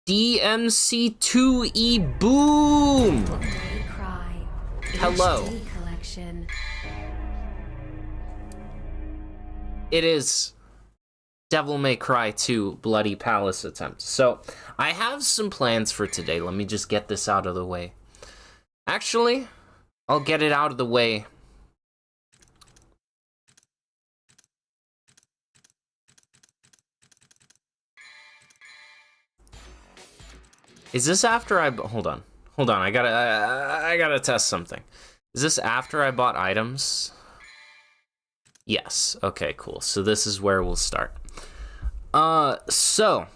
DMC2E Boom! Hello. It is Devil May Cry 2 Bloody Palace Attempt. So, I have some plans for today. Let me just get this out of the way. Actually, I'll get it out of the way. Is this after I... Hold on. I gotta test something. Is this after I bought items? Yes. Okay, cool. So this is where we'll start. So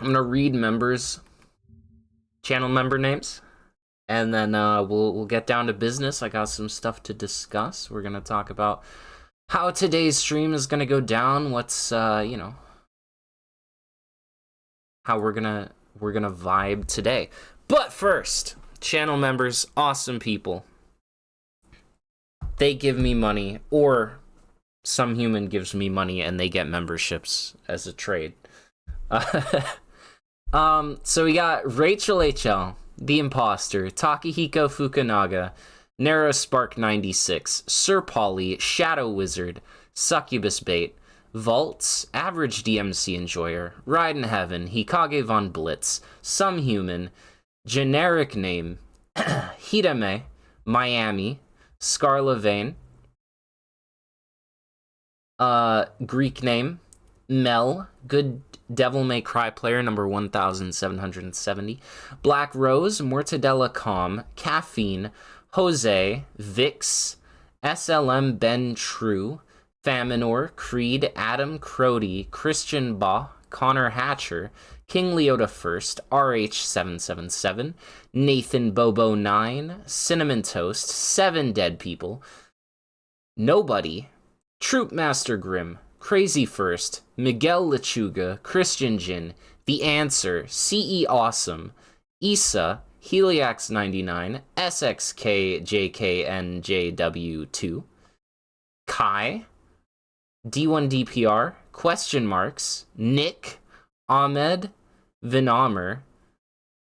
I'm gonna read channel member names, and then we'll get down to business. I got some stuff to discuss. We're gonna talk about how today's stream is gonna go down. What's you know, how we're gonna vibe today. But first, channel members, awesome people. They give me money, or some human gives me money and they get memberships as a trade. So we got Rachel HL, The Imposter, Takahiko Fukunaga, Narrow Spark 96, Sir Polly, Shadow Wizard, Succubus Bait, Vaults, Average DMC Enjoyer, Ride in Heaven, Hikage Von Blitz, Some Human, Generic Name, Hidame, Miami, Scarla Vane, Greek Name, Mel, Good Devil May Cry Player number 1770, Black Rose, Mortadella Com, Caffeine, Jose, Vix, SLM Ben True, Faminor, Creed, Adam Crody, Christian Ba, Connor Hatcher, King Leota First, RH777, Nathan Bobo 9, Cinnamon Toast, 7 Dead People, Nobody, Troop Master Grimm, Crazy First, Miguel Lechuga, Christian Jin, The Answer, CE Awesome, Issa, Heliax99, SXKJKNJW2, Kai, D1DPR, Question Marks, Nick, Ahmed, Vinomer,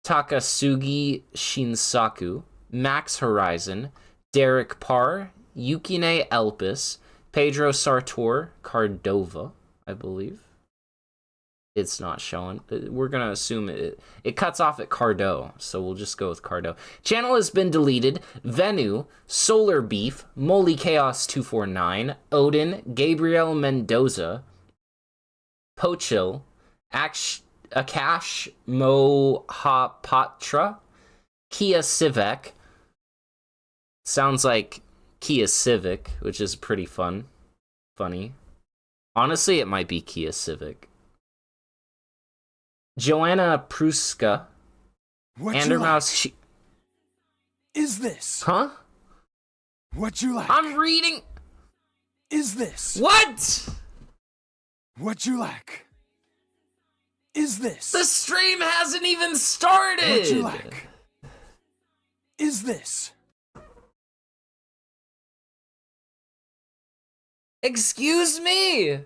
Takasugi Shinsaku, Max Horizon, Derek Parr, Yukine Elpis, Pedro Sartor, Cardova, I believe. It's not showing. We're going to assume it cuts off at Cardo, so we'll just go with Cardo. Channel has been deleted. Venu, Solar Beef, Molly Chaos 249, Odin, Gabriel Mendoza, Pochil, Akash Mohapatra, Kia Civic. Sounds like Kia Civic, which is pretty funny. Honestly, it might be Kia Civic. Joanna Pruska, Andermouse. Like? Is this? Huh? What you like? I'm reading. Is this? What? What you like? Is this? The stream hasn't even started. What you like? Is this? Excuse me.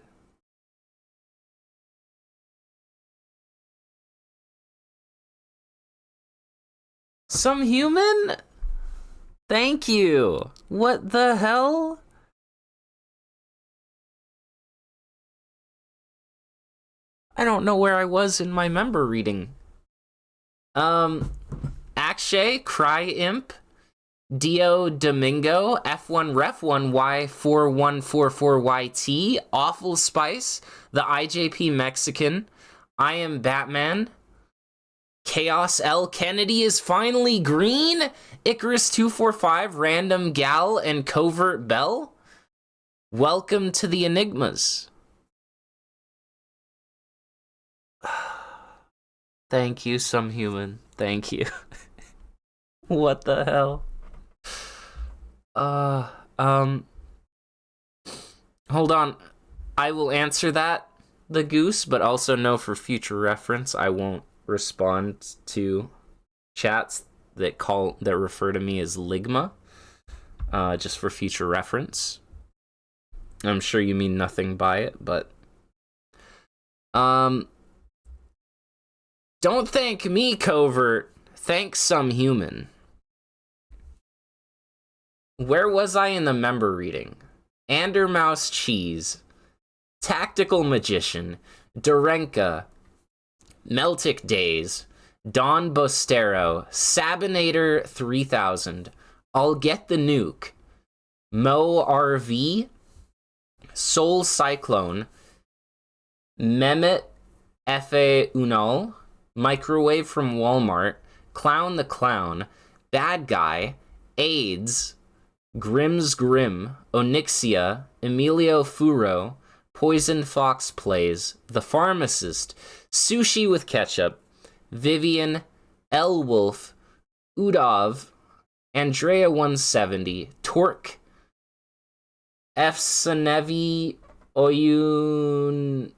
Some human? Thank you. What the hell? I don't know where I was in my member reading. Akshay, Cry Imp, Dio Domingo, F1Ref1Y4144YT, Awful Spice, the IJP Mexican, I Am Batman, Chaos L. Kennedy is finally green, Icarus245, Random Gal, and Covert Bell. Welcome to the Enigmas. Thank you, Some Human. Thank you. What the hell? Hold on. I will answer that, the goose, but also know for future reference, I won't respond to chats that refer to me as Ligma, just for future reference. I'm sure you mean nothing by it, but Don't thank me, covert. Thank some human. Where was I in the member reading? Andermouse Cheese, Tactical Magician, Dorenka, Meltic Days, Don Bostero, Sabinator 3000, I'll Get the Nuke, Mo RV, Soul Cyclone, Mehmet Efe Unal, Microwave from Walmart, Clown the Clown, Bad Guy, AIDS, Grimm's Grim, Onyxia, Emilio Furo, Poison Fox Plays, The Pharmacist, Sushi with Ketchup, Vivian, L Wolf, Udov, Andrea 170, Torque, F. Sanevi Oyunkular,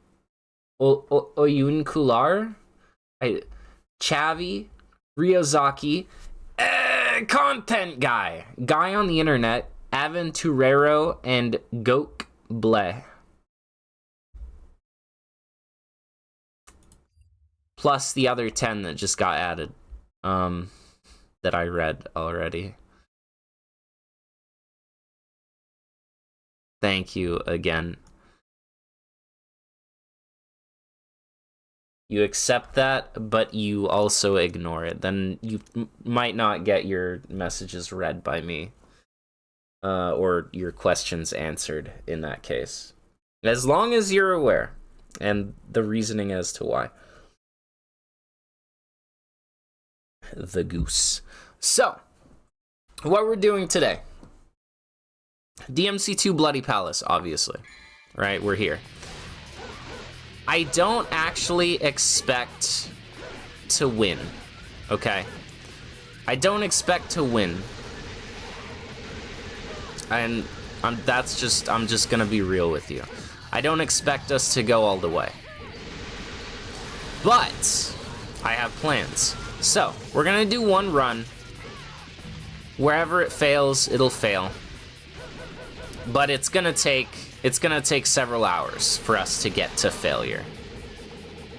Chavi, Ryozaki, Content Guy on the internet, Aventurero, and Gok Bleh. Plus the other 10 that just got added, that I read already. Thank you again. You accept that, but you also ignore it. Then you might not get your messages read by me, or your questions answered in that case. As long as you're aware, and the reasoning as to why. The goose. So, what we're doing today. DMC2 Bloody Palace, obviously. Right, we're here. I don't actually expect to win, okay? I don't expect to win. And I'm just gonna be real with you. I don't expect us to go all the way. But I have plans. So, we're gonna do one run. Wherever it fails, it'll fail. But it's gonna take several hours for us to get to failure.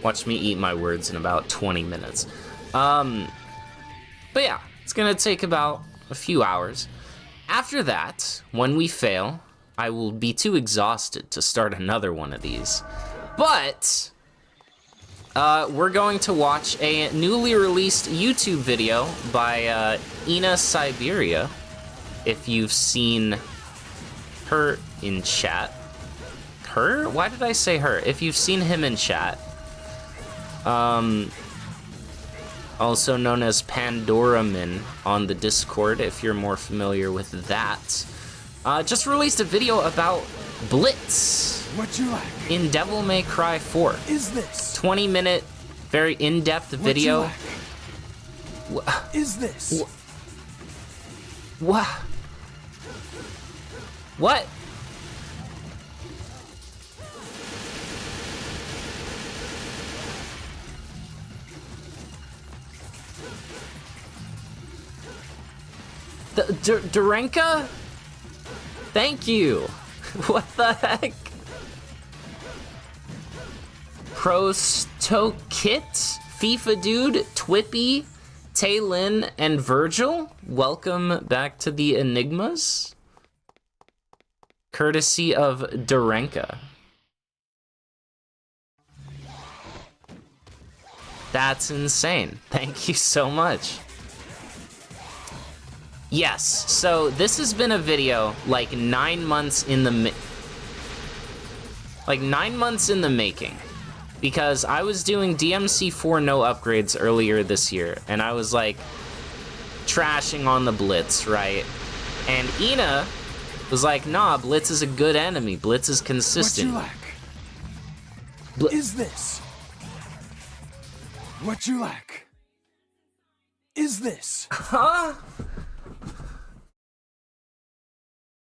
Watch me eat my words in about 20 minutes. But yeah, it's gonna take about a few hours. After that, when we fail, I will be too exhausted to start another one of these. But we're going to watch a newly released YouTube video by Ina Siberia. If you've seen her in chat. Her? Why did I say her? If you've seen him in chat. Also known as Pandoramin on the Discord, if you're more familiar with that. Just released a video about Blitz. What you like? In Devil May Cry 4. Is this? 20-minute, very in-depth video. What you like? Is this? What? What? Dorenka? Thank you. What the heck? Prostokit, FIFA Dude, Twippy, Taylin, and Virgil. Welcome back to the Enigmas. Courtesy of Dorenka. That's insane. Thank you so much. Yes, so this has been a video like 9 months in the making, because I was doing DMC4 no upgrades earlier this year, and I was like trashing on the Blitz, right? And Ina was like, nah, Blitz is a good enemy. Blitz is consistent. What you lack? Is this? What you lack? Is this? Huh?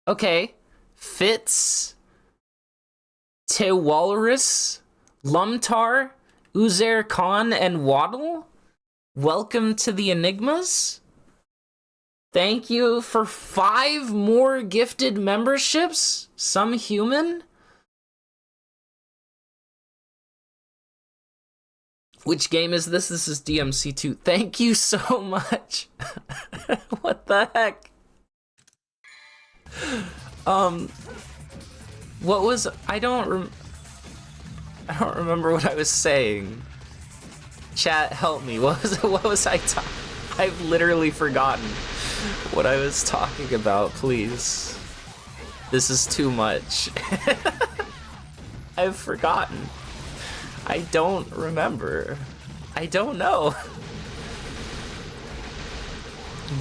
Okay. Fitz, Tewalrus, Lumtar, Uzair Khan, and Waddle. Welcome to the Enigmas. Thank you for 5 more gifted memberships. Some human. Which game is this? This is DMC2. Thank you so much. What the heck? What was... I don't remember what I was saying. Chat, help me. What was I talking... I've literally forgotten what I was talking about, please. This is too much. I've forgotten. I don't remember. I don't know.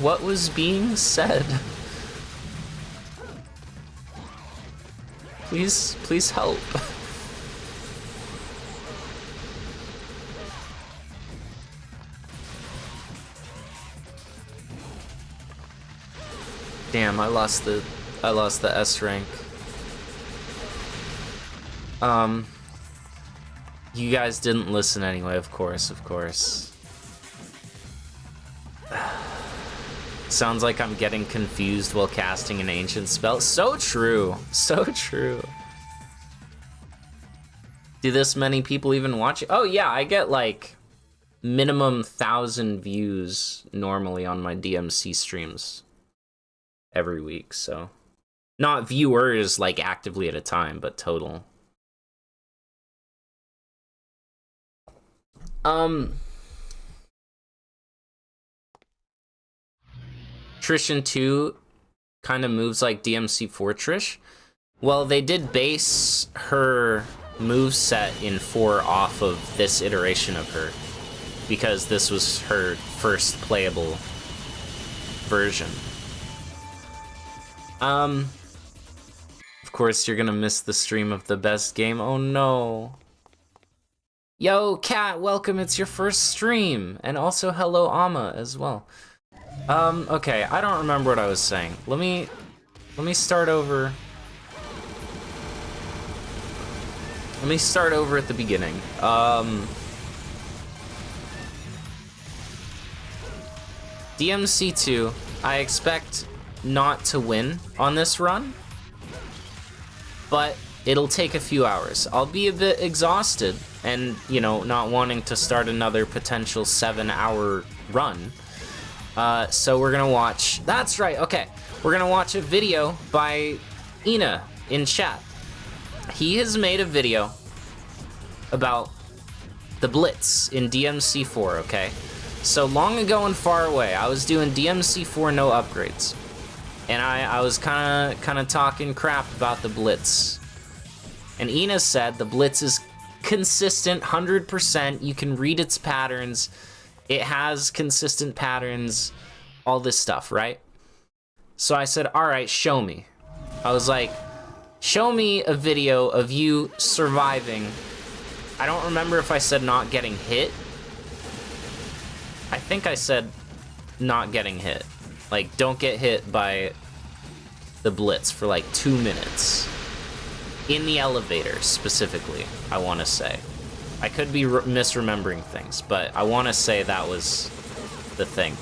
What was being said? Please help. Damn, I lost the S rank. You guys didn't listen anyway, of course. Sounds like I'm getting confused while casting an ancient spell. So true. Do this many people even watch it? Oh yeah, I get like minimum 1,000 views normally on my DMC streams every week, so. Not viewers like actively at a time, but total. Trishan 2 kind of moves like DMC4 Trish. Well, they did base her moveset in 4 off of this iteration of her, because this was her first playable version. Of course, you're gonna miss the stream of the best game. Oh no. Yo, Kat, welcome. It's your first stream. And also, hello, Amma, as well. Okay, I don't remember what I was saying. Let me start over. Let me start over at the beginning. DMC2, I expect not to win on this run, but it'll take a few hours. I'll be a bit exhausted and, you know, not wanting to start another potential 7-hour run. So we're gonna watch, that's right, okay. We're gonna watch a video by Ina in chat. He has made a video about the Blitz in DMC4, okay? So long ago and far away, I was doing DMC4 no upgrades. And I was kinda talking crap about the Blitz. And Ina said the Blitz is consistent, 100%, you can read its patterns, it has consistent patterns, all this stuff, right? So I said, all right, show me. I was like, show me a video of you surviving. I don't remember if I said not getting hit. I think I said not getting hit. Like, don't get hit by the Blitz for like 2 minutes. In the elevator, specifically, I want to say. I could be misremembering things, but I want to say that was the thing.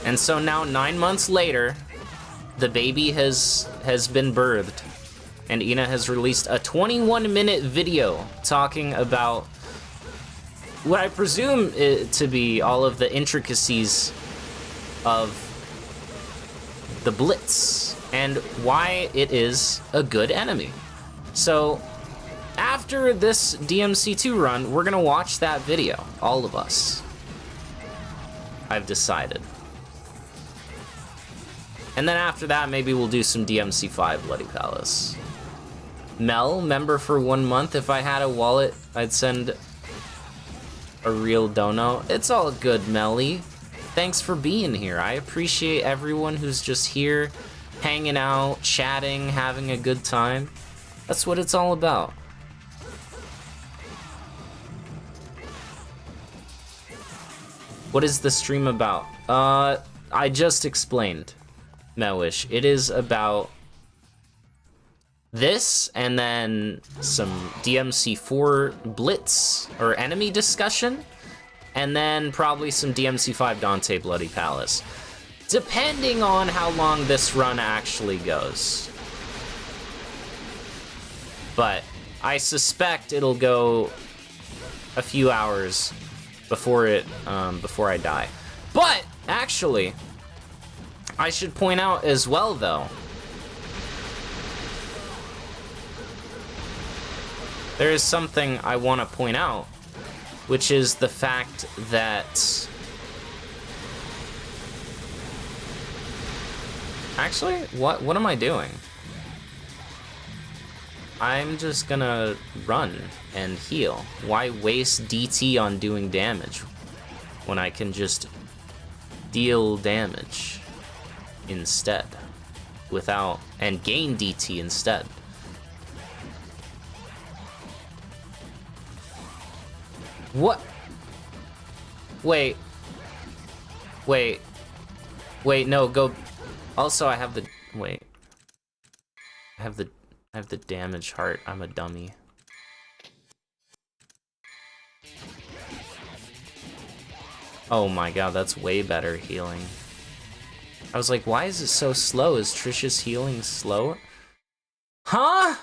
And so now, 9 months later, the baby has been birthed, and Ina has released a 21-minute video talking about what I presume to be all of the intricacies of the Blitz and why it is a good enemy. So after this DMC2 run, we're gonna watch that video, all of us. I've decided. And then after that, maybe we'll do some DMC5 Bloody Palace. Mel, member for 1 month. If I had a wallet, I'd send a real dono. It's all good, Melly. Thanks for being here. I appreciate everyone who's just here, hanging out, chatting, having a good time. That's what it's all about. What is the stream about? I just explained, Mewish. It is about this, and then some DMC4 Blitz, or enemy discussion, and then probably some DMC5 Dante Bloody Palace, depending on how long this run actually goes. But I suspect it'll go a few hours before I die. But actually, I should point out as well, though, there is something I want to point out, which is the fact that... Actually, what am I doing? I'm just gonna run and heal. Why waste DT on doing damage when I can just deal damage instead without, and gain DT instead? What? Wait, no, go. Also, I have the, wait. I have the damage heart. I'm a dummy. Oh my god, that's way better healing. I was like, why is it so slow? Is Trish's healing slower? Huh?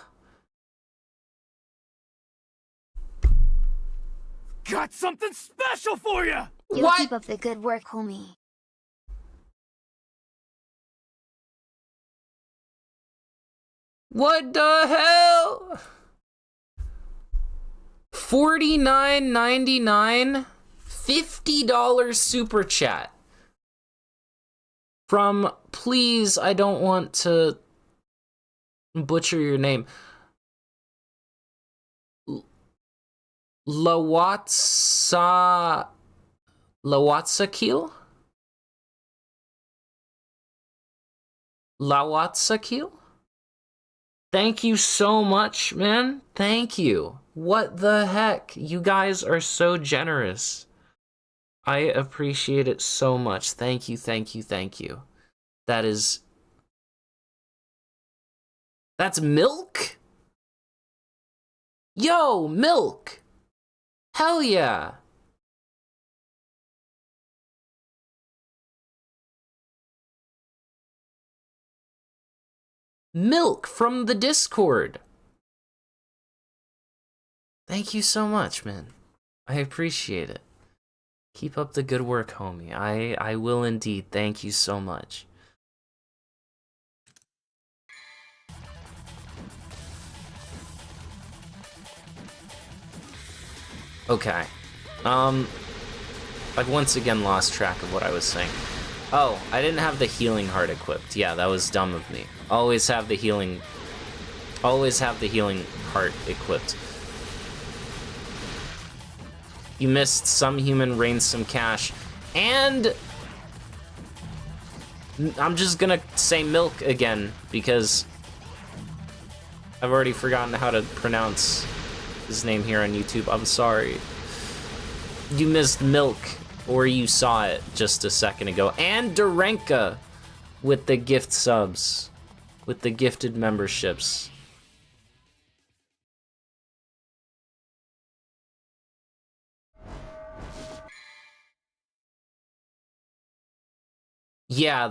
Got something special for you! You What? keep up the good work, homie. What the hell? $49.99, $50 super chat from, please, I don't want to butcher your name, Lawatsakil? Lawatsakil? Thank you so much, man. Thank you. What the heck? You guys are so generous. I appreciate it so much. Thank you, thank you, thank you. That's milk? Yo, milk! Hell yeah! Milk from the Discord. Thank you so much, man. I appreciate it. Keep up the good work, homie. I will indeed. Thank you so much. Okay. I've once again lost track of what I was saying. Oh, I didn't have the healing heart equipped. Yeah, that was dumb of me. Always have the healing heart equipped. You missed some human, rains some cash, and I'm just gonna say milk again because I've already forgotten how to pronounce his name here on YouTube. I'm sorry. You missed milk, or you saw it just a second ago. And Durenka with the gift subs, with the gifted memberships. Yeah,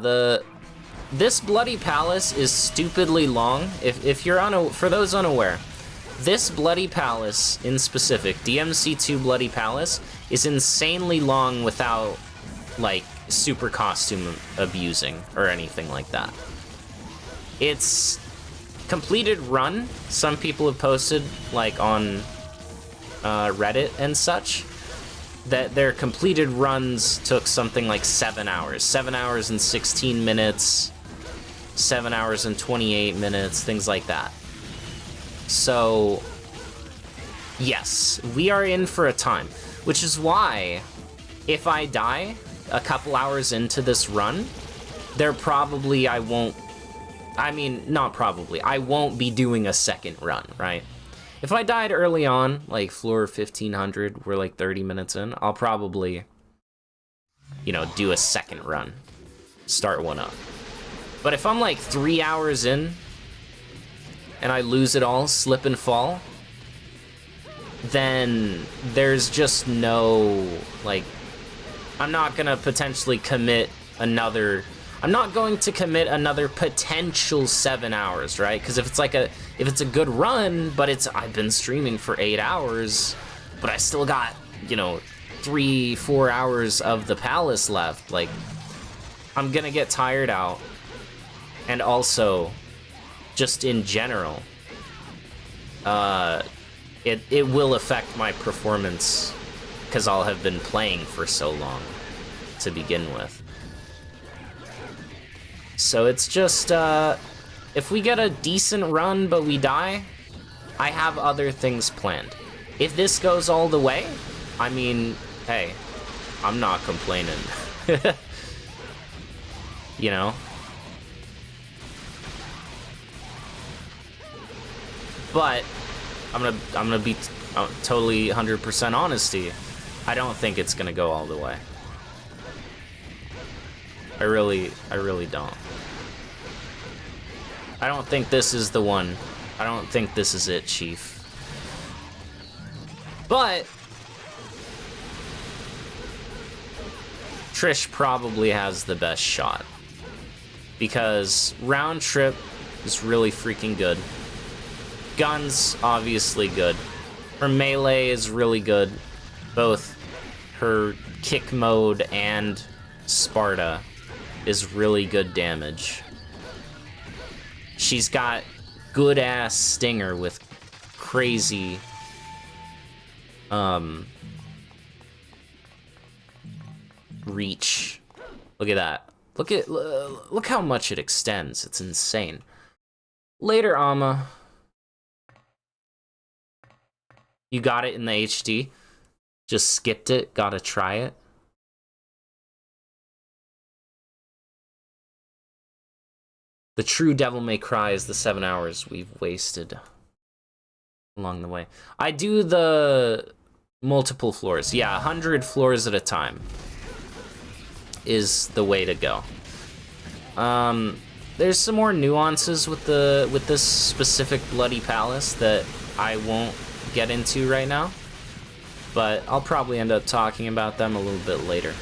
this Bloody Palace is stupidly long. If you're for those unaware, this Bloody Palace in specific, DMC2 Bloody Palace, is insanely long without, like, super costume abusing or anything like that. It's completed run. Some people have posted, like, on Reddit and such, that their completed runs took something like 7 hours. 7 hours and 16 minutes, 7 hours and 28 minutes, things like that. So, yes, we are in for a time, which is why if I die a couple hours into this run, I won't be doing a second run, right? If I died early on, like floor 1500, we're like 30 minutes in, I'll probably, do a second run, start one up. But if I'm like 3 hours in, and I lose it all, slip and fall, then there's just no, like, I'm not going to commit another potential 7 hours, right? Because if it's a good run, but I've been streaming for 8 hours, but I still got, you know, 3-4 hours of the palace left. Like, I'm gonna get tired out. And also, just in general, it will affect my performance because I'll have been playing for so long to begin with. So it's just, if we get a decent run but we die, I have other things planned. If this goes all the way, I mean, hey, I'm not complaining. You know? But I'm gonna be totally 100% honesty. I don't think it's gonna go all the way. I really don't. I don't think this is the one. I don't think this is it, Chief. But Trish probably has the best shot because round trip is really freaking good. Guns, obviously good. Her melee is really good. Both her kick mode and Sparta is really good damage. She's got good-ass stinger with crazy... reach. Look at that. Look how much it extends. It's insane. Later, Amma. You got it in the HD. Just skipped it. Gotta try it. The true Devil May Cry is the 7 hours we've wasted along the way. I do the multiple floors. Yeah, 100 floors at a time is the way to go. There's some more nuances with this specific Bloody Palace that I won't get into right now, but I'll probably end up talking about them a little bit later.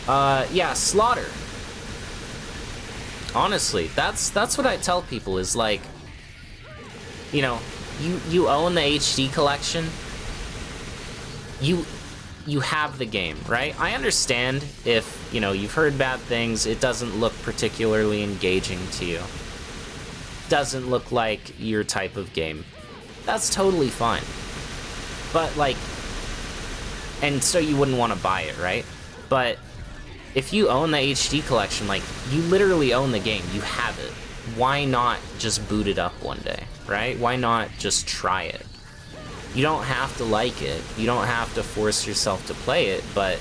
Yeah, Slaughter. Honestly, that's what I tell people is like, you know, you own the HD collection. You have the game, right? I understand if, you know, you've heard bad things, it doesn't look particularly engaging to you. Doesn't look like your type of game. That's totally fine. But, like, and so you wouldn't want to buy it, right? But if you own the HD collection, like, you literally own the game. You have it. Why not just boot it up one day, right? Why not just try it? You don't have to like it. You don't have to force yourself to play it, but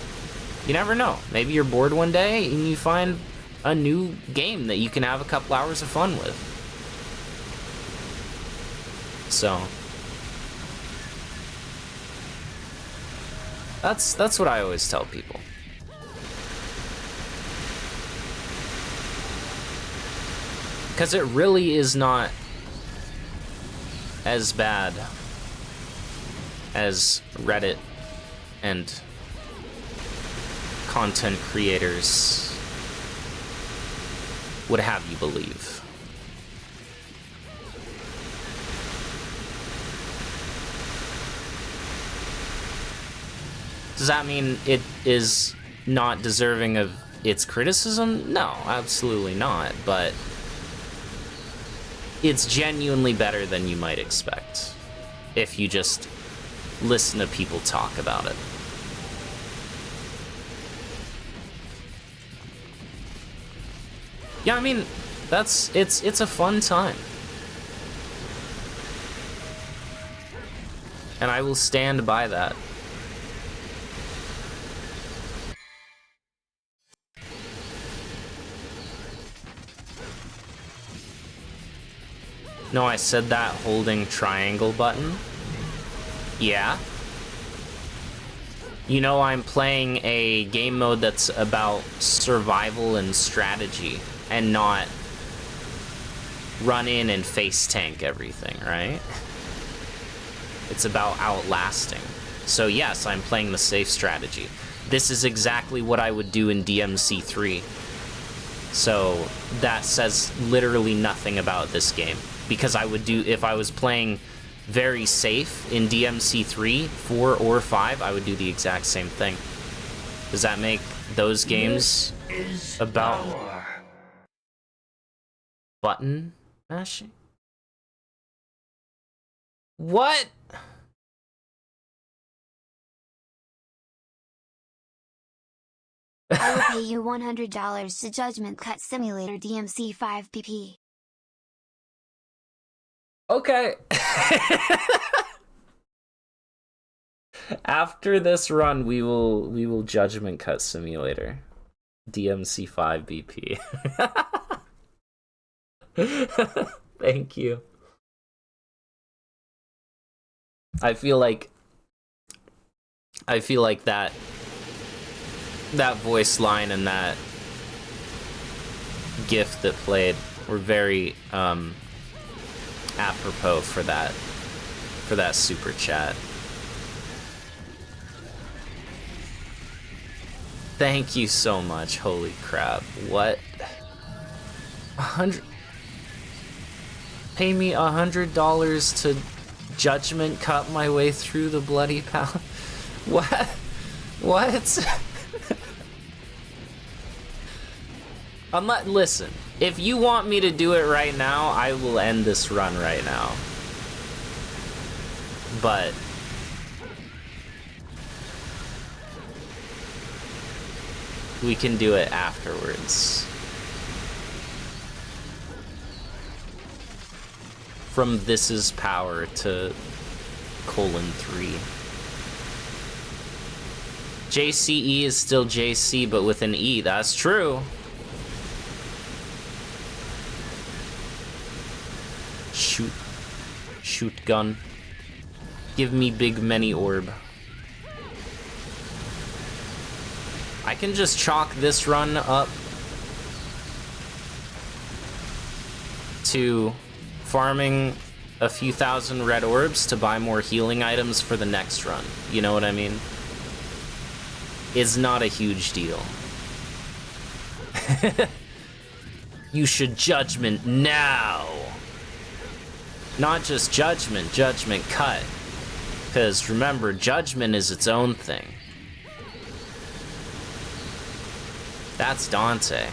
you never know. Maybe you're bored one day and you find a new game that you can have a couple hours of fun with. So that's what I always tell people. Because it really is not as bad as Reddit and content creators would have you believe. Does that mean it is not deserving of its criticism? No, absolutely not, but it's genuinely better than you might expect if you just listen to people talk about it. Yeah, I mean, it's a fun time. And I will stand by that. No, I said that holding triangle button. Yeah. You know, I'm playing a game mode that's about survival and strategy and not run in and face tank everything, right? It's about outlasting. So yes, I'm playing the safe strategy. This is exactly what I would do in DMC3. So that says literally nothing about this game. Because I would do, if I was playing very safe in DMC3, 4, or 5, I would do the exact same thing. Does that make those games about button mashing? What? I will pay you $100 to Judgment Cut Simulator DMC 5 PP. Okay. After this run, we will Judgment Cut Simulator DMC 5 BP. Thank you. I feel like that voice line and that GIF that played were very apropos for that super chat. Thank you so much. Holy crap. What? 100. Pay me $100 to Judgment Cut my way through the bloody palace. What? What? Listen, if you want me to do it right now, I will end this run right now. But we can do it afterwards. From This Is Power to :3. JCE is still JC, but with an E. That's true. Shoot gun. Give me big many orb. I can just chalk this run up to farming a few thousand red orbs to buy more healing items for the next run. You know what I mean? It's not a huge deal. You should Judgment now. Not just Judgment Cut. Because remember, Judgment is its own thing. That's Dante.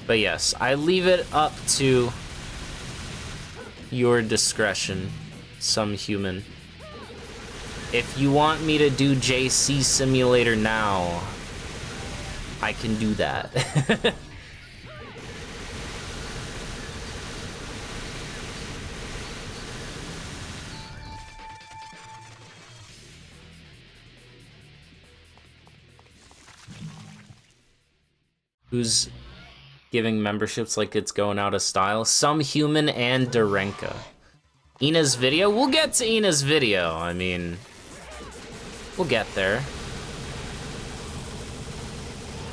But yes, I leave it up to your discretion, some human. If you want me to do JC Simulator now, I can do that. Who's giving memberships like it's going out of style? Some human and Darenka. Ina's video? We'll get to Ina's video. I mean, we'll get there.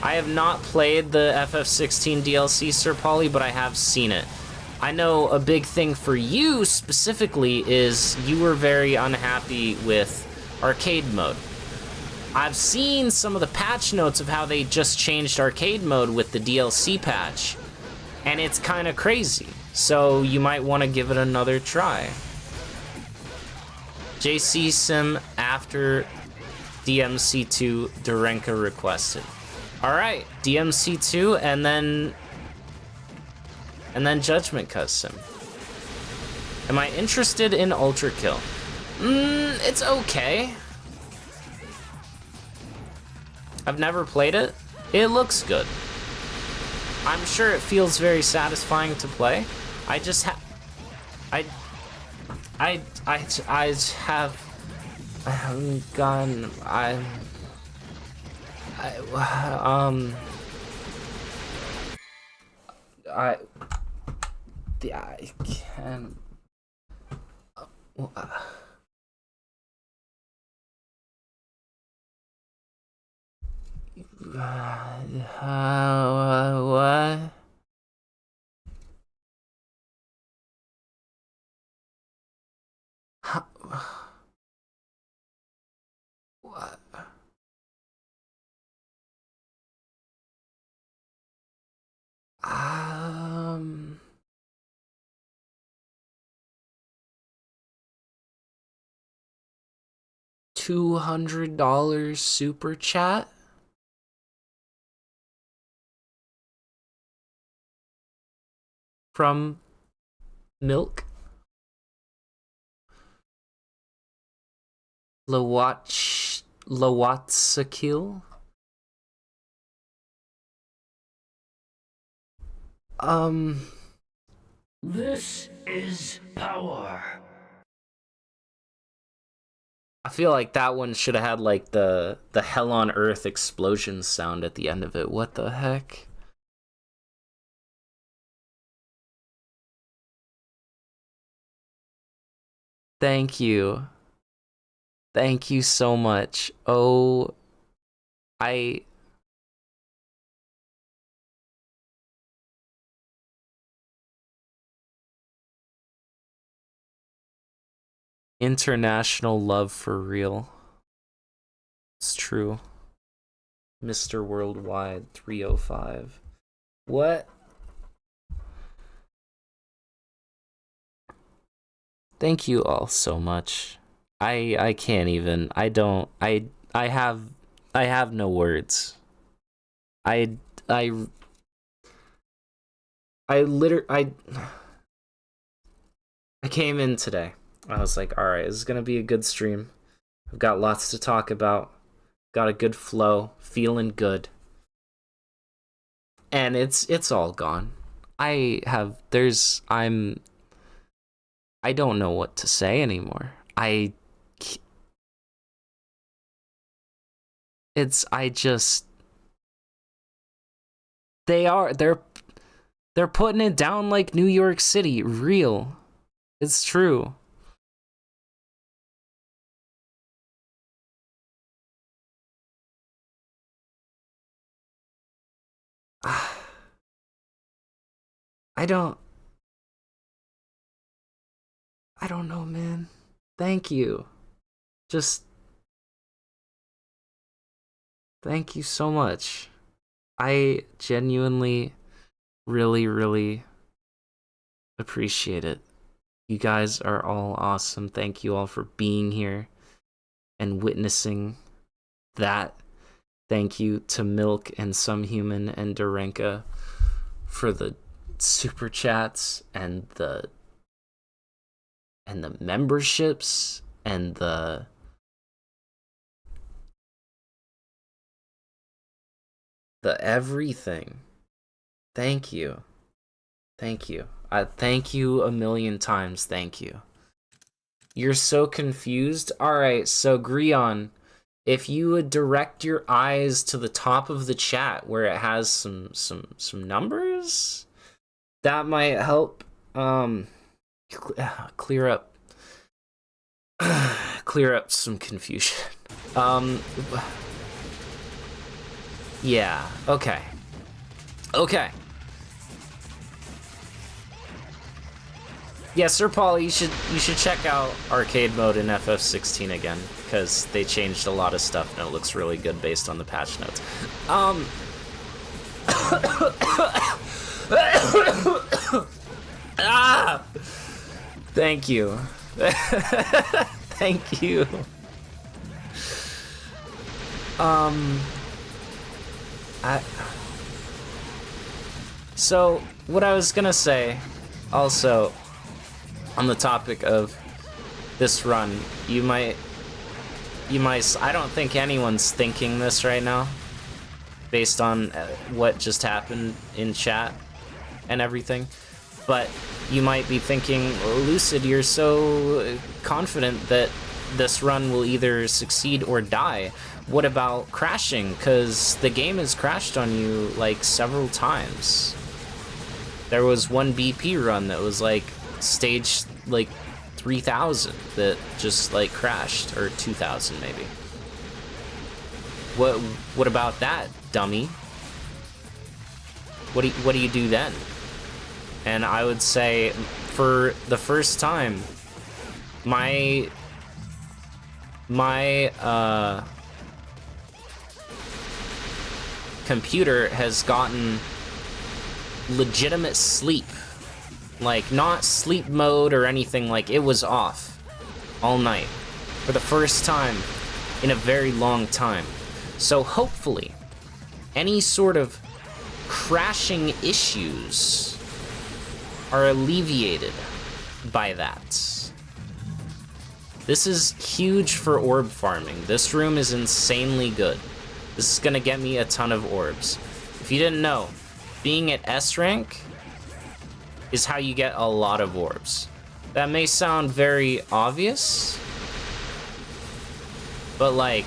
I have not played the FF16 DLC, Sir Polly, but I have seen it. I know a big thing for you specifically is you were very unhappy with arcade mode. I've seen some of the patch notes of how they just changed arcade mode with the DLC patch, and it's kind of crazy, so you might want to give it another try. JC Sim after DMC2 Darenka requested. Alright, DMC2 and then Judgment Cut Sim. Am I interested in Ultra Kill? It's okay. I've never played it. It looks good. I'm sure it feels very satisfying to play. I just I haven't gone. I can. What? What? $200 super chat from Milk Lawatsakil. This is power. I feel like that one should have had like the hell on earth explosion sound at the end of it. What the heck? Thank you. Thank you so much. Oh, I... International love for real. It's true. Mr. Worldwide 305. What? Thank you all so much. I can't even. I have no words. I came in today. I was like, all right, this is gonna be a good stream. I've got lots to talk about. Got a good flow. Feeling good. And it's all gone. I don't know what to say anymore. They're putting it down like New York City, real. It's true. I don't know, man. Thank you. Just thank you so much. I genuinely really, really appreciate it. You guys are all awesome. Thank you all for being here and witnessing that. Thank you to Milk and Some Human and Darenka for the super chats and the memberships and the everything. Thank you. Thank you. Thank you a million times. Thank you. You're so confused. All right, so Grion, if you would direct your eyes to the top of the chat where it has some numbers, that might help clear up some confusion. Yeah, okay. Yeah, Sir Paul, you should check out arcade mode in FF16 again, because they changed a lot of stuff and it looks really good based on the patch notes. Thank you. Thank you. So what I was gonna say, also, on the topic of this run, you might, I don't think anyone's thinking this right now, based on what just happened in chat and everything, but you might be thinking, Lucid, you're so confident that this run will either succeed or die. What about crashing? Because the game has crashed on you like several times. There was one BP run that was like stage like 3000 that just like crashed, or 2000 maybe. What about that, dummy? What do you do then? And I would say, for the first time, my computer has gotten legitimate sleep. Like, not sleep mode or anything, like, it was off all night. For the first time in a very long time. So hopefully, any sort of crashing issues are alleviated by that. This is huge for orb farming. This room is insanely good. This is gonna get me a ton of orbs. If you didn't know, being at S rank is how you get a lot of orbs. That may sound very obvious, but like,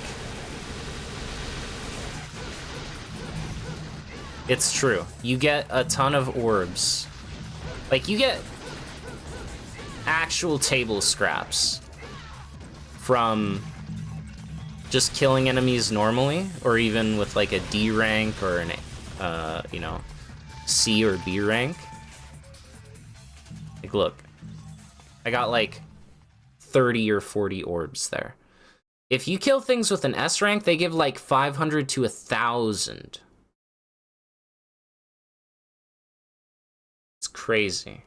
it's true. You get a ton of orbs. Like, you get actual table scraps from just killing enemies normally, or even with like a D rank or an, you know, C or B rank. Like, look, I got like 30 or 40 orbs there. If you kill things with an S rank, they give like 500 to 1,000. It's crazy.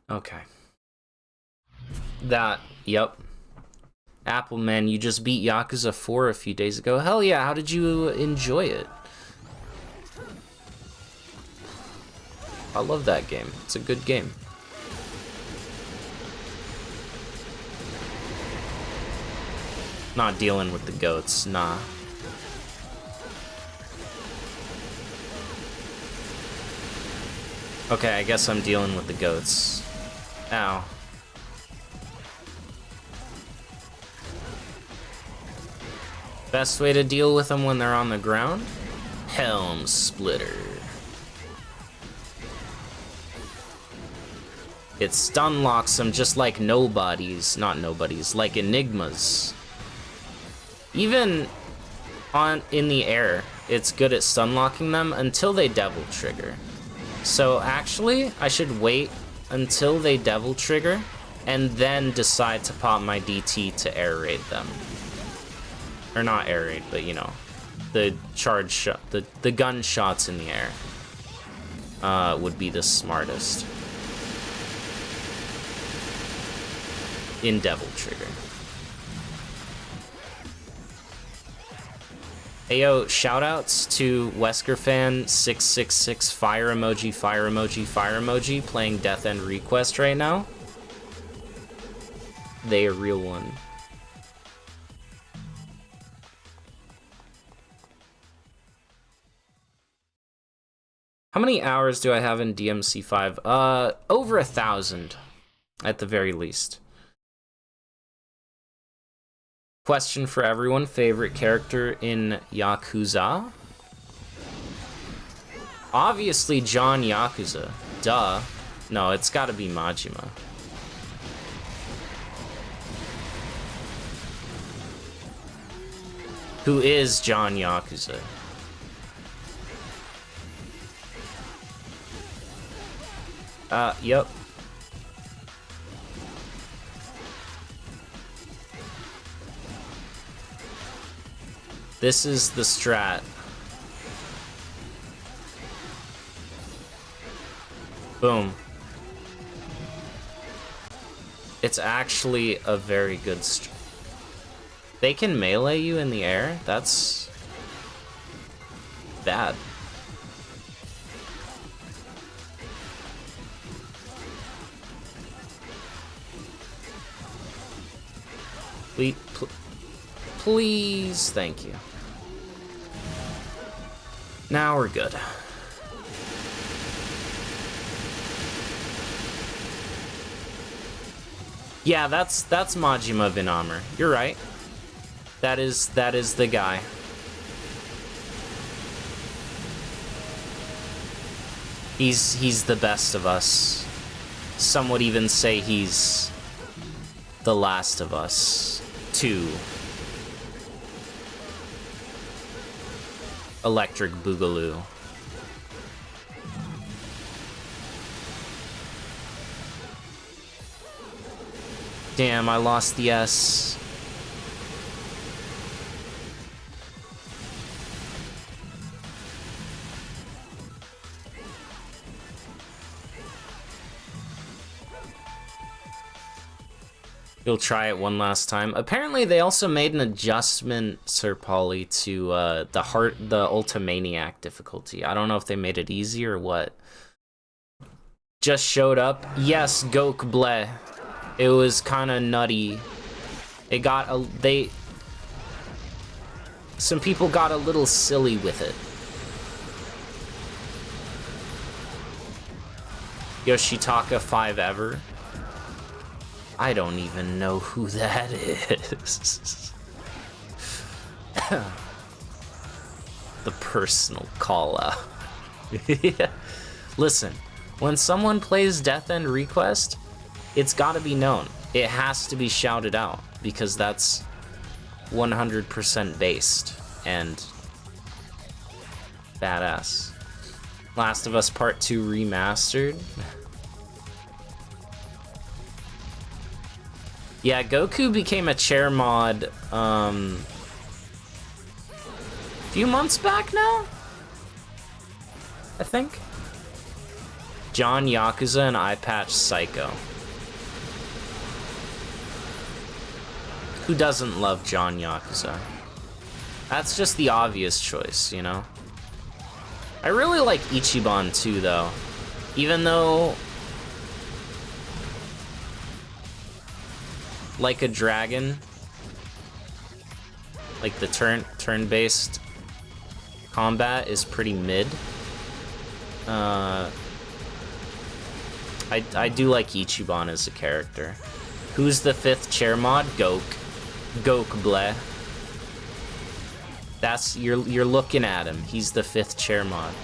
Okay. Yep. Appleman, you just beat Yakuza 4 a few days ago. Hell yeah, how did you enjoy it? I love that game. It's a good game. Not dealing with the goats, nah. Okay, I guess I'm dealing with the goats. Ow. Best way to deal with them when they're on the ground? Helm Splitter. It stun locks them just like not nobodies, like Enigmas. Even in the air, it's good at stun locking them until they devil trigger. So actually, I should wait until they devil trigger and then decide to pop my DT to air raid them. Or not air raid, but you know, the charge shot, the gun shots in the air would be the smartest. In devil trigger. Ayo, shoutouts to WeskerFan666 fire emoji, fire emoji, fire emoji playing Death End Request right now. They a real one. How many hours do I have in DMC5? Over 1,000 at the very least. Question for everyone, favorite character in Yakuza? Obviously John Yakuza, duh. No, it's gotta be Majima. Who is John Yakuza? Yep. This is the strat. Boom. It's actually a very good strat. They can melee you in the air? That's bad. Please, thank you. Now we're good. Yeah, that's Majima Vinamer. You're right. That is the guy. He's the best of us. Some would even say he's the last of us. 2. Electric Boogaloo. Damn, I lost the S. You'll try it one last time. Apparently, they also made an adjustment, Sir Polly, to the Ultimaniac difficulty. I don't know if they made it easy or what. Just showed up. Yes, Gok Bleh. It was kind of nutty. It got some people got a little silly with it. Yoshitaka 5 ever. I don't even know who that is. The personal call out. Yeah. Listen, when someone plays Death End Request, it's gotta be known. It has to be shouted out because that's 100% based and badass. Last of Us Part 2 remastered. Yeah, Goku became a chair mod a few months back now, I think. John Yakuza and Eye Patch Psycho. Who doesn't love John Yakuza? That's just the obvious choice, you know? I really like Ichiban too, though. Even though... Like a Dragon, like the turn-based combat is pretty mid. I do like Ichiban as a character. Who's the 5th chair mod? Gok Bleh. That's you're looking at him. He's the 5th chair mod.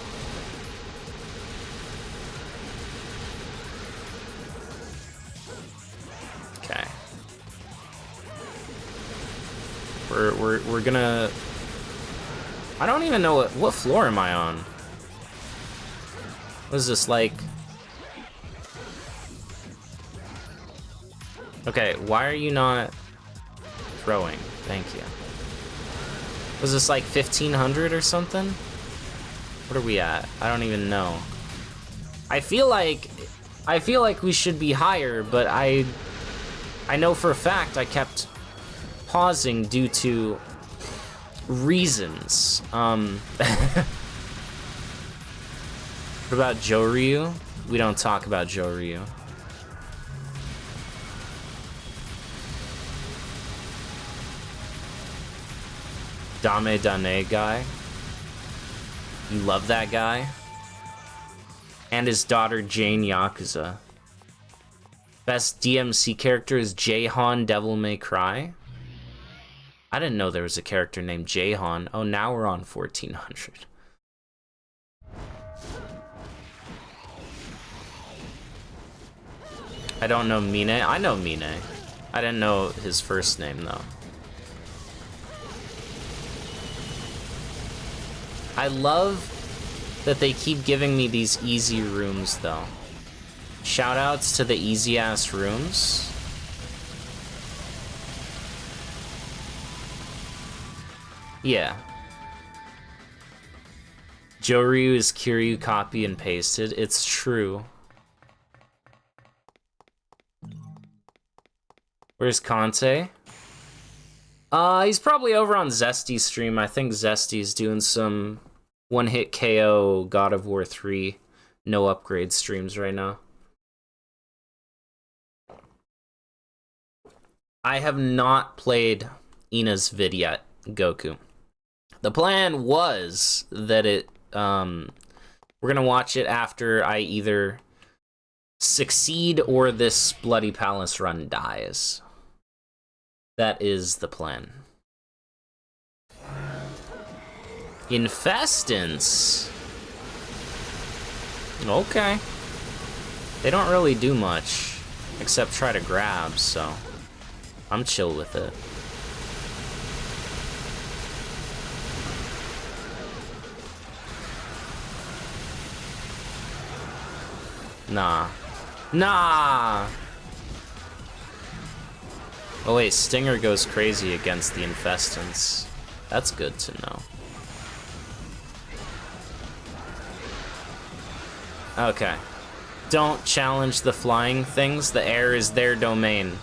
Okay. We're gonna... I don't even know what floor am I on? What is this, like... Okay, why are you not throwing? Thank you. Was this like 1500 or something? What are we at? I don't even know. I feel like we should be higher, but I know for a fact I kept pausing due to reasons. What about Joryu? We don't talk about Joryu. Dame Dane guy. You love that guy? And his daughter Jane Yakuza. Best DMC character is Jahan Devil May Cry. I didn't know there was a character named Jahan. Oh, now we're on 1400. I don't know Mine. I know Mine. I didn't know his first name, though. I love that they keep giving me these easy rooms, though. Shoutouts to the easy-ass rooms. Yeah. Joryu is Kiryu copy and pasted. It's true. Where's Conte? He's probably over on Zesty's stream. I think Zesty's doing some one-hit KO God of War 3 no upgrade streams right now. I have not played Ina's vid yet, Goku. The plan was that we're gonna watch it after I either succeed or this Bloody Palace run dies. That is the plan. Infestants. Okay. They don't really do much, except try to grab, so I'm chill with it. Nah. Nah! Oh wait, Stinger goes crazy against the Infestants. That's good to know. Okay. Don't challenge the flying things. The air is their domain.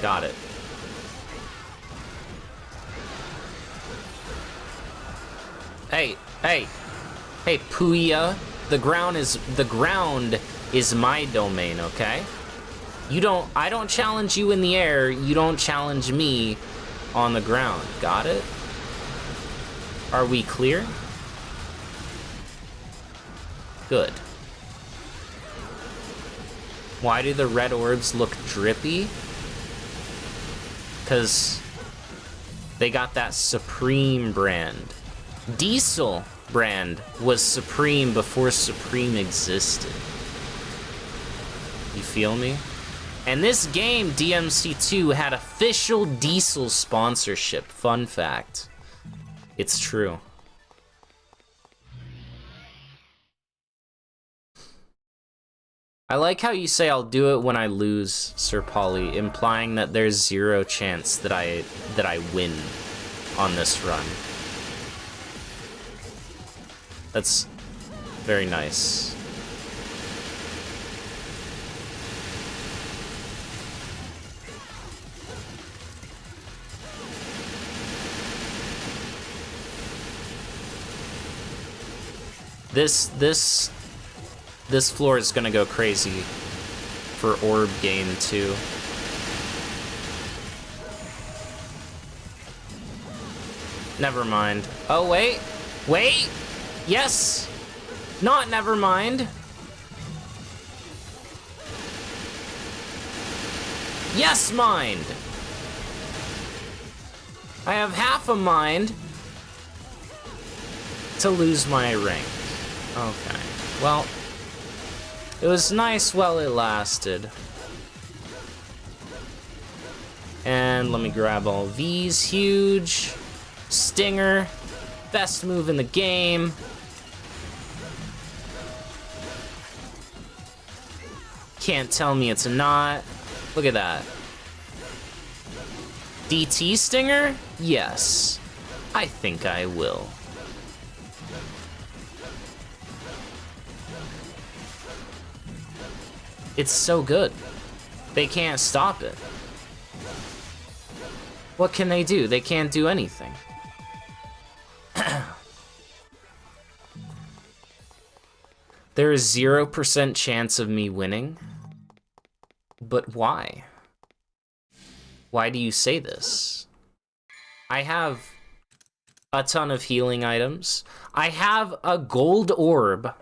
Got it. Hey, hey, hey, Puya. The ground is my domain, okay? I don't challenge you in the air, you don't challenge me on the ground. Got it? Are we clear? Good. Why do the red orbs look drippy? Because they got that Supreme brand. Diesel brand was Supreme before Supreme existed. You feel me? And this game, DMC2, had official Diesel sponsorship. Fun fact. It's true. I like how you say I'll do it when I lose, Sir Polly, implying that there's zero chance that I win on this run. That's very nice. This floor is gonna go crazy for orb gain too. Never mind. Oh, wait. Wait! Yes! Not never mind. Yes, mind! I have half a mind to lose my rank. Okay. Well, it was nice while it lasted. And let me grab all these. Huge. Stinger. Best move in the game. Can't tell me it's not. Look at that. DT Stinger? Yes. I think I will. It's so good. They can't stop it. What can they do? They can't do anything. There is 0% chance of me winning. But why? Why do you say this? I have a ton of healing items. I have a gold orb.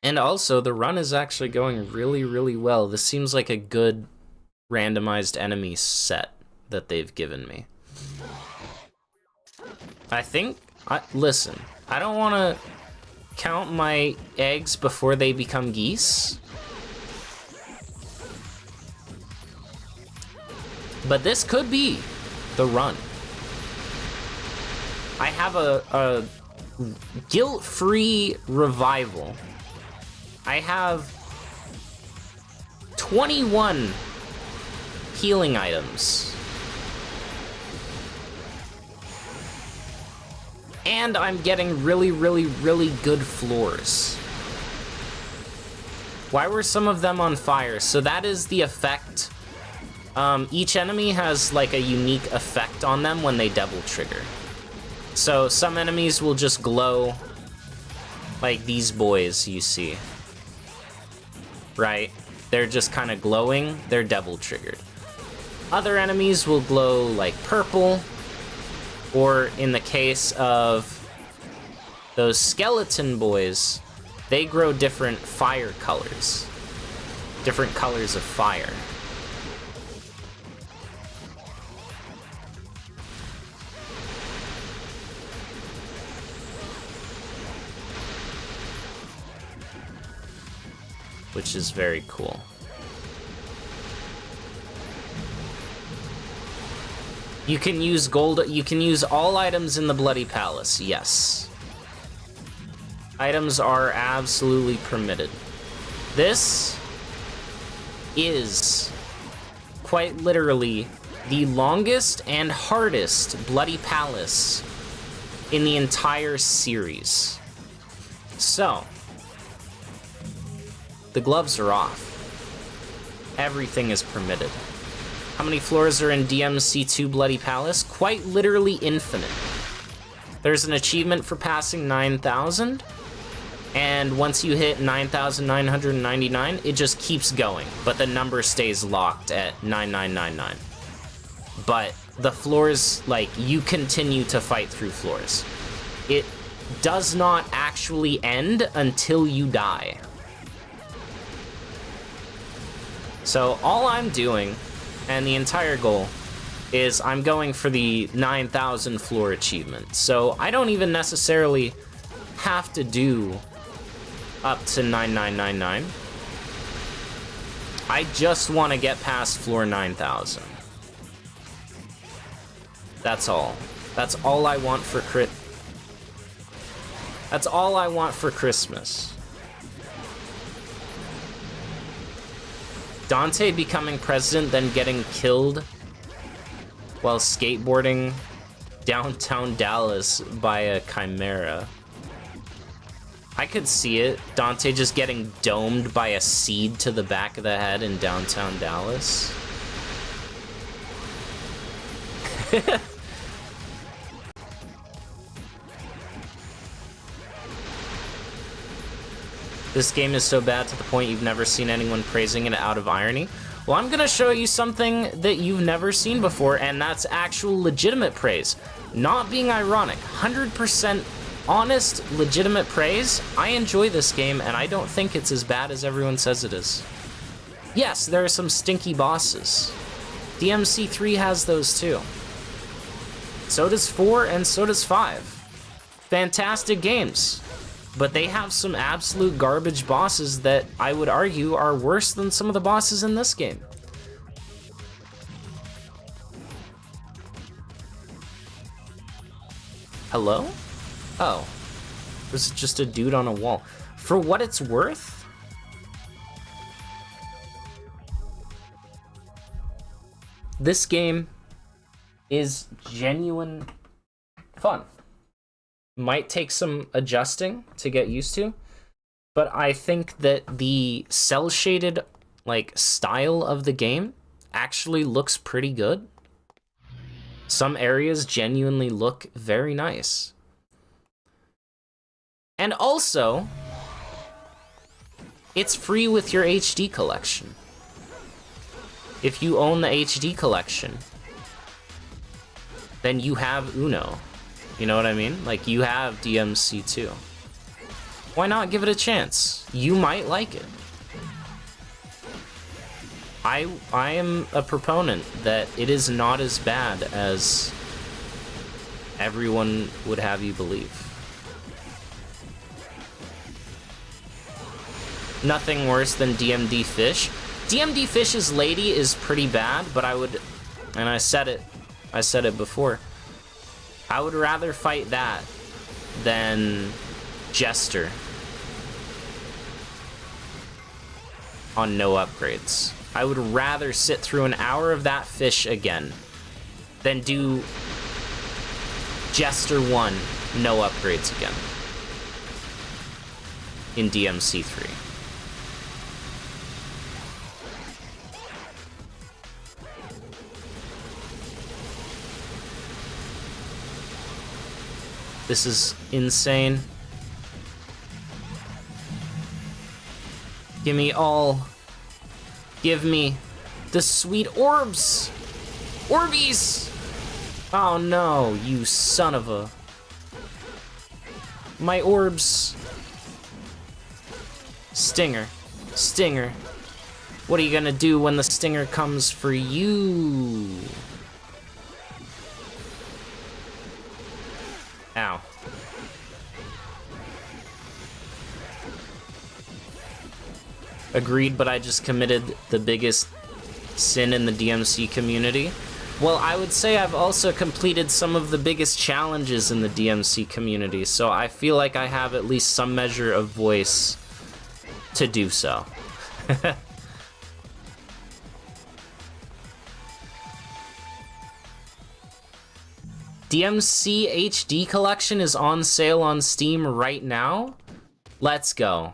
And also, the run is actually going really, really well. This seems like a good randomized enemy set that they've given me. I think... listen, I don't want to count my eggs before they become geese. But this could be the run. I have a guilt-free revival. I have 21 healing items. And I'm getting really, really, really good floors. Why were some of them on fire? So that is the effect. Each enemy has like a unique effect on them when they double trigger. So some enemies will just glow like these boys you see. Right? They're just kind of glowing. They're devil triggered. Other enemies will glow like purple, or in the case of those skeleton boys, they grow different fire colors. Different colors of fire. Which is very cool. You can use gold, you can use all items in the Bloody Palace, yes. Items are absolutely permitted. This is quite literally the longest and hardest Bloody Palace in the entire series. So, the gloves are off. Everything is permitted. How many floors are in DMC2 Bloody Palace? Quite literally infinite. There's an achievement for passing 9,000, and once you hit 9,999, it just keeps going, but the number stays locked at 9999. But the floors, like, you continue to fight through floors. It does not actually end until you die. So all I'm doing, and the entire goal, is I'm going for the 9,000 floor achievement. So I don't even necessarily have to do up to 9999. I just want to get past floor 9,000. That's all. That's all I want for That's all I want for Christmas. Dante becoming president, then getting killed while skateboarding downtown Dallas by a chimera. I could see it. Dante just getting domed by a seed to the back of the head in downtown Dallas. This game is so bad to the point you've never seen anyone praising it out of irony. Well, I'm gonna show you something that you've never seen before, and that's actual legitimate praise. Not being ironic, 100% honest, legitimate praise. I enjoy this game, and I don't think it's as bad as everyone says it is. Yes, there are some stinky bosses. DMC3 has those too. So does 4, and so does 5. Fantastic games. But they have some absolute garbage bosses that I would argue are worse than some of the bosses in this game. Hello? Oh. There's just a dude on a wall. For what it's worth, this game is genuine fun. Might take some adjusting to get used to, but I think that the cel-shaded, like, style of the game actually looks pretty good. Some areas genuinely look very nice. And also, it's free with your HD collection. If you own the HD collection, then you have Uno. You know what I mean? Like, you have DMC2. Why not give it a chance? You might like it. I am a proponent that it is not as bad as everyone would have you believe. Nothing worse than DMD Fish. DMD Fish's lady is pretty bad, but I would, and I said it before, I would rather fight that than Jester on no upgrades. I would rather sit through an hour of that fish again than do Jester 1 no upgrades again in DMC3. This is insane. Give me all. Give me the sweet orbs. Orbies! Oh no, you son of a... My orbs. Stinger. Stinger. What are you gonna do when the stinger comes for you? Ow. Agreed, but I just committed the biggest sin in the DMC community. Well, I would say I've also completed some of the biggest challenges in the DMC community, so I feel like I have at least some measure of voice to do so. DMC HD collection is on sale on Steam right now. Let's go.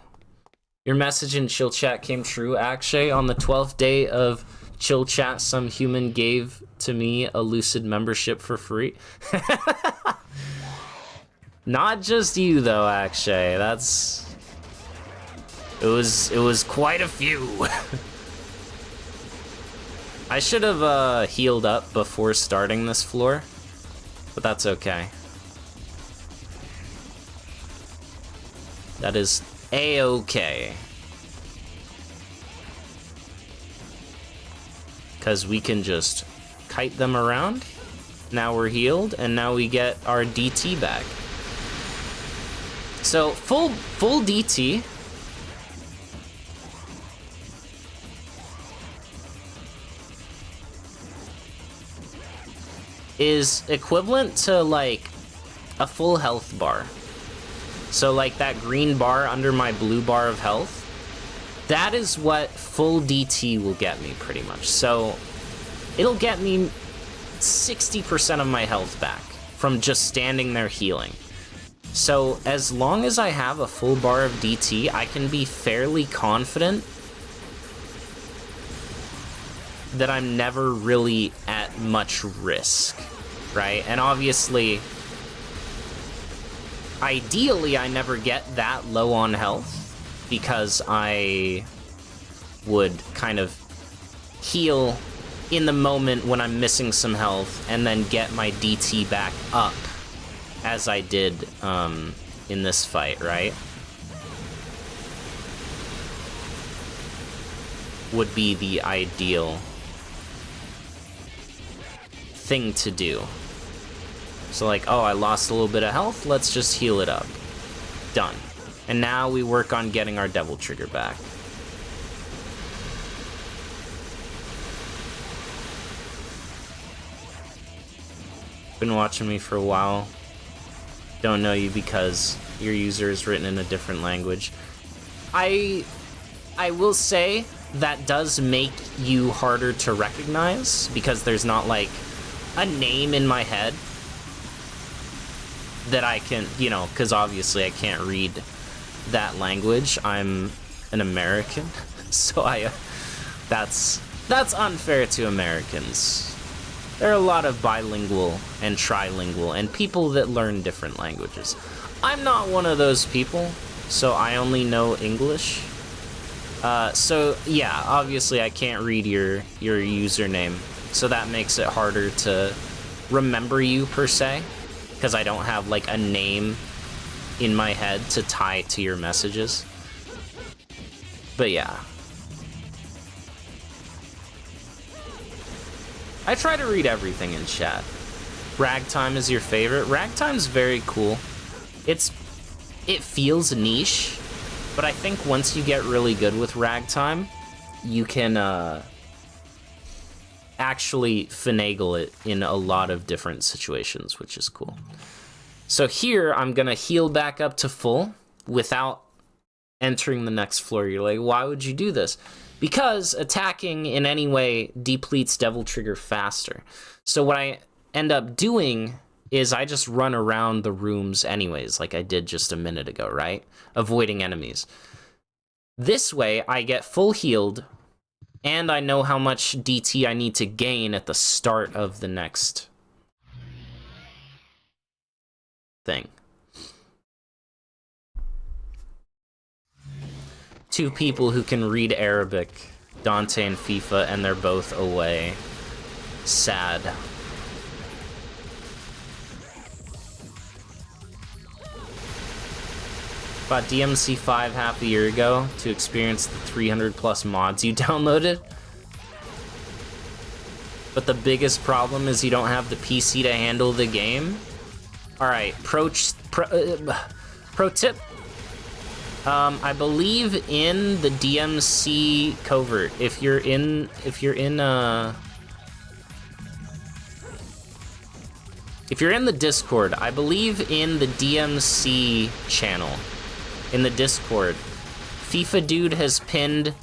Your message in chill chat came true, Akshay. On the 12th day of chill chat, some human gave to me a Lucid membership for free. Not just you though, Akshay. It was quite a few. I should have healed up before starting this floor, but that's okay. That is A-okay. Because we can just kite them around. Now we're healed, and now we get our DT back. So full DT. Is equivalent to like a full health bar. So like that green bar under my blue bar of health, that is what full DT will get me pretty much. So it'll get me 60% of my health back from just standing there healing. So as long as I have a full bar of DT, I can be fairly confident that I'm never really at much risk, right? And obviously, ideally, I never get that low on health because I would kind of heal in the moment when I'm missing some health and then get my DT back up as I did in this fight, right? Would be the ideal thing to do. So like, oh, I lost a little bit of health, let's just heal it up. Done. And now we work on getting our devil trigger back. Been watching me for a while. Don't know you because your user is written in a different language. I will say that does make you harder to recognize because there's not like a name in my head that I can, you know, because obviously I can't read that language. I'm an American, so that's unfair to Americans. There are a lot of bilingual and trilingual and people that learn different languages. I'm not one of those people, so I only know English. So yeah, obviously I can't read your username, so that makes it harder to remember you per se, because I don't have like a name in my head to tie to your messages. But yeah. I try to read everything in chat. Ragtime is your favorite. Ragtime's very cool. It feels niche, but I think once you get really good with Ragtime, you can actually finagle it in a lot of different situations, which is cool. So here, I'm gonna heal back up to full without entering the next floor. You're like, why would you do this? Because attacking in any way depletes Devil Trigger faster. So what I end up doing is I just run around the rooms anyways, like I did just a minute ago, right? Avoiding enemies. This way, I get full healed, and I know how much DT I need to gain at the start of the next thing. Two people who can read Arabic, Dante and FIFA, and they're both away. Sad. Bought DMC 5 half a year ago to experience the 300 plus mods you downloaded. But the biggest problem is you don't have the PC to handle the game. Alright, pro tip. I believe in the DMC covert, if you're in the Discord, I believe in the DMC channel, in the Discord, FIFA Dude has pinned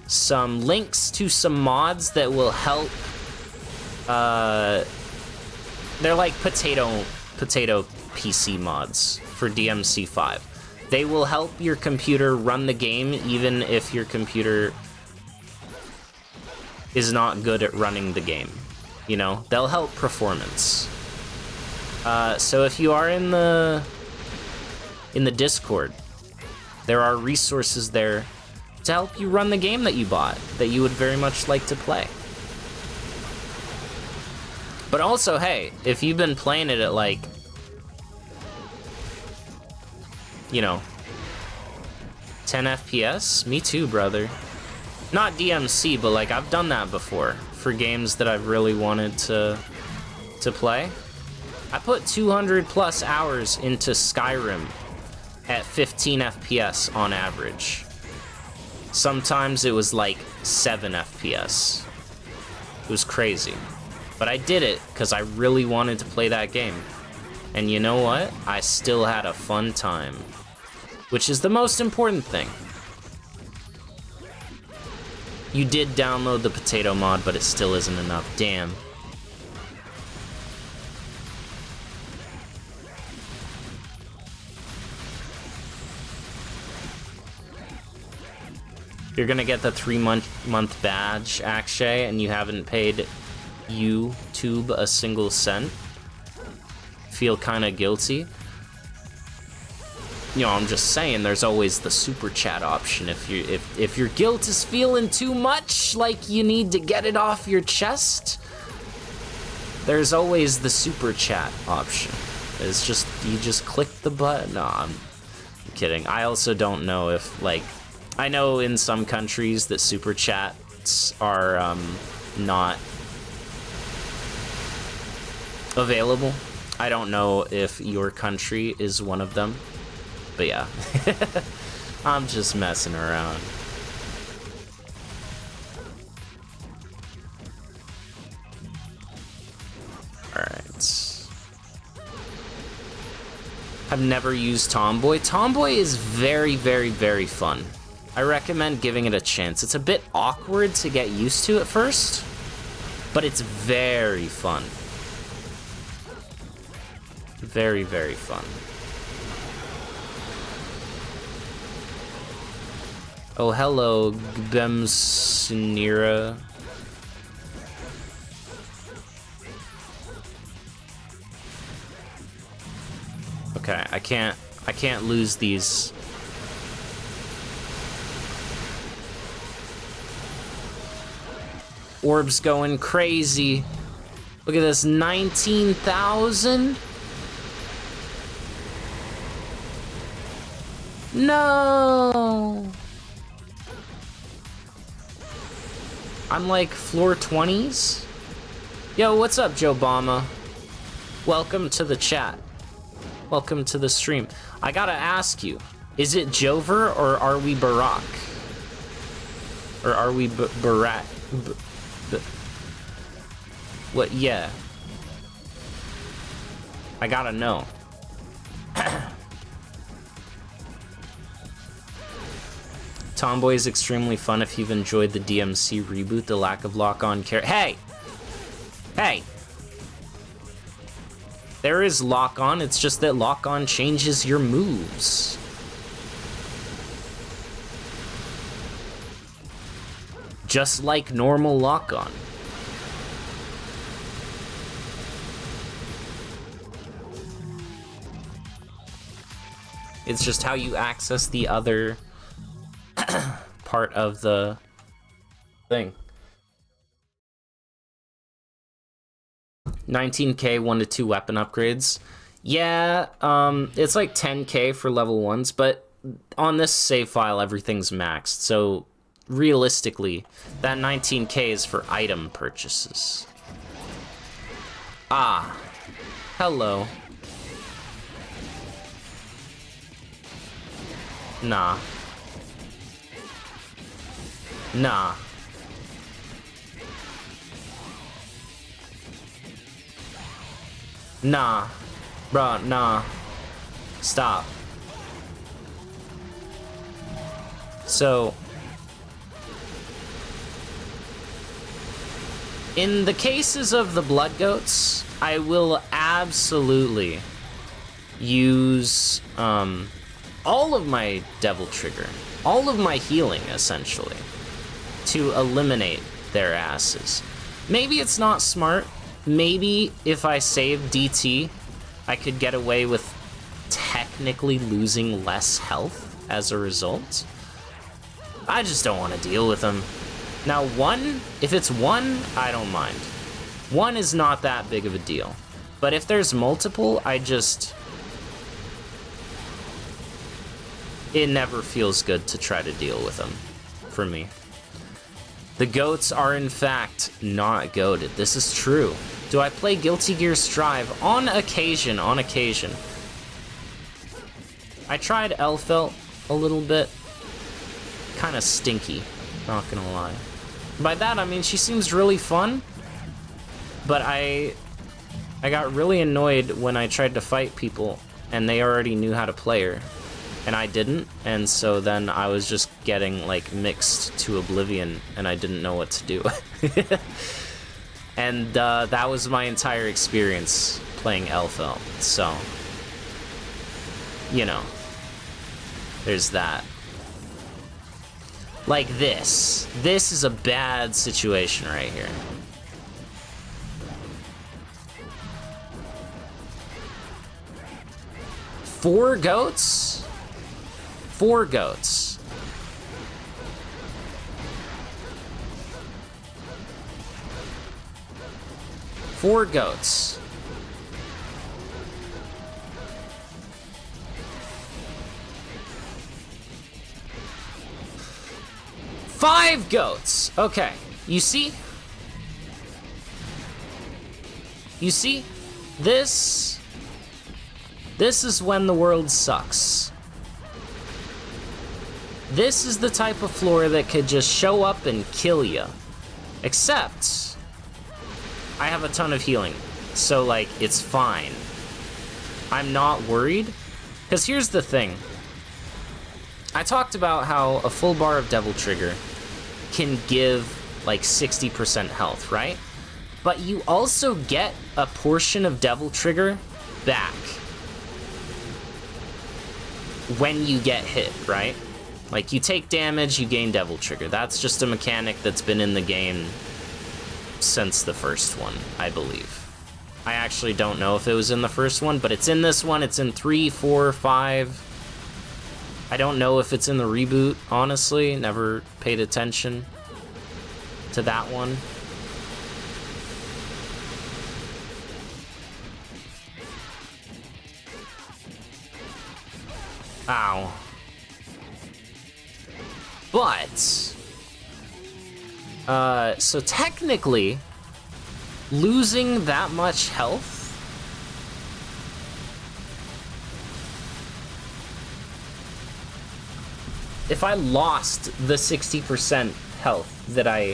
some links to some mods that will help they're like potato PC mods for DMC5. They will help your computer run the game even if your computer is not good at running the game. You know, they'll help performance. So if you are in the Discord, there are resources there to help you run the game that you bought, that you would very much like to play. But also, hey, if you've been playing it at like, you know, 10 FPS, me too, brother. Not DMC, but like I've done that before for games that I've really wanted to play. I put 200 plus hours into Skyrim at 15 FPS on average. Sometimes it was like 7 FPS. It was crazy. But I did it because I really wanted to play that game. And you know what? I still had a fun time. Which is the most important thing. You did download the potato mod, but it still isn't enough. Damn. You're gonna get the 3-month badge, Akshay, and you haven't paid YouTube a single cent. Feel kinda guilty. You know, I'm just saying, there's always the super chat option. If your guilt is feeling too much, like you need to get it off your chest, there's always the super chat option. It's just, you just click the button. No, I'm kidding. I also don't know if, like, I know in some countries that super chats are not available. I don't know if your country is one of them. But yeah, I'm just messing around. Alright. I've never used Tomboy. Tomboy is very, very, very fun. I recommend giving it a chance. It's a bit awkward to get used to at first, but it's very fun. Very, very fun. Oh, hello, Gbemsnira. Okay, I can't lose these. Orb's going crazy. Look at this, 19,000. No. I'm like floor 20s. Yo, what's up, Joe Obama? Welcome to the chat. Welcome to the stream. I gotta ask you, is it Jover or are we Barack? Or are we Barack? What? Yeah. I gotta know. Tomboy is extremely fun if you've enjoyed the DMC reboot, the lack of lock-on care. Hey! Hey! There is lock-on, it's just that lock-on changes your moves. Just like normal lock-on. It's just how you access the other part of the thing. 19k 1 to 2 weapon upgrades. Yeah, it's like 10k for level 1s, but on this save file everything's maxed, so realistically that 19k is for item purchases. Ah, hello. Nah. Nah. Nah. Bruh, nah. Stop. So, in the cases of the blood goats, I will absolutely use all of my Devil Trigger, all of my healing, essentially, to eliminate their asses. Maybe it's not smart. Maybe if I saved DT, I could get away with technically losing less health as a result. I just don't want to deal with them. Now, if it's one, I don't mind. One is not that big of a deal. But if there's multiple, it never feels good to try to deal with them, for me. The goats are, in fact, not goated. This is true. Do I play Guilty Gear Strive? On occasion. I tried Elfelt a little bit. Kind of stinky, not gonna lie. By that, I mean she seems really fun, but I got really annoyed when I tried to fight people and they already knew how to play her, and I didn't, and so then I was just getting, like, mixed to oblivion, and I didn't know what to do. And that was my entire experience playing Elfelt, so, you know, there's that. Like this. This is a bad situation right here. Four goats? 4 goats. Four goats. Five goats. Okay. You see? This is when the world sucks. This is the type of floor that could just show up and kill you. Except, I have a ton of healing. So, like, it's fine. I'm not worried. Because here's the thing. I talked about how a full bar of Devil Trigger can give, like, 60% health, right? But you also get a portion of Devil Trigger back when you get hit, right? Like, you take damage, you gain Devil Trigger. That's just a mechanic that's been in the game since the first one, I believe. I actually don't know if it was in the first one, but it's in this one. It's in 3, 4, 5. I don't know if it's in the reboot, honestly. Never paid attention to that one. Ow. But, so technically, losing that much health if I lost the 60% health that I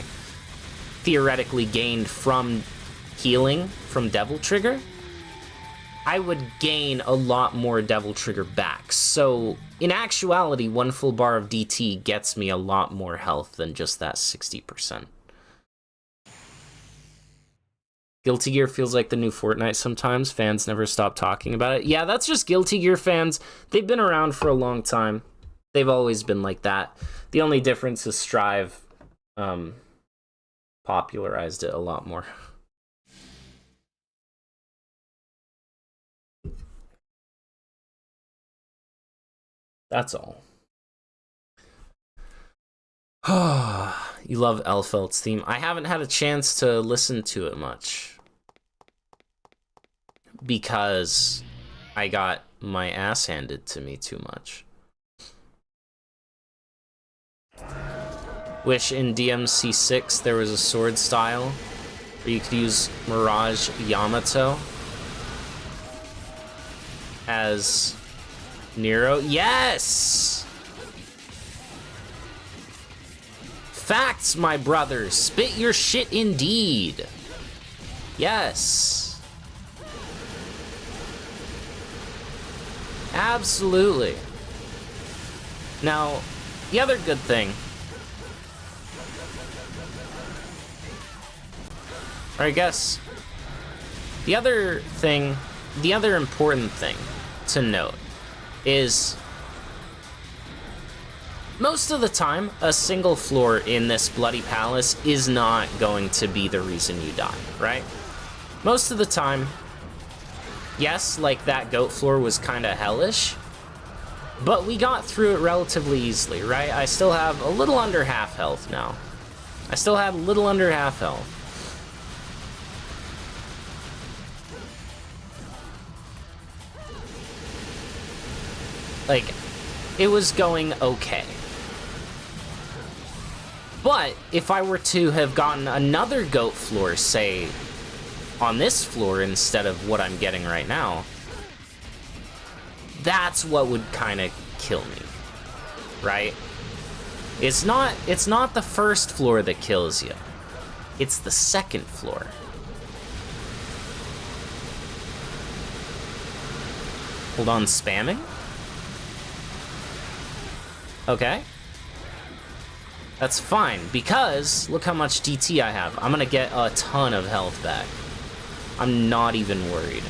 theoretically gained from healing from Devil Trigger, I would gain a lot more Devil Trigger back. So, in actuality, one full bar of DT gets me a lot more health than just that 60%. Guilty Gear feels like the new Fortnite sometimes. Fans never stop talking about it. Yeah, that's just Guilty Gear fans. They've been around for a long time. They've always been like that. The only difference is Strive popularized it a lot more. That's all. You love Elfelt's theme. I haven't had a chance to listen to it much because I got my ass handed to me too much. Wish in DMC 6 there was a sword style where you could use Mirage Yamato as Nero. Yes! Facts, my brother. Spit your shit indeed. Yes. Absolutely. Now, the other good thing, or I guess The other important thing to note is most of the time, a single floor in this Bloody Palace is not going to be the reason you die, right? Most of the time, yes, like that goat floor was kind of hellish, but we got through it relatively easily, right? I still have a little under half health now. I still have a little under half health. Like, it was going okay. But if I were to have gotten another goat floor, say, on this floor instead of what I'm getting right now, that's what would kind of kill me, right? It's not the first floor that kills you. It's the second floor. Hold on, spamming? Okay. That's fine, because look how much DT I have. I'm gonna get a ton of health back. I'm not even worried.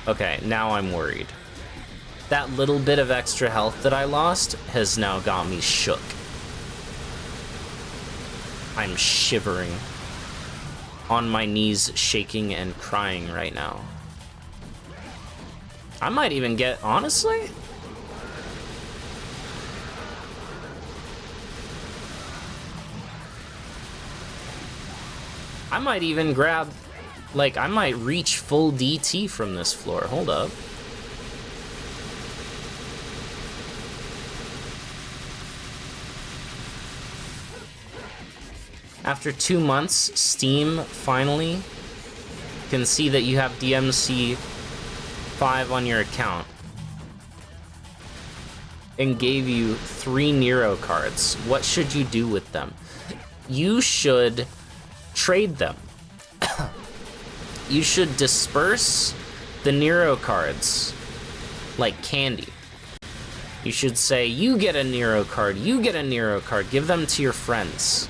Okay, now I'm worried. That little bit of extra health that I lost has now got me shook. I'm shivering. On my knees, shaking and crying right now. I might even get, honestly? I might even grab, like, I might reach full DT from this floor. Hold up. After 2 months, Steam finally can see that you have DMC 5 on your account and gave you 3 Nero cards. What should you do with them? You should trade them. You should disperse the Nero cards like candy. You should say, you get a Nero card, you get a Nero card, give them to your friends.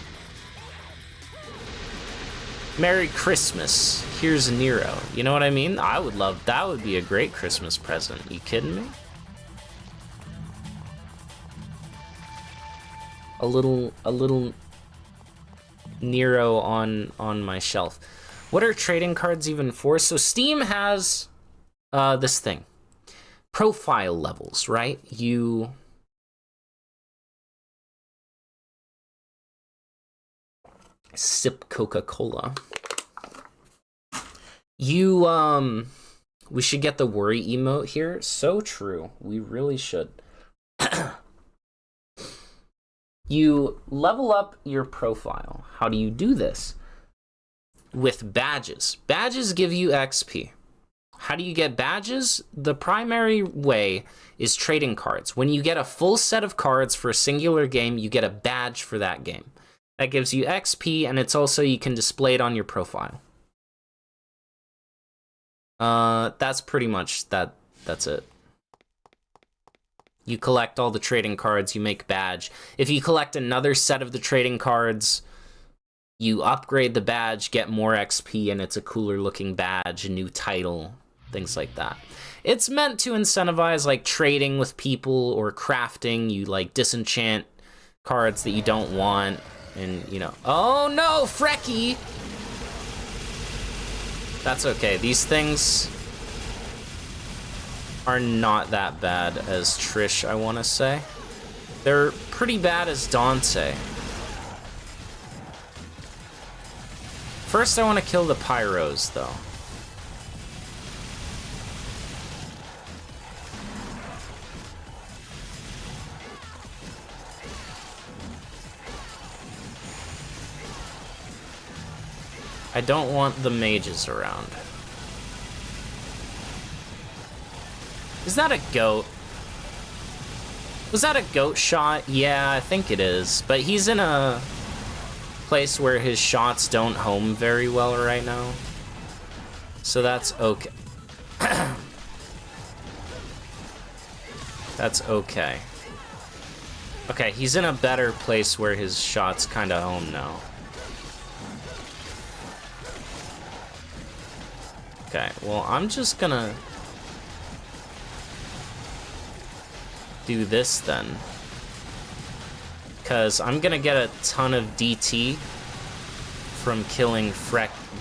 Merry Christmas, here's Nero. You know what I mean? I would love, that would be a great Christmas present. You kidding me? A little Nero on my shelf. What are trading cards even for? So Steam has this thing. Profile levels, right? You sip Coca-Cola. You we should get the worry emote here. So true. We really should. You level up your profile. How do you do this? With badges. Badges give you XP. How do you get badges? The primary way is trading cards. When you get a full set of cards for a singular game, you get a badge for that game. That gives you XP, and it's also, you can display it on your profile. That's pretty much that's it. You collect all the trading cards, you make badge. If you collect another set of the trading cards, you upgrade the badge, get more XP, and it's a cooler looking badge, a new title, things like that. It's meant to incentivize like trading with people or crafting. You like disenchant cards that you don't want, and you know, oh no, Frecky! That's okay, these things are not that bad as Trish, I want to say. They're pretty bad as Dante. First, I want to kill the Pyros, though. I don't want the mages around. Is that a goat? Was that a goat shot? Yeah, I think it is. But he's in a place where his shots don't home very well right now. So that's okay. That's okay. Okay, he's in a better place where his shots kind of home now. Okay, well, I'm just gonna do this then. Because I'm gonna get a ton of DT from killing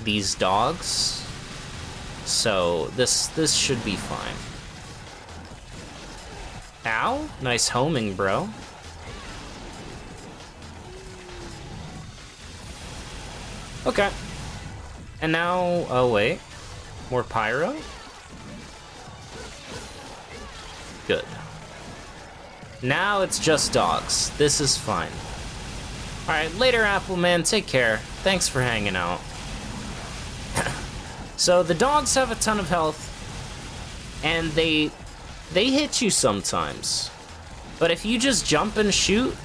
these dogs. So this should be fine. Ow, nice homing, bro. Okay. And now, oh wait, more pyro? Good. Now it's just dogs. This is fine. Alright, later, Appleman, take care. Thanks for hanging out. So the dogs have a ton of health, and they hit you sometimes. But if you just jump and shoot,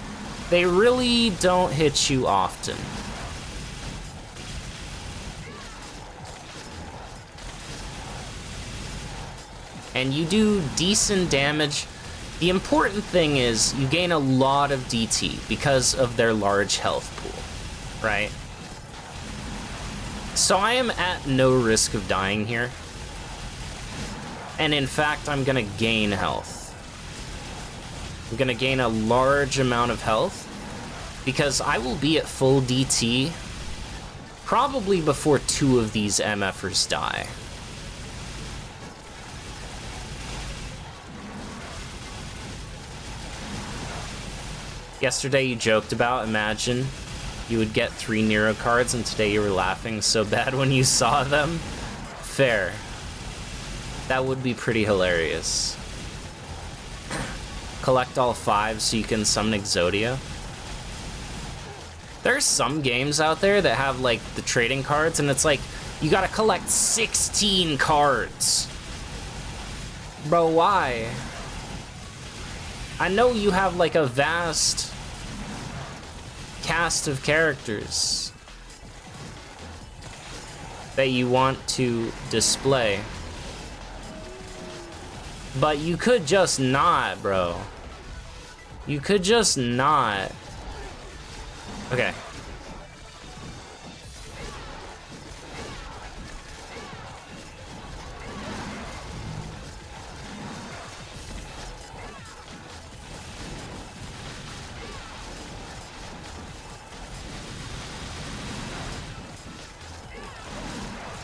they really don't hit you often. And you do decent damage. The important thing is you gain a lot of DT because of their large health pool, right? So I am at no risk of dying here. And in fact, I'm gonna gain health. I'm gonna gain a large amount of health because I will be at full DT probably before 2 of these MFers die. Yesterday you joked about, imagine you would get 3 Nero cards, and today you were laughing so bad when you saw them. Fair. That would be pretty hilarious. Collect all 5 so you can summon Exodia. There's some games out there that have, like, the trading cards, and it's like, you gotta collect 16 cards. Bro, why? I know you have, like, a vast cast of characters that you want to display. But you could just not, bro. You could just not. Okay.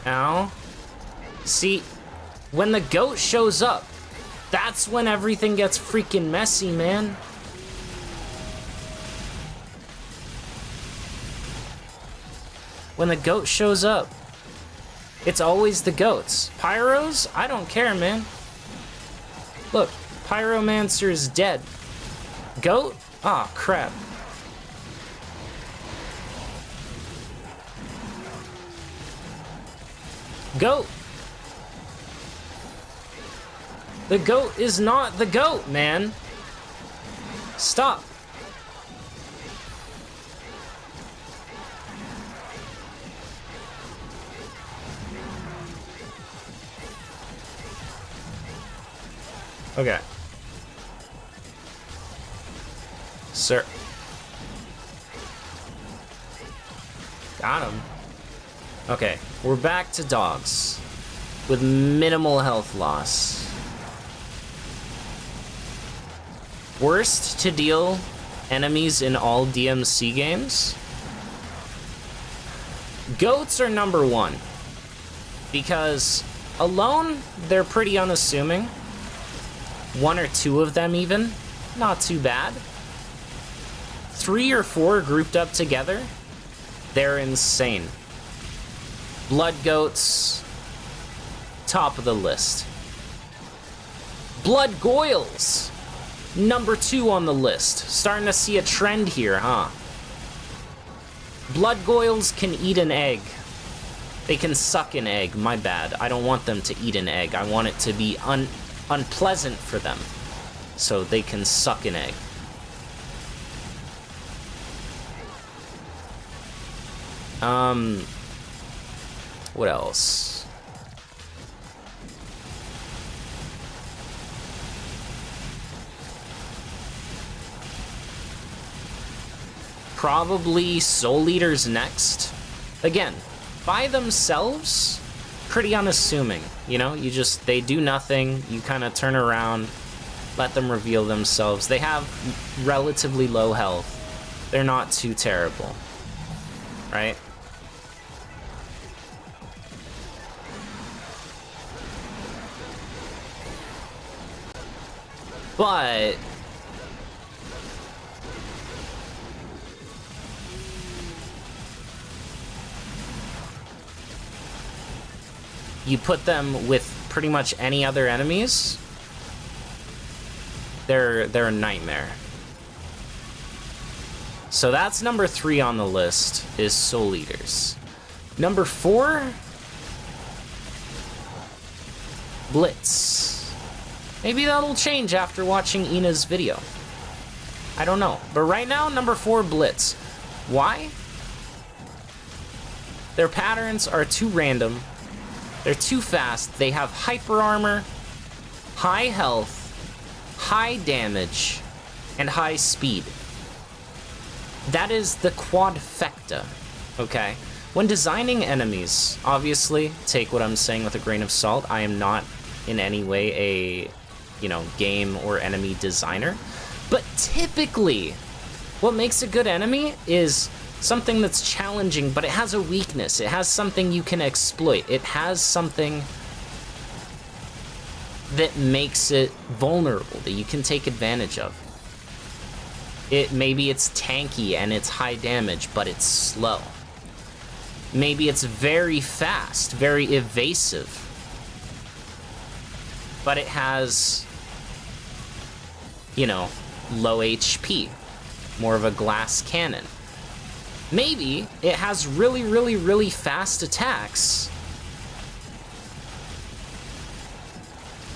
Ow. See, when the goat shows up, that's when everything gets freaking messy, man. When the goat shows up, it's always the goats. Pyros? I don't care, man. Look, Pyromancer is dead. Goat? Aw, crap. Goat. The goat is not the goat, man. Stop. Okay. Sir. Got him. Okay, we're back to dogs with minimal health loss. Worst to deal enemies in all DMC games? Goats are number 1 because alone they're pretty unassuming. 1 or 2 of them even, not too bad. 3 or 4 grouped up together, they're insane. Blood goats, top of the list. Blood goyles, number 2 on the list. Starting to see a trend here, huh? Blood goyles can eat an egg. They can suck an egg, my bad. I don't want them to eat an egg. I want it to be unpleasant for them, so they can suck an egg. What else? Probably Soul Eaters next. Again, by themselves, pretty unassuming, you know? They do nothing, you kind of turn around, let them reveal themselves. They have relatively low health. They're not too terrible, right? But you put them with pretty much any other enemies, they're a nightmare. So that's number 3 on the list, is Soul Eaters. Number 4, Blitz. Maybe that'll change after watching Ina's video. I don't know. But right now, number 4, Blitz. Why? Their patterns are too random. They're too fast. They have hyper armor, high health, high damage, and high speed. That is the quadfecta, okay? When designing enemies, obviously, take what I'm saying with a grain of salt. I am not in any way a, game or enemy designer. But typically, what makes a good enemy is something that's challenging, but it has a weakness. It has something you can exploit. It has something that makes it vulnerable, that you can take advantage of. Maybe it's tanky and it's high damage, but it's slow. Maybe it's very fast, very evasive, but it has, low HP, more of a glass cannon. Maybe it has really, really, really fast attacks,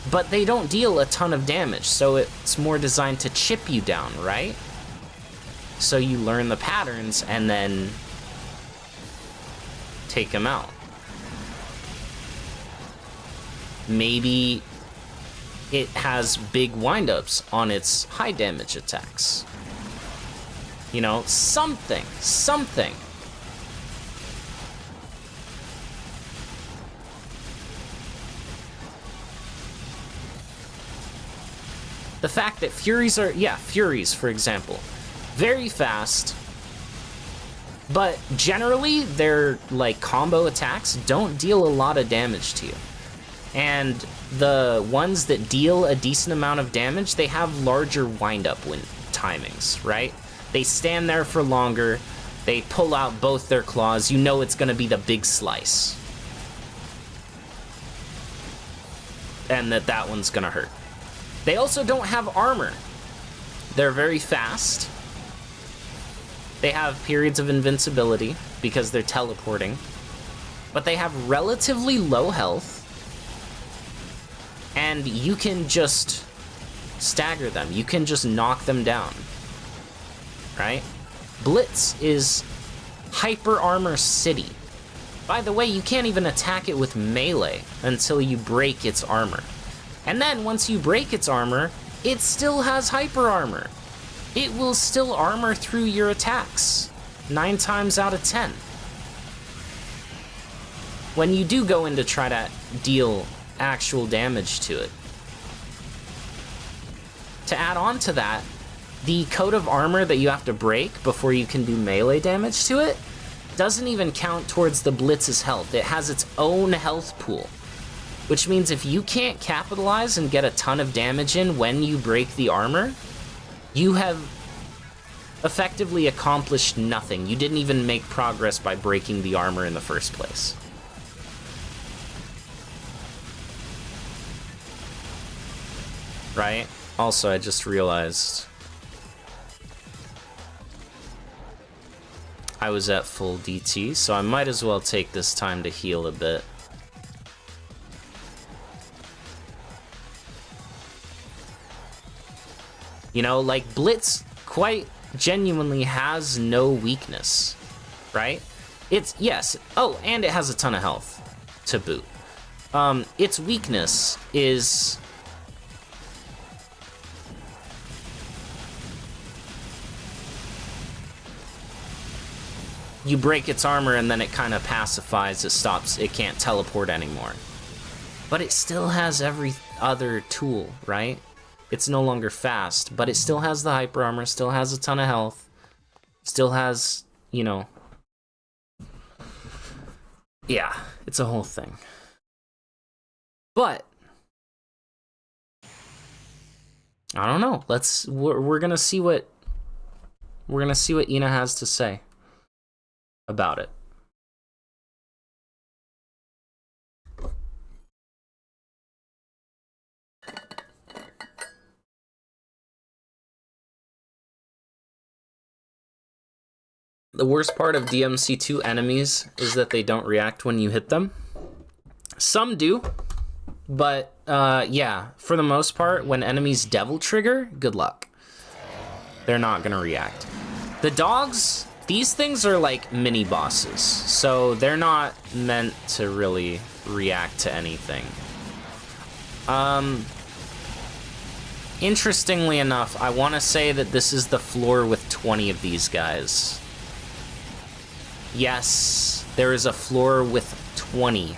but they don't deal a ton of damage, so it's more designed to chip you down, right? So you learn the patterns and then take them out. Maybe it has big windups on its high damage attacks. Something. The fact that Furies, for example, very fast, but generally their combo attacks don't deal a lot of damage to you. And the ones that deal a decent amount of damage, they have larger wind-up timings, right? They stand there for longer, they pull out both their claws, it's gonna be the big slice. And that one's gonna hurt. They also don't have armor. They're very fast. They have periods of invincibility because they're teleporting. But they have relatively low health. And you can just stagger them. You can just knock them down. Right? Blitz is Hyper Armor City. By the way, you can't even attack it with melee until you break its armor. And then once you break its armor, it still has hyper armor. It will still armor through your attacks 9 times out of 10. When you do go in to try to deal actual damage to it. To add on to that, the coat of armor that you have to break before you can do melee damage to it doesn't even count towards the Blitz's health. It has its own health pool, which means if you can't capitalize and get a ton of damage in when you break the armor, you have effectively accomplished nothing. You didn't even make progress by breaking the armor in the first place. Right? Also, I just realized I was at full DT, so I might as well take this time to heal a bit. Blitz quite genuinely has no weakness, right? And it has a ton of health to boot. Its weakness is you break its armor and then it kind of pacifies, it stops, it can't teleport anymore. But it still has every other tool, right? It's no longer fast, but it still has the hyper armor, still has a ton of health, still has, you know... Yeah, it's a whole thing. But... I don't know, we're gonna see what... We're gonna see what Ina has to say about it. The worst part of DMC2 enemies is that they don't react when you hit them. Some do, but yeah, for the most part, when enemies devil trigger, good luck. They're not gonna react. The dogs, these things are like mini bosses, so they're not meant to really react to anything. Interestingly enough, I want to say that this is the floor with 20 of these guys. Yes, there is a floor with 20.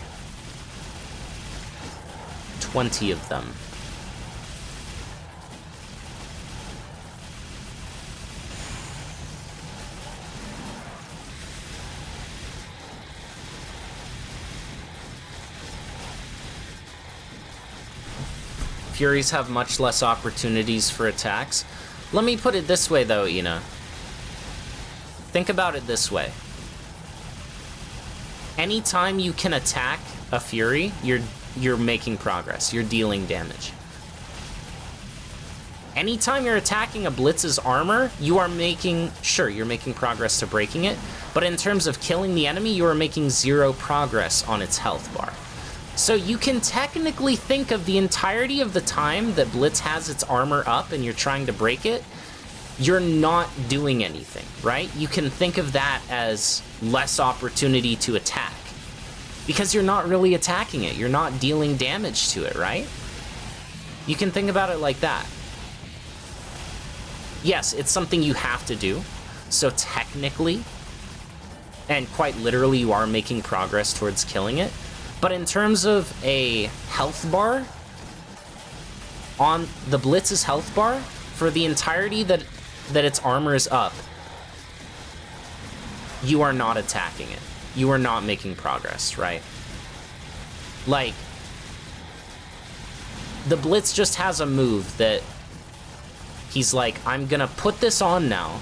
20 of them. Furies have much less opportunities for attacks. Let me put it this way though, Ina. Think about it this way. Anytime you can attack a Fury, you're making progress. You're dealing damage. Anytime you're attacking a Blitz's armor, you are making... Sure, you're making progress to breaking it, but in terms of killing the enemy, you are making 0 progress on its health bar. So you can technically think of the entirety of the time that Blitz has its armor up and you're trying to break it, you're not doing anything, right? You can think of that as less opportunity to attack. Because you're not really attacking it, you're not dealing damage to it, right? You can think about it like that. Yes, it's something you have to do, so technically, and quite literally, you are making progress towards killing it. But in terms of a health bar, on the Blitz's health bar, for the entirety that its armor is up, you are not attacking it. You are not making progress, right? Like, the Blitz just has a move that he's like, I'm gonna put this on now,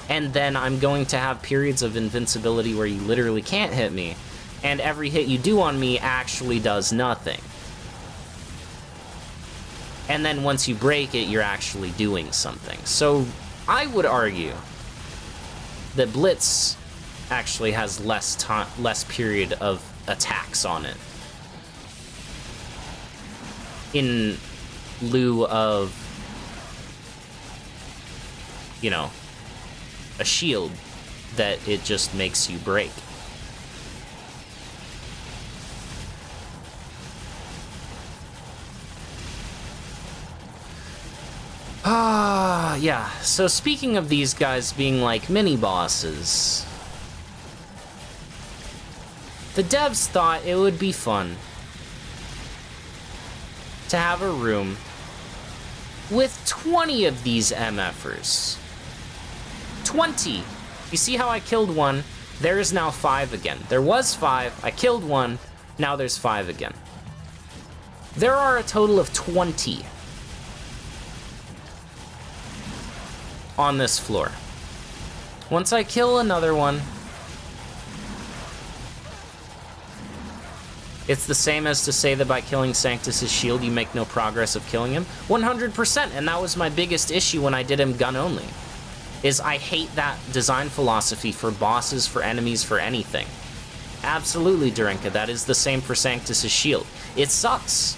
and then I'm going to have periods of invincibility where you literally can't hit me, and every hit you do on me actually does nothing. And then once you break it, you're actually doing something. So I would argue that Blitz actually has less period of attacks on it, in lieu of, you know, a shield that it just makes you break. Yeah, so speaking of these guys being like mini-bosses, the devs thought it would be fun to have a room with 20 of these MFers. 20! You see how I killed one? There is now 5 again. There was 5, I killed one, now there's 5 again. There are a total of 20 on this floor. Once I kill another one, it's the same as to say that by killing Sanctus's shield, you make no progress of killing him. 100%, and that was my biggest issue when I did him gun only, is I hate that design philosophy for bosses, for enemies, for anything. Absolutely, Durenka, that is the same for Sanctus's shield. It sucks.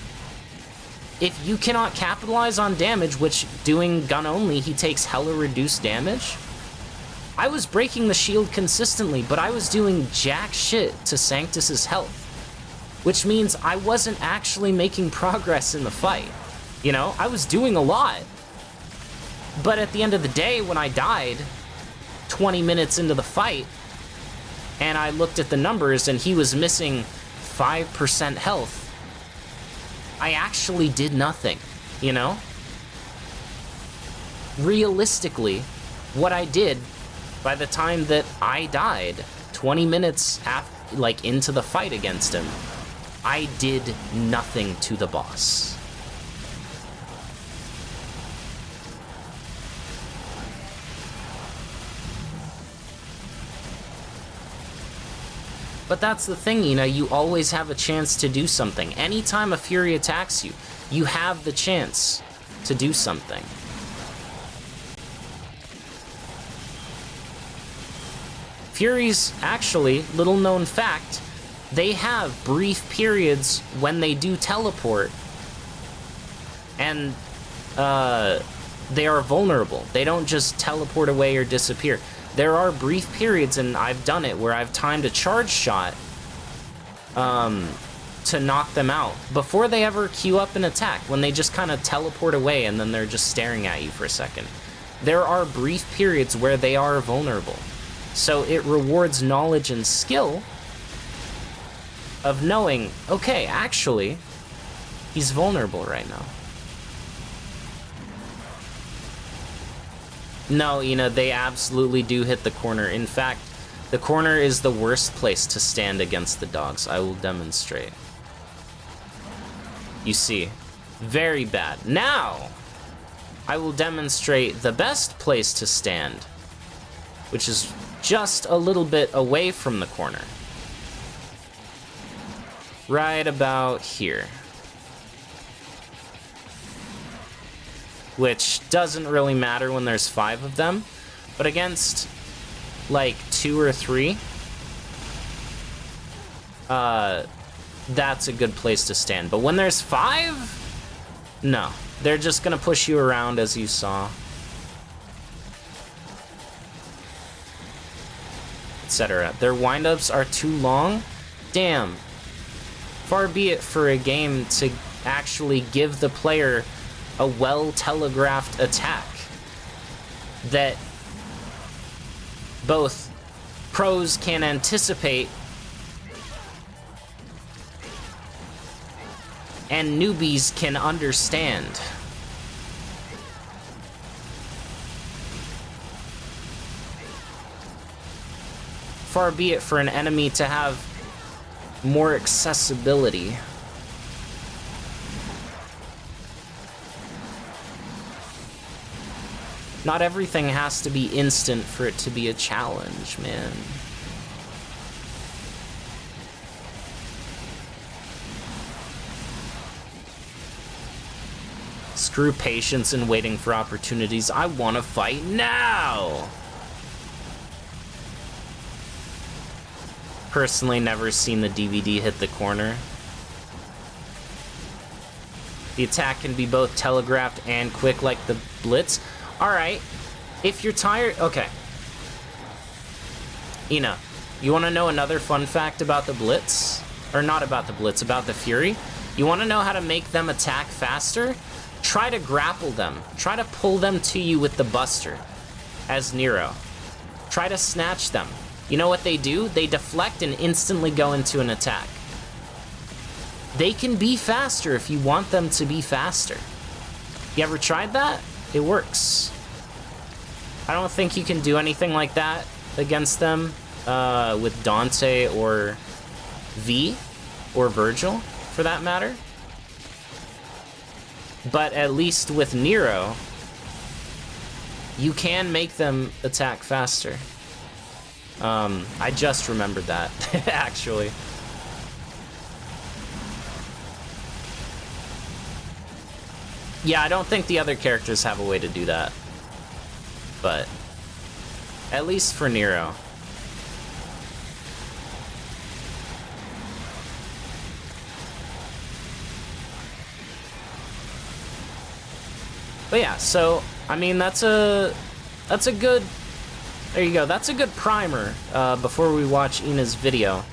If you cannot capitalize on damage, which doing gun only, he takes hella reduced damage. I was breaking the shield consistently, but I was doing jack shit to Sanctus's health, which means I wasn't actually making progress in the fight. You know, I was doing a lot, but at the end of the day, when I died 20 minutes into the fight, and I looked at the numbers and he was missing 5% health, I actually did nothing, you know? Realistically, what I did by the time that I died, 20 minutes after, like, into the fight against him, I did nothing to the boss. But that's the thing, you know, you always have a chance to do something. Anytime a Fury attacks you, you have the chance to do something. Furies, actually, little known fact, they have brief periods when they do teleport, and they are vulnerable. They don't just teleport away or disappear. There are brief periods, and I've done it, where I've timed a charge shot to knock them out before they ever queue up an attack, when they just kind of teleport away and then they're just staring at you for a second. There are brief periods where they are vulnerable. So it rewards knowledge and skill of knowing, okay, actually, he's vulnerable right now. No, you know, they absolutely do hit the corner. In fact, the corner is the worst place to stand against the dogs. I will demonstrate. You see, very bad. Now, I will demonstrate the best place to stand, which is just a little bit away from the corner. Right about here. Which doesn't really matter when there's 5 of them, but against like 2 or 3, that's a good place to stand. But when there's 5, no, they're just gonna push you around, as you saw, etc. Their windups are too long. Damn. Far be it for a game to actually give the player a well-telegraphed attack that both pros can anticipate and newbies can understand. Far be it for an enemy to have more accessibility. Not everything has to be instant for it to be a challenge, man. Screw patience and waiting for opportunities. I want to fight now! Personally, never seen the DVD hit the corner. The attack can be both telegraphed and quick, like the Blitz. Alright, if you're tired... Okay. Ina, you want to know another fun fact about the Blitz? Or not about the Blitz, about the Fury? You want to know how to make them attack faster? Try to grapple them. Try to pull them to you with the Buster, as Nero. Try to snatch them. You know what they do? They deflect and instantly go into an attack. They can be faster if you want them to be faster. You ever tried that? It works. I don't think you can do anything like that against them with Dante or V or Virgil, for that matter. But at least with Nero, you can make them attack faster. I just remembered that, actually. Yeah, I don't think the other characters have a way to do that. But at least for Nero. But yeah, so I mean that's a good, there you go, that's a good primer before we watch Ina's video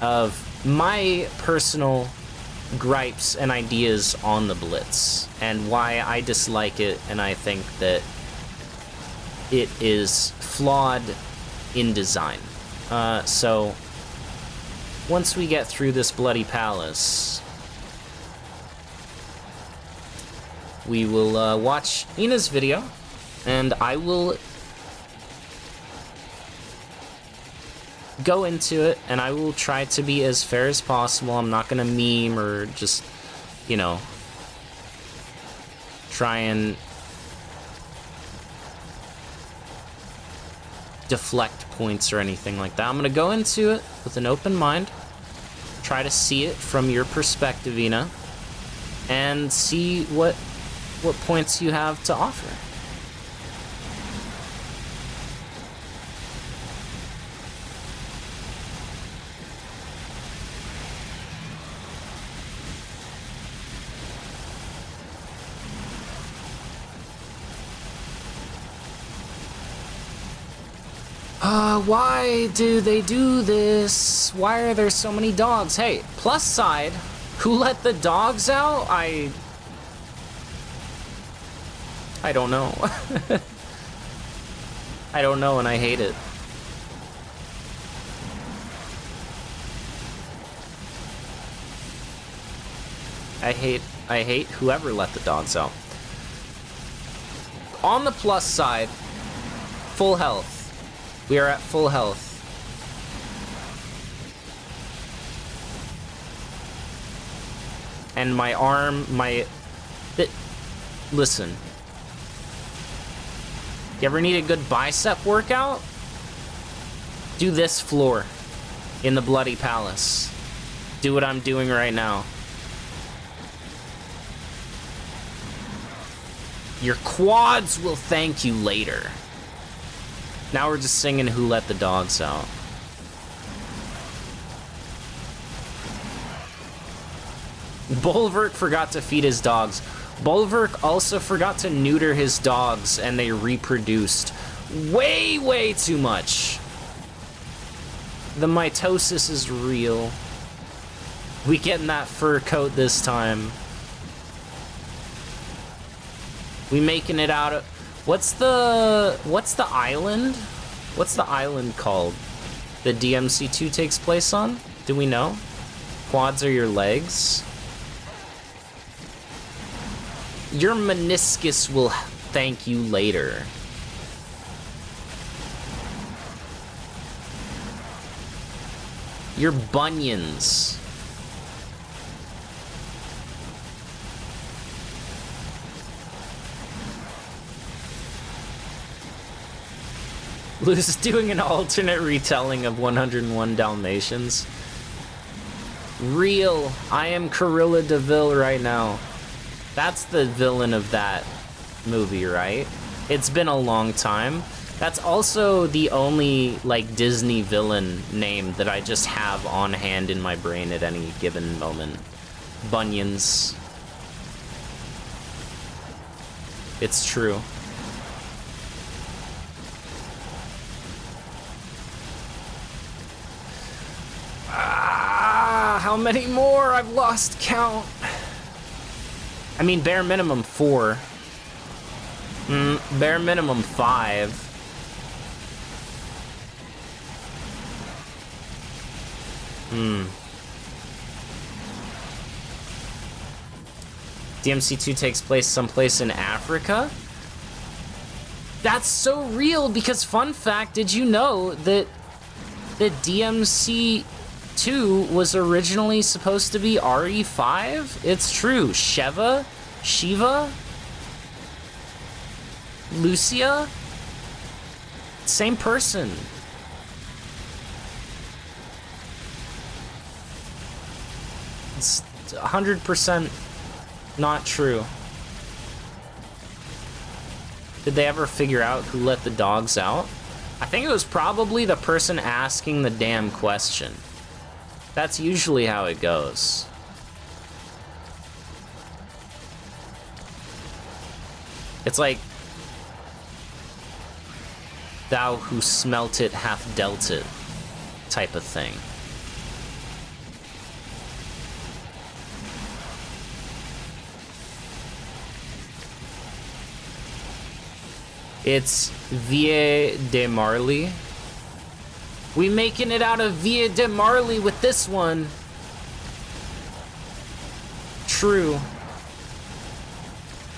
of my personal gripes and ideas on the Blitz and why I dislike it, and I think that it is flawed in design. So once we get through this bloody palace, we will watch Ina's video, and I will go into it, and I will try to be as fair as possible. I'm not gonna meme or just, you know, try and deflect points or anything like that. I'm gonna go into it with an open mind, try to see it from your perspective, Ina, and see what points you have to offer. Why do they do this? Why are there so many dogs? Hey, plus side, who let the dogs out? I don't know. I don't know, and I hate it. I hate whoever let the dogs out. On the plus side, full health. We are at full health. And my arm, listen. You ever need a good bicep workout? Do this floor in the Bloody Palace. Do what I'm doing right now. Your quads will thank you later. Now we're just singing Who Let the Dogs Out. Bulwark forgot to feed his dogs. Bulwark also forgot to neuter his dogs, and they reproduced way too much. The mitosis is real. We getting that fur coat this time. We making it out of... What's the island? What's the island called that DMC2 takes place on? Do we know? Quads are your legs. Your meniscus will thank you later. Your bunions. Luce doing an alternate retelling of 101 Dalmatians. Real. I am Cruella de Vil right now. That's the villain of that movie, right? It's been a long time. That's also the only, like, Disney villain name that I just have on hand in my brain at any given moment. Bunions. It's true. How many more? I've lost count. I mean, bare minimum 4. Bare minimum 5. DMC2 takes place someplace in Africa? That's so real, because fun fact, did you know that DMC2 was originally supposed to be RE5? It's true. Shiva, Lucia, same person. It's 100% not true. Did they ever figure out who let the dogs out? I think it was probably the person asking the damn question. That's usually how it goes. It's like, thou who smelt it hath dealt it type of thing. It's Vie de Marley. We making it out of Via de Marley with this one. True.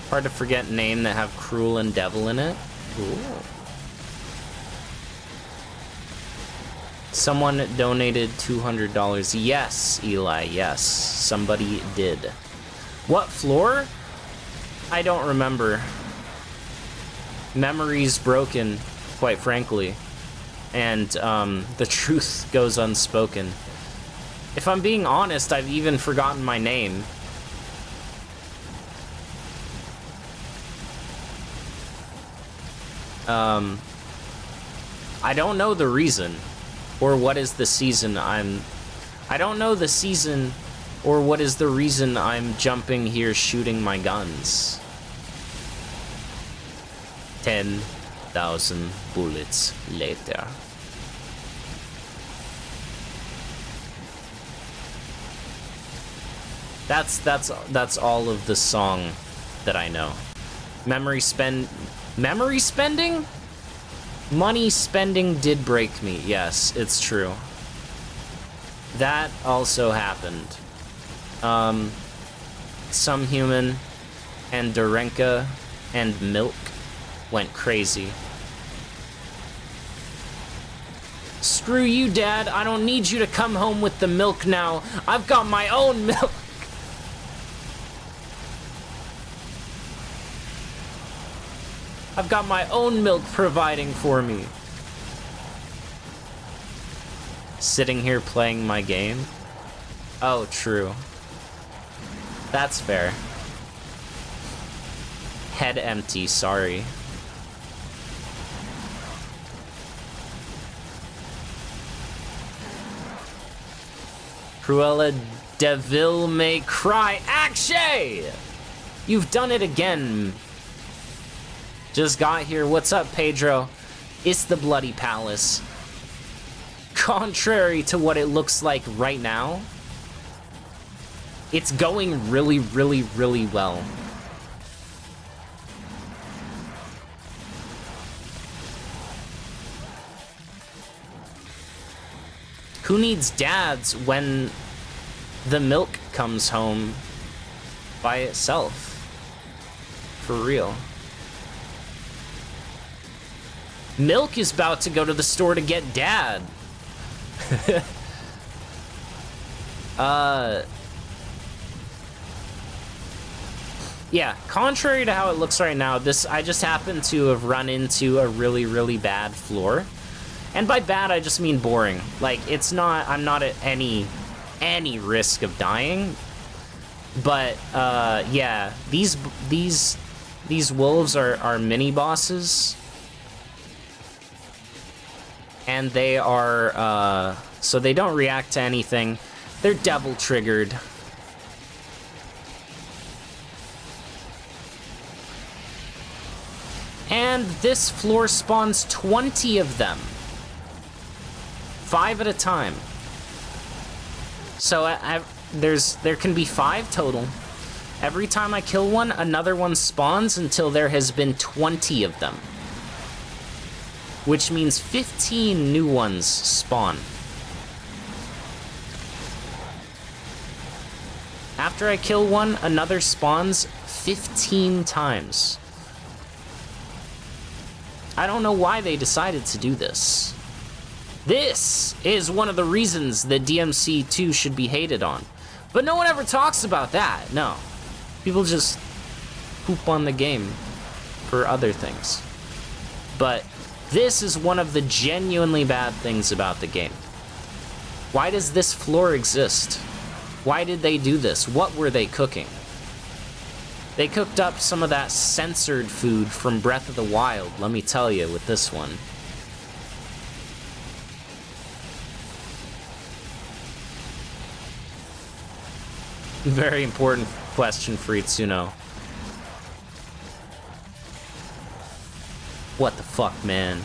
Hard to forget name that have cruel and devil in it. Ooh. Someone donated $200. Yes, Eli, yes. Somebody did. What floor? I don't remember. Memory's broken, quite frankly. And the truth goes unspoken. If I'm being honest, I've even forgotten my name. I don't know the reason. Or what is the season I don't know the season or what is the reason I'm jumping here shooting my guns. 10,000 bullets later. That's all of the song that I know. Memory spending? Money spending did break me. Yes, it's true. That also happened. Some human and Dorenka and Milk went crazy. Screw you, Dad. I don't need you to come home with the milk now. I've got my own milk. I've got my own milk providing for me. Sitting here playing my game? Oh, true. That's fair. Head empty, sorry. Cruella Devil May Cry Akshay! You've done it again. Just got here. What's up, Pedro? It's the Bloody Palace. Contrary to what it looks like right now, it's going really, really, really well. Who needs dads when the milk comes home by itself? For real. Milk is about to go to the store to get dad. Yeah, contrary to how it looks right now, I just happen to have run into a really, really bad floor. And by bad, I just mean boring. Like, I'm not at any risk of dying. But, yeah, these wolves are mini bosses. And they are, so they don't react to anything. They're devil triggered. And this floor spawns 20 of them. 5 at a time. So there can be 5 total. Every time I kill one, another one spawns until there has been 20 of them. Which means 15 new ones spawn. After I kill one, another spawns 15 times. I don't know why they decided to do this. This is one of the reasons that DMC2 should be hated on. But no one ever talks about that, no. People just poop on the game for other things. But this is one of the genuinely bad things about the game. Why does this floor exist? Why did they do this? What were they cooking? They cooked up some of that censored food from Breath of the Wild, let me tell you, with this one. Very important question for Itsuno. What the fuck, man?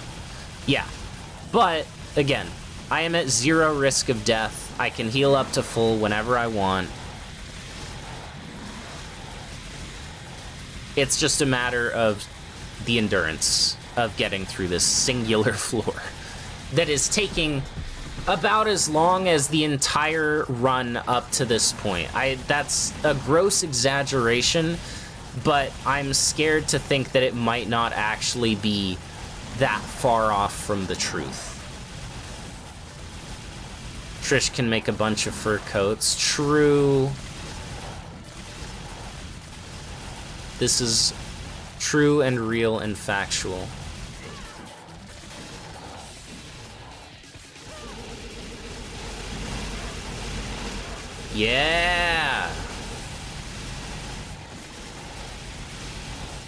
Yeah, but again, I am at 0 risk of death. I can heal up to full whenever I want. It's just a matter of the endurance of getting through this singular floor. that is taking about as long as the entire run up to this point. That's a gross exaggeration, but I'm scared to think that it might not actually be that far off from the truth. Trish can make a bunch of fur coats. True. This is true and real and factual. Yeah!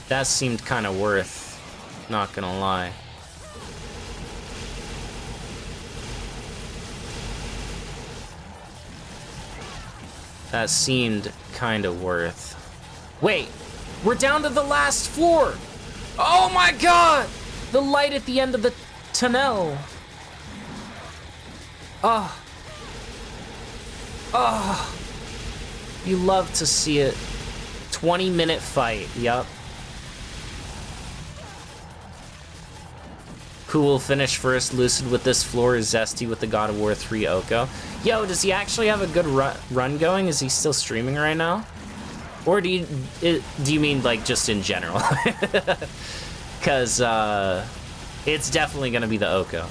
That seemed kind of worth, not gonna lie. That seemed kind of worth. Wait! We're down to the last floor! Oh my god! The light at the end of the tunnel. Oh. Oh. You love to see it. 20-minute fight, yup. Who will finish first? Lucid with this floor, is Zesty with the God of War 3 Oko. Yo, does he actually have a good run going? Is he still streaming right now? Or do you mean, like, just in general? Because, it's definitely gonna be the Oko.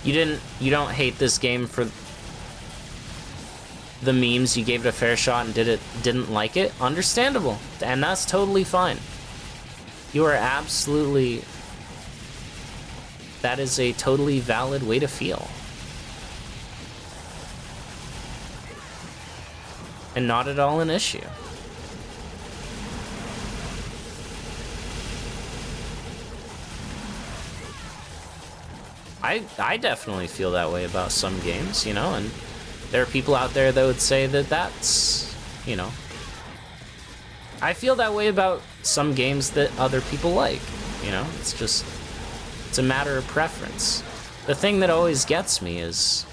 You don't hate this game for the memes, you gave it a fair shot and didn't like it? Understandable, and that's totally fine. You are absolutely... That is a totally valid way to feel. And not at all an issue. I definitely feel that way about some games, you know, and there are people out there that would say that that's, you know... I feel that way about some games that other people like, you know? It's a matter of preference. The thing that always gets me is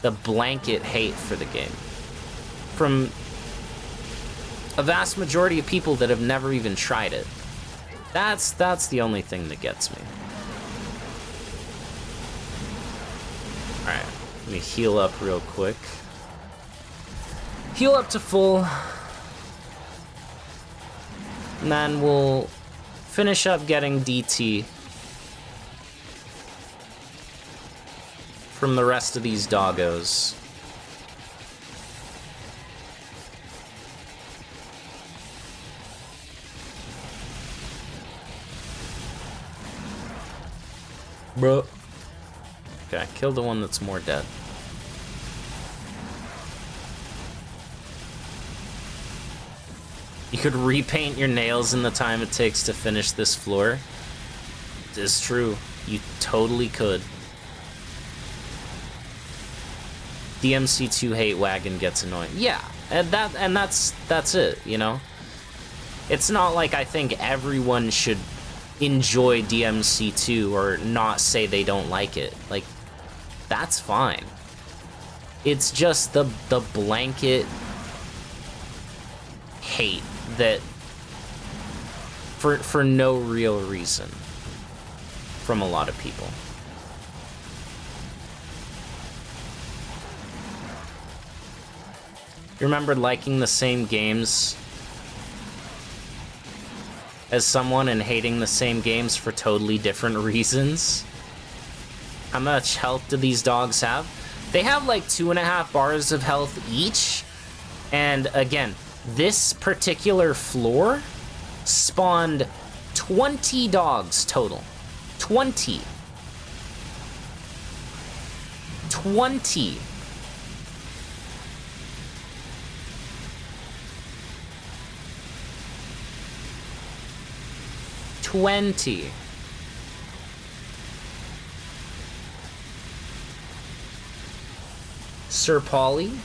the blanket hate for the game. From a vast majority of people that have never even tried it. That's the only thing that gets me. Alright, let me heal up real quick. Heal up to full. And then we'll finish up getting DT from the rest of these doggos. Bro. Okay, kill the one that's more dead. You could repaint your nails in the time it takes to finish this floor. It is true. You totally could. DMC2 hate wagon gets annoying. Yeah, and that's it, you know? It's not like I think everyone should enjoy DMC2 or not say they don't like it. Like, that's fine. It's just the blanket hate that for no real reason from a lot of people. You remember liking the same games as someone and hating the same games for totally different reasons? How much health do these dogs have? They have like 2.5 bars of health each. And again, this particular floor spawned 20 dogs total. 20. 20. Sir Pauly,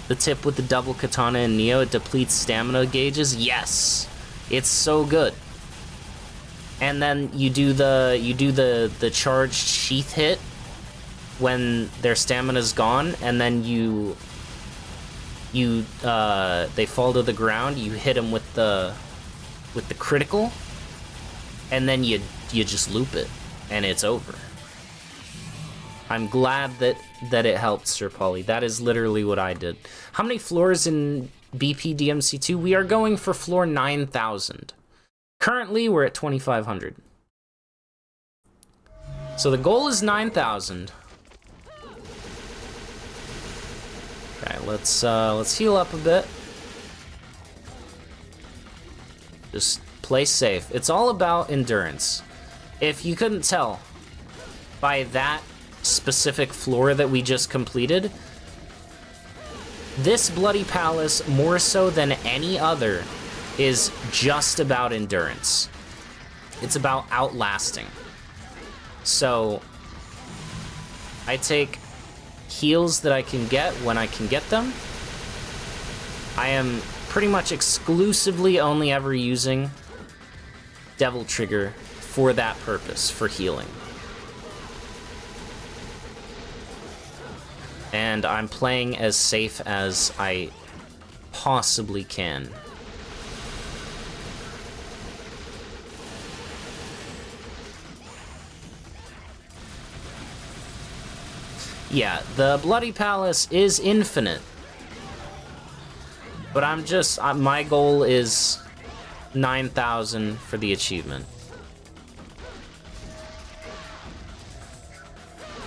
the tip with the double katana and Neo, it depletes stamina gauges. Yes, it's so good. And then you do the charged sheath hit when their stamina's gone, and then they fall to the ground. You hit them with the critical, and then you just loop it, and it's over. I'm glad that it helped, Sir Polly. That is literally what I did. How many floors in BP DMC2? We are going for floor 9,000. Currently, we're at 2,500. So the goal is 9,000. Okay, let's heal up a bit. Just play safe. It's all about endurance. If you couldn't tell by that specific floor that we just completed, this Bloody Palace, more so than any other, is just about endurance. It's about outlasting. So I take heals that I can get when I can get them. I am pretty much exclusively only ever using Devil Trigger for that purpose, for healing. And I'm playing as safe as I possibly can. Yeah, the Bloody Palace is infinite. But I'm just, my goal is 9,000 for the achievement.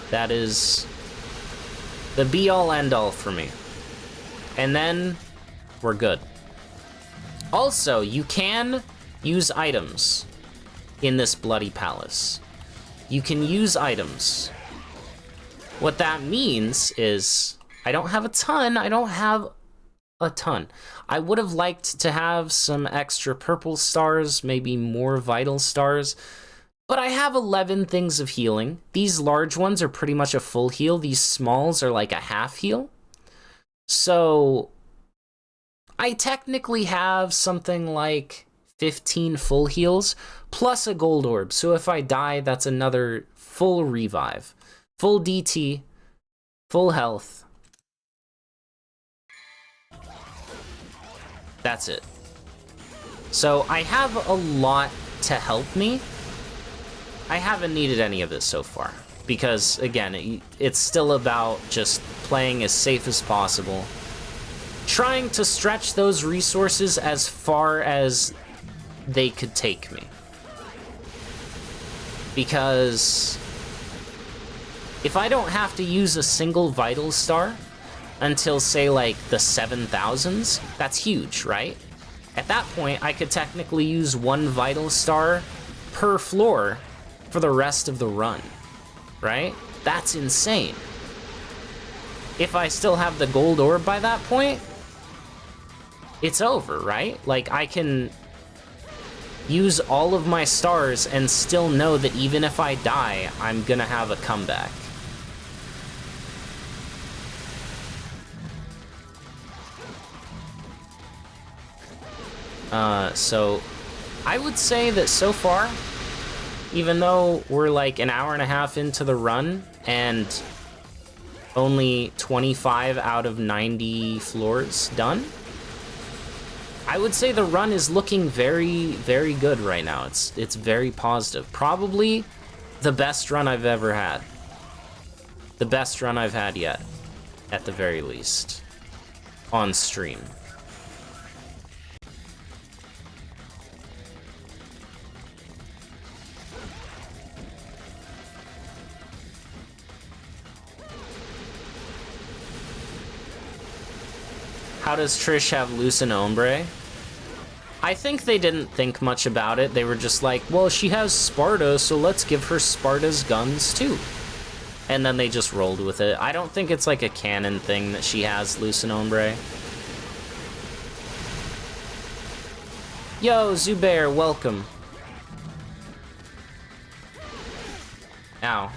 That is the be-all, end-all for me. And then, we're good. Also, you can use items in this Bloody Palace. You can use items. What that means is, I don't have a ton, I would have liked to have some extra purple stars, maybe more vital stars, but I have 11 things of healing. These large ones are pretty much a full heal. These smalls are like a half heal. So I technically have something like 15 full heals plus a gold orb. So if I die, that's another full revive, full DT, full health. That's it. So I have a lot to help me. I haven't needed any of this so far because, again, it's still about just playing as safe as possible, trying to stretch those resources as far as they could take me. Because if I don't have to use a single vital star until, say, like the 7,000s, that's huge, right? At that point, I could technically use one vital star per floor for the rest of the run, right? That's insane. If I still have the gold orb by that point, it's over, right? Like, I can use all of my stars and still know that even if I die, I'm gonna have a comeback. So I would say that so far, even though we're like an hour and a half into the run and only 25 out of 90 floors done, I would say the run is looking very, very good right now. It's very positive. Probably the best run I've ever had. The best run I've had yet, at the very least, on stream. How does Trish have Lucid Ombre? I think they didn't think much about it. They were just like, well, she has Sparta, so let's give her Sparta's guns too. And then they just rolled with it. I don't think it's like a canon thing that she has Lucid Ombre. Yo, Zubair, welcome. Ow.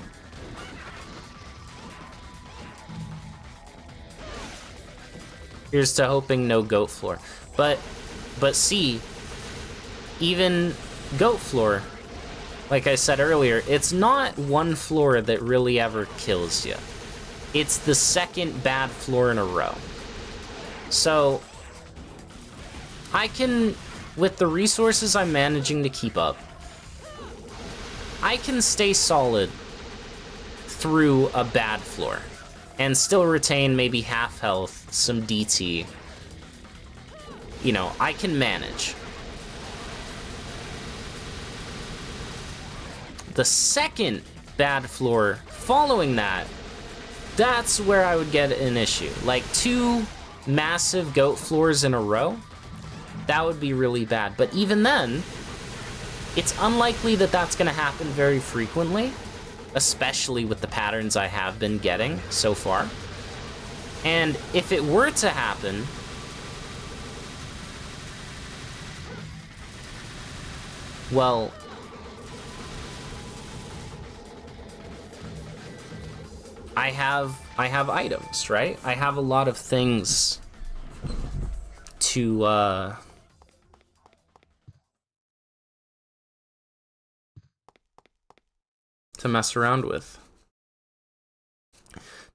Here's to hoping no goat floor. But see, even goat floor, like I said earlier, it's not one floor that really ever kills you. It's the second bad floor in a row. So I can, with the resources I'm managing to keep up, I can stay solid through a bad floor and still retain maybe half health, some DT. You know, I can manage. The second bad floor following that, that's where I would get an issue. Like 2 massive goat floors in a row, that would be really bad. But even then, it's unlikely that that's gonna happen very frequently, especially with the patterns I have been getting so far. And if it were to happen, well, I have items, right? I have a lot of things to mess around with.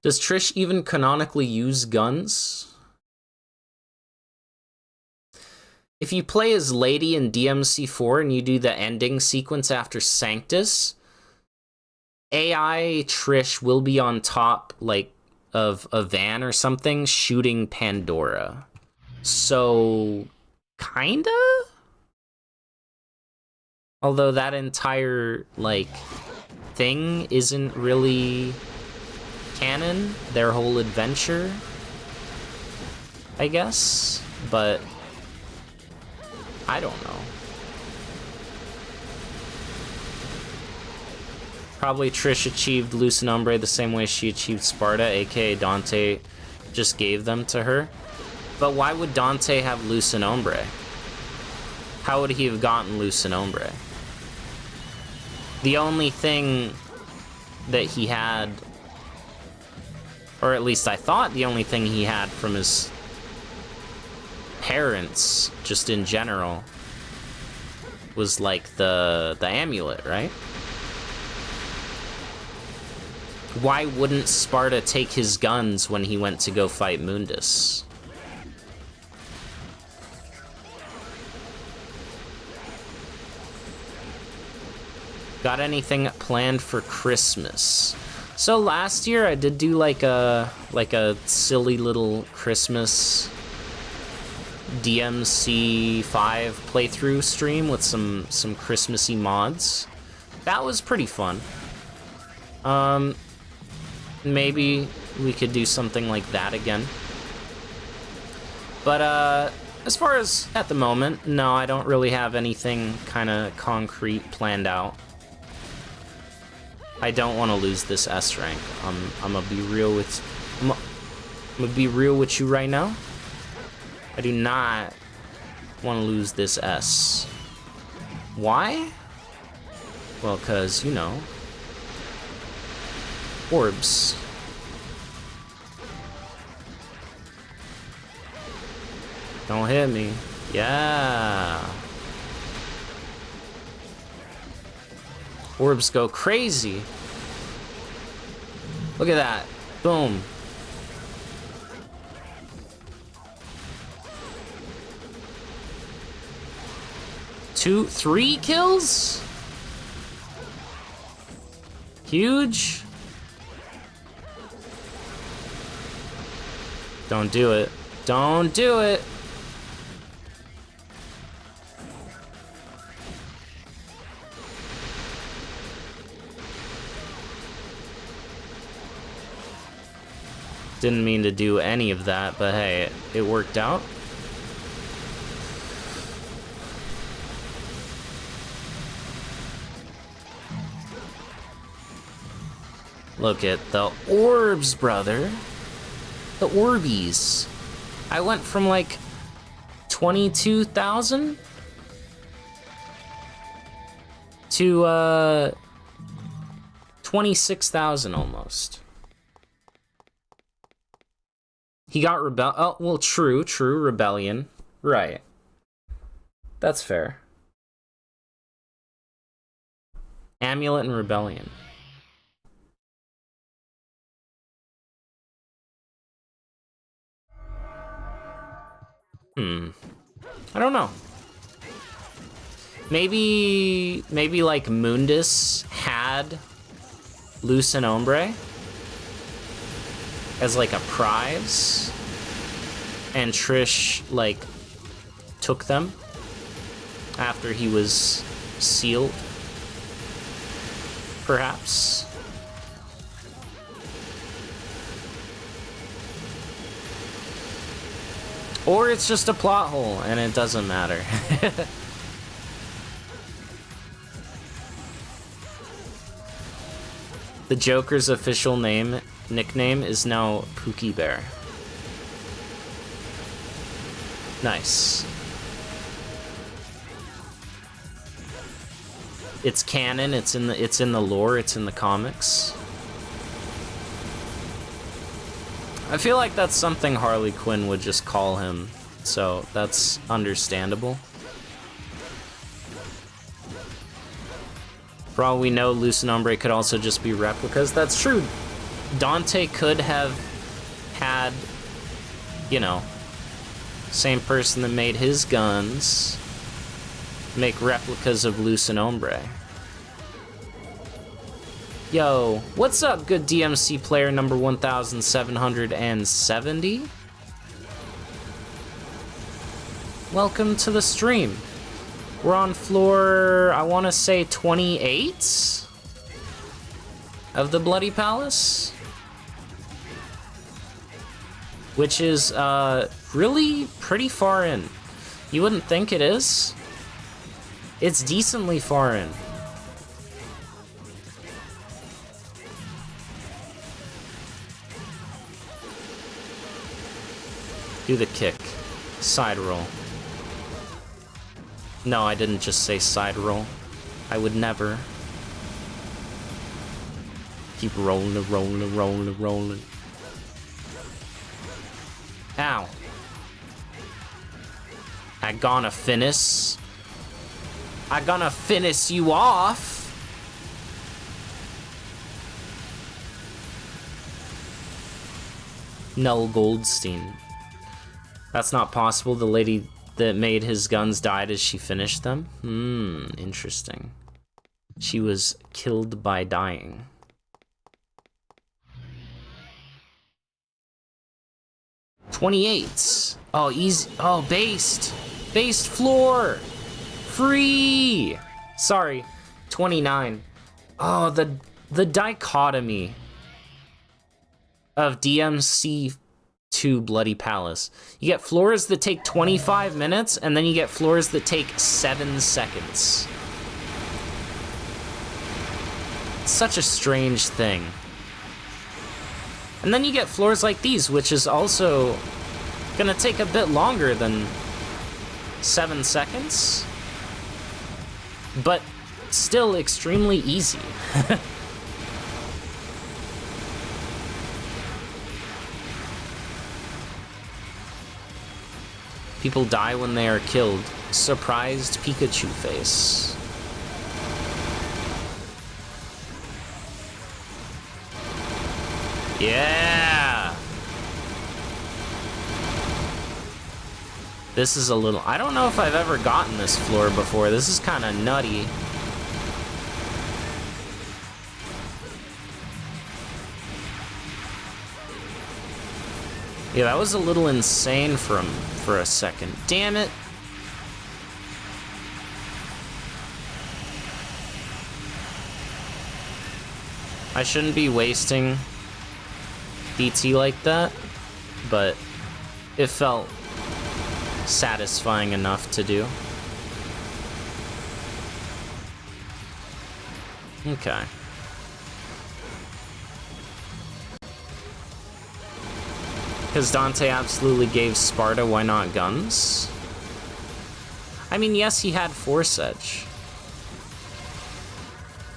Does Trish even canonically use guns? If you play as Lady in DMC4 and you do the ending sequence after Sanctus, AI Trish will be on top, like, of a van or something, shooting Pandora. So, kinda? Although that entire, like, thing isn't really canon, their whole adventure, I guess, but I don't know. Probably Trish achieved Lucid Ombre the same way she achieved Sparta, aka Dante just gave them to her. But why would Dante have Lucid Ombre? How would he have gotten Lucid Ombre? The only thing that he had, or at least I thought the only thing he had from his parents, just in general, was like the amulet, right? Why wouldn't Sparta take his guns when he went to go fight Mundus? Got anything planned for Christmas? So last year I did do like a silly little Christmas DMC 5 playthrough stream with some Christmassy mods. That was pretty fun. Maybe we could do something like that again. But as far as at the moment, no, I don't really have anything kind of concrete planned out. I don't want to lose this S rank. I'm gonna be real with I'm gonna be real with you right now. I do not want to lose this S. Why? Well, cause you know, orbs. Don't hit me. Yeah. Orbs go crazy. Look at that. Boom. Two, 3 kills? Huge. Don't do it. Don't do it. Didn't mean to do any of that, but hey, it worked out. Look at the orbs, brother. The Orbeez. I went from like 22,000 to 26,000 almost. He got oh, well, true, rebellion. Right. That's fair. Amulet and rebellion. I don't know. Maybe like Mundus had Lucid Ombre as like a prize, and Trish like took them after he was sealed, perhaps. Or it's just a plot hole and it doesn't matter. The Joker's official nickname is now Pookie Bear. Nice. It's canon, it's in the lore, it's in the comics. I feel like that's something Harley Quinn would just call him, so that's understandable. For all we know, Lucid Ombre could also just be replicas. That's true. Dante could have had, you know, same person that made his guns make replicas of Lucid Ombre. Yo, what's up, good DMC player number 1770? Welcome to the stream. We're on floor, I want to say 28 of the Bloody Palace, which is really pretty far in. You wouldn't think it is. It's decently far in. Do the kick. Side roll. No, I didn't just say side roll. I would never. Keep rolling, rolling, rolling, rolling. Ow. I gonna finish you off. Null Goldstein. That's not possible. The lady that made his guns died as she finished them? Interesting. She was killed by dying. $28. Oh, easy. Oh, based. Based floor. Free. Sorry. 29. Oh, the dichotomy of DMC to Bloody Palace. You get floors that take 25 minutes, and then you get floors that take 7 seconds. It's such a strange thing. And then you get floors like these, which is also gonna take a bit longer than 7 seconds, but still extremely easy. People die when they are killed. Surprised Pikachu face. Yeah! This is a little... I don't know if I've ever gotten this floor before. This is kind of nutty. Yeah, that was a little insane for a second. Damn it. I shouldn't be wasting DT like that, but it felt satisfying enough to do. Okay. Because Dante absolutely gave Sparta why not guns? I mean, yes, he had Force Edge.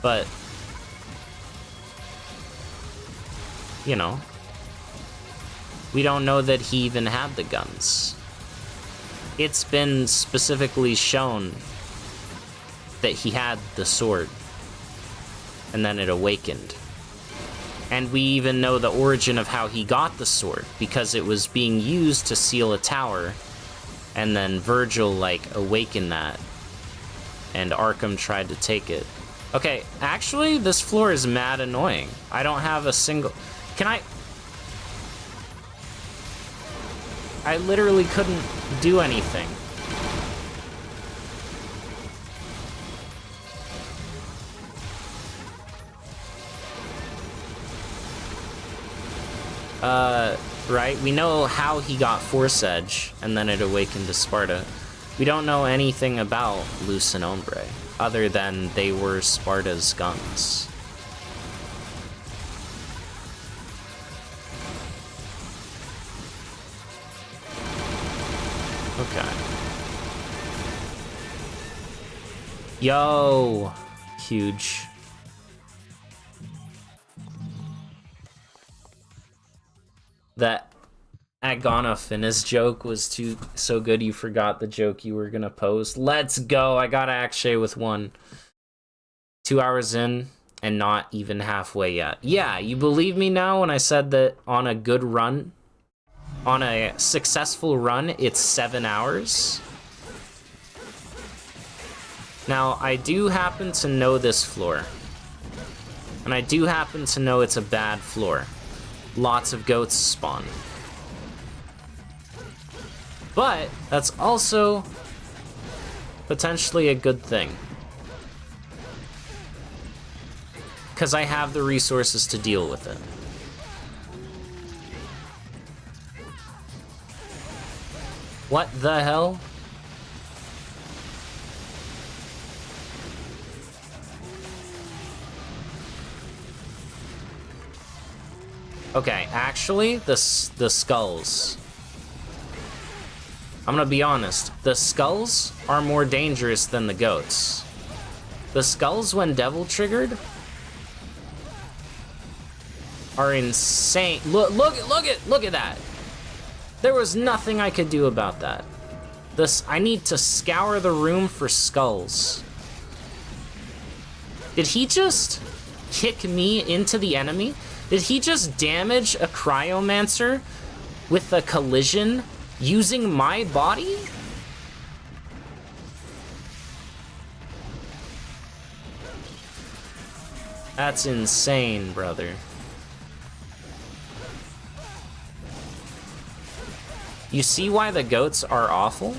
But, you know, we don't know that he even had the guns. It's been specifically shown that he had the sword, and then it awakened. And we even know the origin of how he got the sword, because it was being used to seal a tower, and then Virgil, like, awakened that and Arkham tried to take it. Okay, actually, this floor is mad annoying. I don't have a single... Can I literally couldn't do anything. Right? We know how he got Force Edge, and then it awakened to Sparta. We don't know anything about Luz and Ombre, other than they were Sparta's guns. Okay. Yo! Huge. That Agana Finnis joke was so good you forgot the joke you were gonna post. Let's go! I got Akshay with one. 2 hours in, and not even halfway yet. Yeah, you believe me now when I said that on a good run, on a successful run, it's 7 hours? Now, I do happen to know this floor. And I do happen to know it's a bad floor. Lots of goats spawn. But that's also potentially a good thing. Because I have the resources to deal with it. What the hell? Okay, actually, the skulls. I'm gonna be honest. The skulls are more dangerous than the goats. The skulls, when devil triggered, are insane. Look at that. There was nothing I could do about that. I need to scour the room for skulls. Did he just kick me into the enemy? Did he just damage a cryomancer with a collision using my body? That's insane, brother. You see why the goats are awful?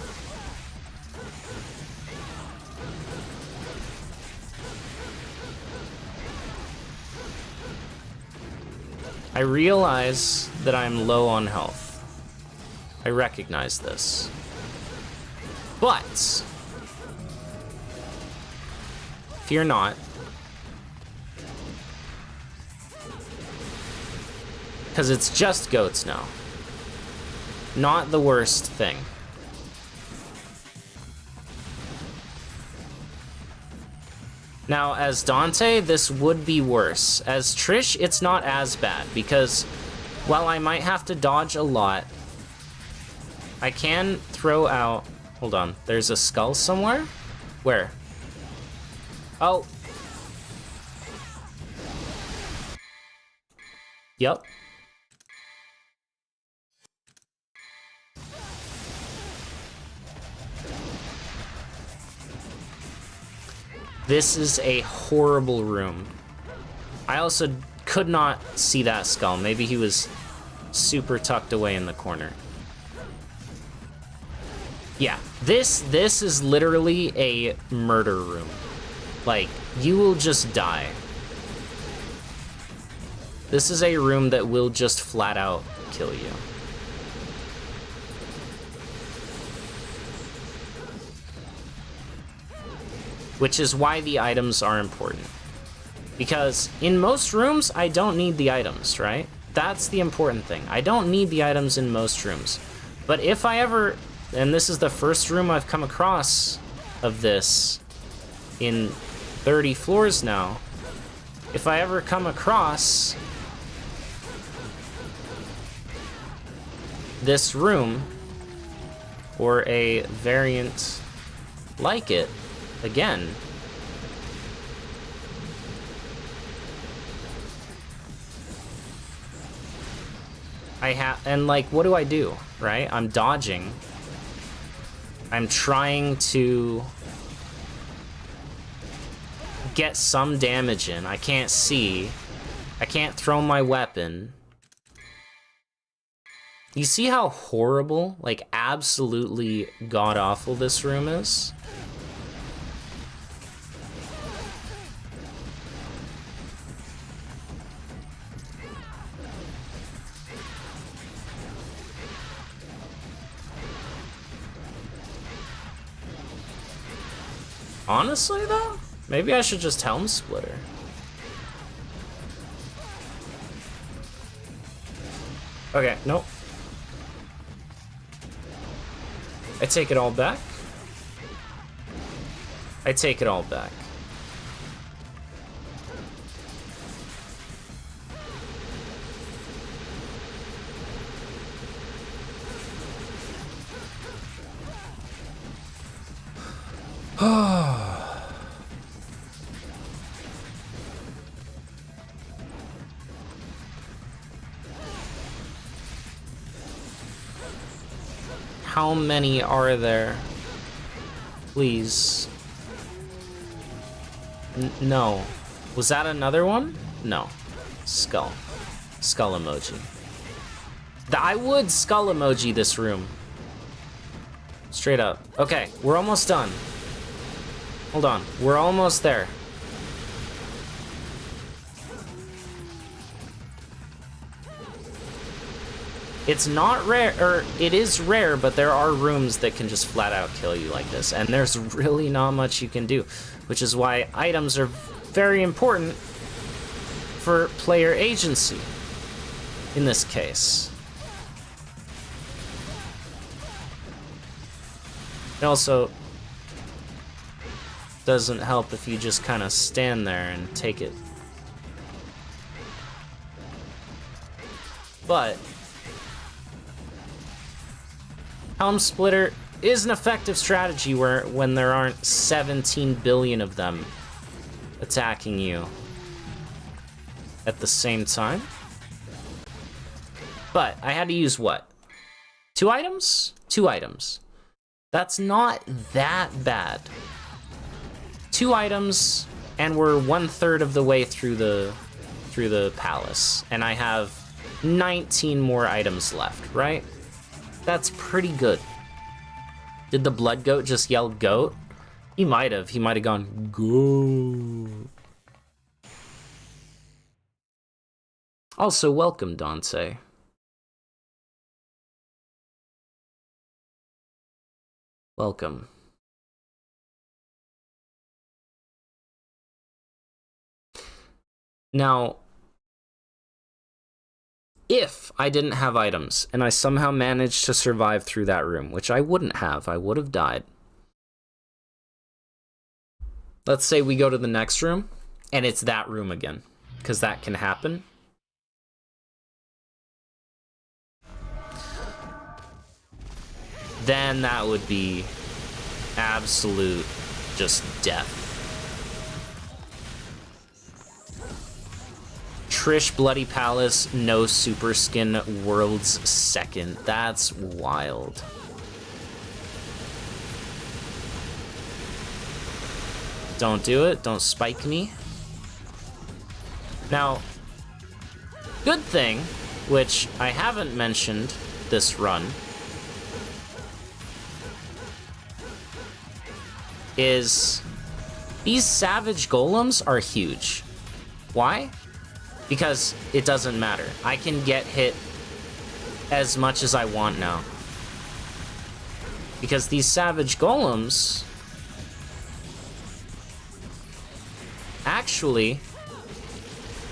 I realize that I'm low on health. I recognize this. But fear not. Because it's just goats now. Not the worst thing. Now, as Dante, this would be worse. As Trish, it's not as bad, because while I might have to dodge a lot, I can throw out... Hold on, there's a skull somewhere? Where? Oh. Yup. This is a horrible room. I also could not see that skull. Maybe he was super tucked away in the corner. Yeah, this is literally a murder room. Like, you will just die. This is a room that will just flat out kill you. Which is why the items are important. Because in most rooms, I don't need the items, right? That's the important thing. I don't need the items in most rooms. But if I ever, and this is the first room I've come across of this in 30 floors now, if I ever come across this room, or a variant like it, again, and like, what do? Right? I'm dodging. I'm trying to get some damage in. I can't see. I can't throw my weapon. You see how horrible, like absolutely god-awful this room is? Honestly, though, maybe I should just Helm Splitter. Okay, nope. I take it all back. I take it all back. How many are there? Please. No. Was that another one? No. Skull. Skull emoji. I would skull emoji this room. Straight up. Okay, we're almost done. Hold on. We're almost there. It's not rare, or it is rare, but there are rooms that can just flat out kill you like this, and there's really not much you can do, which is why items are very important for player agency in this case. It also doesn't help if you just kind of stand there and take it. But Helm Splitter is an effective strategy when there aren't 17 billion of them attacking you at the same time. But I had to use what? 2 items? 2 items. That's not that bad. 2 items, and we're 1/3 of the way through the palace, and I have 19 more items left, right? That's pretty good. Did the blood goat just yell goat? He might have. He might have gone goat. Also, welcome, Dante. Welcome. Now, if I didn't have items and I somehow managed to survive through that room, which I wouldn't have, I would have died. Let's say we go to the next room and it's that room again, because that can happen. Then that would be absolute just death. Trish Bloody Palace, no super skin, world's second. That's wild. Don't do it. Don't spike me. Now, good thing, which I haven't mentioned this run, is these savage golems are huge. Why? Because it doesn't matter. I can get hit as much as I want now. Because these savage golems actually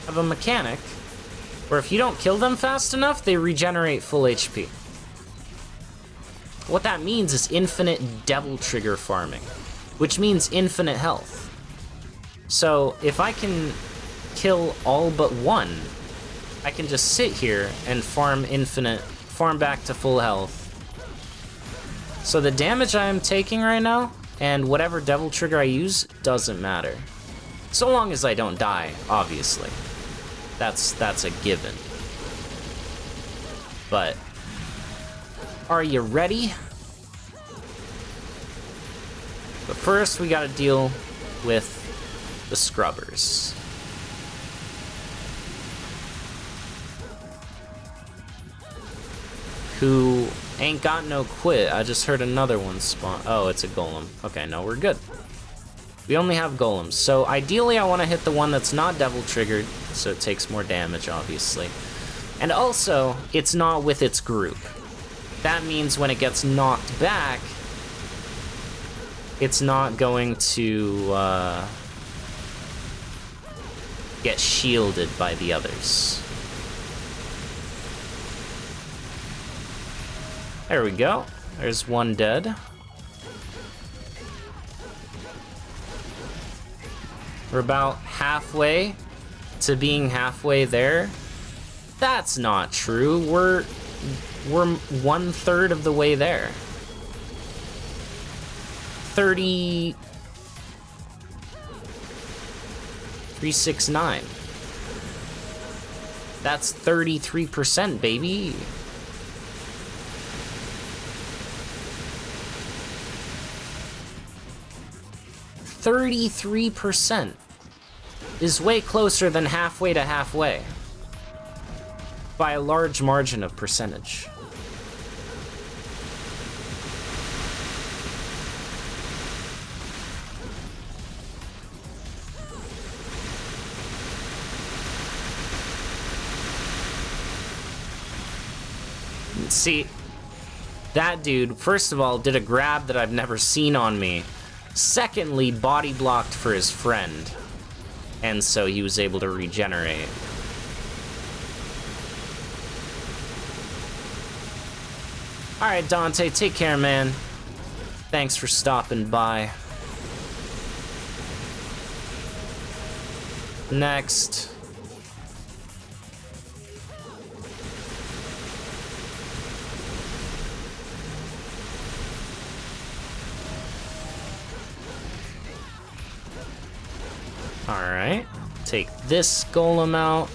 have a mechanic where if you don't kill them fast enough, they regenerate full HP. What that means is infinite devil trigger farming, which means infinite health. So if I can kill all but one, I can just sit here and farm back to full health. So the damage I am taking right now, and whatever devil trigger I use, doesn't matter. So long as I don't die, obviously. That's a given. But, are you ready? But first we gotta deal with the scrubbers. Who ain't got no quit. I just heard another one spawn. Oh, it's a golem. Okay, no, we're good. We only have golems. So ideally I want to hit the one that's not devil triggered, so it takes more damage, obviously. And also, it's not with its group. That means when it gets knocked back, it's not going to get shielded by the others. There we go. There's one dead. We're about halfway to being halfway there. That's not true. We're 1/3 of the way there. 369. That's 33%, baby. %33 is way closer than halfway to halfway. By a large margin of percentage. See, that dude, first of all, did a grab that I've never seen on me. Secondly, body blocked for his friend. And so he was able to regenerate. Alright, Dante, take care, man. Thanks for stopping by. Next. Alright. Take this golem out.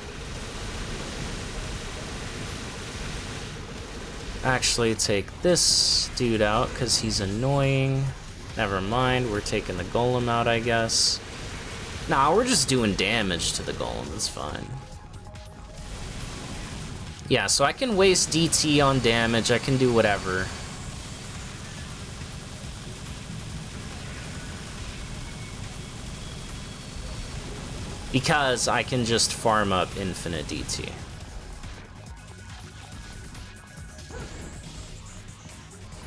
Actually, take this dude out, because he's annoying. Never mind, we're taking the golem out, I guess. Nah, we're just doing damage to the golem, it's fine. Yeah, so I can waste DT on damage, I can do whatever. Because I can just farm up infinite DT.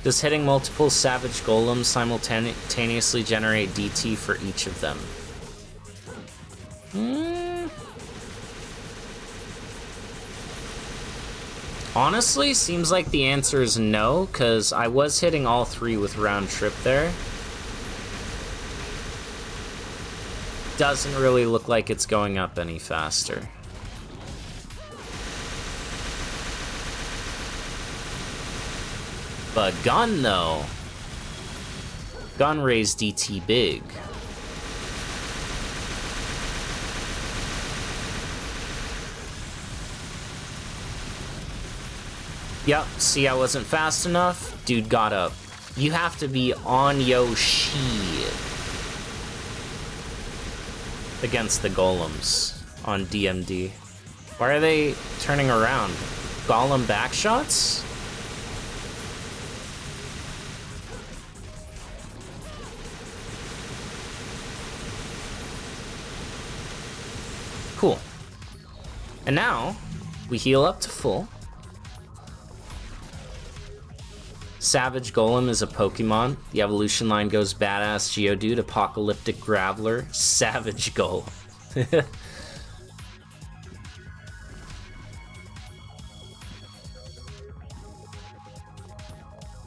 Does hitting multiple Savage Golems simultaneously generate DT for each of them? Honestly, seems like the answer is no, because I was hitting all three with round trip there. Doesn't really look like it's going up any faster. But gun, though. Gun raised DT big. Yep, see, I wasn't fast enough? Dude got up. You have to be on yo shit against the golems on DMD. Why are they turning around? Golem backshots? Cool. And now, we heal up to full. Savage Golem is a Pokemon. The evolution line goes Badass Geodude, Apocalyptic Graveler, Savage Golem.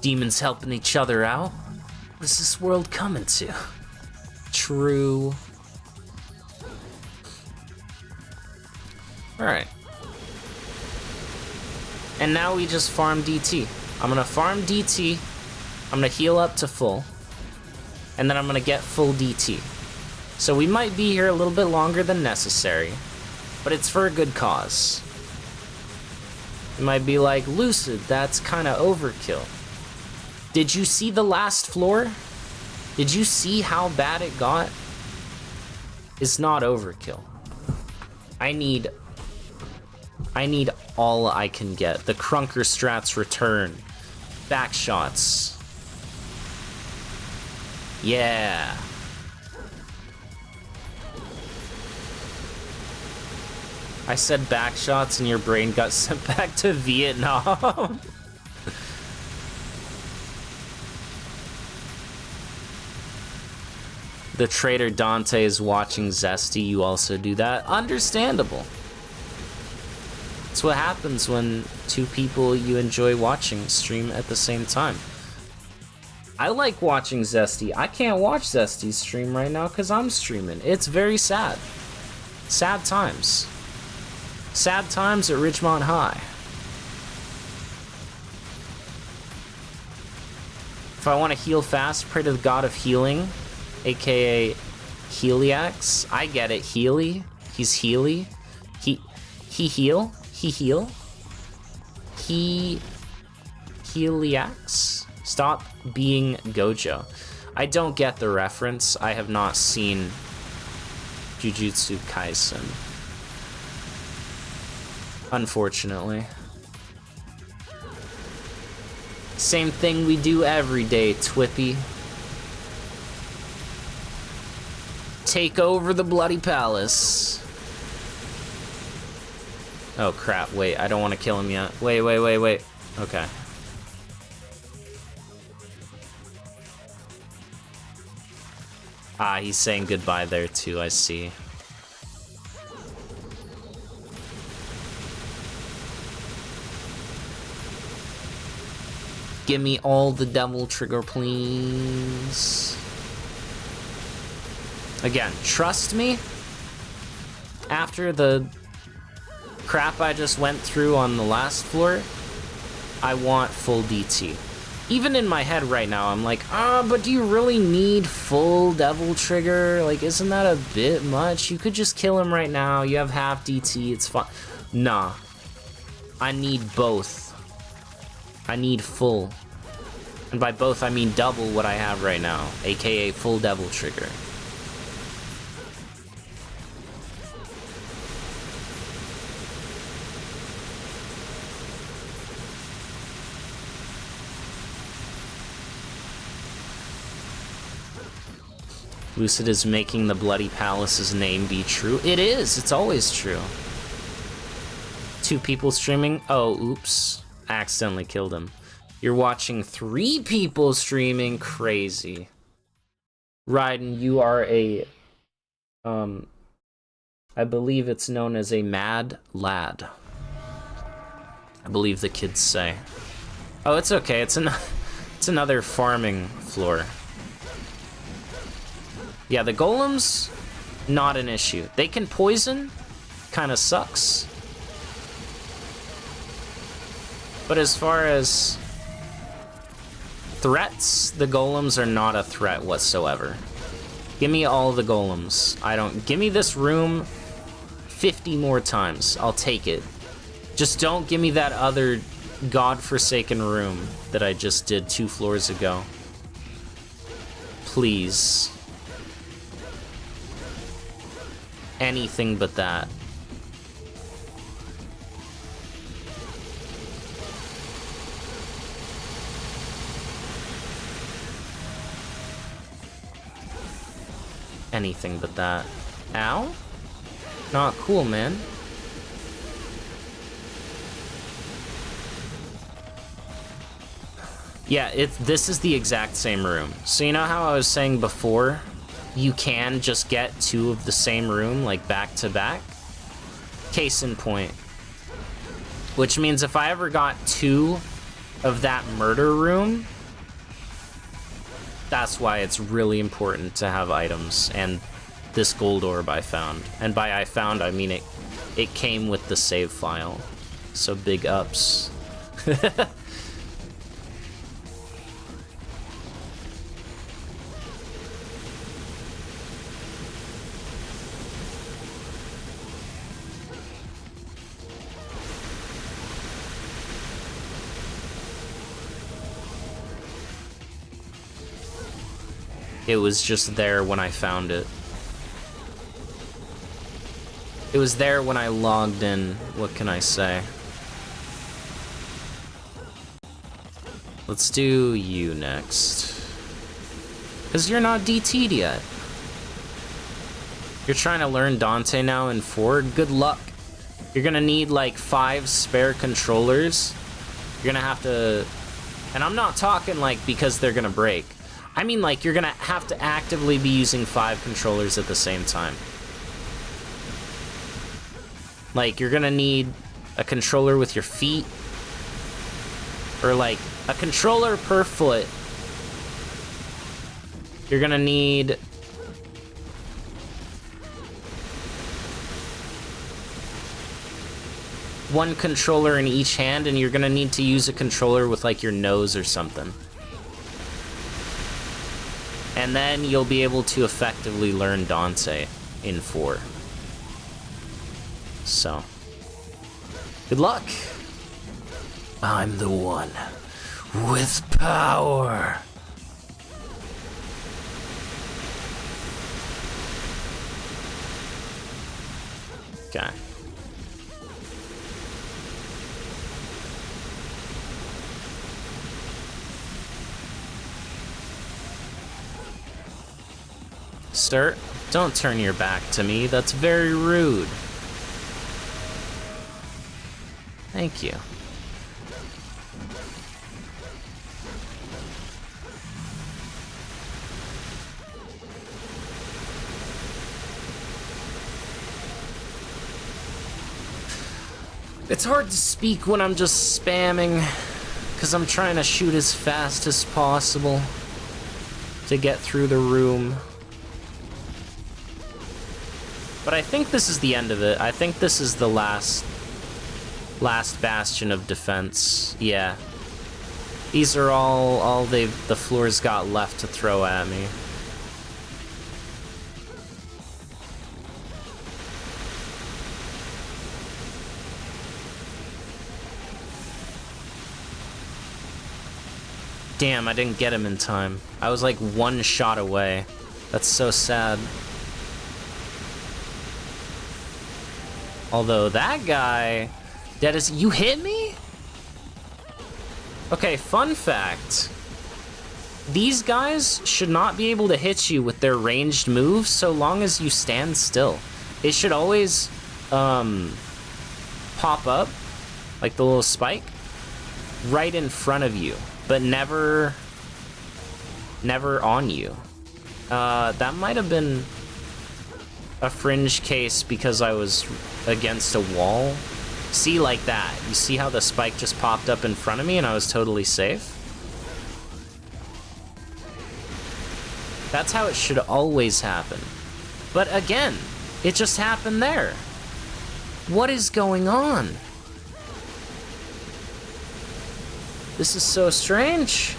Demons helping each other out? What is this world coming to? True. Alright. And now we just farm DT. I'm gonna farm DT, I'm gonna heal up to full, and then I'm gonna get full DT. So we might be here a little bit longer than necessary, but it's for a good cause. It might be like, Lucid, that's kinda overkill. Did you see the last floor? Did you see how bad it got? is not overkill. I need all I can get. The Crunker strats return. Back shots. Yeah. I said back shots and your brain got sent back to Vietnam. The traitor Dante is watching Zesty. You also do that. Understandable. That's what happens when two people you enjoy watching stream at the same time. I like watching Zesty. I can't watch Zesty stream right now because I'm streaming. It's very sad. Sad times. Sad times at Ridgemont High. If I want to heal fast, pray to the god of healing, aka Heliax. I get it, Healy. He's Healy. He heal. He heal. He Heliax. Stop being Gojo. I don't get the reference. I have not seen Jujutsu Kaisen. Unfortunately. Same thing we do every day, Twippy. Take over the Bloody Palace. Oh crap, wait, I don't want to kill him yet. Wait. Okay. Ah, he's saying goodbye there too, I see. Give me all the devil trigger, please. Again, trust me, after the crap I just went through on the last floor, I want full DT. Even in my head right now, I'm like, but do you really need full devil trigger? Like, isn't that a bit much? You could just kill him right now. You have half DT, it's fine. Nah. I need both. I need full. And by both, I mean double what I have right now, aka full devil trigger. Lucid is making the Bloody Palace's name be true. It is. It's always true. Two people streaming. Oh, oops. I accidentally killed him. You're watching 3 people streaming. Crazy. Raiden, you are a... I believe it's known as a mad lad. I believe the kids say. Oh, it's okay. It's another farming floor. Yeah, the golems, not an issue. They can poison, kind of sucks. But as far as threats, the golems are not a threat whatsoever. Give me all the golems. Give me this room 50 more times. I'll take it. Just don't give me that other godforsaken room that I just did 2 floors ago. Please. Anything but that. Anything but that. Ow? Not cool, man. Yeah, this is the exact same room. So you know how I was saying before, you can just get 2 of the same room, like back to back? Case in point. Which means if I ever got 2 of that murder room, that's why it's really important to have items and this gold orb I found. And by I found, I mean it came with the save file. So big ups. It was just there when I found it. It was there when I logged in. What can I say? Let's do you next. Because you're not DT'd yet. You're trying to learn Dante now in 4? Good luck. You're gonna need like 5 spare controllers. You're gonna have to... And I'm not talking like because they're gonna break. I mean like you're gonna have to actively be using 5 controllers at the same time. Like you're gonna need a controller with your feet. Or like a controller per foot. You're gonna need... one controller in each hand, and you're gonna need to use a controller with like your nose or something. And then you'll be able to effectively learn Dante in 4. So, good luck. I'm the one with power. Okay. Sir, don't turn your back to me. That's very rude. Thank you. It's hard to speak when I'm just spamming, because I'm trying to shoot as fast as possible to get through the room. But I think this is the end of it. I think this is the last bastion of defense. Yeah. These are all the floors got left to throw at me. Damn, I didn't get him in time. I was like 1 shot away. That's so sad. Although that guy, dead as you hit me? Okay, fun fact. These guys should not be able to hit you with their ranged moves so long as you stand still. It should always pop up, like the little spike, right in front of you, but never on you. That might have been a fringe case because I was against a wall. See, like that. You see how the spike just popped up in front of me and I was totally safe? That's how it should always happen. But again, it just happened there. What is going on? This is so strange.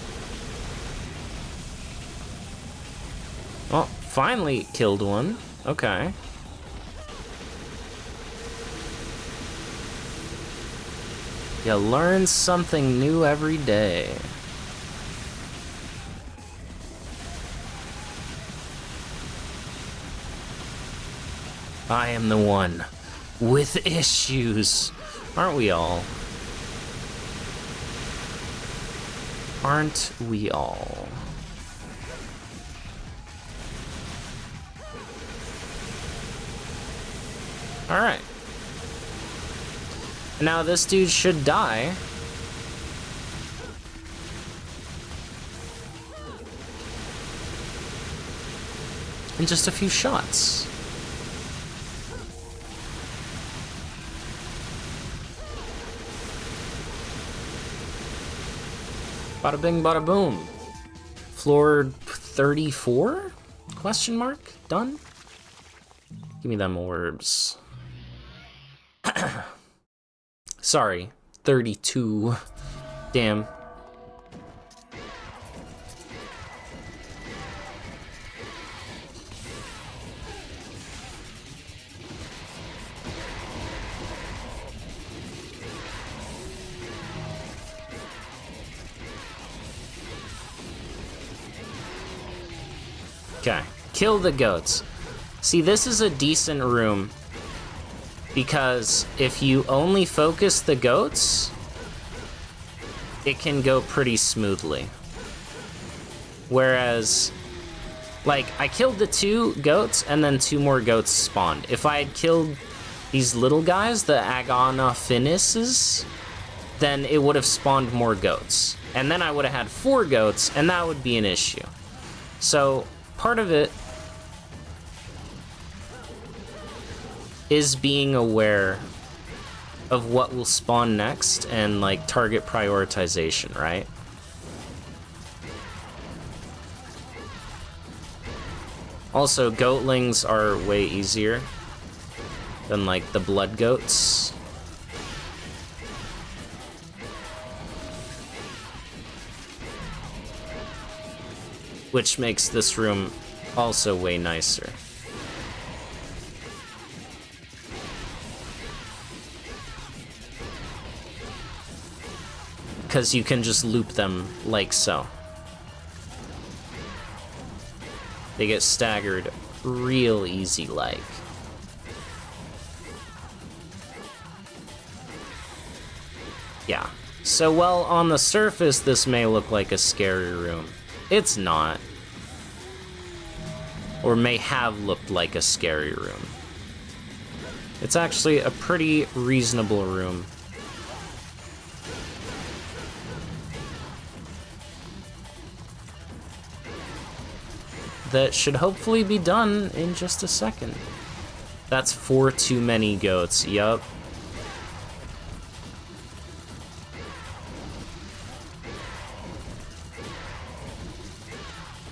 Oh, finally killed one. Okay. You learn something new every day. I am the one with issues. Aren't we all? Aren't we all? All right. Now this dude should die. In just a few shots. Bada bing, bada boom. Floor 34? Question mark? Done? Give me them orbs. Sorry, 32. Damn. Okay, kill the goats. See, this is a decent room Because if you only focus the goats, it can go pretty smoothly. Whereas, like, I killed the 2 goats and then 2 more goats spawned. If I had killed these little guys, the Agonophinuses, then it would have spawned more goats. And then I would have had 4 goats, and that would be an issue. So, part of it is being aware of what will spawn next and, like, target prioritization, right? Also, goatlings are way easier than, like, the blood goats. Which makes this room also way nicer. Because you can just loop them like so. They get staggered real easy like. Yeah. So, well, on the surface, this may look like a scary room. It's not. Or may have looked like a scary room. It's actually a pretty reasonable room. That should hopefully be done in just a second. That's 4 too many goats, yup.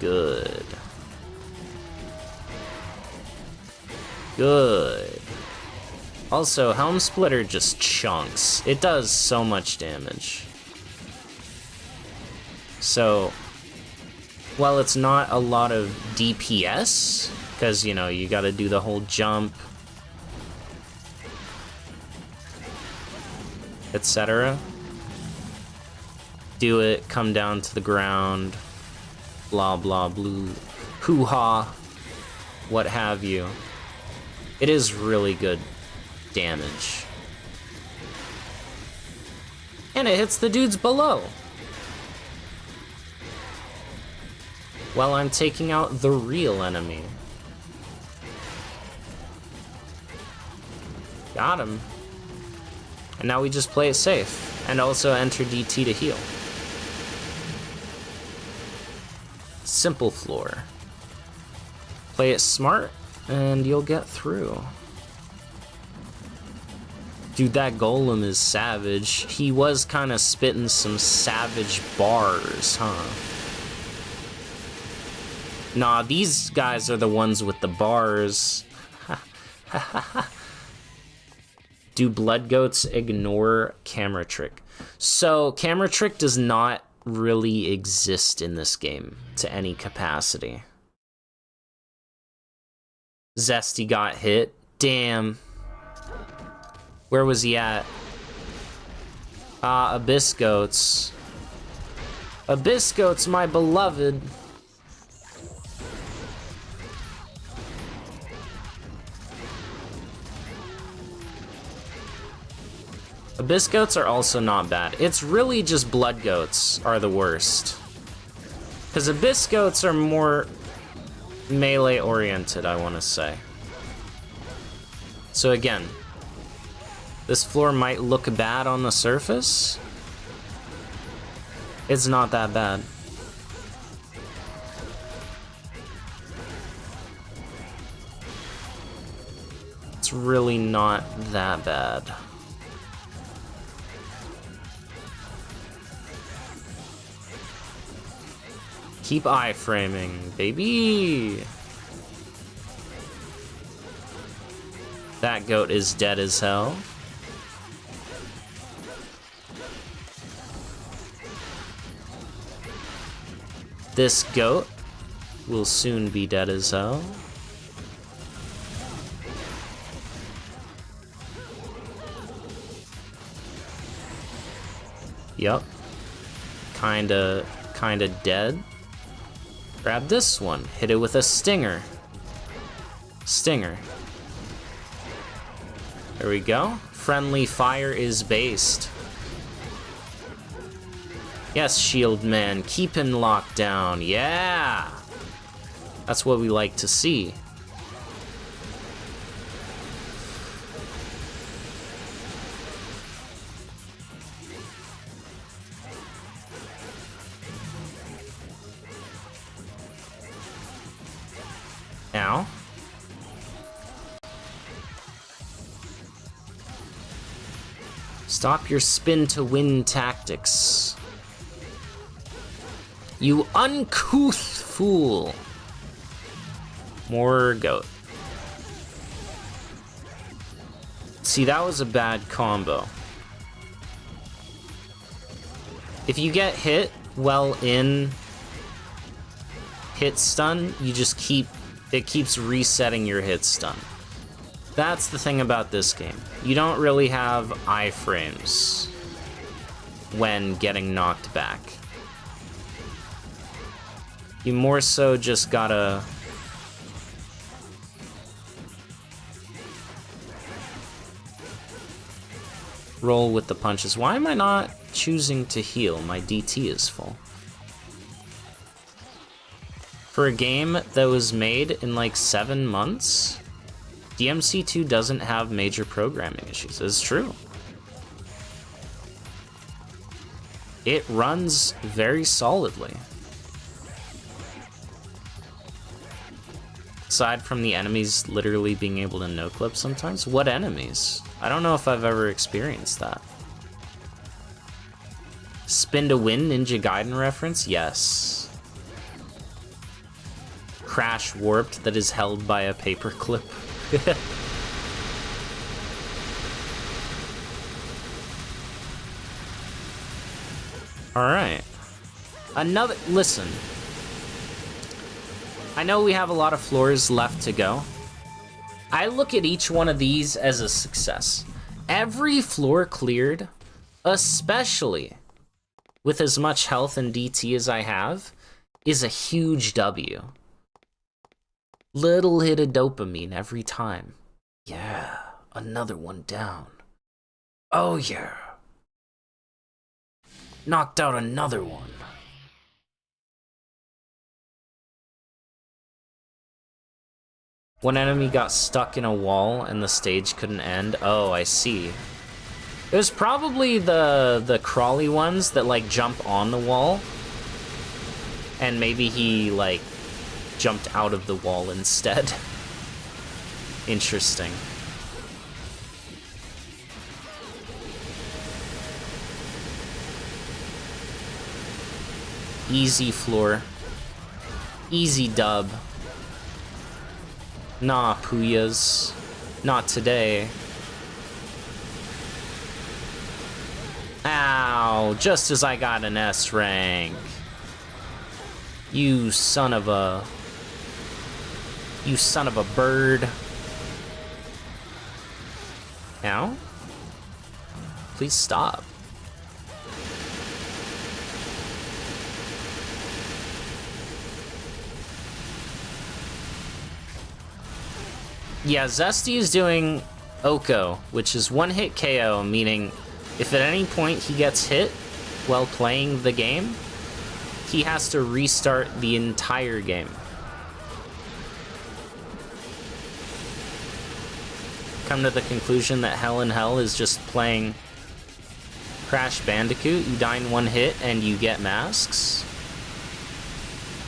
Good. Good. Also, Helm Splitter just chunks. It does so much damage. So, while it's not a lot of DPS, because, you know, you gotta do the whole jump, etc. Do it, come down to the ground, blah blah blue, hoo-ha, what have you. It is really good damage. And it hits the dudes below. While I'm taking out the real enemy. Got him. And now we just play it safe. And also enter DT to heal. Simple floor. Play it smart, and you'll get through. Dude, that golem is savage. He was kind of spitting some savage bars, huh? Nah, these guys are the ones with the bars. Do blood goats ignore camera trick? So, camera trick does not really exist in this game to any capacity. Zesty got hit. Damn. Where was he at? Abyss goats. Abyss goats, my beloved. Abyss goats are also not bad. It's really just blood goats are the worst. Because abyss goats are more melee oriented, I want to say. So again, this floor might look bad on the surface. It's not that bad. It's really not that bad. Keep iframing, baby! That goat is dead as hell. This goat will soon be dead as hell. Yup. Kinda dead. Grab this one. Hit it with a stinger. Stinger. There we go. Friendly fire is based. Yes, Shield Man, keep him locked down. Yeah! That's what we like to see. Now. Stop your spin to win tactics. You uncouth fool. More goat. See, that was a bad combo. If you get hit well in hit stun, you just it keeps resetting your hit stun. That's the thing about this game. You don't really have iframes when getting knocked back. You more so just gotta roll with the punches. Why am I not choosing to heal? My DT is full. For a game that was made in like 7 months, DMC2 doesn't have major programming issues. It's true. It runs very solidly. Aside from the enemies literally being able to no-clip sometimes. What enemies? I don't know if I've ever experienced that. Spin to win Ninja Gaiden reference? Yes. Crash warped that is held by a paperclip. Alright. Listen. I know we have a lot of floors left to go. I look at each one of these as a success. Every floor cleared, especially with as much health and DT as I have, is a huge W. Little hit of dopamine every time. Yeah, another one down. Oh yeah. Knocked out another one. One enemy got stuck in a wall and the stage couldn't end. Oh, I see. It was probably the crawly ones that like jump on the wall. And maybe he like jumped out of the wall instead. Interesting. Easy floor. Easy dub. Nah, Puyas. Not today. Ow, just as I got an S rank. You son of a bird. Ow? Please stop. Yeah, Zesty is doing Oko, which is one hit KO, meaning if at any point he gets hit while playing the game, he has to restart the entire game. Come to the conclusion that Hell in Hell is just playing Crash Bandicoot. You die in one hit and you get masks.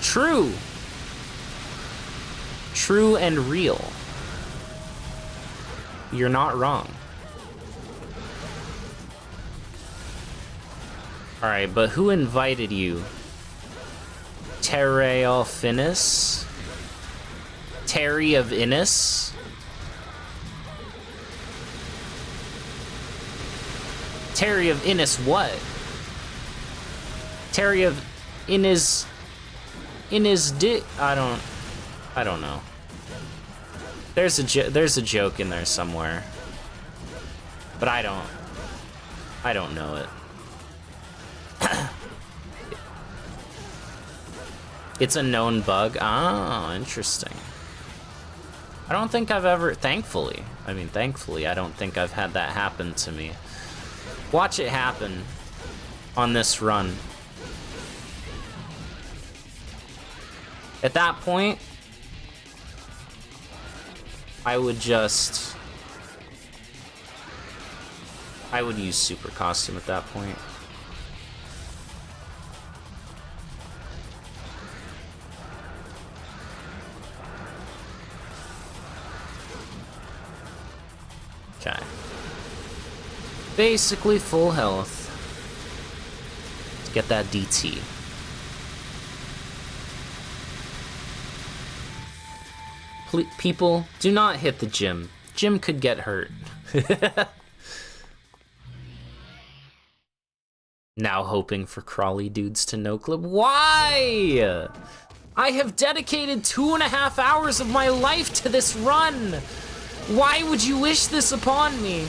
True. True and real. You're not wrong. Alright, but who invited you? Terry of Innis? Terry of Innis? Terry of Innis what? Terry of Innis dick? I don't know. There's a joke in there somewhere, but I don't know it. It's a known bug. Oh, interesting. I don't think I've ever, thankfully, I don't think I've had that happen to me. Watch it happen on this run. At that point, I would use super costume at that point. Okay. Basically full health. Let's get that DT. People, do not hit the gym. Gym could get hurt. Now hoping for crawly dudes to no clip. Why? I have dedicated 2.5 hours of my life to this run. Why would you wish this upon me?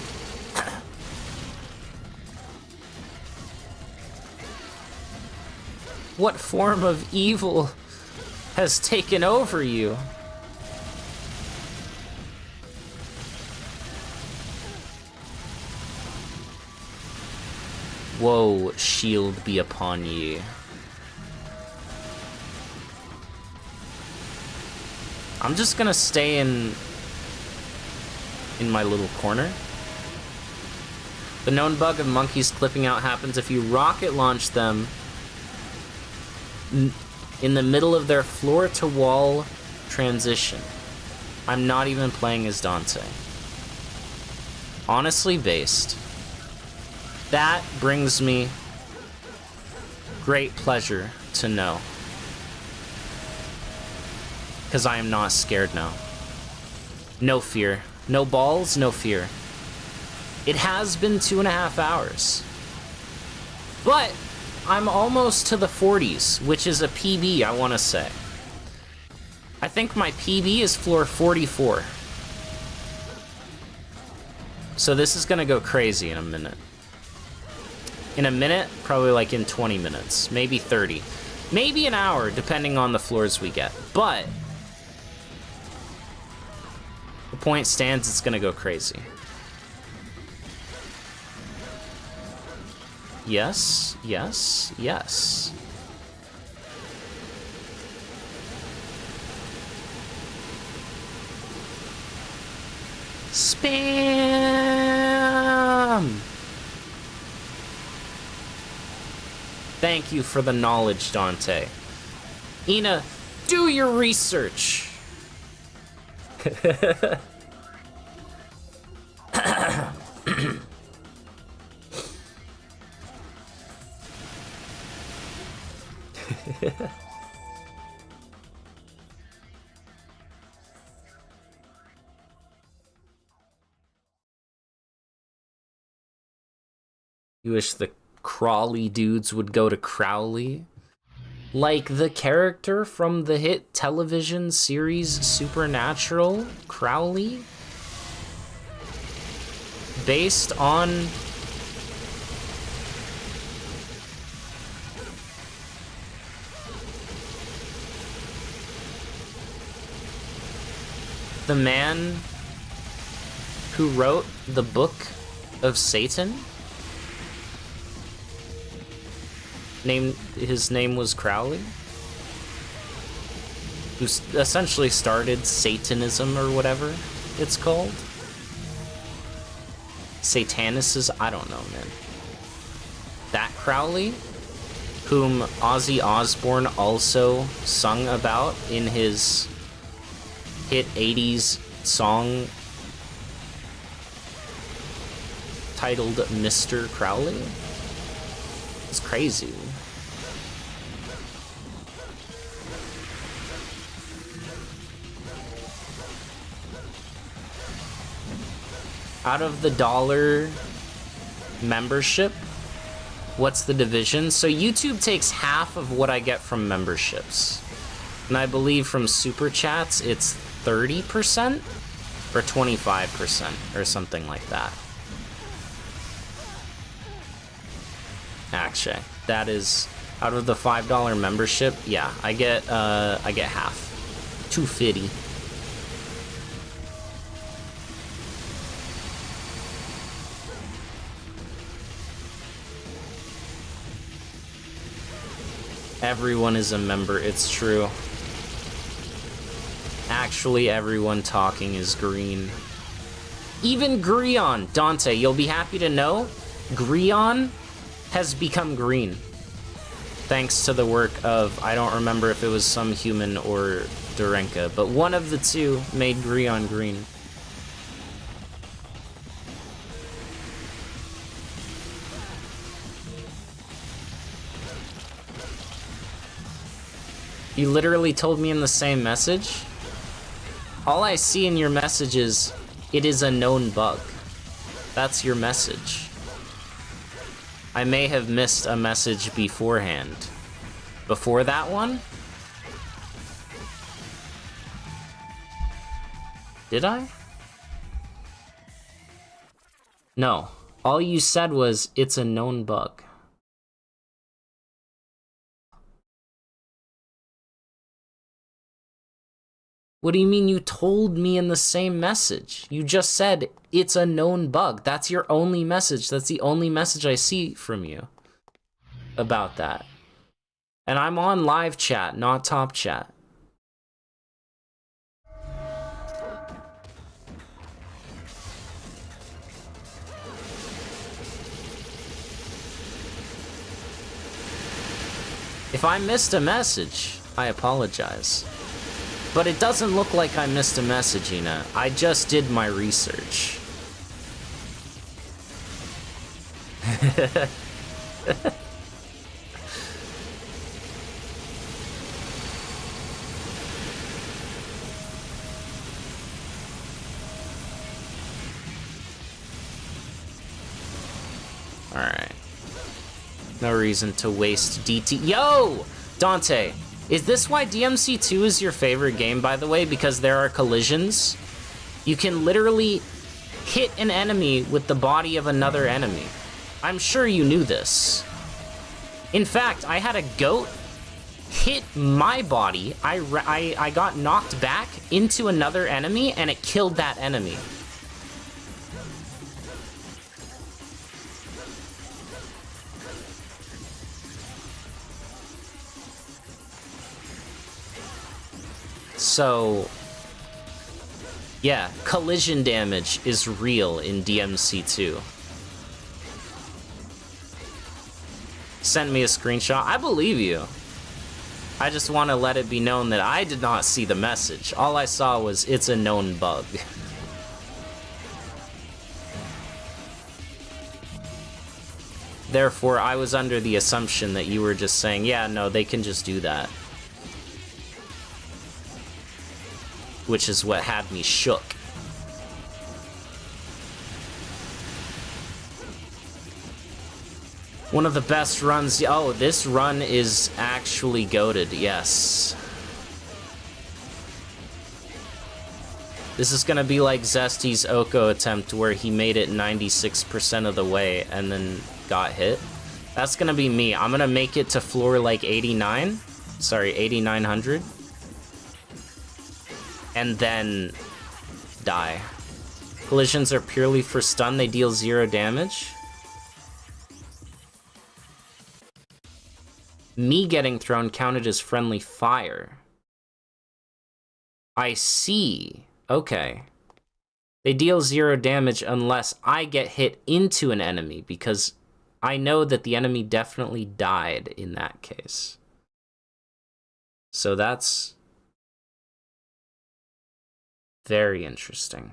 What form of evil has taken over you? Woe, shield be upon ye. I'm just gonna stay in my little corner. The known bug of monkeys clipping out happens if you rocket launch them in the middle of their floor-to-wall transition. I'm not even playing as Dante. Honestly based. That brings me great pleasure to know. Because I am not scared now. No fear. No balls, no fear. It has been 2.5 hours. But I'm almost to the 40s, which is a PB, I want to say. I think my PB is floor 44. So this is going to go crazy in a minute. In a minute, probably like in 20 minutes, maybe 30. Maybe an hour, depending on the floors we get. But the point stands, it's gonna go crazy. Yes, yes, yes. Spam! Thank you for the knowledge, Dante. Ina, do your research! You wish the crawly dudes would go to Crowley? Like the character from the hit television series Supernatural, Crowley? Based on the man who wrote the Book of Satan? His name was Crowley, who essentially started Satanism or whatever it's called. Satanicism, I don't know, man. That Crowley, whom Ozzy Osbourne also sung about in his hit 80s song titled Mr. Crowley. It's crazy. Out of the $1 membership, what's the division? So YouTube takes half of what I get from memberships. And I believe from super chats, it's 30% or 25% or something like that. Actually, that is out of the $5 membership. Yeah, I get half. $2.50. Everyone is a member, it's true. Actually, everyone talking is green. Even Grion! Dante, you'll be happy to know, Grion has become green. Thanks to the work of, I don't remember if it was some human or Durenka, but one of the two made Grion green. You literally told me in the same message? All I see in your message is, it is a known bug. That's your message. I may have missed a message beforehand. Before that one? Did I? No. All you said was, it's a known bug. What do you mean you told me in the same message? You just said, it's a known bug. That's your only message. That's the only message I see from you about that. And I'm on live chat, not top chat. If I missed a message, I apologize. But it doesn't look like I missed a message, Ina. I just did my research. Alright. No reason to waste DT. Yo! Dante! Is this why DMC2 is your favorite game, by the way? Because there are collisions? You can literally hit an enemy with the body of another enemy. I'm sure you knew this. In fact, I had a goat hit my body. I got knocked back into another enemy, and it killed that enemy. So, yeah, collision damage is real in DMC2. Sent me a screenshot. I believe you. I just want to let it be known that I did not see the message. All I saw was, it's a known bug. Therefore, I was under the assumption that you were just saying, yeah, no, they can just do that. Which is what had me shook. One of the best runs. Oh, this run is actually goated, yes. This is gonna be like Zesty's Oko attempt where he made it 96% of the way and then got hit. That's gonna be me. I'm gonna make it to floor like 89. Sorry, 8900. And then die. Collisions are purely for stun. They deal 0 damage. Me getting thrown counted as friendly fire. I see. Okay. They deal 0 damage unless I get hit into an enemy, because I know that the enemy definitely died in that case. So that's very interesting.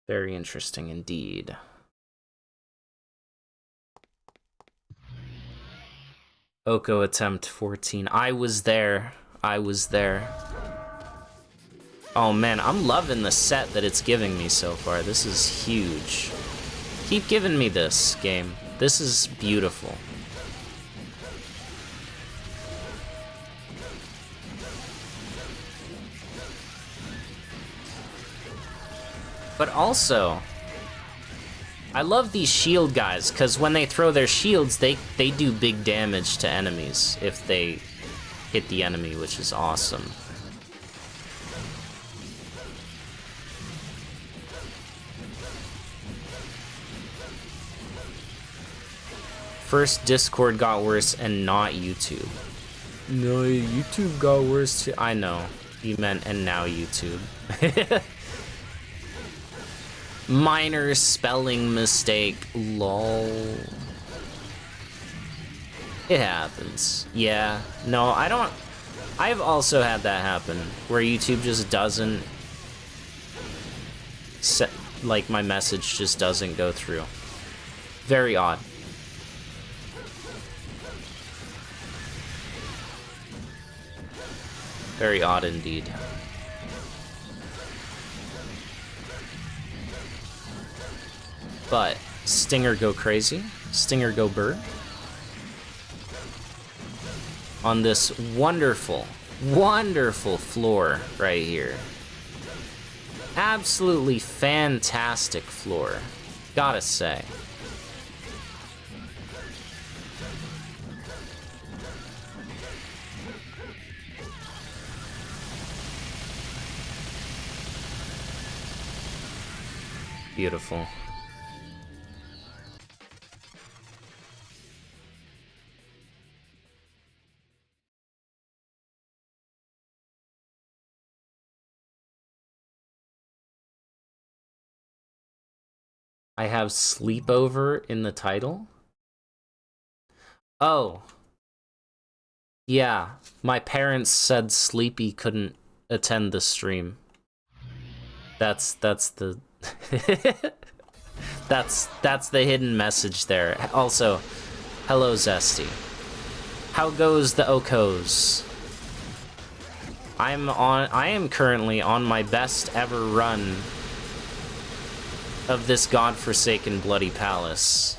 Very interesting indeed. Oko attempt 14. I was there. I was there. Oh man, I'm loving the set that it's giving me so far. This is huge. Keep giving me this, game. This is beautiful. But also, I love these shield guys, because when they throw their shields, they do big damage to enemies if they hit the enemy, which is awesome. First, Discord got worse and not YouTube. No, YouTube got worse too. I know. You meant and now YouTube. Minor spelling mistake. Lol. It happens. Yeah. No, I don't. I've also had that happen where YouTube just doesn't set, like, my message just doesn't go through. Very odd. Very odd indeed. But Stinger go crazy. Stinger go burr. On this wonderful, wonderful floor right here. Absolutely fantastic floor. Gotta say. Beautiful. I have sleepover in the title. Oh. Yeah, my parents said Sleepy couldn't attend the stream. That's the that's the hidden message there. Also, hello Zesty. How goes the Okos? I am currently on my best ever run of this godforsaken bloody palace.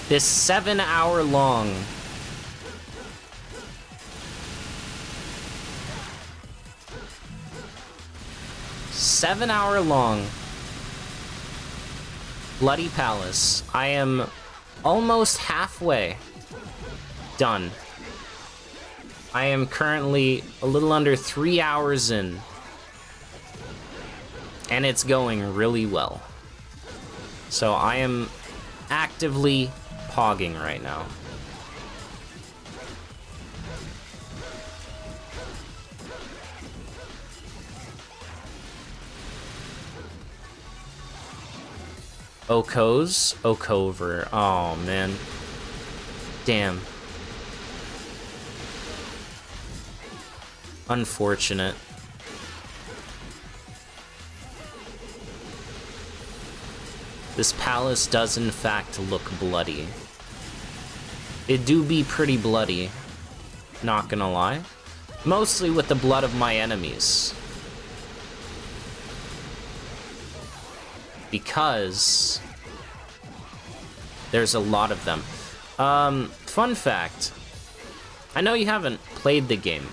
This 7-hour long bloody palace. I am almost halfway done. I am currently a little under 3 hours in, and it's going really well. So I am actively pogging right now. Okos? Okover. Oh, man. Damn. Unfortunate. This palace does in fact look bloody. It do be pretty bloody, not gonna lie. Mostly with the blood of my enemies. Because there's a lot of them. Fun fact. I know you haven't played the game,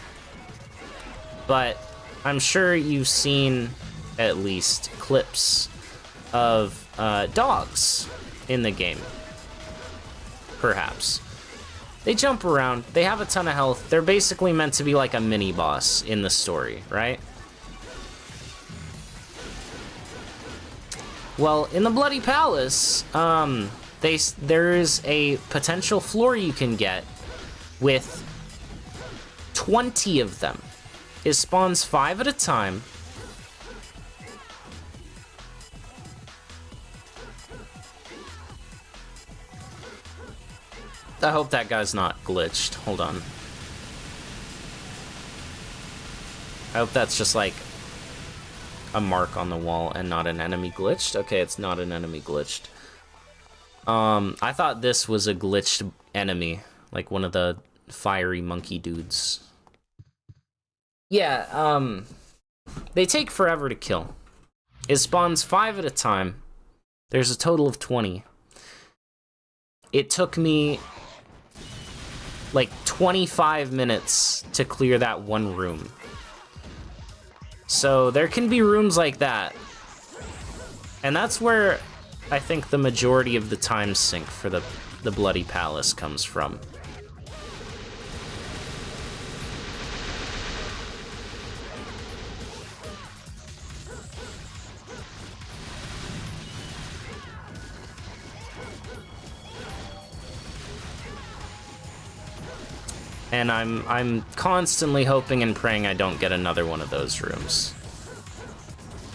but I'm sure you've seen at least clips of dogs in the game. Perhaps. They jump around, they have a ton of health, they're basically meant to be like a mini-boss in the story, right? Well, in the Bloody Palace, there's a potential floor you can get with 20 of them. It spawns 5 at a time. I hope that guy's not glitched. Hold on. I hope that's just like a mark on the wall and not an enemy glitched. Okay, it's not an enemy glitched. I thought this was a glitched enemy, like one of the fiery monkey dudes. Yeah, they take forever to kill. It spawns 5 at a time. There's a total of 20. It took me like 25 minutes to clear that one room. So there can be rooms like that. And that's where I think the majority of the time sink for the Bloody Palace comes from. And I'm constantly hoping and praying I don't get another one of those rooms.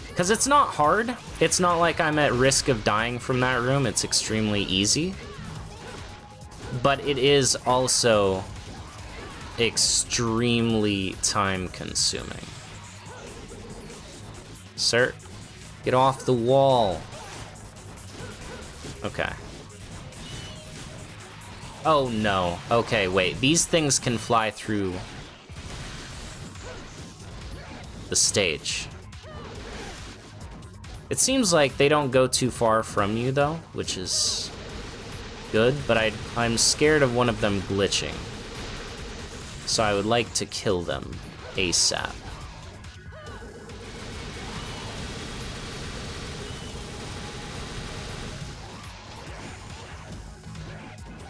Because it's not hard. It's not like I'm at risk of dying from that room. It's extremely easy. But it is also extremely time-consuming. Sir, get off the wall. Okay. Oh no. Okay, wait. These things can fly through the stage. It seems like they don't go too far from you though, which is good, but I'm scared of one of them glitching. So I would like to kill them ASAP.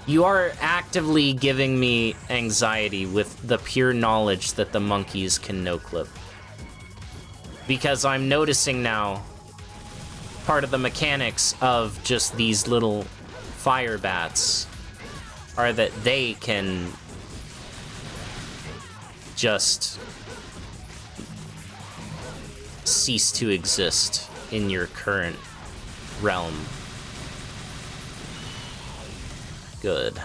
You are actively giving me anxiety with the pure knowledge that the monkeys can no-clip. Because I'm noticing now part of the mechanics of just these little fire bats are that they can just cease to exist in your current realm. Good.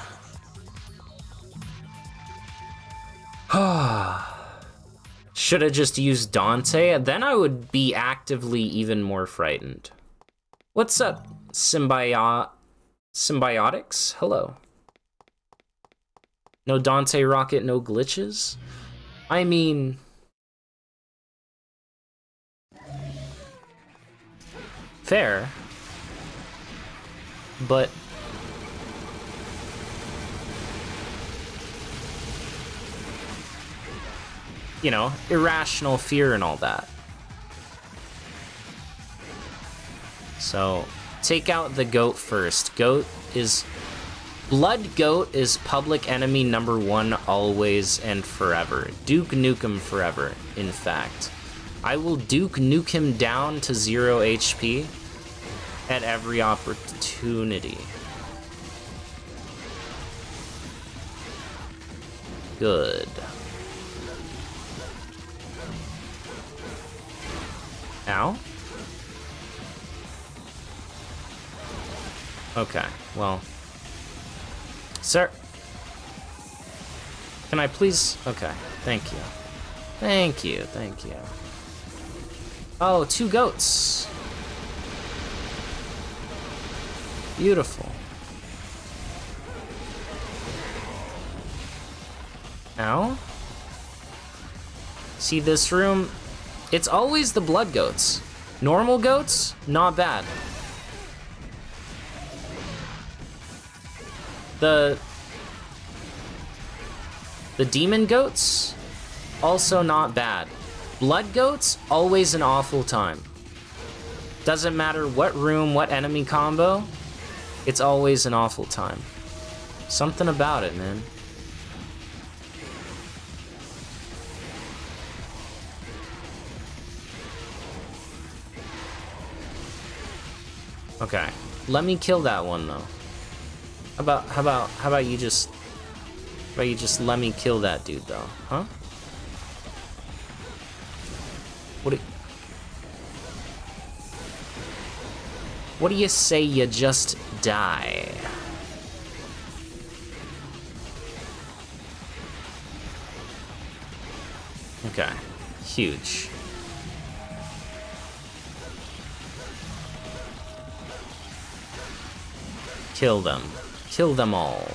Should have just used Dante, then I would be actively even more frightened. What's up, Symbiotics? Hello. No Dante rocket, no glitches? I mean... fair. But... you know, irrational fear and all that. So, take out the goat first. Blood Goat is public enemy number 1 always and forever. Duke Nukem forever, in fact. I will Duke Nuke him down to 0 HP at every opportunity. Good. Ow? Okay, well... sir? Can I please... okay, thank you. Thank you, thank you. Oh, 2 goats. Beautiful. Ow? See this room? It's always the blood goats. Normal goats, not bad. The demon goats, also not bad. Blood goats, always an awful time. Doesn't matter what room, what enemy combo, it's always an awful time. Something about it, man. Okay, let me kill that one though. How about you just let me kill that dude though, huh? What do you say you just die? Okay, huge. Kill them. Kill them all.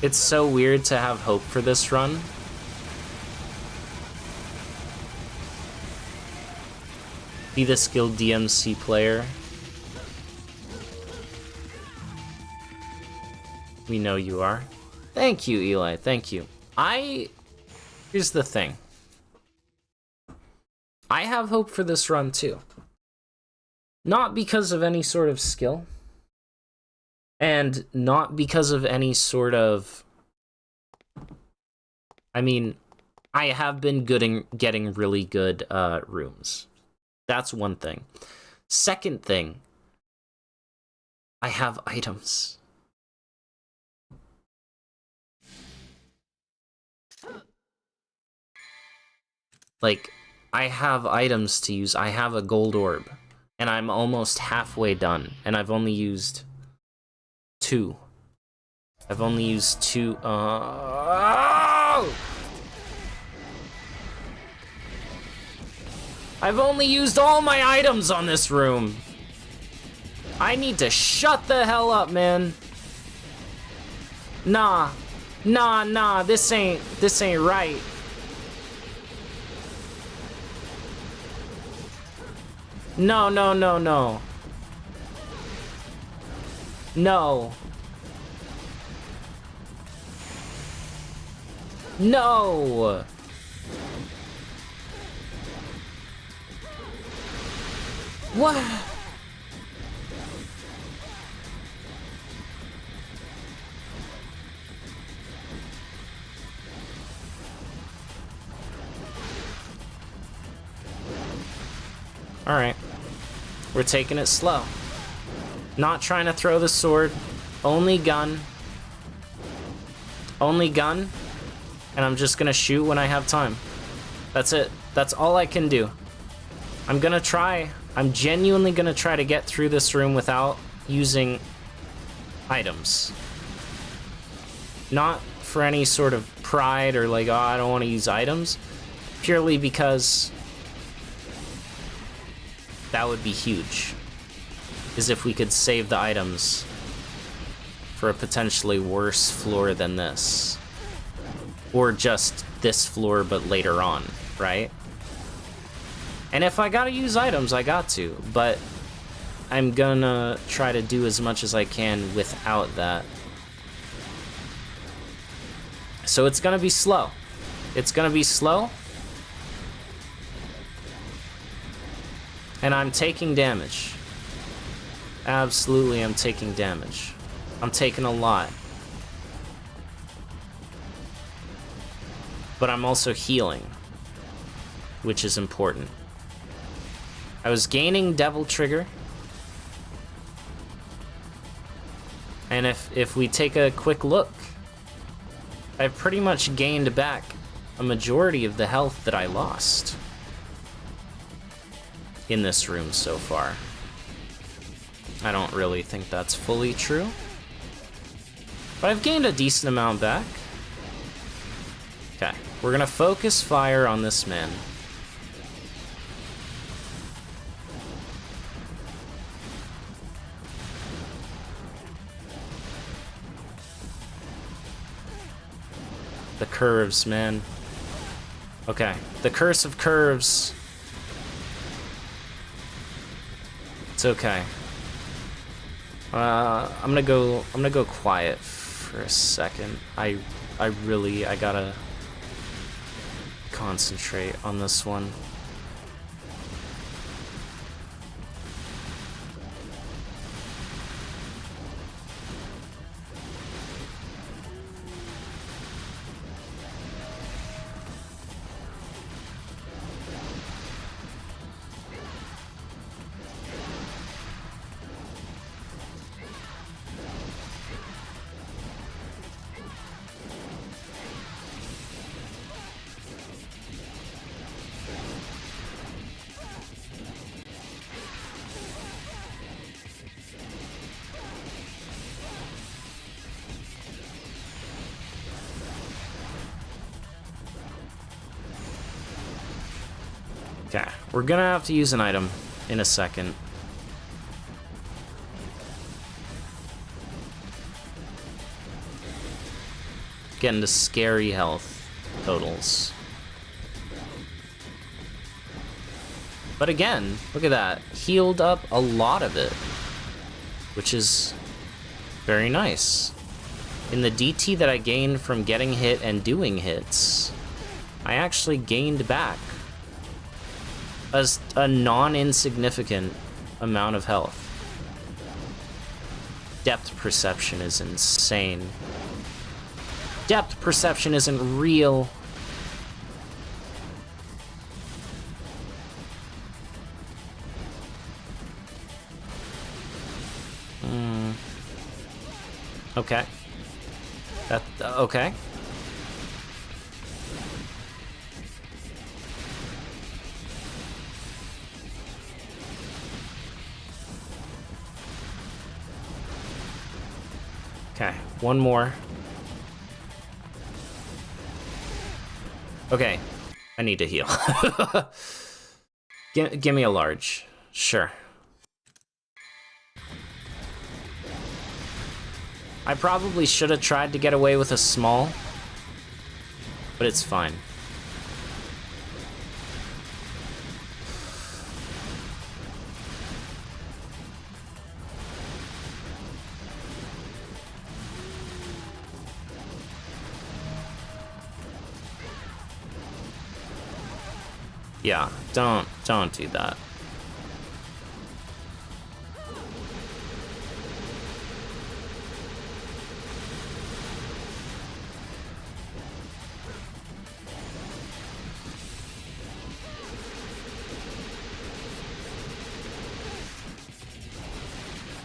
It's so weird to have hope for this run. Be the skilled DMC player. We know you are. Thank you, Eli. Thank you. Here's the thing. I have hope for this run too. Not because of any sort of skill. And not because of any sort of... I mean, I have been getting really good rooms. That's one thing. Second thing, I have items. Like, I have items to use. I have a gold orb. And I'm almost halfway done. And I've only used 2. I've only used 2. Oh! I've only used all my items on this room. I need to shut the hell up, man. Nah. Nah, this ain't right. No. No. No! What? Alright. We're taking it slow. Not trying to throw the sword. Only gun. Only gun. And I'm just gonna shoot when I have time. That's it. That's all I can do. I'm gonna try. I'm genuinely gonna try to get through this room without using items. Not for any sort of pride or like, oh, I don't want to use items. Purely because that would be huge. Is if we could save the items for a potentially worse floor than this. Or just this floor, but later on, right? And if I gotta use items, I got to, but I'm gonna try to do as much as I can without that. So it's gonna be slow. It's gonna be slow. And I'm taking damage. Absolutely, I'm taking damage. I'm taking a lot. But I'm also healing, which is important. I was gaining Devil Trigger. And if we take a quick look, I've pretty much gained back a majority of the health that I lost in this room so far. I don't really think that's fully true, but I've gained a decent amount back. Okay, we're gonna focus fire on this man. The curves, man. Okay, the curse of curves. It's okay. I'm gonna go quiet for a second. I gotta concentrate on this one. Okay, we're gonna have to use an item in a second. Getting to scary health totals. But again, look at that. Healed up a lot of it, which is very nice. In the DT that I gained from getting hit and doing hits, I actually gained back a non-insignificant amount of health. Depth perception is insane. Depth perception isn't real. Okay. Okay. Okay, one more. Okay, I need to heal. Give me a large. Sure. I probably should have tried to get away with a small, but it's fine. Yeah, don't do that.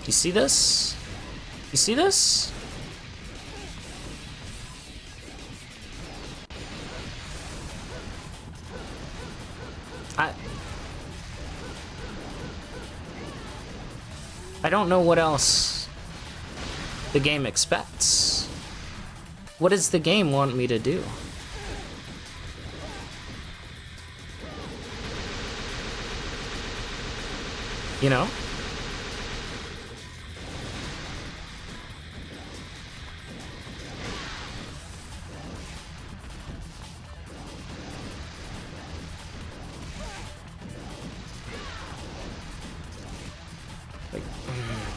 You see this? You see this? I don't know what else the game expects. What does the game want me to do? You know?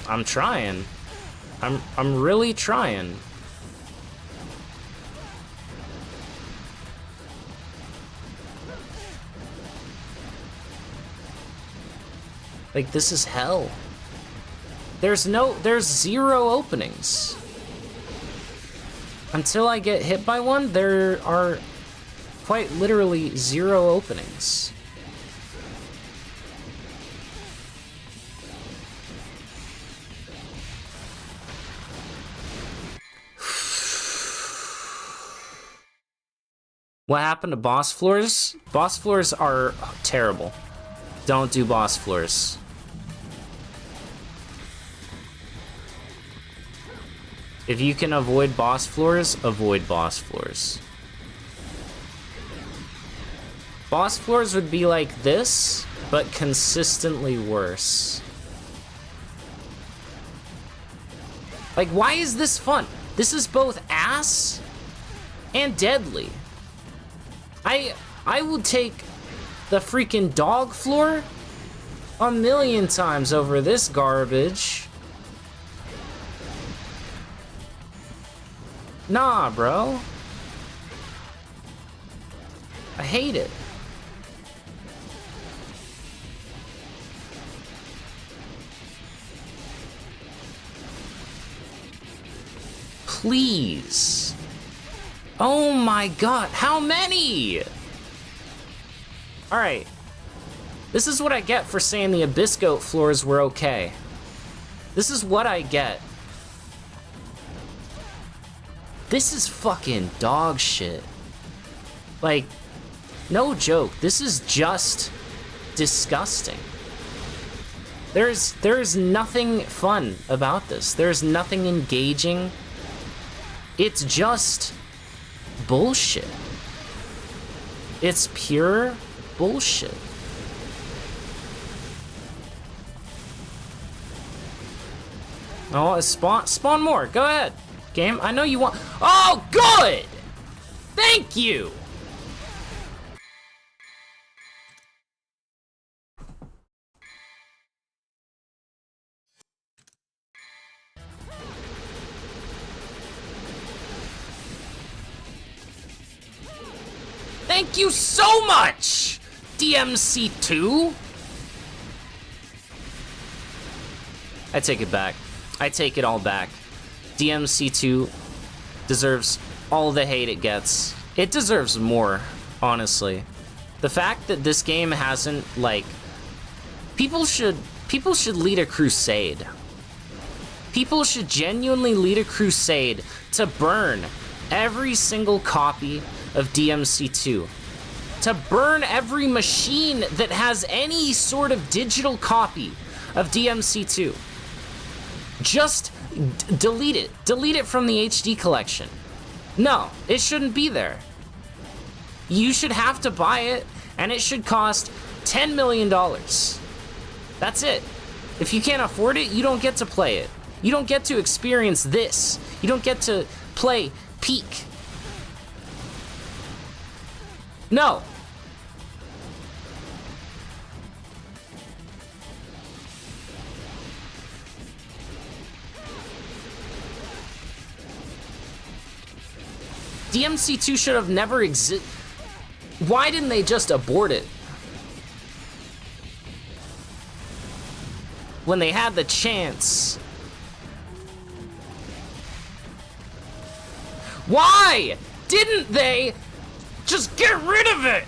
I'm trying. I'm really trying. Like, this is hell. There's zero openings. Until I get hit by one, there are quite literally zero openings. What happened to boss floors? Boss floors are terrible. Don't do boss floors. If you can avoid boss floors, avoid boss floors. Boss floors would be like this, but consistently worse. Like, why is this fun? This is both ass and deadly. I would take the freaking dog floor a million times over this garbage. Nah, bro. I hate it. Please. Oh my god, how many? Alright. This is what I get for saying the Abyss Goat floors were okay. This is what I get. This is fucking dog shit. Like, no joke, this is just disgusting. There's nothing fun about this. There's nothing engaging. It's just bullshit. It's pure bullshit. Oh, spawn more. Go ahead, game. I know you want. Oh, good. Thank you. Thank you so much, DMC2. I take it back. I take it all back. DMC2 deserves all the hate it gets. It deserves more, honestly. The fact that this game hasn't, like, people should lead a crusade. People should genuinely lead a crusade to burn every single copy of DMC2. To burn every machine that has any sort of digital copy of DMC2. Just delete it. Delete it from the HD collection. No, it shouldn't be there. You should have to buy it, and it should cost $10 million. That's it. If you can't afford it, you don't get to play it. You don't get to experience this. You don't get to play Peak. No. DMC2 should have never existed. Why didn't they just abort it? When they had the chance. Why didn't they just get rid of it?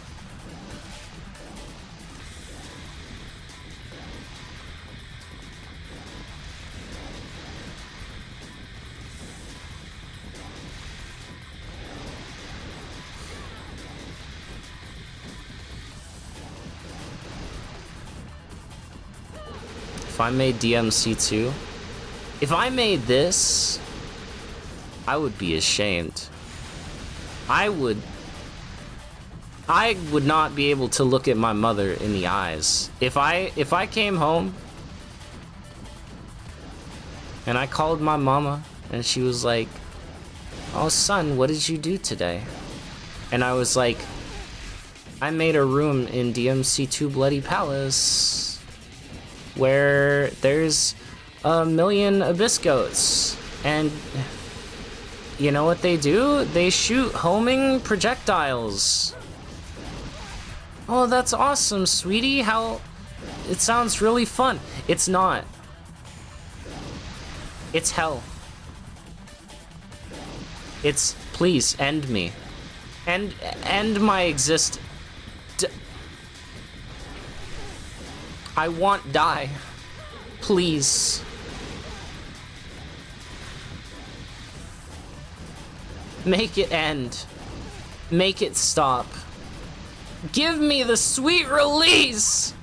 If I made DMC2, if I made this, I would be ashamed. I would not be able to look at my mother in the eyes. If I came home and I called my mama and she was like, "Oh son, what did you do today?" And I was like, "I made a room in DMC2 Bloody Palace where there's 1 million abyss goats, and you know what they do? They shoot homing projectiles." "Oh, that's awesome, sweetie. How... It sounds really fun." It's not. It's hell. It's, please, end me. End my existence. I want die. Please. Make it end. Make it stop. Give me the sweet release!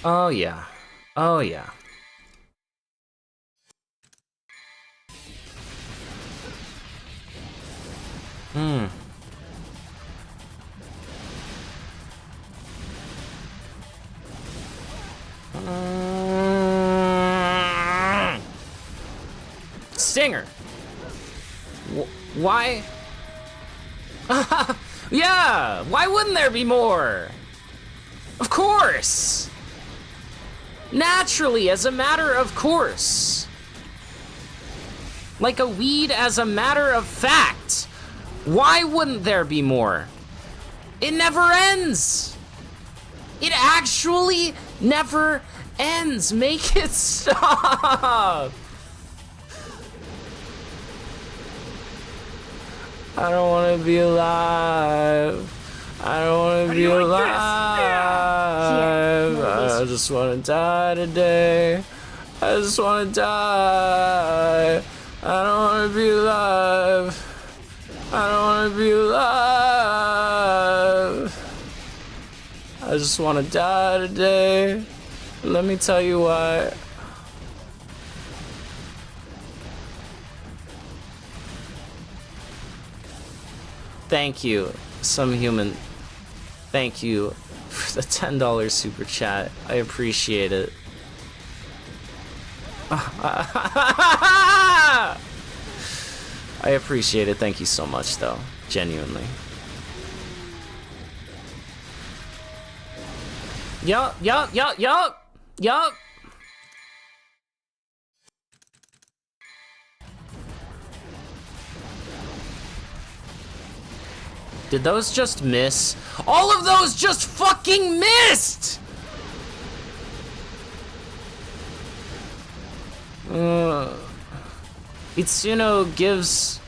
Oh yeah. Oh yeah. Stinger. Why? Yeah, why wouldn't there be more? Of course. Naturally, as a matter of course. Like a weed as a matter of fact. Why wouldn't there be more? It never ends. It actually never ends. Make it stop. I don't want to be alive. I don't want to be alive. I just want to die today. I just want to die. I don't want to be alive. I don't want to be alive. I just want to die today. Let me tell you why. Thank you, some human. Thank you for the $10 super chat. I appreciate it. I appreciate it. Thank you so much, though. Genuinely. Yup. Did those just miss? All of those just fucking missed! Itsuno gives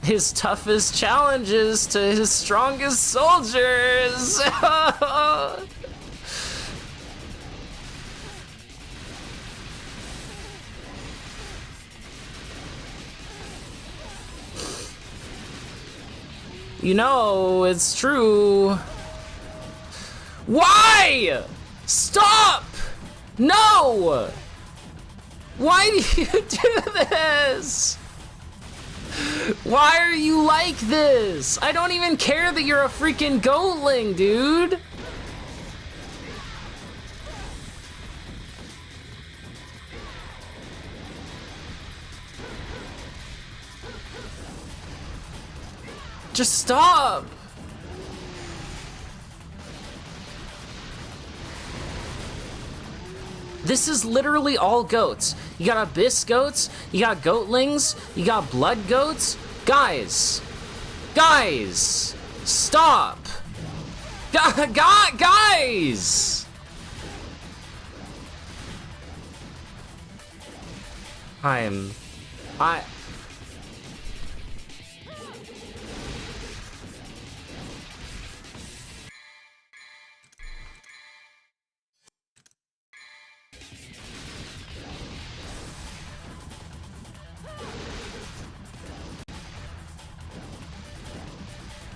his toughest challenges to his strongest soldiers. You know, it's true. Why? Stop! No! Why do you do this? Why are you like this? I don't even care that you're a freaking goatling, dude. Just stop. This is literally all goats. You got abyss goats, you got goatlings, you got blood goats. Guys, stop. Guys.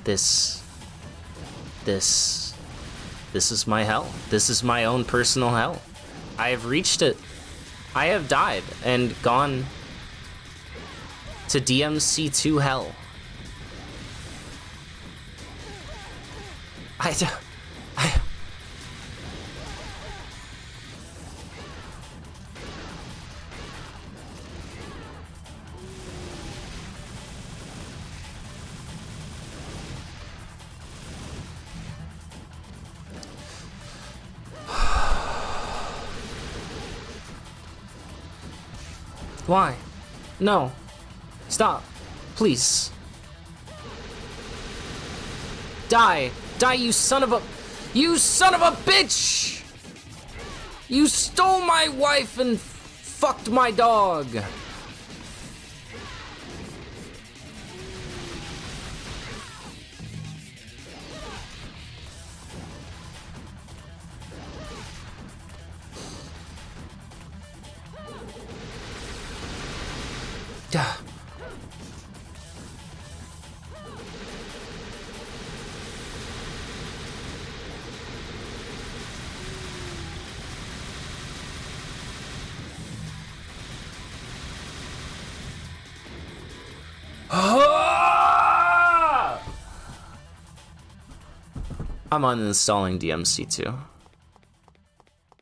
This is my hell. This is my own personal hell. I have reached it. I have died and gone to DMC2 hell. Why? No. Stop. Please. Die. Die, you son of a... You son of a bitch! You stole my wife and fucked my dog. I'm uninstalling DMC2.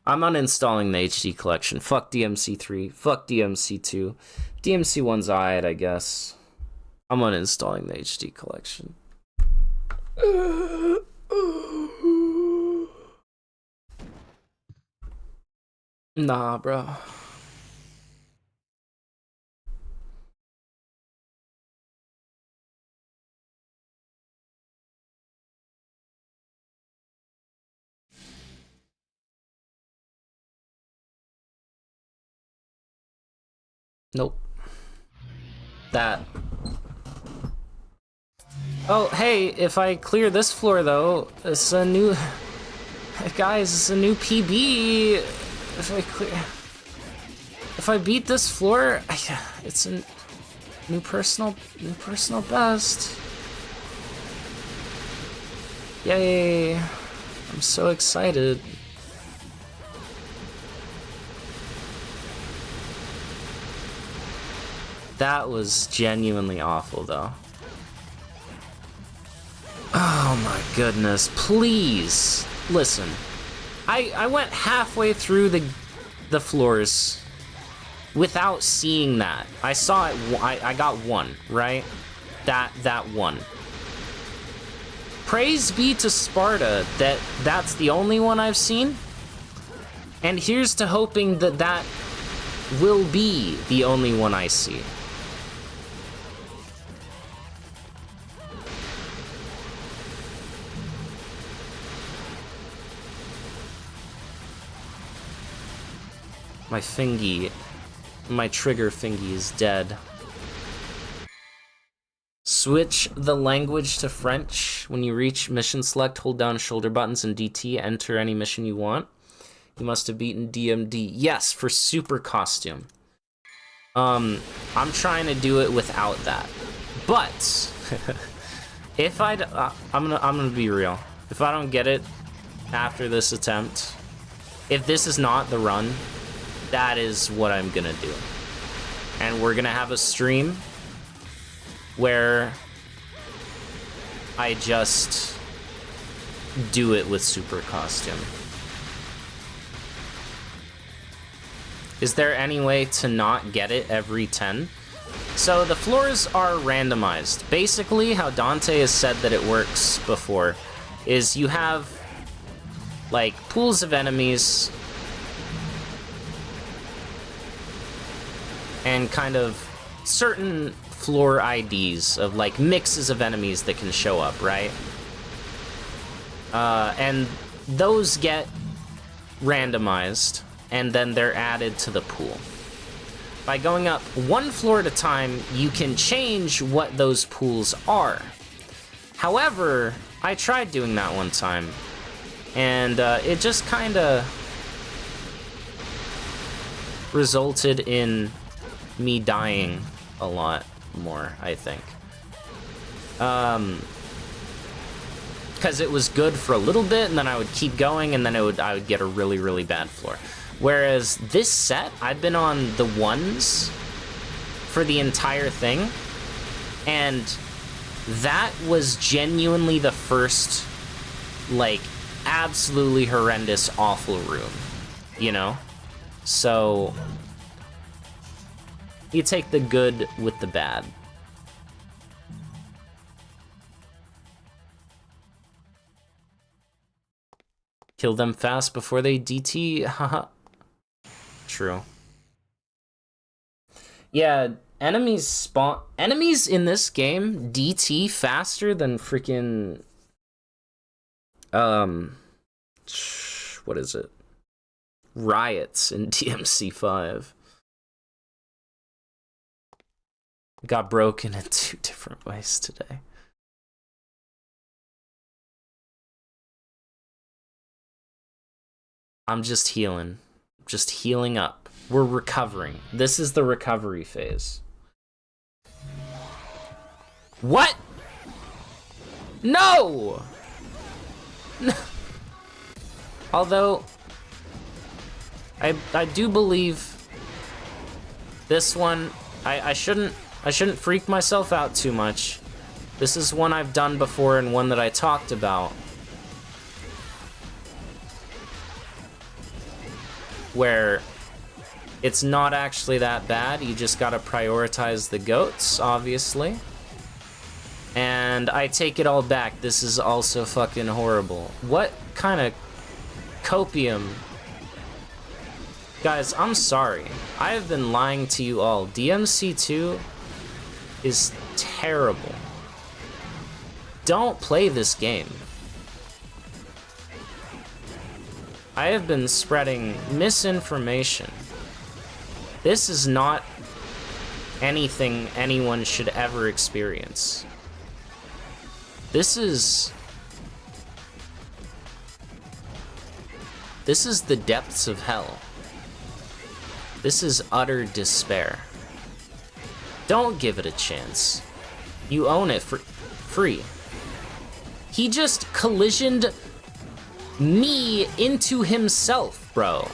I'm uninstalling the HD collection. Fuck DMC3. Fuck DMC2. DMC1's alright, I guess. I'm uninstalling the HD collection. Nah, bro. Nope. That. Oh, hey, if I clear this floor, though, it's a new... Guys, it's a new PB. If I beat this floor, it's a new personal best. Yay. I'm so excited. That was genuinely awful, though. Oh my goodness, please, listen. I went halfway through the floors without seeing that. I saw it, I got one, right? That one. Praise be to Sparta that that's the only one I've seen. And here's to hoping that that will be the only one I see. My fingy, my trigger fingy is dead. Switch the language to French. When you reach mission select, hold down shoulder buttons and DT, enter any mission you want. You must have beaten DMD. Yes, for super costume. I'm trying to do it without that. But if I'm gonna be real. If I don't get it after this attempt, if this is not the run, that is what I'm gonna do. And we're gonna have a stream where I just do it with super costume. Is there any way to not get it every 10? So the floors are randomized. Basically, how Dante has said that it works before is you have like pools of enemies and kind of certain floor IDs of like mixes of enemies that can show up, right? And those get randomized and then they're added to the pool. By going up one floor at a time, you can change what those pools are. However, I tried doing that one time and it just kind of resulted in me dying a lot more, I think. Because it was good for a little bit, and then I would keep going, and then I would get a really, really bad floor. Whereas this set, I've been on the ones for the entire thing, and that was genuinely the first, like, absolutely horrendous, awful room, you know? So you take the good with the bad. Kill them fast before they DT, haha. True. Yeah, enemies in this game DT faster than freaking what is it? Riots in DMC5. Got broken in 2 different ways today. I'm just healing. Just healing up. We're recovering. This is the recovery phase. What? No! Although, I do believe this one, I shouldn't freak myself out too much. This is one I've done before and one that I talked about. Where it's not actually that bad, you just gotta prioritize the goats, obviously. And I take it all back, this is also fucking horrible. What kind of copium? Guys, I'm sorry. I have been lying to you all. DMC2 is terrible. Don't play this game. I have been spreading misinformation. This is not anything anyone should ever experience. This is the depths of hell. This is utter despair. Don't give it a chance. You own it for free. He just collisioned me into himself, bro.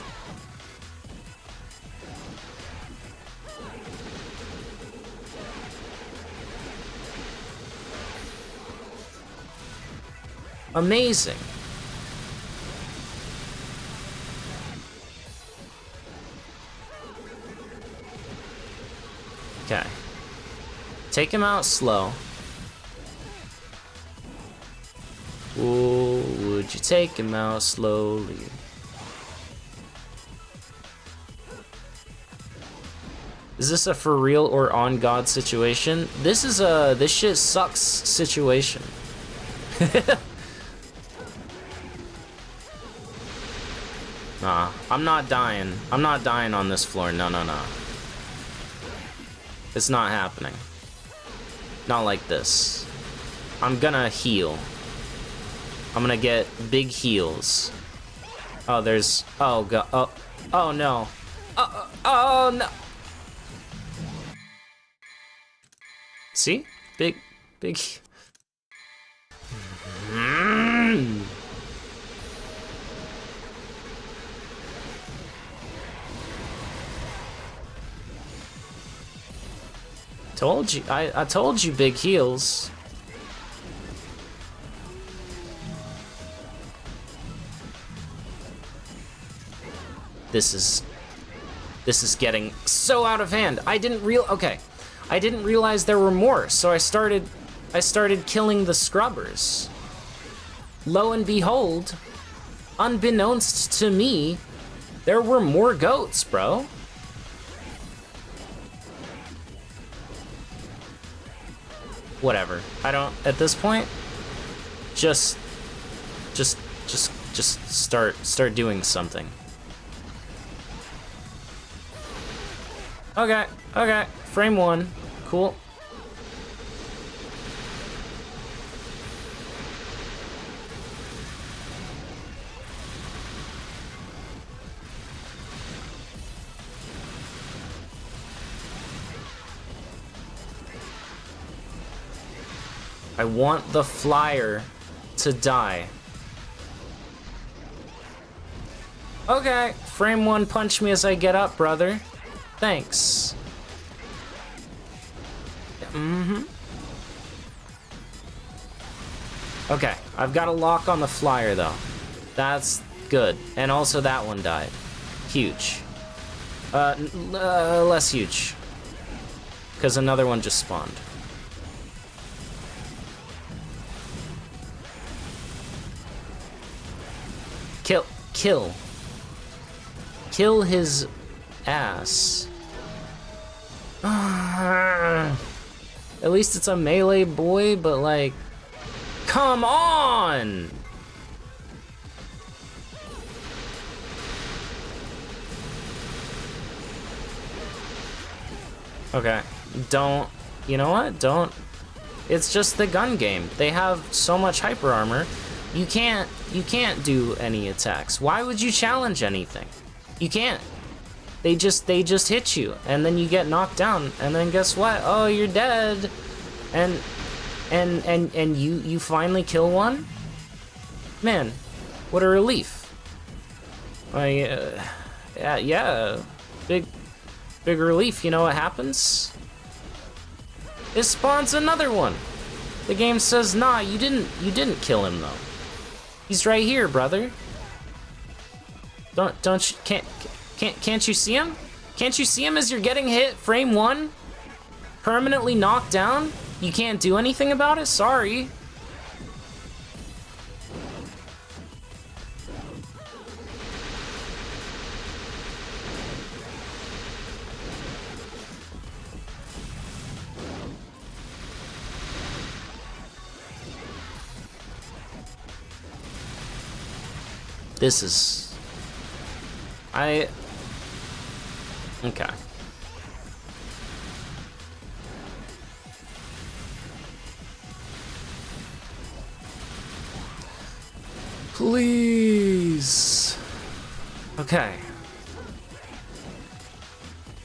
Amazing. Okay. Take him out slow. Oh, would you take him out slowly? Is this a for real or on God situation? This is a this shit sucks situation. Nah, I'm not dying. I'm not dying on this floor. No, no, no. It's not happening. Not like this. I'm gonna heal. I'm gonna get big heals. Oh, there's... Oh, God. Oh, oh no. Oh, no. See? Big... Told you. I told you big heals. This is getting so out of hand. I didn't realize there were more, so I started killing the scrubbers. Lo and behold, unbeknownst to me, there were more goats, bro. Whatever. I don't, at this point, just start doing something. Okay, okay. Frame 1. Cool. I want the flyer to die. Okay, frame 1, punch me as I get up, brother. Thanks. Okay, I've got a lock on the flyer, though. That's good. And also that one died. Huge. Less huge. Because another one just spawned. Kill his ass. At least it's a melee boy, but like, come on! Okay, don't, you know what? Don't, it's just the gun game. They have so much hyper armor, you can't do any attacks. Why would you challenge anything? You can't. They just hit you, and then you get knocked down, and then guess what? Oh, you're dead. And you finally kill one? Man, what a relief. Yeah, big relief. You know what happens? It spawns another one. The game says, nah, you didn't kill him though. He's right here, brother. Can't you see him? Can't you see him as you're getting hit? Frame 1? Permanently knocked down? You can't do anything about it? Sorry. This is... Okay. Please. Okay.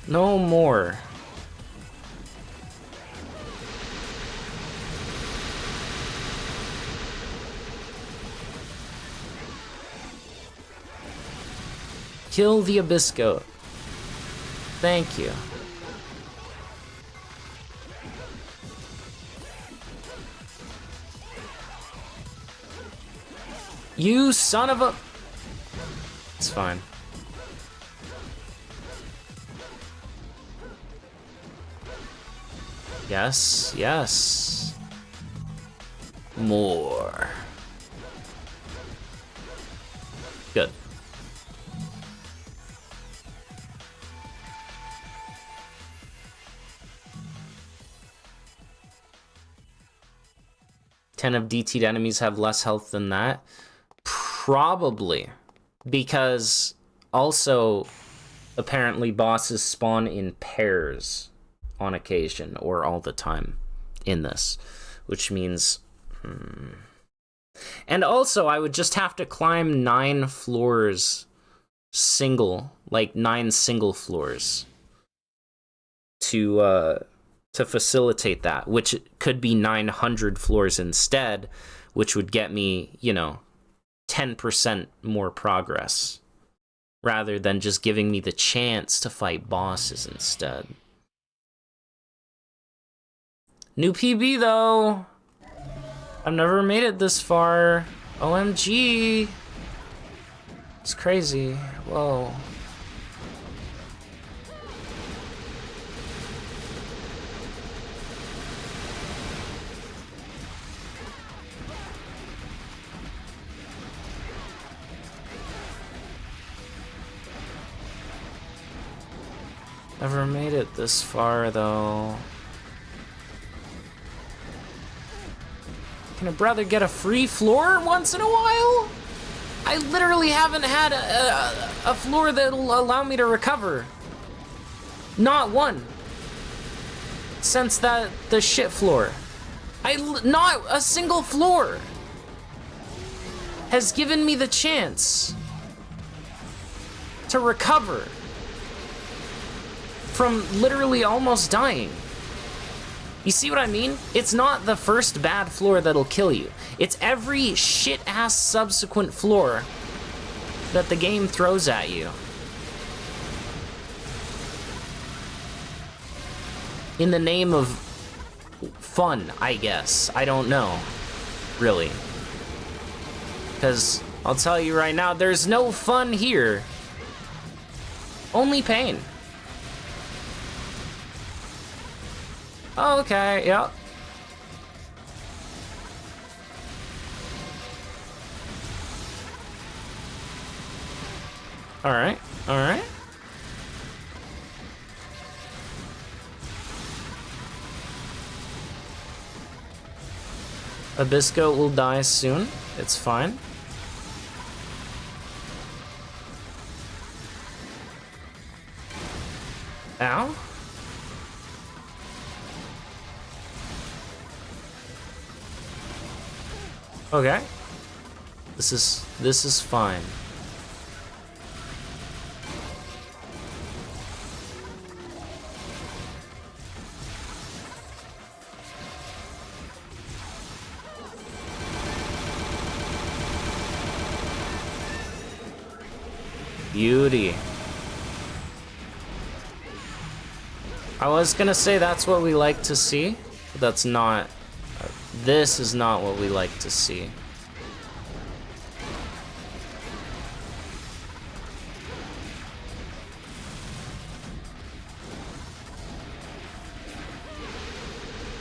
No more. Kill the abyss goat. Thank you. You son of a... It's fine. Yes, yes. More. Good. Ten of DT'd enemies have less health than that. Probably, because Also, apparently bosses spawn in pairs on occasion, or all the time in this, which means... And also, I would just have to climb 9 floors like 9 single floors to facilitate that, which could be 900 floors instead, which would get me, 10% more progress, rather than just giving me the chance to fight bosses instead. New PB, though! I've never made it this far. OMG! It's crazy. Whoa. Never made it this far, though. Can a brother get a free floor once in a while? I literally haven't had a floor that'll allow me to recover. Not one. Since the shit floor. Not a single floor has given me the chance to recover from literally almost dying. You see what I mean? It's not the first bad floor that'll kill you. It's every shit-ass subsequent floor that the game throws at you. In the name of fun, I guess. I don't know, really. Because I'll tell you right now, there's no fun here. Only pain. Okay, yep. Alright, alright. Abisco will die soon. It's fine. Ow. Okay. This is fine. Beauty. I was gonna say that's what we like to see, but that's not. This is not what we like to see.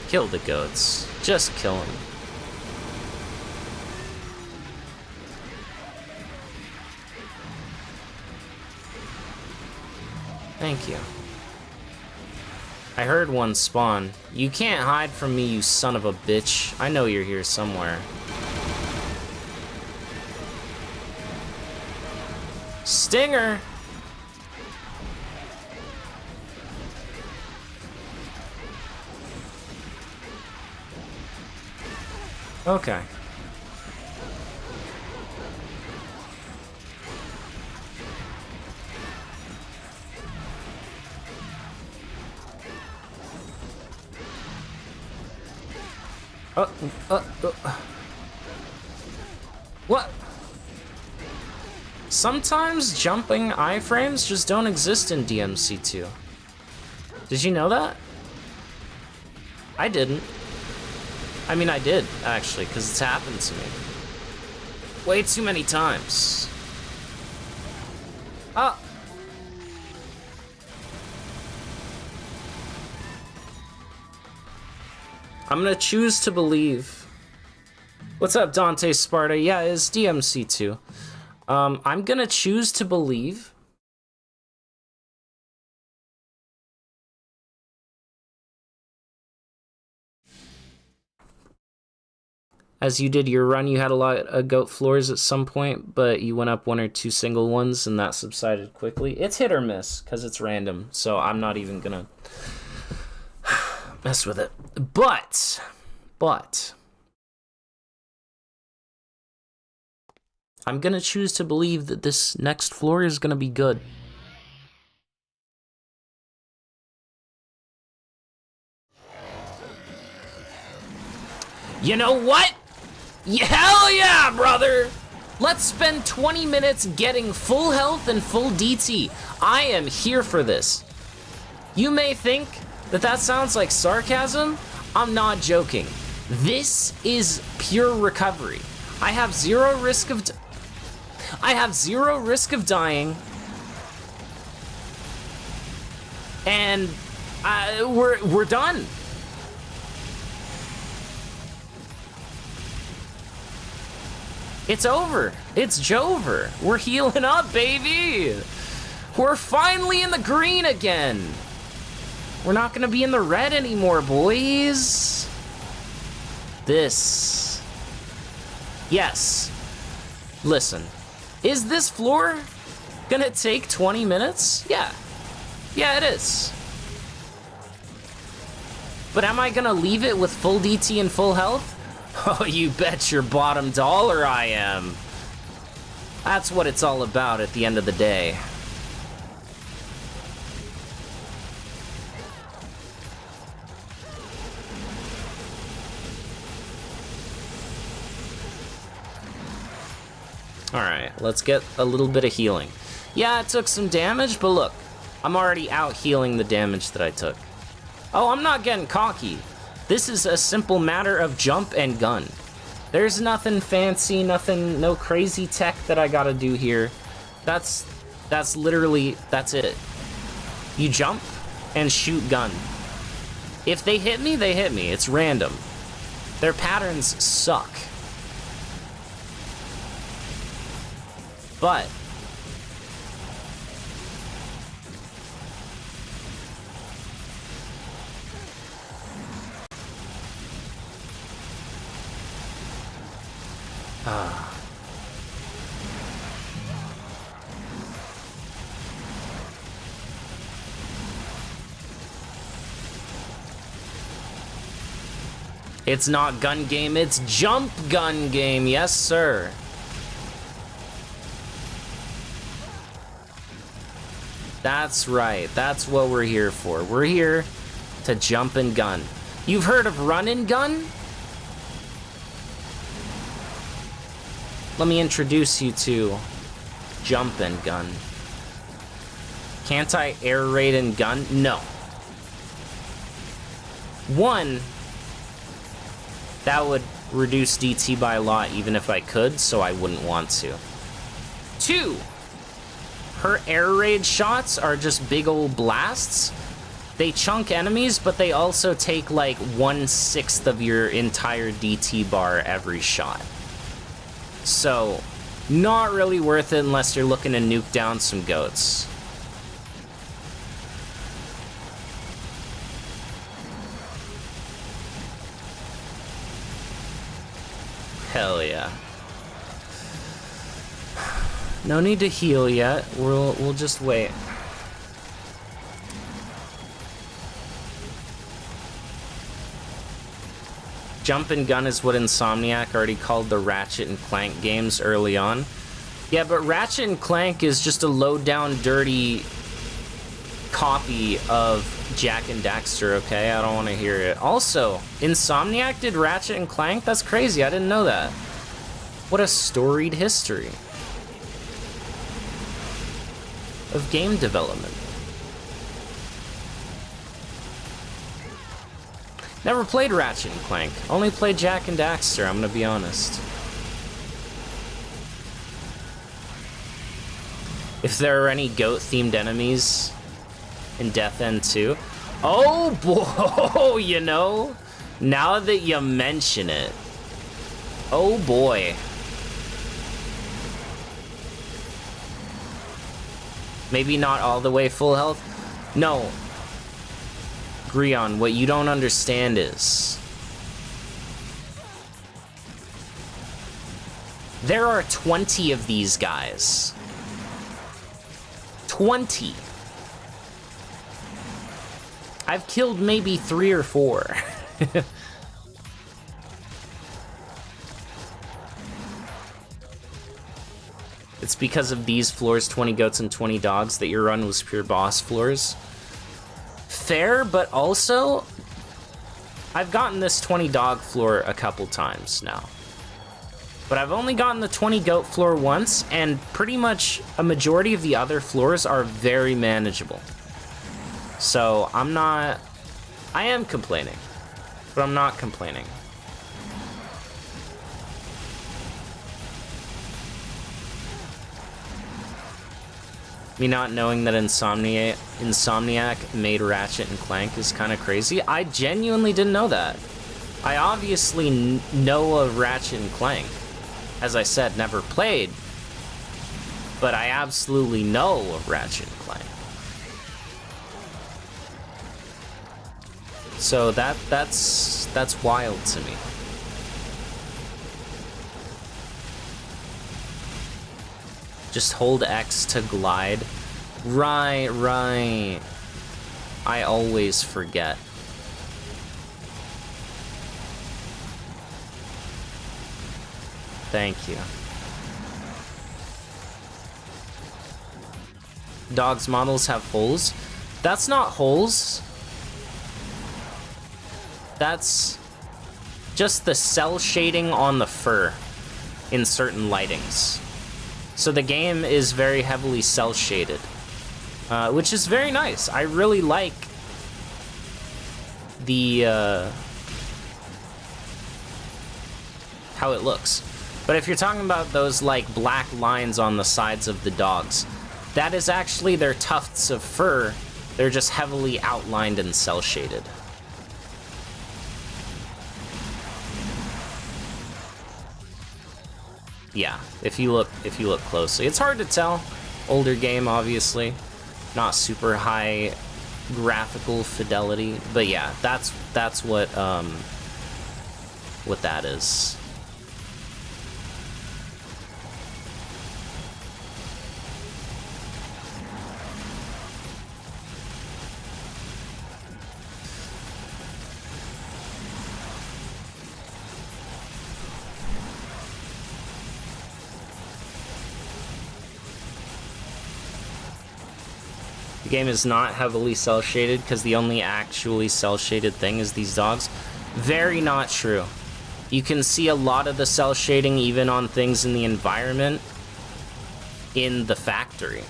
Kill the goats. Just kill them. Thank you. I heard one spawn. You can't hide from me, you son of a bitch. I know you're here somewhere. Stinger! Okay. What? Sometimes jumping iframes just don't exist in DMC2. Did you know that? I didn't. I mean, I did, actually, because it's happened to me. Way too many times. Ah! I'm gonna choose to believe. What's up, Dante Sparta? Yeah, it's DMC2. I'm gonna choose to believe as you did your run, you had a lot of goat floors at some point, but you went up 1 or 2 single ones, and that subsided quickly. It's hit or miss, because it's random, so I'm not even gonna mess with it. But, I'm gonna choose to believe that this next floor is gonna be good. You know what? Hell yeah, brother! Let's spend 20 minutes getting full health and full DT. I am here for this. You may think that that sounds like sarcasm. I'm not joking. This is pure recovery. I have zero risk of dying. And we're done. It's over. It's Jover. We're healing up, baby. We're finally in the green again. We're not gonna be in the red anymore, boys. This. Yes. Listen. Is this floor gonna take 20 minutes? Yeah. Yeah, it is. But am I gonna leave it with full DT and full health? Oh, you bet your bottom dollar I am. That's what it's all about at the end of the day. Alright, let's get a little bit of healing. Yeah, it took some damage, but look, I'm already out healing the damage that I took. Oh, I'm not getting cocky. This is a simple matter of jump and gun. There's nothing fancy, no crazy tech that I gotta do here. That's literally, that's it. You jump and shoot gun. If they hit me, they hit me. It's random. Their patterns suck. But it's not gun game, it's jump gun game, yes sir. That's right, that's what we're here for. We're here to jump and gun. You've heard of run and gun? Let me introduce you to jump and gun. Can't I air raid and gun? No. One, that would reduce DT by a lot even if I could, so I wouldn't want to. Two, her air raid shots are just big old blasts. They chunk enemies, but they also take like 1/6 of your entire DT bar every shot. So, not really worth it unless you're looking to nuke down some goats. Hell yeah. No need to heal yet. We'll just wait. Jump and gun is what Insomniac already called the Ratchet and Clank games early on. Yeah, but Ratchet and Clank is just a low-down, dirty copy of Jak and Daxter, okay? I don't want to hear it. Also, Insomniac did Ratchet and Clank? That's crazy, I didn't know that. What a storied history of game development. Never played Ratchet and Clank. Only played Jak and Daxter, I'm gonna be honest. If there are any goat-themed enemies in Death End 2. Oh boy, you know, now that you mention it. Oh boy. Maybe not all the way full health. No. Grion, what you don't understand is There are 20 of these guys. 20. I've killed maybe 3 or 4. It's because of these floors, 20 goats and 20 dogs, that your run was pure boss floors. Fair, but also, I've gotten this 20 dog floor a couple times now. But I've only gotten the 20 goat floor once, and pretty much a majority of the other floors are very manageable. So I am complaining, but I'm not complaining. Me not knowing that Insomniac made Ratchet and Clank is kind of crazy. I genuinely didn't know that. I obviously know of Ratchet and Clank. As I said, never played, but I absolutely know of Ratchet and Clank. So that's wild to me. Just hold X to glide. Right. I always forget. Thank you. Dogs models have holes. That's not holes. That's just the cell shading on the fur in certain lightings. So the game is very heavily cell shaded, which is very nice. I really like the how it looks. But if you're talking about those like black lines on the sides of the dogs, that is actually their tufts of fur. They're just heavily outlined and cell shaded. Yeah, if you look closely. It's hard to tell. Older game, obviously. Not super high graphical fidelity. But yeah, that's what that is. The game is not heavily cel-shaded because the only actually cel-shaded thing is these dogs. Very not true. You can see a lot of the cel shading even on things in the environment in the factory.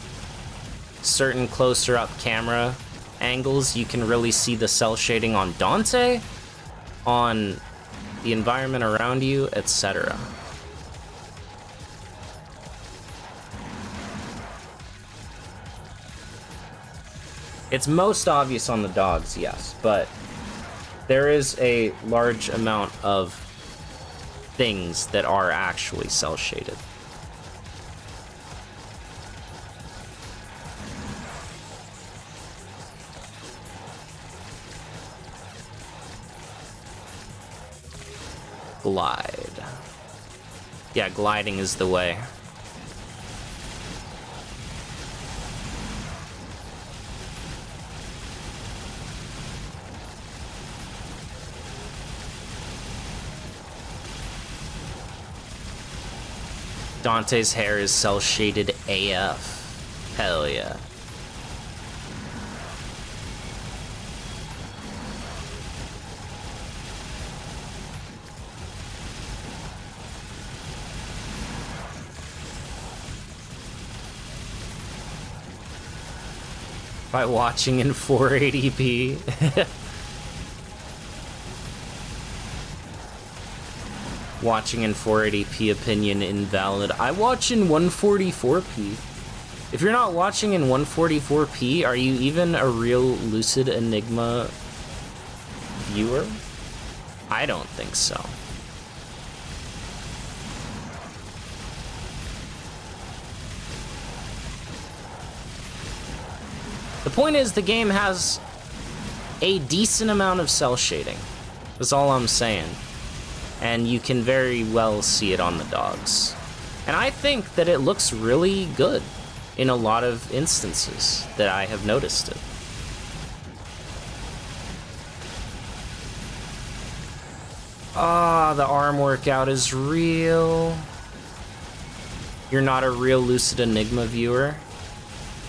Certain closer up camera angles, you can really see the cel shading on Dante, on the environment around you, etc. It's most obvious on the dogs, yes, but there is a large amount of things that are actually cel-shaded. Glide. Yeah, gliding is the way. Dante's hair is cel-shaded AF. Hell yeah. By watching in 480p. Watching in 480p opinion invalid. I watch in 144p. If you're not watching in 144p, are you even a real Lucid Enigma viewer? I don't think so. The point is, the game has a decent amount of cel shading. That's all I'm saying. And you can very well see it on the dogs. And I think that it looks really good in a lot of instances that I have noticed it. Ah, the arm workout is real. You're not a real Lucid Enigma viewer?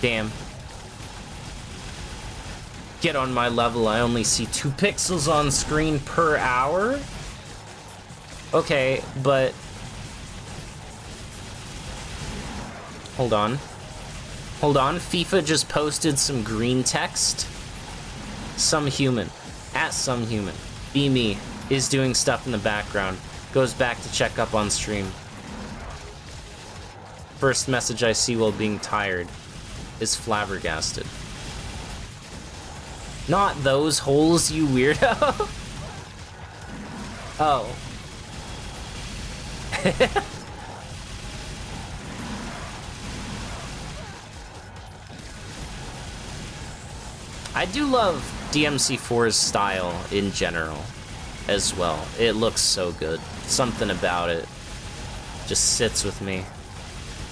Damn. Get on my level, I only see 2 pixels on screen per hour? Okay, but... Hold on. Hold on, FIFA just posted some green text. Some human, at some human, be me, is doing stuff in the background. Goes back to check up on stream. First message I see while being tired is flabbergasted. Not those holes, you weirdo. Oh. I do love DMC4's style in general as well. It looks so good. Something about it just sits with me.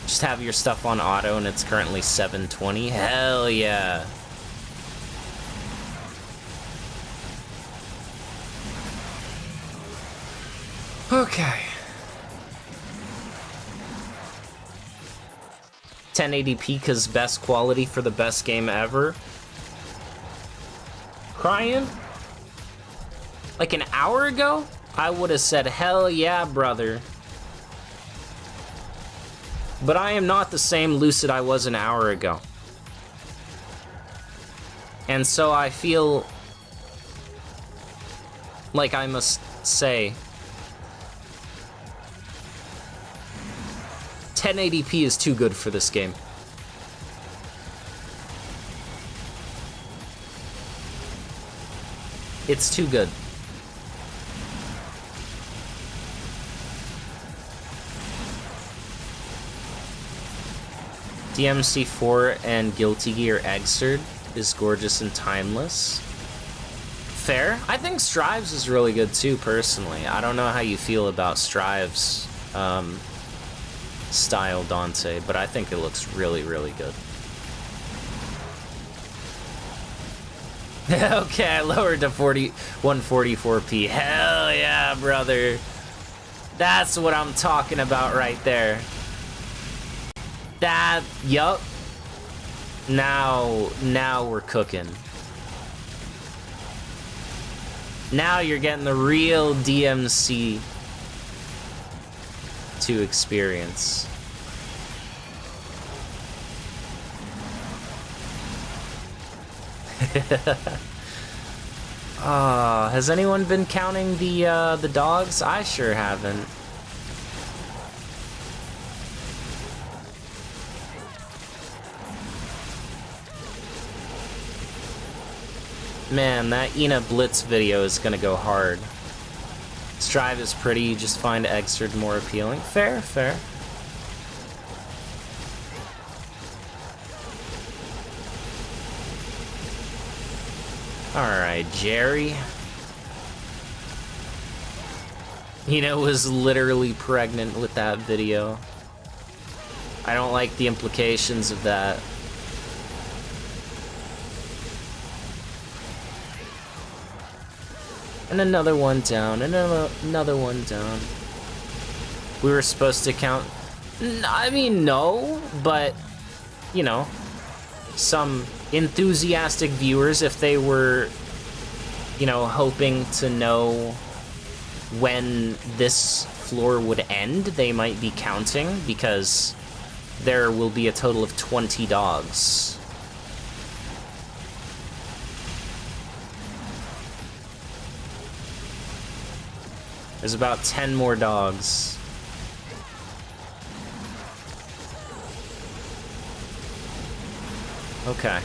Just have your stuff on auto and it's currently 720. Hell yeah. Okay. 1080p cause best quality for the best game ever. Crying? Like an hour ago, I would have said, hell yeah, brother. But I am not the same Lucid I was an hour ago. And so I feel like I must say 1080p is too good for this game. It's too good. DMC4 and Guilty Gear Xrd is gorgeous and timeless. Fair. I think Strives is really good too, personally. I don't know how you feel about Strives style, Dante, but I think it looks really, really good. Okay, I lowered to 144p. Hell yeah, brother. That's what I'm talking about right there. That, yup. Now we're cooking. Now you're getting the real DMC to experience. Has anyone been counting the dogs? I sure haven't. Man, that Ina Blitz video is gonna go hard. Strive is pretty, you just find Xrd more appealing. Fair, fair. Alright, Jerry. Ina was literally pregnant with that video. I don't like the implications of that. And another one down, and another one down. We were supposed to count... I mean, no, but, you know, some enthusiastic viewers, if they were, you know, hoping to know when this floor would end, they might be counting, because there will be a total of 20 dogs. There's about 10 more dogs. Okay.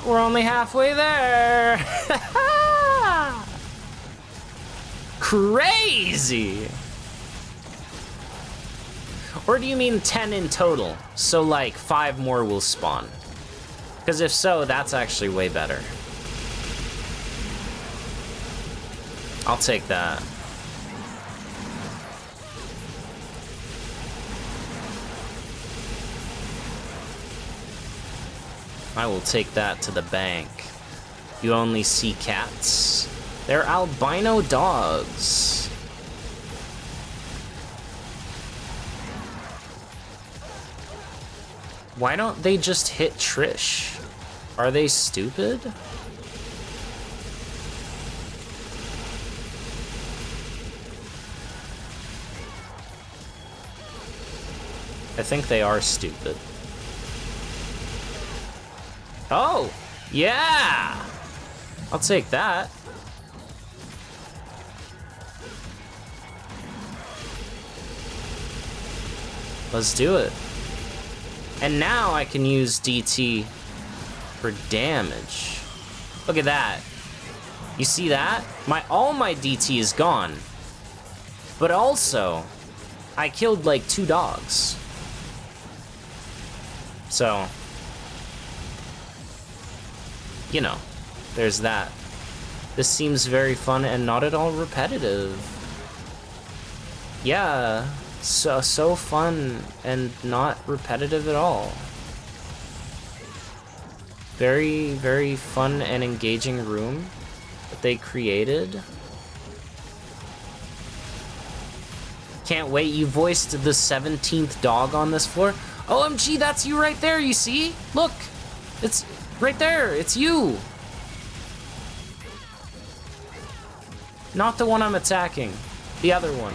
We're only halfway there. Crazy. Or do you mean 10 in total? So like 5 more will spawn. Because if so, that's actually way better. I'll take that. I will take that to the bank. You only see cats. They're albino dogs. Why don't they just hit Trish? Are they stupid? I think they are stupid. Oh, yeah! I'll take that. Let's do it. And now I can use DT for damage. Look at that. You see that? All my DT is gone. But also, I killed like 2 dogs. So, you know, there's that. This seems very fun and not at all repetitive. Yeah, so fun and not repetitive at all. Very, very fun and engaging room that they created. Can't wait, you voiced the 17th dog on this floor. OMG, that's you right there, you see? Look, it's right there, it's you. Not the one I'm attacking, the other one.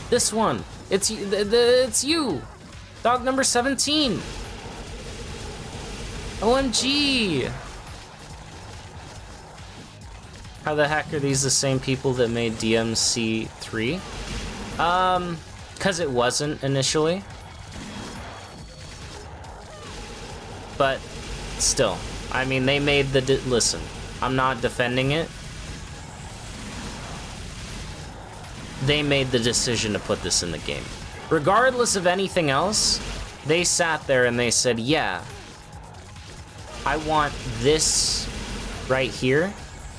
This one, it's you, dog number 17. OMG. How the heck are these the same people that made DMC 3? Cause it wasn't initially. But still, I mean, they made the, listen, I'm not defending it. They made the decision to put this in the game. Regardless of anything else, they sat there and they said, yeah, I want this right here.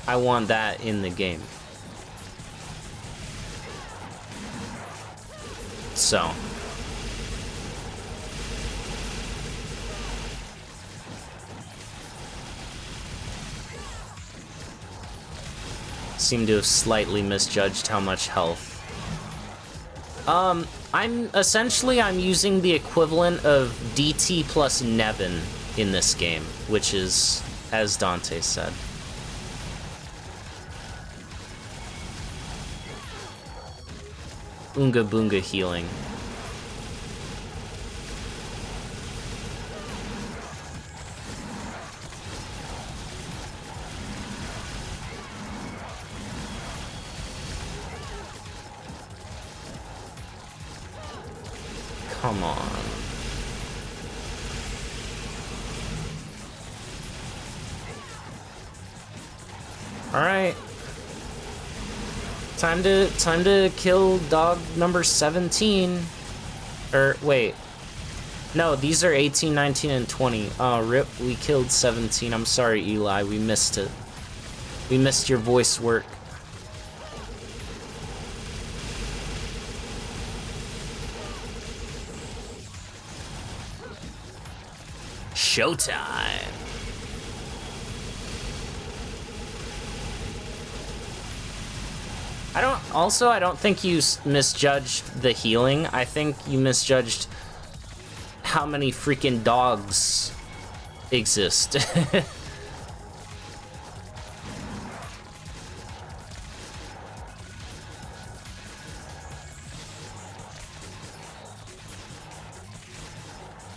I want that in the game. So. Seem to have slightly misjudged how much health. I'm using the equivalent of DT plus Nevin in this game, which is, as Dante said. Oonga Boonga healing. Come on. All right. Time to kill dog number 17. Or wait. No, these are 18, 19, and 20. Oh, rip, we killed 17. I'm sorry, Eli, we missed it. We missed your voice work. Showtime. I don't think you misjudged the healing. I think you misjudged how many freaking dogs exist.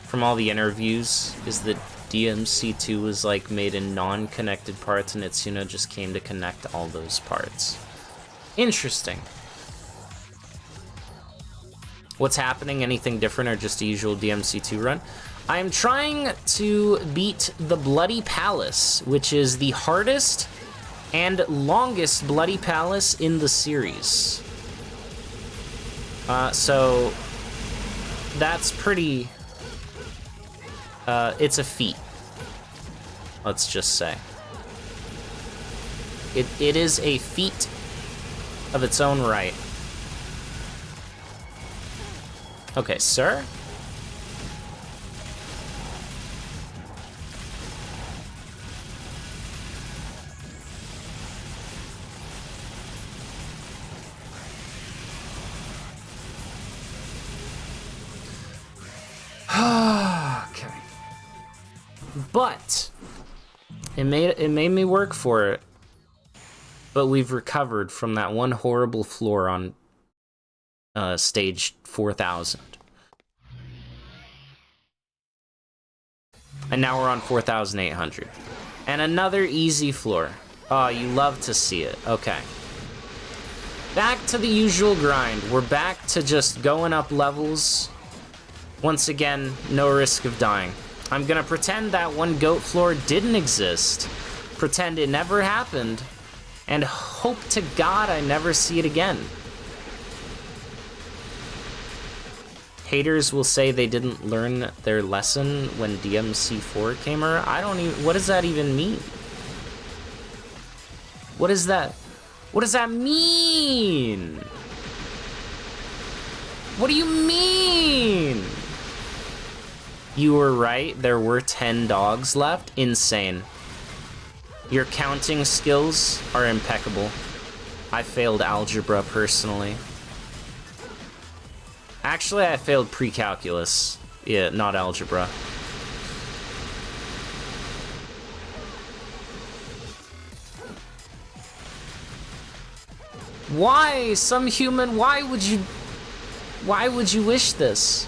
From all the interviews, is that DMC2 was like made in non-connected parts and Itsuno just came to connect all those parts. Interesting. What's happening? Anything different or just a usual DMC2 run? I'm trying to beat the Bloody Palace, which is the hardest and longest Bloody Palace in the series. So that's pretty It's a feat. Let's just say. It is a feat of its own right. Okay, sir? Okay. But it made me work for it. But we've recovered from that one horrible floor on stage 4000. And now we're on 4800. And another easy floor. Oh, you love to see it. Okay. Back to the usual grind. We're back to just going up levels. Once again, no risk of dying. I'm gonna pretend that one goat floor didn't exist. Pretend it never happened. And hope to God I never see it again. Haters will say they didn't learn their lesson when DMC4 came around. I don't even... What does that even mean? What is that? What does that mean? What do you mean? You were right. There were 10 dogs left. Insane. Your counting skills are impeccable. I failed algebra personally. Actually, I failed pre-calculus. Yeah, not algebra. Why? Some human, why would you wish this?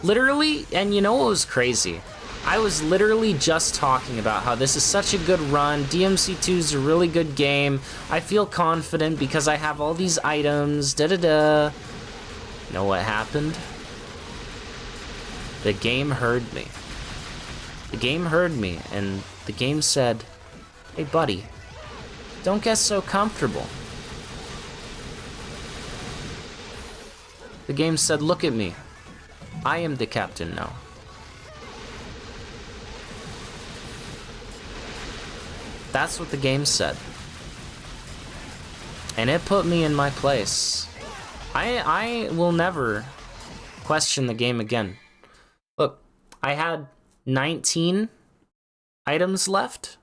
Literally, and you know what was crazy? I was literally just talking about how this is such a good run. DMC2 is a really good game. I feel confident because I have all these items. Da-da-da. Know what happened? The game heard me. The game heard me, and the game said, "Hey, buddy, don't get so comfortable." The game said, "Look at me. I am the captain now." That's what the game said. And it put me in my place. I will never question the game again. Look, I had 19 items left.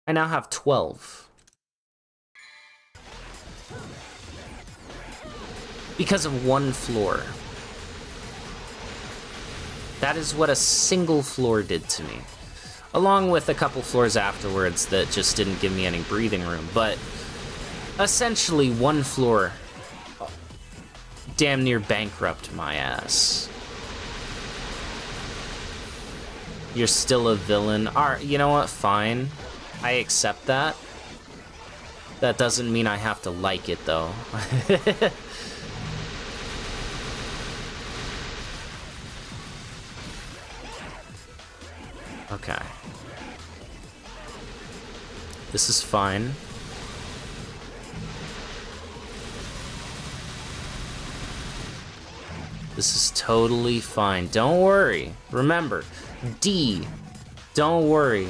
I now have 12. Because of one floor. That is what a single floor did to me. Along with a couple floors afterwards that just didn't give me any breathing room. But essentially one floor damn near bankrupt my ass. You're still a villain. Alright, you know what? Fine. I accept that. That doesn't mean I have to like it, though. Okay. This is fine. This is totally fine. Don't worry. Remember, D. Don't worry.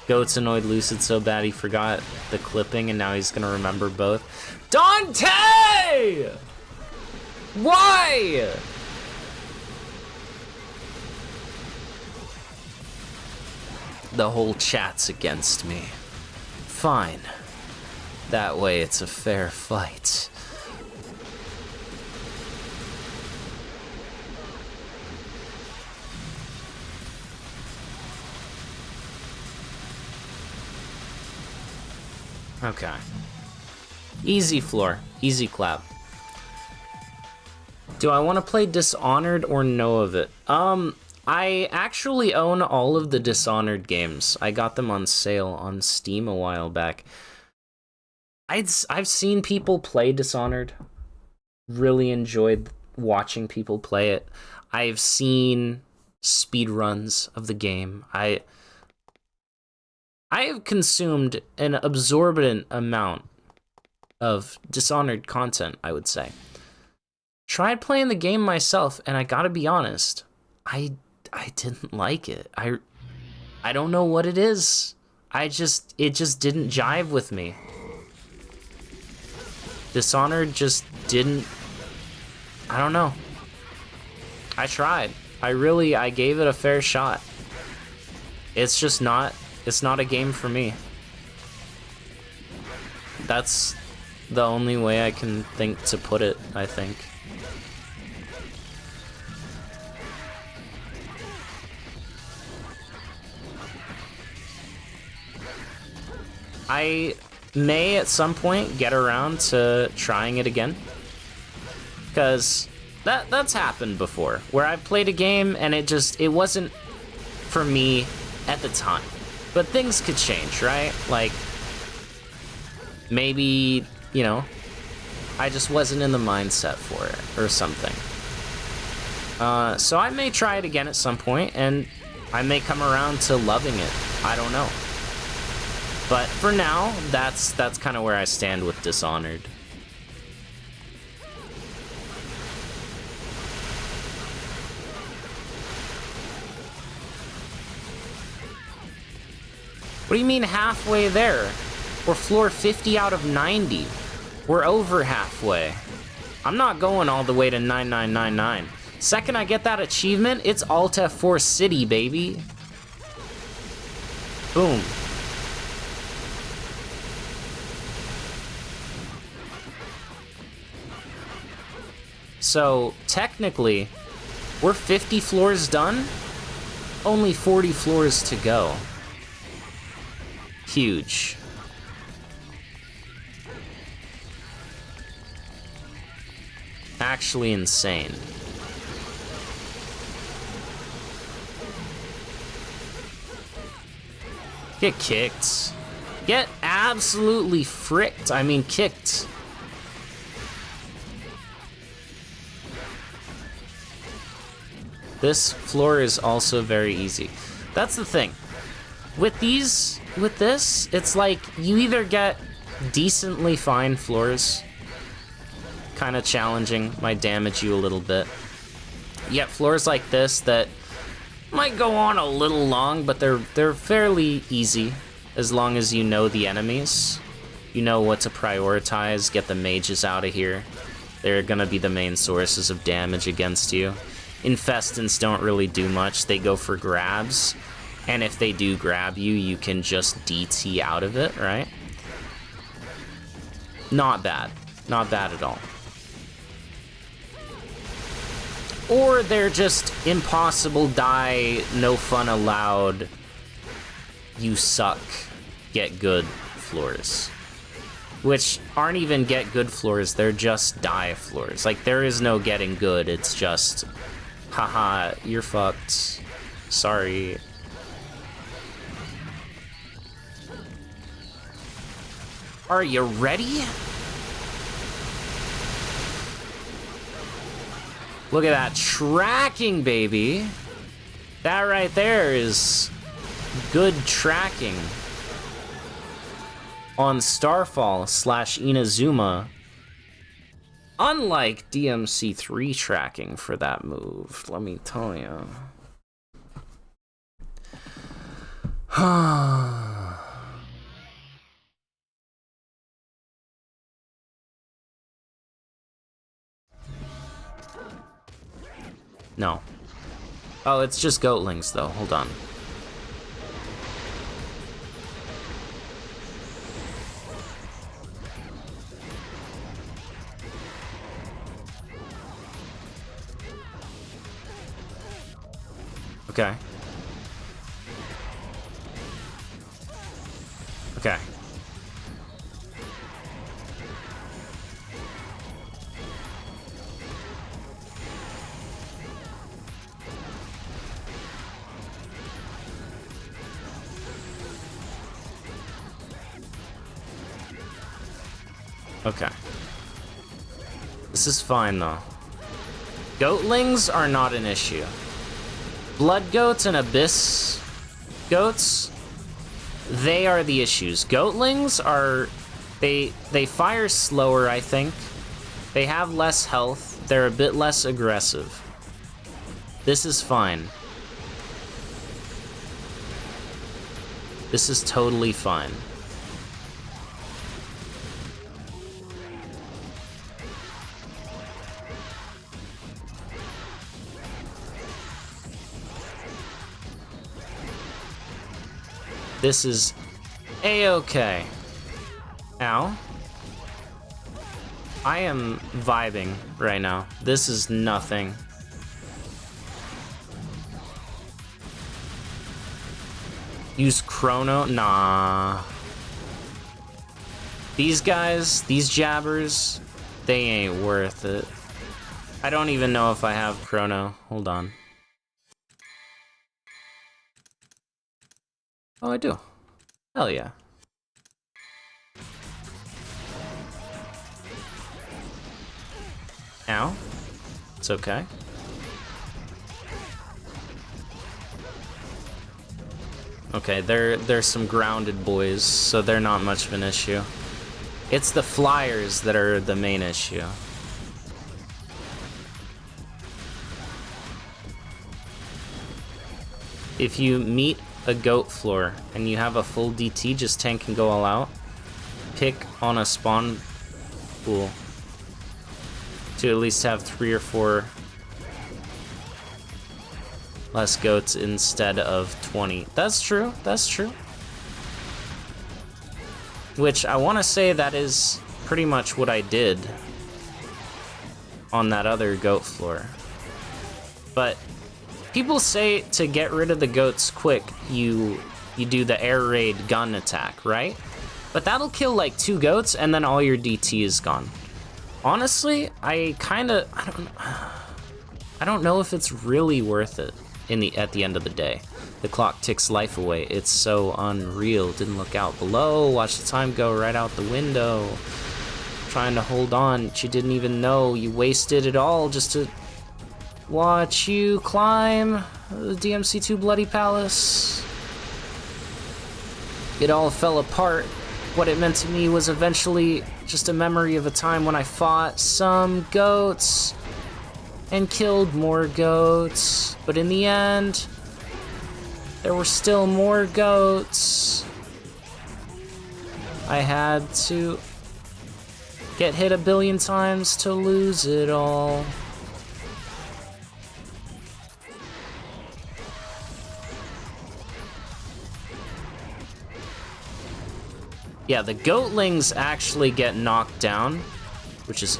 Goats annoyed Lucid so bad he forgot the clipping and now he's gonna remember both. Dante! Why? The whole chat's against me. Fine. That way it's a fair fight. Okay. Easy floor. Easy clap. Do I want to play Dishonored or know of it? I actually own all of the Dishonored games. I got them on sale on Steam a while back. I've seen people play Dishonored. Really enjoyed watching people play it. I've seen speed runs of the game. I have consumed an absorbent amount of Dishonored content, I would say. Tried playing the game myself, and I gotta be honest, I didn't like it. I don't know what it is. It just didn't jive with me. Dishonored just didn't, I don't know. I tried. I gave it a fair shot. It's just not, it's not a game for me. That's the only way I can think to put it, I think. I may at some point get around to trying it again, because that's happened before, where I played a game and it wasn't for me at the time. But things could change, right? Like, maybe, you know, I just wasn't in the mindset for it or something. So I may try it again at some point, and I may come around to loving it. I don't know. But for now, that's kind of where I stand with Dishonored. What do you mean halfway there? We're floor 50 out of 90. We're over halfway. I'm not going all the way to 9999. Second I get that achievement, it's Alt F4 City, baby. Boom. So, technically, we're 50 floors done, only 40 floors to go. Huge. Actually insane. Get kicked. Get absolutely fricked. I mean, kicked. This floor is also very easy. That's the thing. With this, it's like you either get decently fine floors, kind of challenging, might damage you a little bit. You get floors like this that might go on a little long, but they're fairly easy as long as you know the enemies. You know what to prioritize, get the mages out of here. They're gonna be the main sources of damage against you. Infestants don't really do much, they go for grabs. And if they do grab you, you can just DT out of it, right? Not bad. Not bad at all. Or they're just impossible die, no fun allowed, you suck, get good floors. Which aren't even get good floors, they're just die floors. Like, there is no getting good, it's just, haha, you're fucked. Sorry. Are you ready? Look at that tracking, baby. That right there is good tracking on Starfall / Inazuma. Unlike DMC3 tracking for that move, let me tell you. No. Oh, it's just goatlings, though. Hold on. Okay. Okay. Okay. This is fine, though. Goatlings are not an issue. Blood goats and abyss goats, they are the issues. Goatlings are... They fire slower, I think. They have less health. They're a bit less aggressive. This is fine. This is totally fine. This is a-okay. Ow. I am vibing right now. This is nothing. Use Chrono? Nah. These guys, these jabbers, they ain't worth it. I don't even know if I have Chrono. Hold on. Oh, I do. Hell yeah. Ow. It's okay. Okay, they're some grounded boys, so they're not much of an issue. It's the flyers that are the main issue. If you meet a goat floor and you have a full DT, just tank and go all out. Pick on a spawn pool to at least have 3 or 4 less goats instead of 20. That's true, that's true. Which I want to say that is pretty much what I did on that other goat floor. But people say to get rid of the goats quick, you do the air raid gun attack, right? But that'll kill like 2 goats and then all your DT is gone. Honestly, I don't know if it's really worth it at the end of the day. The clock ticks life away. It's so unreal. Didn't look out below. Watch the time go right out the window. Trying to hold on. You didn't even know. You wasted it all just to watch you climb the DMC2 Bloody Palace. It all fell apart. What it meant to me was eventually just a memory of a time when I fought some goats and killed more goats. But in the end, there were still more goats. I had to get hit a billion times to lose it all. Yeah, the goatlings actually get knocked down, which is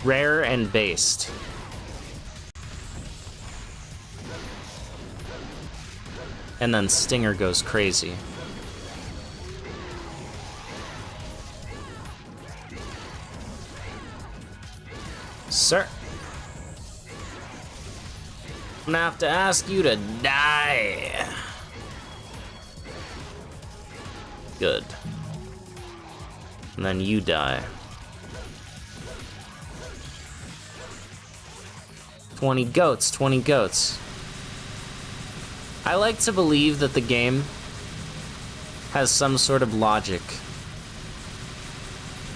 rare and based. And then Stinger goes crazy. Sir, I'm gonna have to ask you to die. Good. And then you die. 20 goats, 20 goats. I like to believe that the game has some sort of logic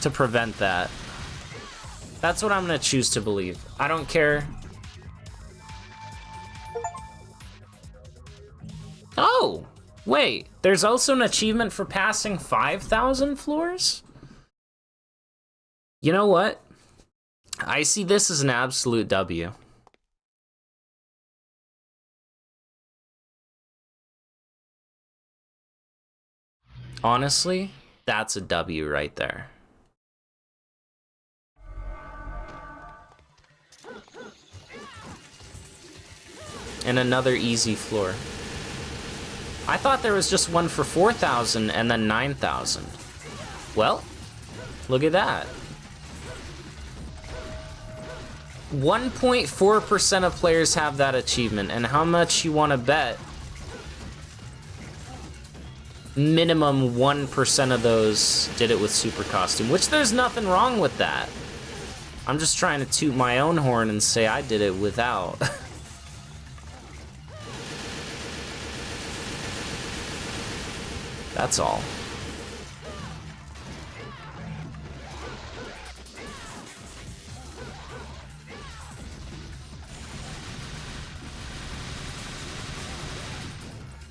to prevent that. That's what I'm gonna choose to believe. I don't care. Oh! Wait, there's also an achievement for passing 5,000 floors? You know what? I see this as an absolute W. Honestly, that's a W right there. And another easy floor. I thought there was just one for 4,000 and then 9,000. Well, look at that. 1.4% of players have that achievement, and how much you want to bet minimum 1% of those did it with super costume, which there's nothing wrong with that. I'm just trying to toot my own horn and say I did it without. That's all.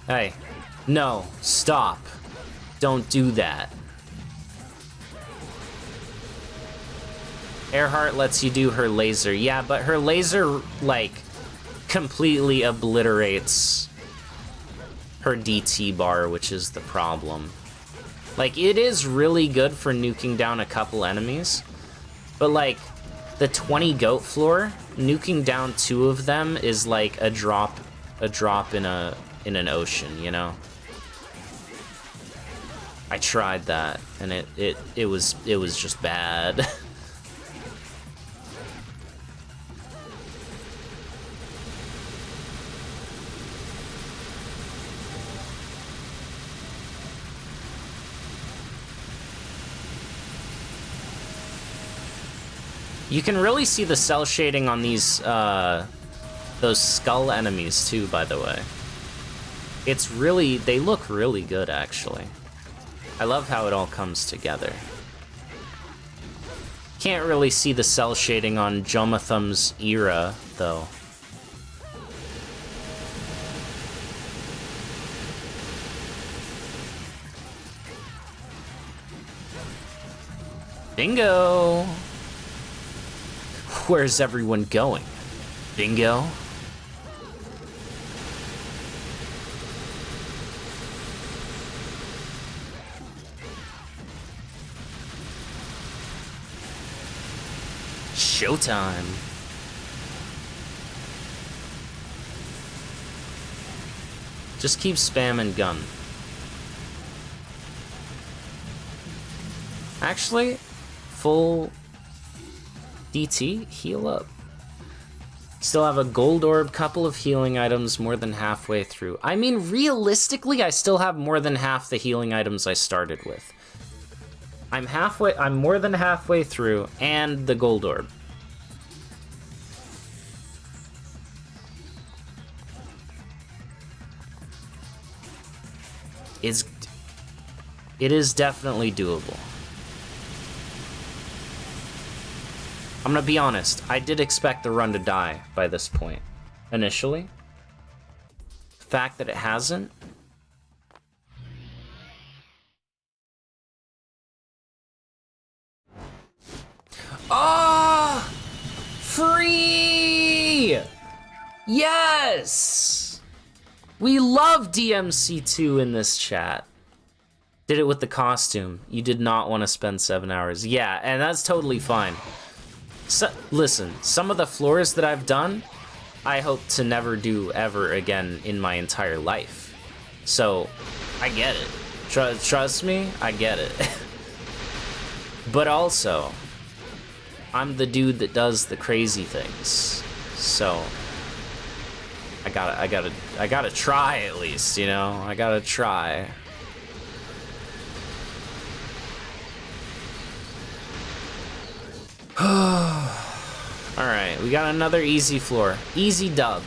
Hey, no, stop. Don't do that. Earhart lets you do her laser. Yeah, but her laser, like, completely obliterates her DT bar, which is the problem. Like, it is really good for nuking down a couple enemies, but, like, the 20 goat floor, nuking down 2 of them is like a drop in an ocean, you know? I tried that, and it was just bad. You can really see the cell shading on these, those skull enemies too, by the way. It's really, they look really good, actually. I love how it all comes together. Can't really see the cell shading on Jomatham's era, though. Bingo! Where's everyone going? Bingo? Showtime. Just keep spamming gun. Actually, full DT, heal up. Still have a gold orb, couple of healing items, more than halfway through. I mean, realistically, I still have more than half the healing items I started with. I'm more than halfway through, and the gold orb. It is definitely doable. I'm gonna be honest, I did expect the run to die by this point, initially. The fact that it hasn't. Ah! Free! Yes! We love DMC2 in this chat. Did it with the costume. You did not want to spend 7 hours. Yeah, and that's totally fine. So, listen, some of the floors that I've done, I hope to never do ever again in my entire life. So, I get it. Trust me, I get it. But also, I'm the dude that does the crazy things. So, I gotta try at least, you know? I gotta try. Alright, we got another easy floor. Easy dub.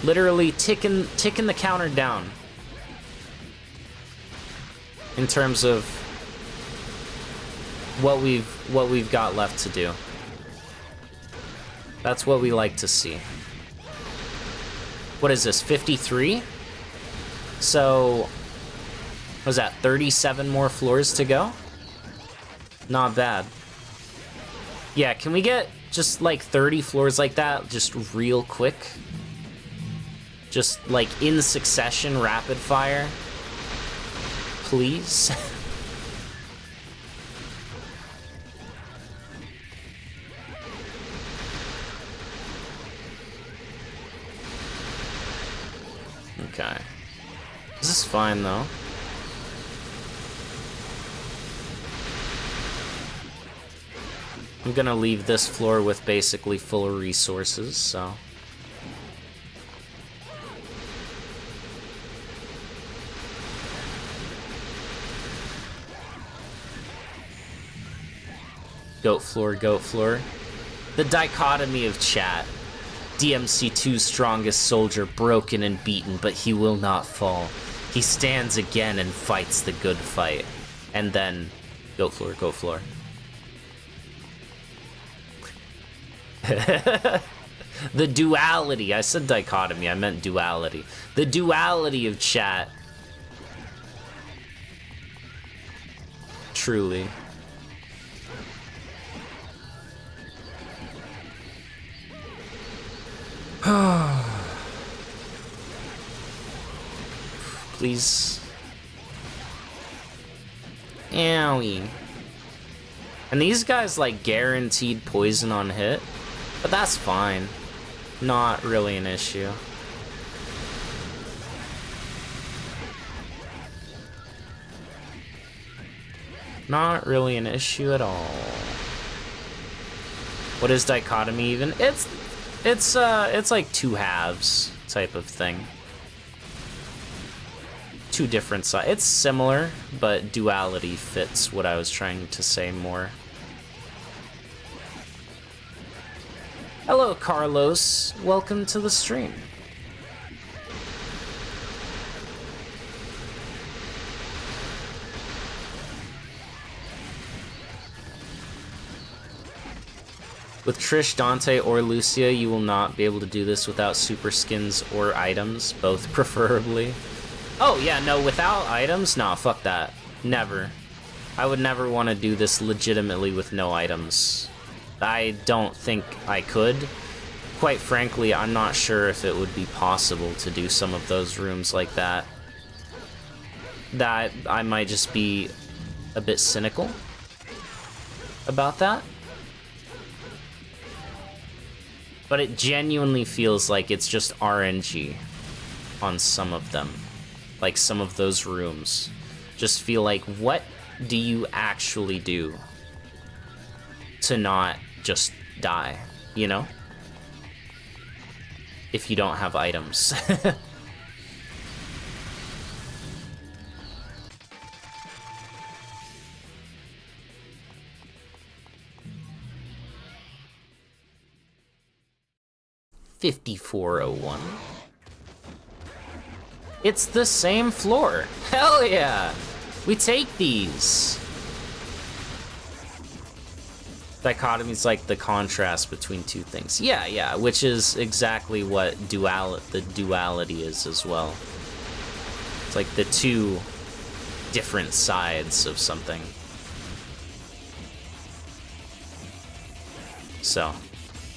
Literally ticking the counter down. In terms of what we've got left to do. That's what we like to see. What is this, 53? So, what was that, 37 more floors to go? Not bad. Yeah, can we get just like 30 floors like that, just real quick? Just like in succession, rapid fire? Please? Okay. This is fine though. I'm gonna leave this floor with basically full resources, so. Goat floor, goat floor. The dichotomy of chat. DMC2's strongest soldier, broken and beaten, but he will not fall. He stands again and fights the good fight. And then, goat floor, goat floor. The duality. I said dichotomy, I meant duality. The duality of chat. Truly. Please. Owie. And these guys, like, guaranteed poison on hit. But that's fine. Not really an issue. Not really an issue at all. What is dichotomy even? It's like two halves type of thing. Two different sides. It's similar, but duality fits what I was trying to say more. Hello, Carlos. Welcome to the stream. With Trish, Dante, or Lucia, you will not be able to do this without super skins or items, both preferably. Oh, yeah, no, without items? Nah, fuck that. Never. I would never want to do this legitimately with no items. I don't think I could. Quite frankly, I'm not sure if it would be possible to do some of those rooms like that. That I might just be a bit cynical about that. But it genuinely feels like it's just RNG on some of them. Like some of those rooms. Just feel like, what do you actually do to not just die, you know? If you don't have items. $54.01. It's the same floor. Hell yeah! We take these. Dichotomy is like the contrast between two things. Yeah, yeah, which is exactly what the duality is as well. It's like the two different sides of something. So,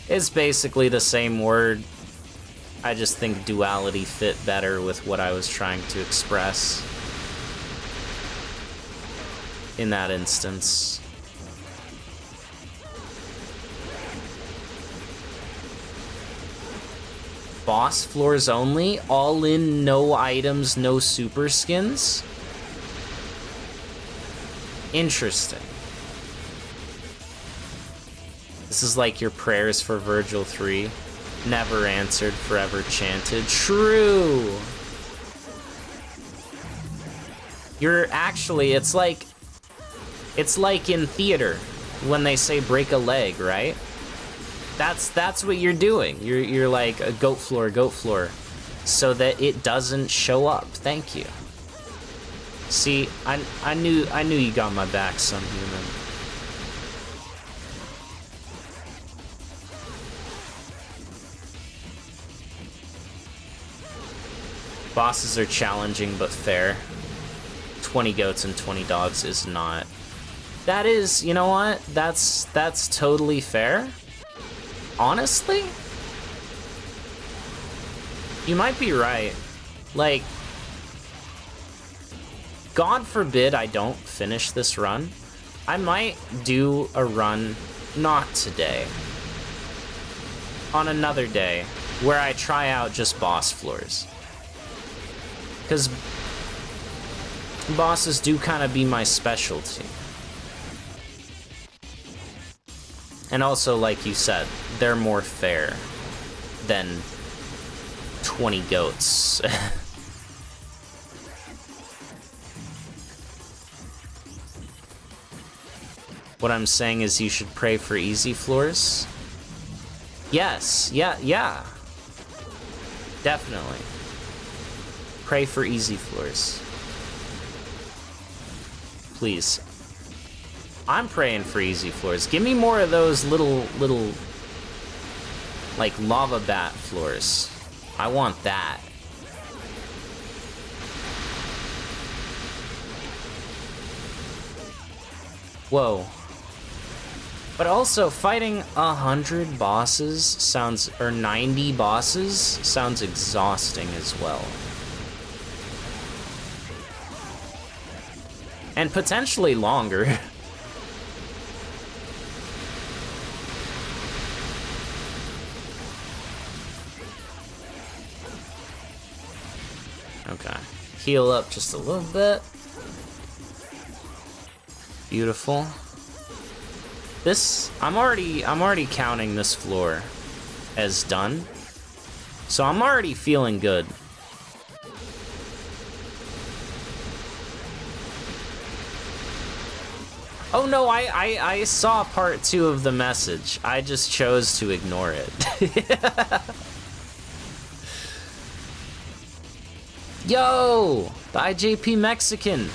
it's basically the same word. I just think duality fit better with what I was trying to express in that instance. Boss floors only? All in, no items, no super skins? Interesting. This is like your prayers for Virgil 3. Never answered, forever chanted. True! You're actually, it's like in theater when they say break a leg, right? That's what you're doing. You're like a goat floor, so that it doesn't show up. Thank you. See, I knew you got my back, some human. Bosses are challenging but fair. 20 goats and 20 dogs is not. That is, you know what? That's totally fair. Honestly? You might be right. Like, God forbid I don't finish this run. I might do a run, not today, on another day, where I try out just boss floors. Because bosses do kind of be my specialty. And also, like you said, they're more fair than 20 goats. What I'm saying is you should pray for easy floors. Yes, yeah. Definitely. Pray for easy floors. Please. I'm praying for easy floors. Give me more of those little, like, lava bat floors. I want that. Whoa. But also, fighting 100 bosses sounds, or 90 bosses sounds exhausting as well. And potentially longer. Okay. Heal up just a little bit. Beautiful. This, I'm already counting this floor as done. So I'm already feeling good. Oh no, I saw part 2 of the message. I just chose to ignore it. Yo, the IJP Mexican.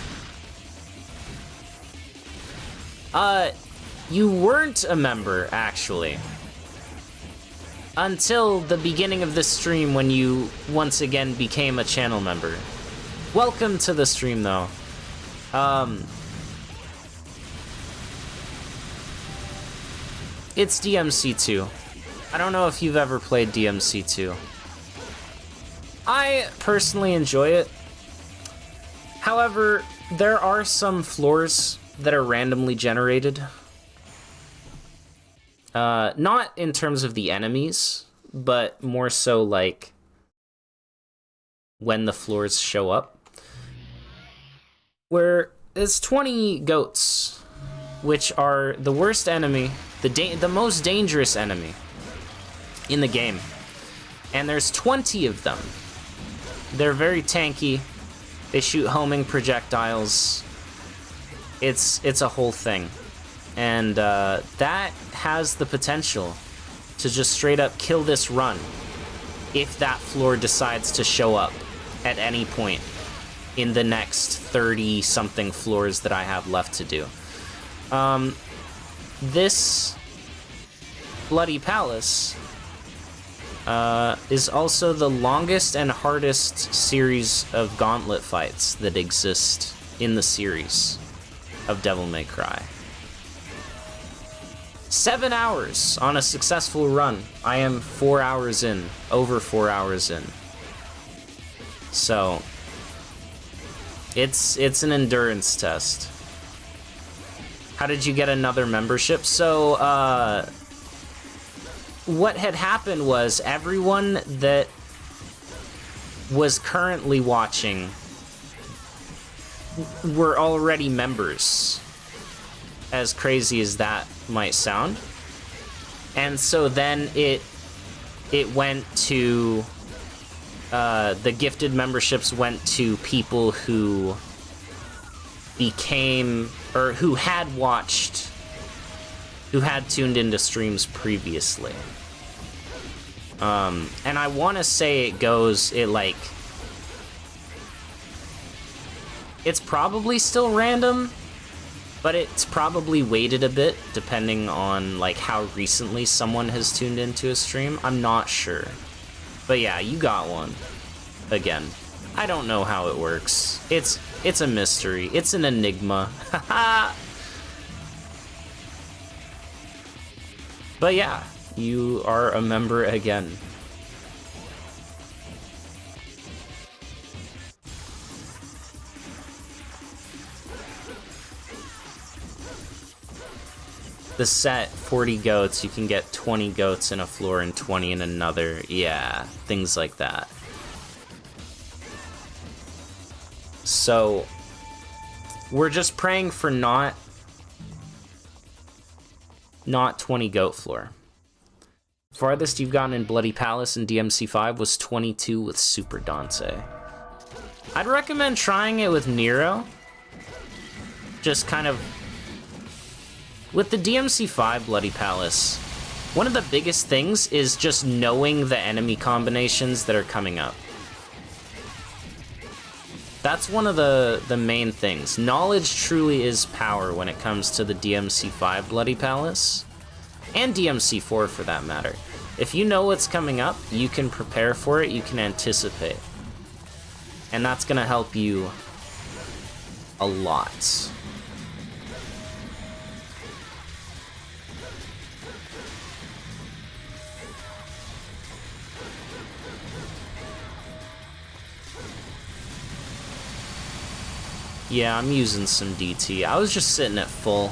You weren't a member, actually. Until the beginning of this stream when you once again became a channel member. Welcome to the stream, though. It's DMC2. I don't know if you've ever played DMC2. I personally enjoy it. However, there are some floors that are randomly generated. Not in terms of the enemies, but more so like when the floors show up. Where it's 20 goats, which are the worst enemy, the most dangerous enemy in the game. And there's 20 of them. They're very tanky. They shoot homing projectiles. It's a whole thing. And that has the potential to just straight up kill this run if that floor decides to show up at any point in the next 30-something floors that I have left to do. This Bloody Palace is also the longest and hardest series of gauntlet fights that exist in the series of Devil May Cry. 7 hours on a successful run. I am 4 hours in, over 4 hours in. So, it's an endurance test. How did you get another membership? So, what had happened was everyone that was currently watching were already members. As crazy as that might sound. And so then it went to the gifted memberships went to people who became, or who had tuned into streams previously. And I want to say it's probably still random, but it's probably weighted a bit depending on like how recently someone has tuned into a stream. I'm not sure. But yeah, you got one. Again, I don't know how it works. It's a mystery. It's an enigma. But yeah, you are a member again. The set, 40 goats, you can get 20 goats in a floor and 20 in another. Yeah, things like that. So, we're just praying for not 20 goat floor. Farthest you've gotten in Bloody Palace in DMC5 was 22 with Super Dante. I'd recommend trying it with Nero. Just kind of with the DMC5 Bloody Palace, one of the biggest things is just knowing the enemy combinations that are coming up. That's one of the main things. Knowledge truly is power when it comes to the DMC5 Bloody Palace, and DMC4 for that matter. If you know what's coming up, you can prepare for it, you can anticipate. And that's gonna help you a lot. Yeah, I'm using some DT. I was just sitting at full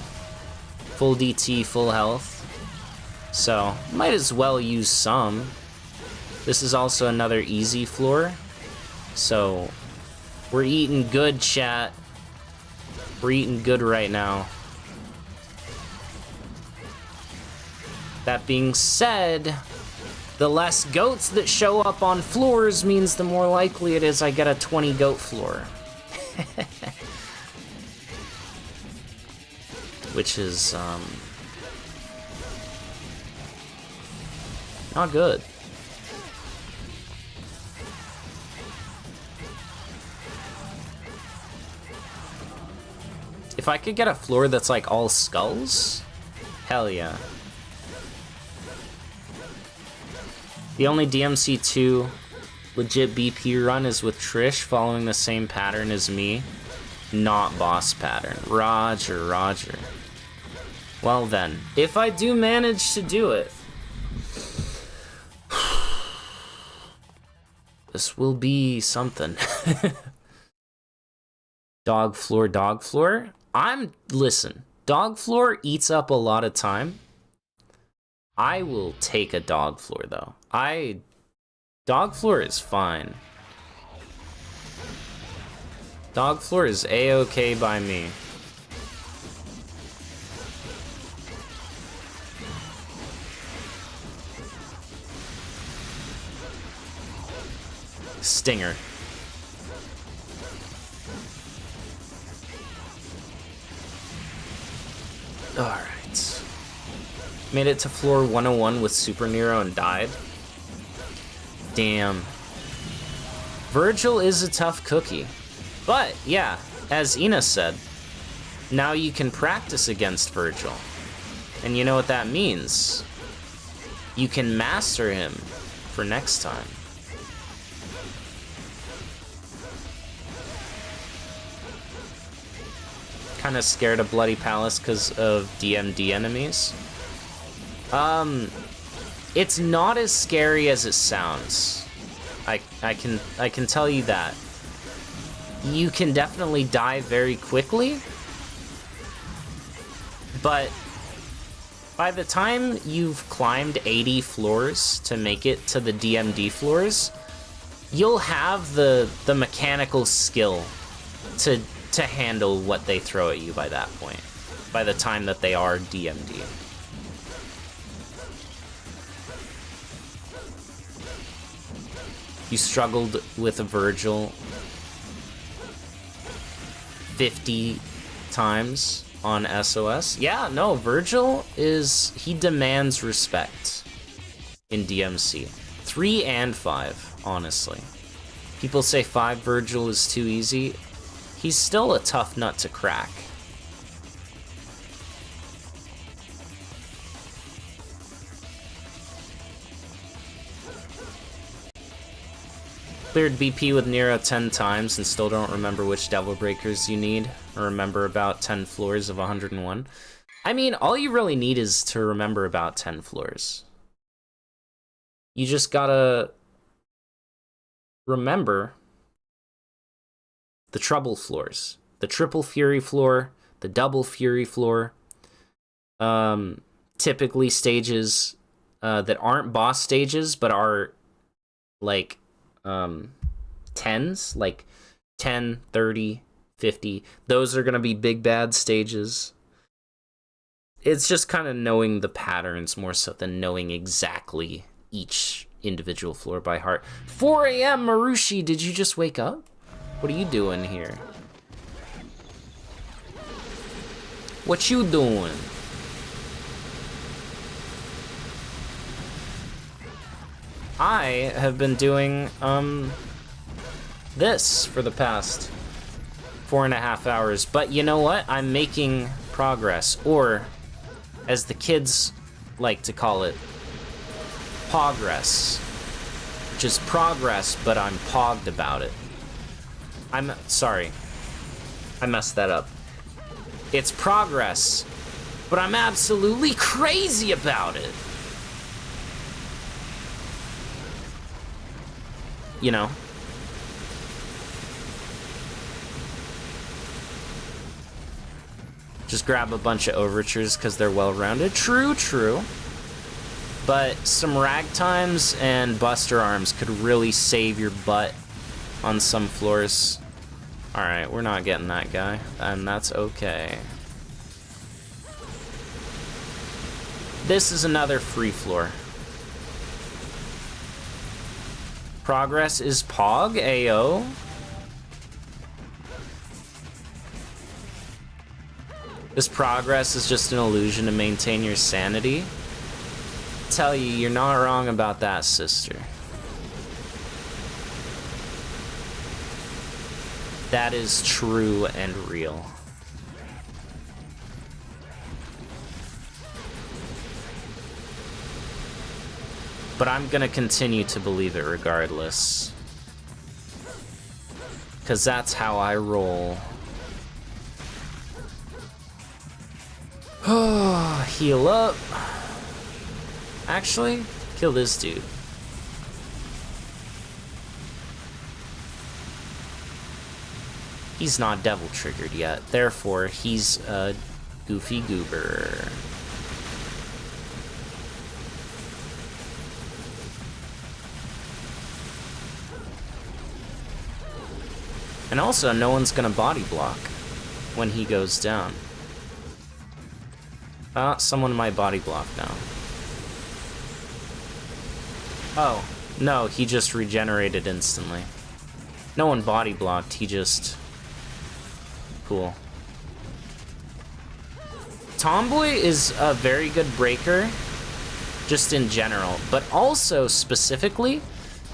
DT, full health. So, might as well use some. This is also another easy floor. So, we're eating good, chat. We're eating good right now. That being said, the less goats that show up on floors means the more likely it is I get a 20 goat floor. Which is, not good. If I could get a floor that's like all skulls, hell yeah. The only DMC2 legit BP run is with Trish, following the same pattern as me. Not boss pattern. Roger, roger. Well then, if I do manage to do it, this will be something. Dog floor, dog floor. Listen, dog floor eats up a lot of time. I will take a dog floor though. Dog floor is fine. Dog floor is A-okay by me. Stinger. Alright. Made it to floor 101 with Super Nero and died. Damn. Virgil is a tough cookie. But, yeah, as Ina said, now you can practice against Virgil. And you know what that means. You can master him for next time. Kind of scared of Bloody Palace because of DMD enemies. It's not as scary as it sounds. I can tell you that. You can definitely die very quickly, but by the time you've climbed 80 floors to make it to the DMD floors, you'll have the mechanical skill to handle what they throw at you by that point, by the time that they are DMD. You struggled with a Virgil 50 times on SOS. Yeah, no, Virgil he demands respect in DMC. 3 and 5, honestly. People say 5 Virgil is too easy. He's still a tough nut to crack. Cleared BP with Nero 10 times and still don't remember which Devil Breakers you need, or remember about 10 floors of 101. I mean, all you really need is to remember about 10 floors. You just gotta remember the trouble floors, the triple fury floor, the double fury floor, typically stages that aren't boss stages but are like 10s, like 10, 30, 50. Those are going to be big bad stages. It's just kind of knowing the patterns more so than knowing exactly each individual floor by heart. 4 a.m. Marushi, did you just wake up? What are you doing here? What you doing? I have been doing, this for the past 4.5 hours, but you know what? I'm making progress, or, as the kids like to call it, progress. Which is progress, but I'm pogged about it. I'm sorry. I messed that up. It's progress, but I'm absolutely crazy about it. You know? Just grab a bunch of overtures because they're well-rounded. True, true. But some ragtimes and buster arms could really save your butt on some floors. Alright, we're not getting that guy, and that's okay. This is another free floor. Progress is Pog, AO. This progress is just an illusion to maintain your sanity. Tell you, you're not wrong about that, sister. That is true and real. But I'm gonna continue to believe it regardless. 'Cause that's how I roll. Oh, heal up. Actually, kill this dude. He's not devil triggered yet, therefore he's a goofy goober. And also, no one's gonna body block when he goes down. Someone might body block now. Oh, no, he just regenerated instantly. No one body blocked, he just... Cool. Tomboy is a very good breaker, just in general, but also specifically,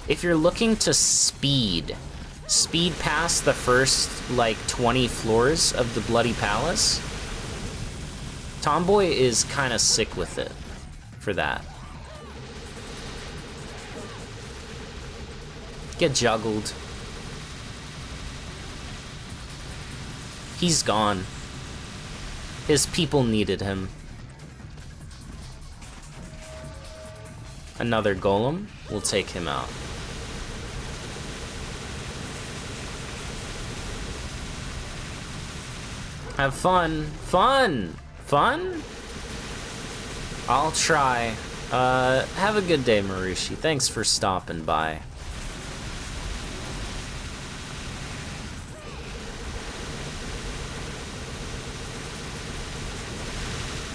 if you're looking to speed past the first, like, 20 floors of the Bloody Palace, Tomboy is kind of sick with it for that. Get juggled. He's gone. His people needed him. Another golem. We'll take him out. Have fun. Fun! Fun? I'll try. Have a good day, Marushi. Thanks for stopping by.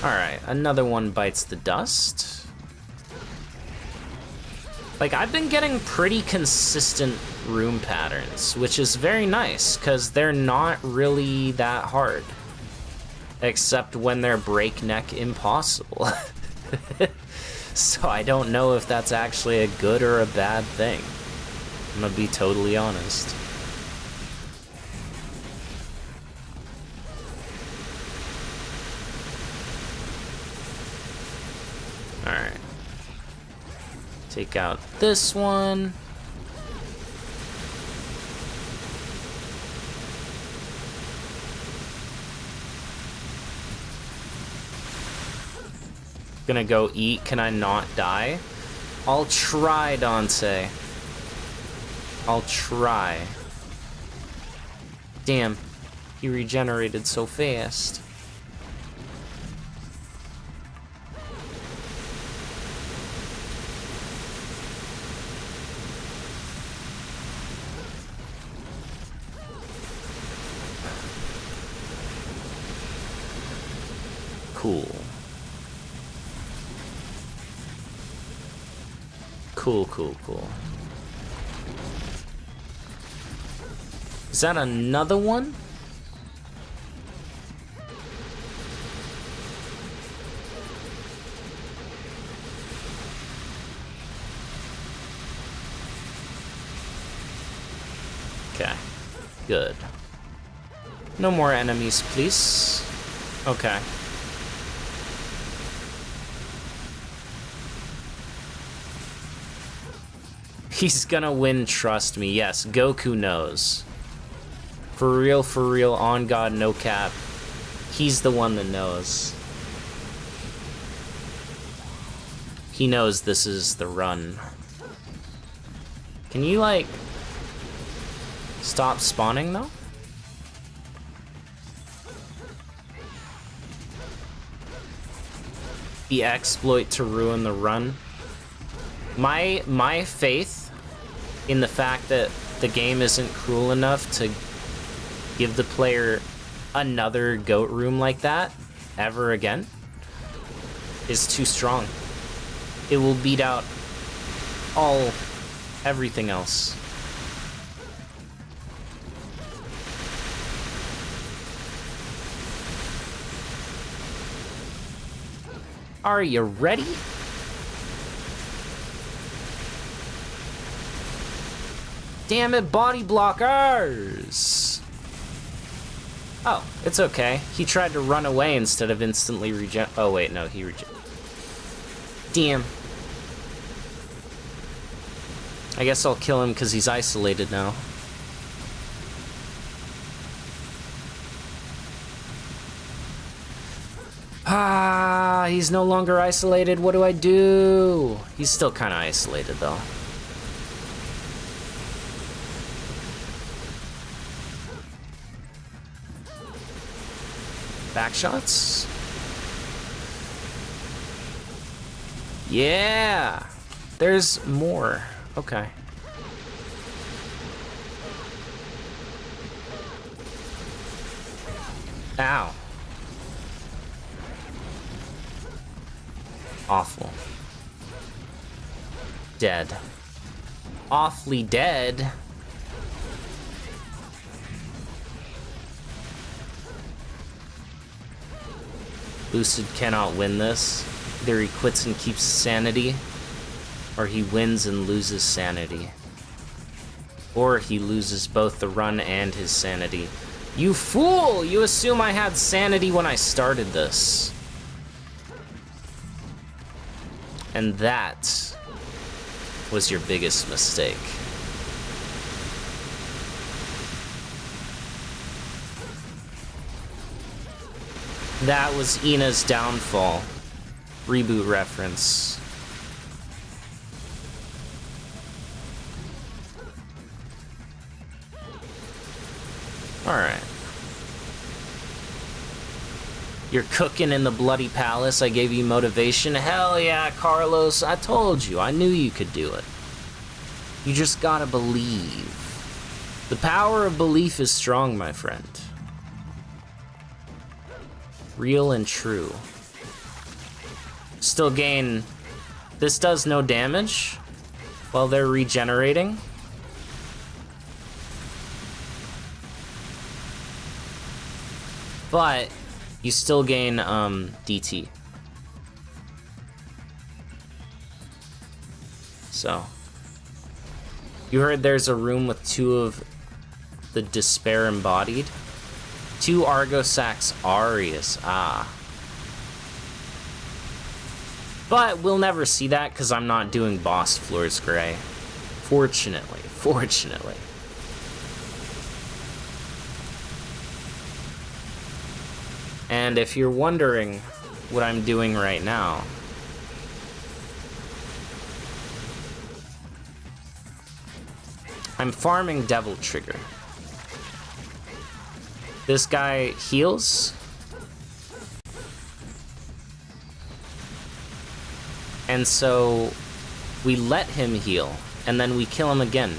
Alright, another one bites the dust. Like, I've been getting pretty consistent room patterns, which is very nice, because they're not really that hard. Except when they're breakneck impossible. So I don't know if that's actually a good or a bad thing. I'm gonna be totally honest. Alright. Take out this one. Gonna go eat. Can I not die? I'll try, Dante. I'll try. Damn. He regenerated so fast. Cool. Cool. Is that another one? Okay. Good. No more enemies, please. Okay. He's gonna win, trust me. Yes, Goku knows. For real, on God, no cap. He's the one that knows. He knows this is the run. Can you, like, stop spawning, though? The exploit to ruin the run. My faith in the fact that the game isn't cruel enough to give the player another goat room like that ever again is too strong. It will beat out everything else. Are you ready? Damn it, body blockers! Oh, it's okay. He tried to run away instead of instantly regen. Oh, wait, no, he regen. Damn. I guess I'll kill him because he's isolated now. Ah, he's no longer isolated. What do I do? He's still kind of isolated, though. Back shots? Yeah! There's more. Okay. Ow. Awful. Dead. Awfully dead. Lucid cannot win this. Either he quits and keeps sanity, or he wins and loses sanity. Or he loses both the run and his sanity. You fool! You assume I had sanity when I started this. And that was your biggest mistake. That was Ina's downfall. Reboot reference. Alright. You're cooking in the bloody palace. I gave you motivation. Hell yeah, Carlos. I told you. I knew you could do it. You just gotta believe. The power of belief is strong, my friend. Real and true. Still gain... This does no damage while they're regenerating. But you still gain DT. So. You heard there's a room with 2 of the Despair embodied. 2 Argosax Arius. Ah. But we'll never see that because I'm not doing boss floors gray. Fortunately. Fortunately. And if you're wondering what I'm doing right now, I'm farming Devil Trigger. This guy heals. And so we let him heal, and then we kill him again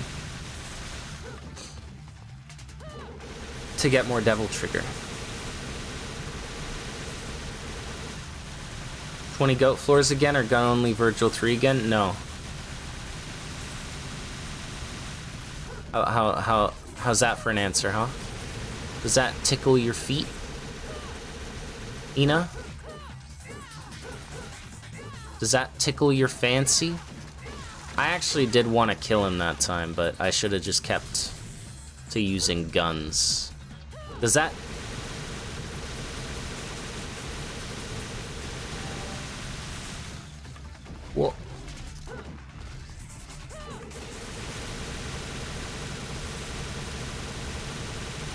to get more Devil Trigger. 20 goat floors again, or gun only Virgil 3 again? No. How's that for an answer, huh? Does that tickle your feet, Ina? Does that tickle your fancy? I actually did want to kill him that time, but I should have just kept to using guns. Does that... Well...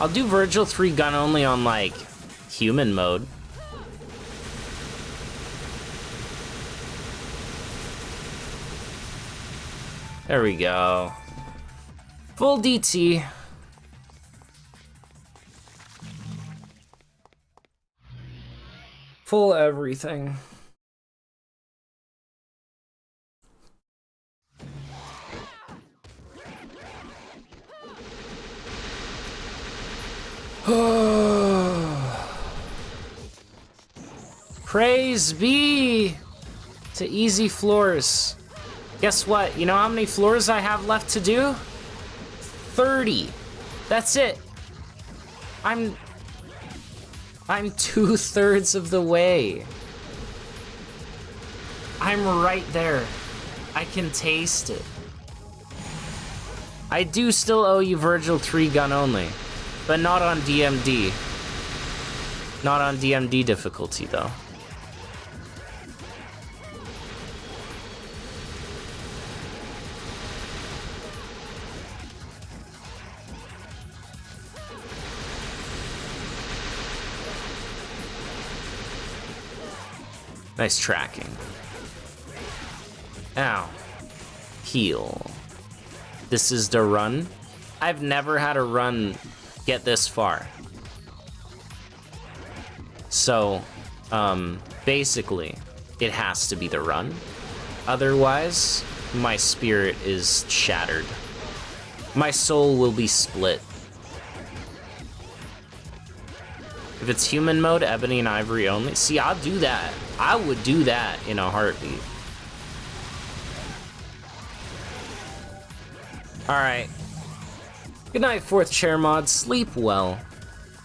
I'll do Virgil 3 gun only on, like, human mode. There we go. Full DT. Full everything. Praise be to easy floors. Guess what? You know how many floors I have left to do? 30. That's it. I'm 2/3 of the way. I'm right there. I can taste it. I do still owe you Virgil 3 gun only, but not on DMD. Not on DMD difficulty, though. Nice tracking. Ow. Heal. This is the run. I've never had a run get this far. So, basically, it has to be the run. Otherwise, my spirit is shattered. My soul will be split. If it's human mode, ebony and ivory only. See, I'll do that. I would do that in a heartbeat. Alright. Good night, fourth chair mod. Sleep well.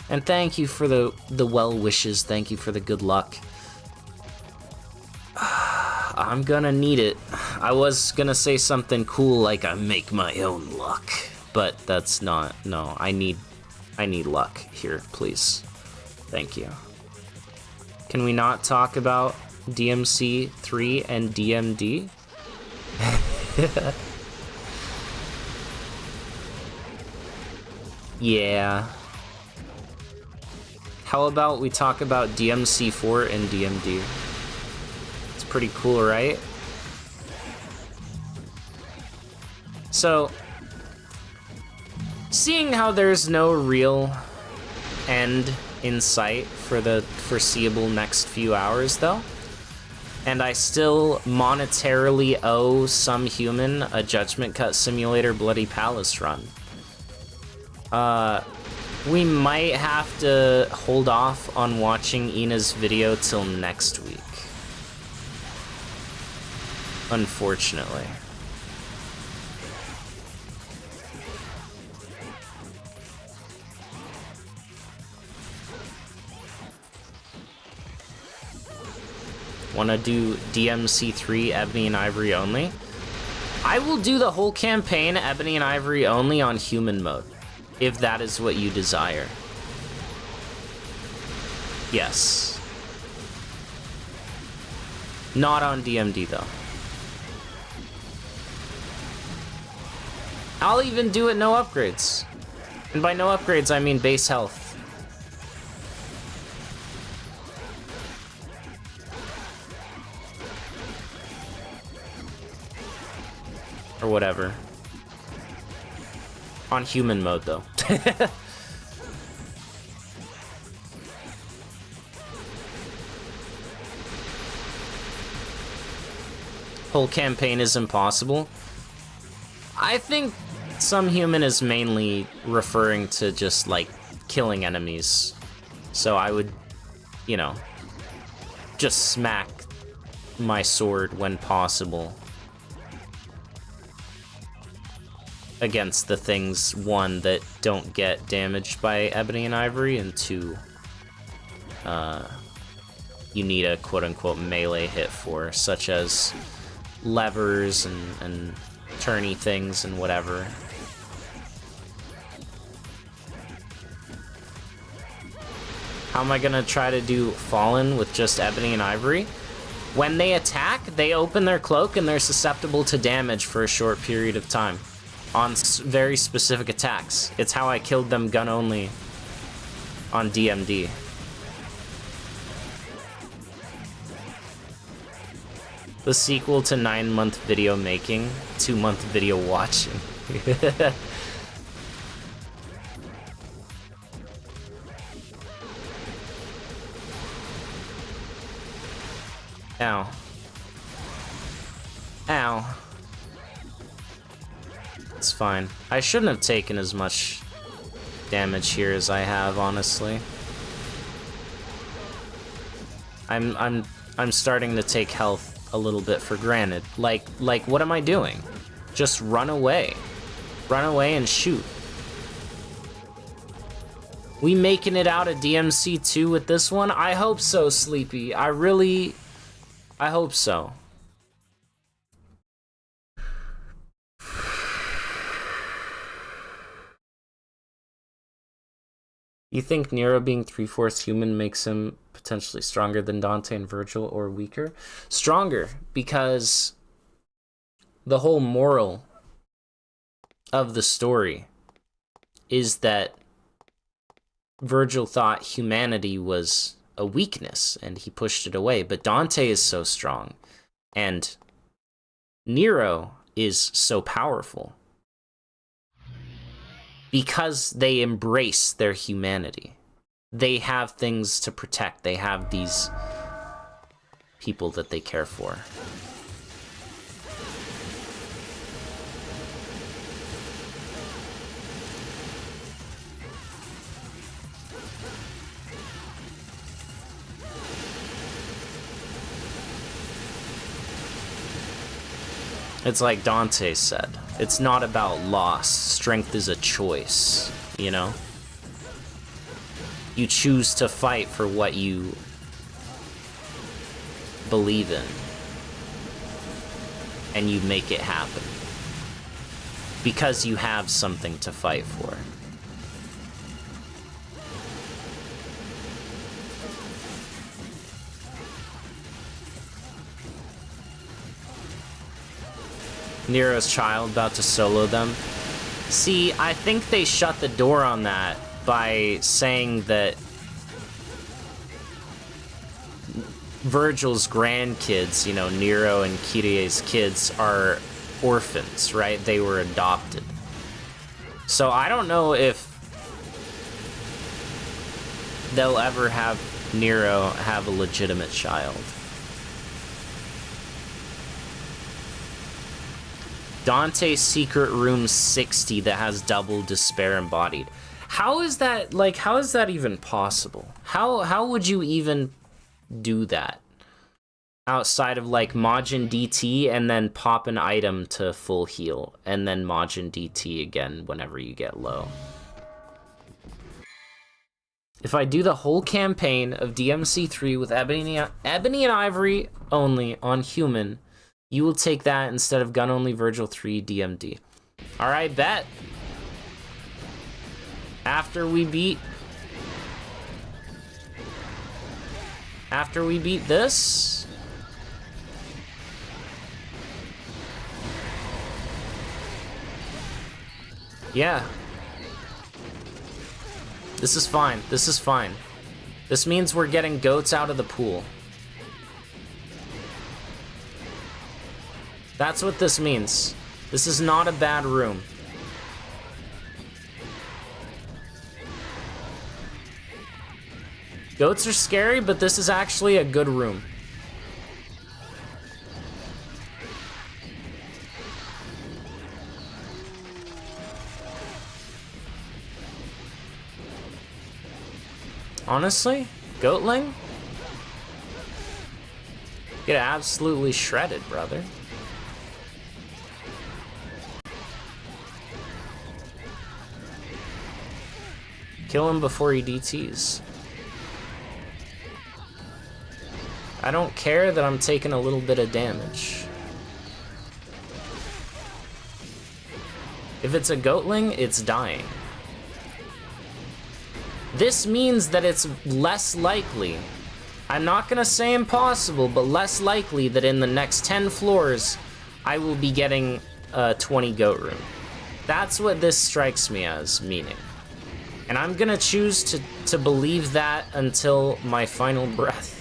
And thank you for the well wishes. Thank you for the good luck. I'm gonna need it. I was gonna say something cool like I make my own luck. But that's not... No, I need luck here, please. Thank you. Can we not talk about DMC 3 and DMD? Yeah. How about we talk about DMC 4 and DMD? It's pretty cool, right? So, seeing how there's no real end in sight for the foreseeable next few hours, though, and I still monetarily owe some human a Judgment Cut Simulator Bloody Palace run, we might have to hold off on watching Ina's video till next week. Unfortunately. Wanna do DMC 3 Ebony and Ivory only? I will do the whole campaign Ebony and Ivory only on human mode, if that is what you desire. Yes. Not on DMD though. I'll even do it no upgrades. And by no upgrades, I mean base health. Or whatever. On human mode, though. Whole campaign is impossible. I think some human is mainly referring to just, like, killing enemies. So I would, you know, just smack my sword when possible against the things, one, that don't get damaged by Ebony and Ivory, and two, you need a quote-unquote melee hit for, such as levers and turny things and whatever. How am I gonna try to do Fallen with just Ebony and Ivory? When they attack, they open their cloak and they're susceptible to damage for a short period of time on very specific attacks. It's how I killed them gun only on DMD. The sequel to 9-month video making, 2-month video watching. Ow. Ow. It's fine. I shouldn't have taken as much damage here as I have, honestly. I'm starting to take health a little bit for granted. Like what am I doing? Just run away. Run away and shoot. We making it out of DMC 2 with this one? I hope so, Sleepy. I hope so. You think Nero being 3/4 human makes him potentially stronger than Dante and Virgil, or weaker? Stronger, because the whole moral of the story is that Virgil thought humanity was a weakness and he pushed it away, but Dante is so strong and Nero is so powerful because they embrace their humanity. They have things to protect. They have these people that they care for. It's like Dante said, it's not about loss. Strength is a choice, you know? You choose to fight for what you believe in, and you make it happen because you have something to fight for. Nero's child about to solo them. See, I think they shut the door on that by saying that Virgil's grandkids, you know, Nero and Kyrie's kids, are orphans, right? They were adopted. So I don't know if they'll ever have Nero have a legitimate child. Dante's Secret Room 60 that has double despair embodied. How is that, like, how is that even possible? How would you even do that? Outside of, like, Majin DT and then pop an item to full heal, and then Majin DT again whenever you get low. If I do the whole campaign of DMC3 with Ebony and Ivory only on human, you will take that instead of gun only Virgil 3 DMD. Alright, bet. After we beat this, yeah. This is fine. This is fine. This means we're getting goats out of the pool. That's what this means. This is not a bad room. Goats are scary, but this is actually a good room. Honestly, Goatling? Get absolutely shredded, brother. Kill him before he DTs. I don't care that I'm taking a little bit of damage. If it's a Goatling, it's dying. This means that it's less likely, I'm not gonna say impossible, but less likely that in the next 10 floors, I will be getting a 20 goat room. That's what this strikes me as meaning. And I'm gonna choose to believe that until my final breath.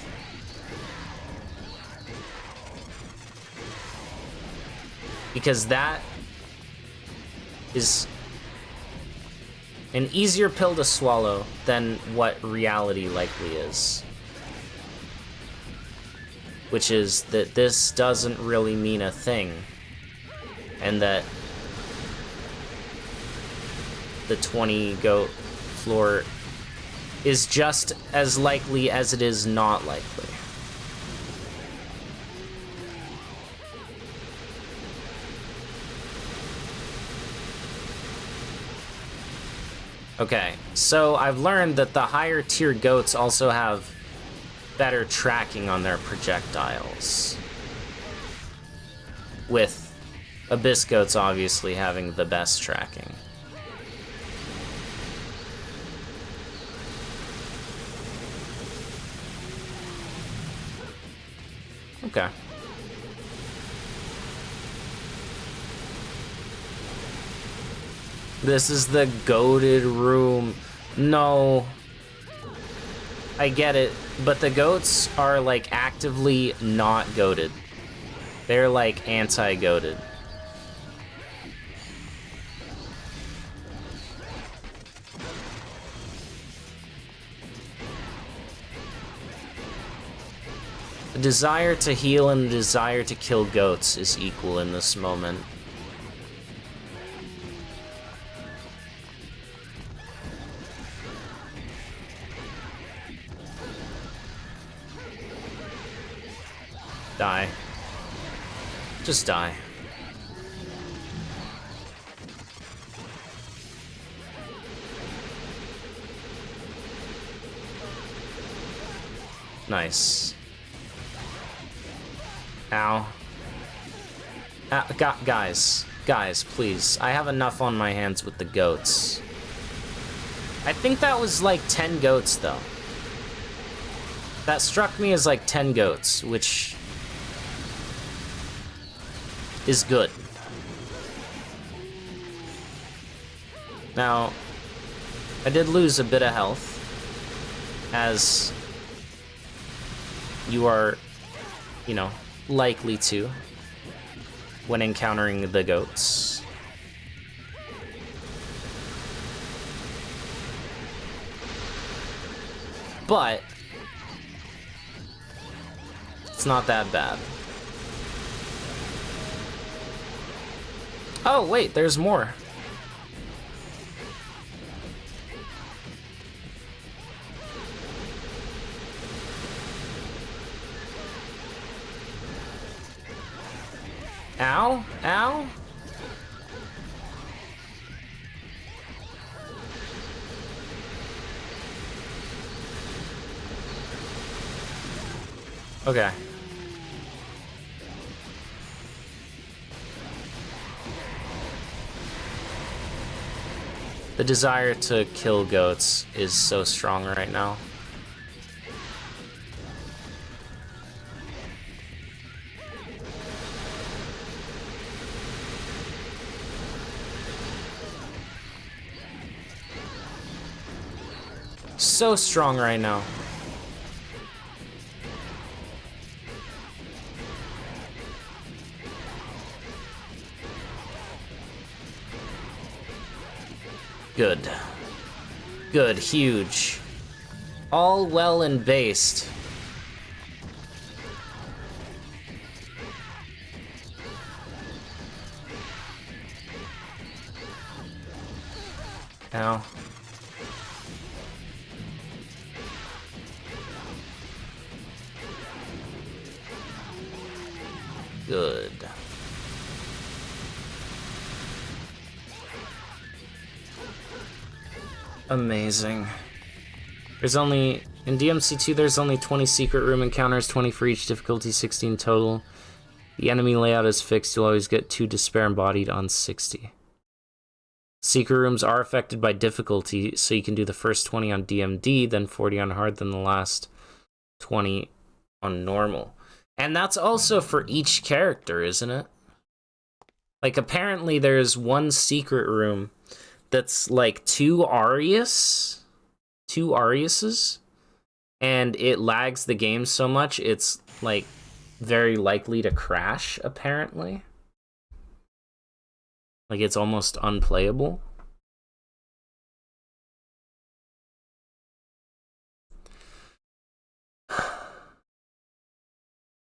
Because that is an easier pill to swallow than what reality likely is. Which is that this doesn't really mean a thing. And that the 20 goat floor is just as likely as it is not likely. Okay, so I've learned that the higher tier goats also have better tracking on their projectiles. With Abyss goats obviously having the best tracking. Okay. This is the goated room. No. I get it, but the goats are like actively not goated. They're like anti-goated. The desire to heal and the desire to kill goats is equal in this moment. Die. Just die. Nice. Ow. Guys, please. I have enough on my hands with the goats. I think that was like 10 goats, though. That struck me as like 10 goats, which is good. Now, I did lose a bit of health, as you are, you know, likely to when encountering the goats. But it's not that bad. Oh, wait, there's more. Ow, ow. Okay. The desire to kill goats is so strong right now. So strong right now. Good. Good, huge. All well and based. Ow. Good. Amazing. There's only, in DMC2, there's only 20 secret room encounters, 20 for each difficulty, 16 total. The enemy layout is fixed, you'll always get 2 despair embodied on 60. Secret rooms are affected by difficulty, so you can do the first 20 on DMD, then 40 on hard, then the last 20 on normal. And that's also for each character, isn't it? Like, apparently there's one secret room that's like two Ariuses, and it lags the game so much, it's like very likely to crash, apparently. Like, it's almost unplayable.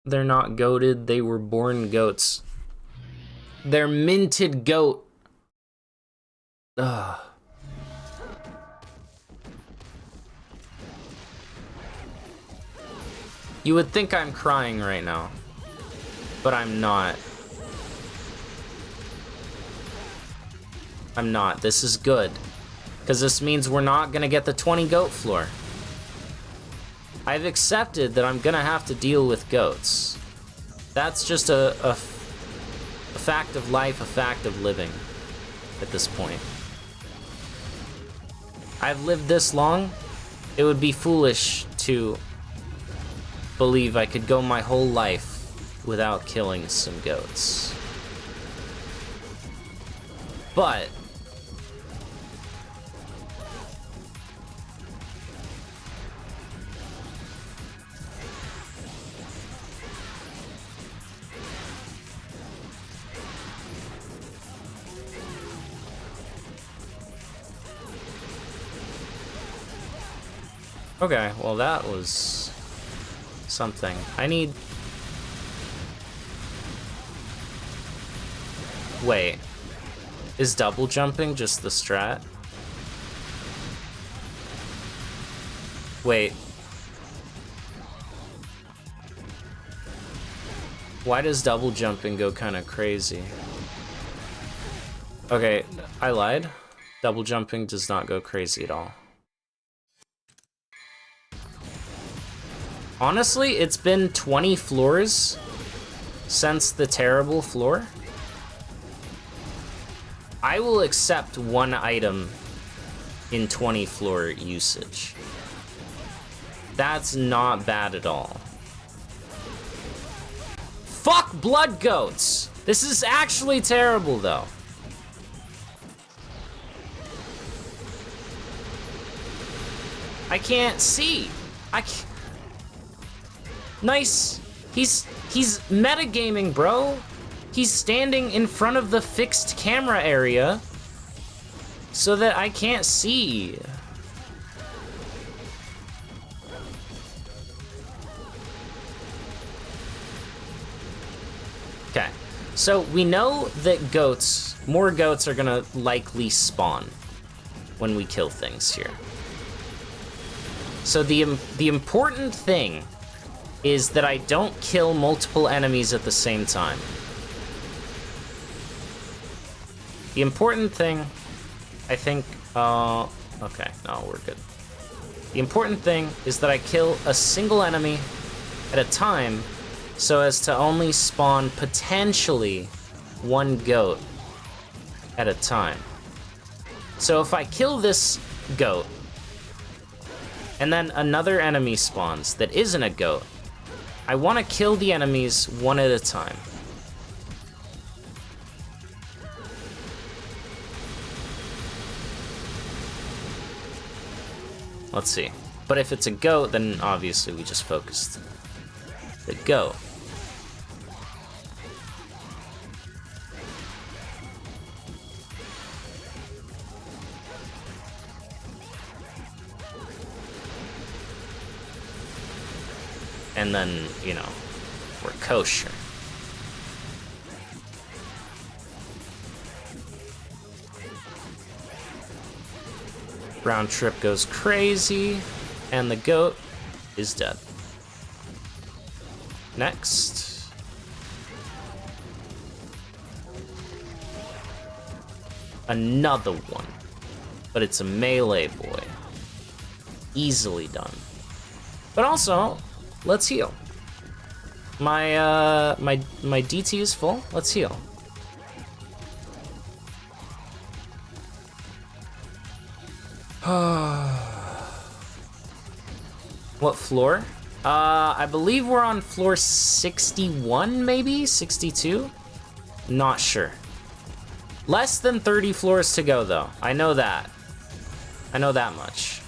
They're not goated, they were born goats. They're minted goat. Ugh. You would think I'm crying right now, but I'm not. I'm not. This is good, because this means we're not gonna get the 20 goat floor. I've accepted that I'm gonna have to deal with goats. That's just a fact of life, a fact of living at this point. I've lived this long, it would be foolish to believe I could go my whole life without killing some goats. But okay, well that was something. I need... Wait. Is double jumping just the strat? Wait. Why does double jumping go kind of crazy? Okay, I lied. Double jumping does not go crazy at all. Honestly, it's been 20 floors since the terrible floor. I will accept one item in 20 floor usage. That's not bad at all. Fuck blood goats! This is actually terrible, though. I can't see. I can't... Nice. He's metagaming, bro. He's standing in front of the fixed camera area so that I can't see. Okay, so we know that more goats are gonna likely spawn when we kill things here. So the important thing is that I don't kill multiple enemies at the same time. The important thing, I think, okay, no, we're good. The important thing is that I kill a single enemy at a time so as to only spawn potentially one goat at a time. So if I kill this goat, and then another enemy spawns that isn't a goat, I want to kill the enemies one at a time. Let's see. But if it's a goat, then obviously we just focused the goat. And then, you know, we're kosher. Round trip goes crazy, and the goat is dead. Next. Another one, but it's a melee boy. Easily done. But also, let's heal. My DT is full. Let's heal. What floor? I believe we're on floor 61, maybe? 62? Not sure. Less than 30 floors to go, though. I know that. I know that much.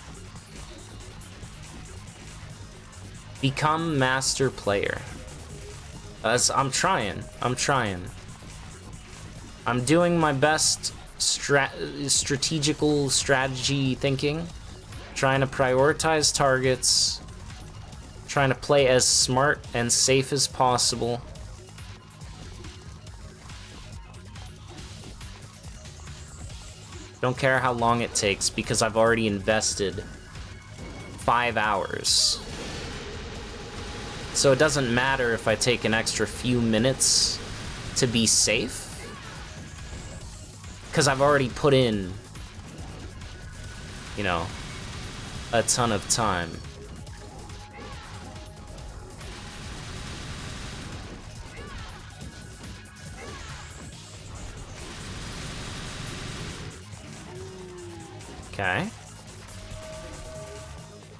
Become master player. I'm trying. I'm doing my best strategical strategy thinking. Trying to prioritize targets. Trying to play as smart and safe as possible. Don't care how long it takes because I've already invested 5 hours. So it doesn't matter if I take an extra few minutes to be safe, because I've already put in, you know, a ton of time. Okay.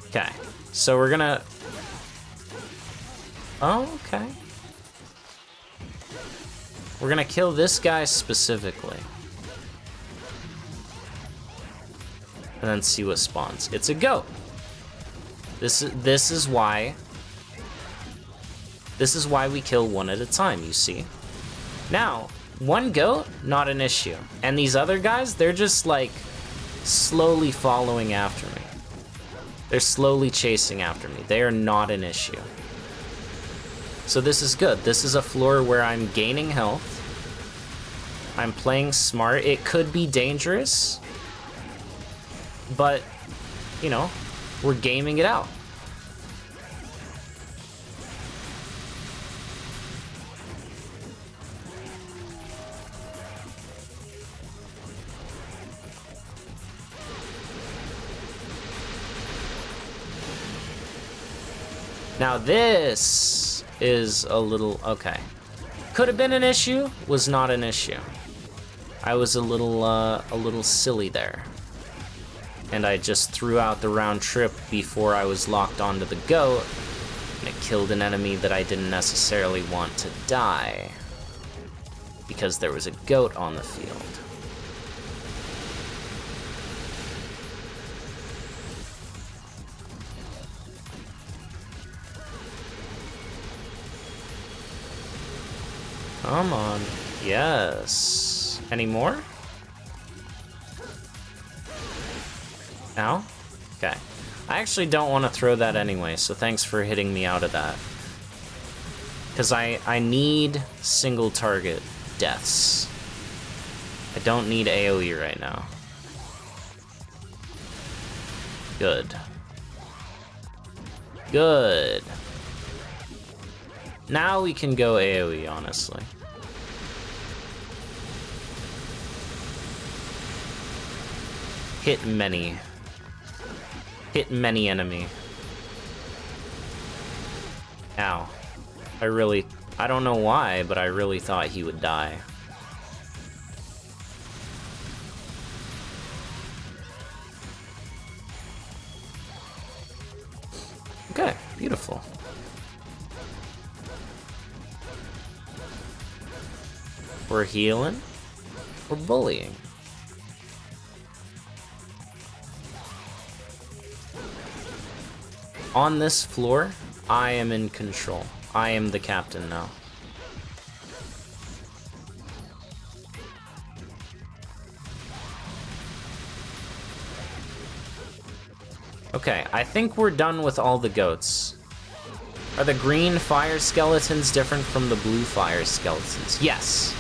Okay. So we're gonna... Oh, okay. We're gonna kill this guy specifically. And then see what spawns. It's a goat. This is why we kill one at a time, you see. Now, one goat, not an issue. And these other guys, they're just like slowly following after me. They're slowly chasing after me. They are not an issue. So this is good. This is a floor where I'm gaining health. I'm playing smart. It could be dangerous, but, you know, we're gaming it out. Now this is a little, okay. Could have been an issue, was not an issue. I was a little silly there. And I just threw out the round trip before I was locked onto the goat, and it killed an enemy that I didn't necessarily want to die, because there was a goat on the field. Come on. Yes. Any more? Now? Okay. I actually don't want to throw that anyway, so thanks for hitting me out of that. Because I need single target deaths. I don't need AoE right now. Good. Good. Now we can go AoE, honestly. Hit many. Hit many enemy. Ow. I don't know why, but I really thought he would die. Okay, beautiful. We're healing. We're bullying. On this floor, I am in control. I am the captain now. Okay, I think we're done with all the goats. Are the green fire skeletons different from the blue fire skeletons? Yes.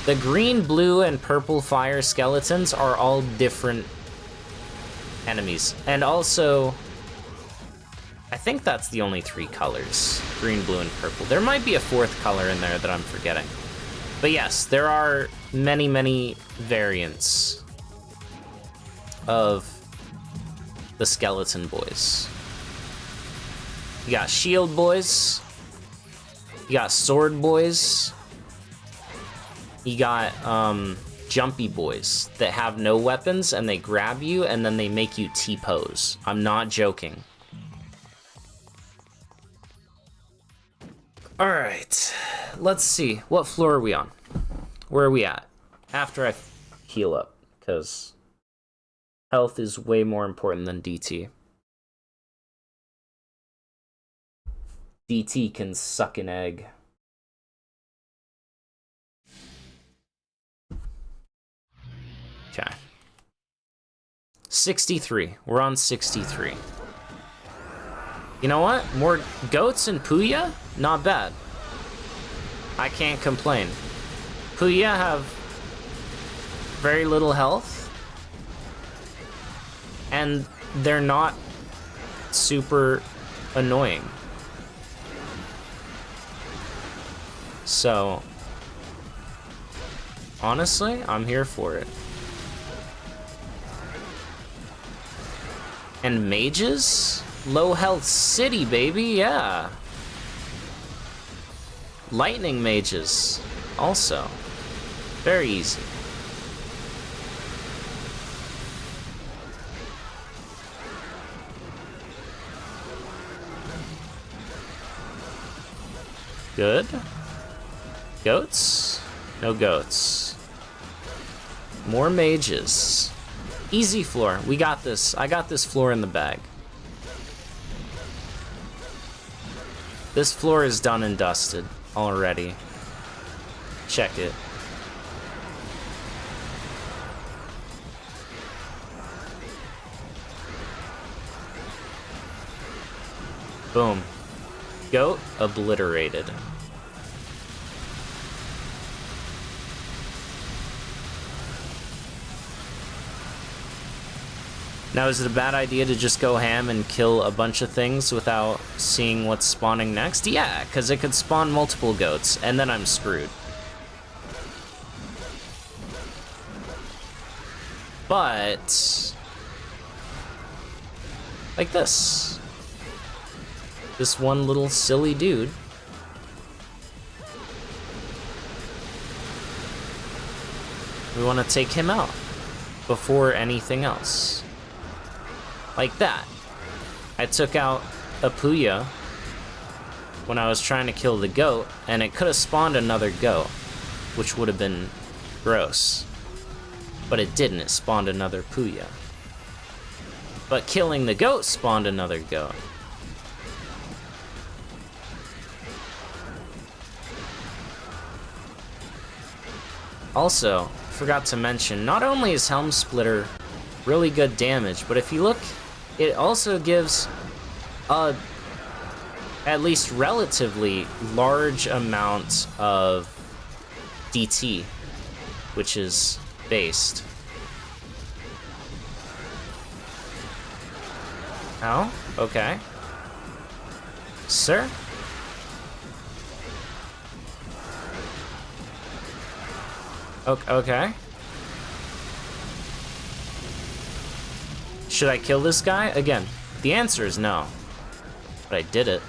The green, blue, and purple fire skeletons are all different enemies. And also, I think that's the only 3 colors. Green, blue, and purple. There might be a 4th color in there that I'm forgetting. But yes, there are many, many variants of the skeleton boys. You got shield boys. You got sword boys. You got jumpy boys that have no weapons and they grab you and then they make you T-pose. I'm not joking. All right, let's see. What floor are we on? Where are we at? After I heal up, because health is way more important than DT. DT can suck an egg. Okay. 63. We're on 63. You know what? More goats and Puya? Not bad. I can't complain. Puya have very little health. And they're not super annoying. So, honestly, I'm here for it. And mages? Low health city, baby, yeah. Lightning mages, also. Very easy. Good. Goats? No goats. More mages. Easy floor. We got this. I got this floor in the bag. This floor is done and dusted already. Check it. Boom. Goat obliterated. Now, is it a bad idea to just go ham and kill a bunch of things without seeing what's spawning next? Yeah, because it could spawn multiple goats, and then I'm screwed. But like this. This one little silly dude. We want to take him out before anything else. Like that. I took out a Puya when I was trying to kill the goat, and it could have spawned another goat, which would have been gross. But it didn't, it spawned another Puya. But killing the goat spawned another goat. Also, forgot to mention, not only is Helm Splitter really good damage, but if you look, it also gives a at least relatively large amount of DT, which is based. Oh, okay. Sir? Okay. Should I kill this guy? Again, the answer is no. But I did it.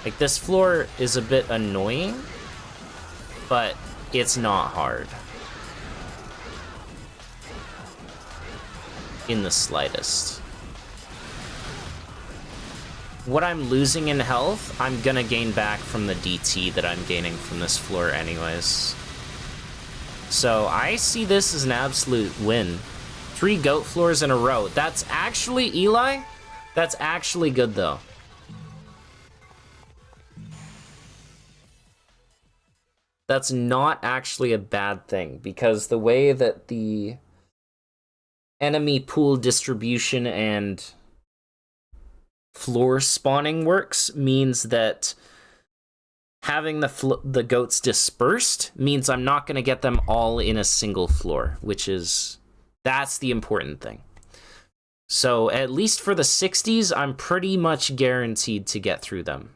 Like, this floor is a bit annoying, but it's not hard. In the slightest. What I'm losing in health, I'm gonna gain back from the DT that I'm gaining from this floor anyways. So I see this as an absolute win. 3 goat floors in a row. That's actually, Eli, that's actually good though. That's not actually a bad thing, because the way that the enemy pool distribution and floor spawning works means that having the goats dispersed means I'm not going to get them all in a single floor, that's the important thing. So at least for the 60s, I'm pretty much guaranteed to get through them.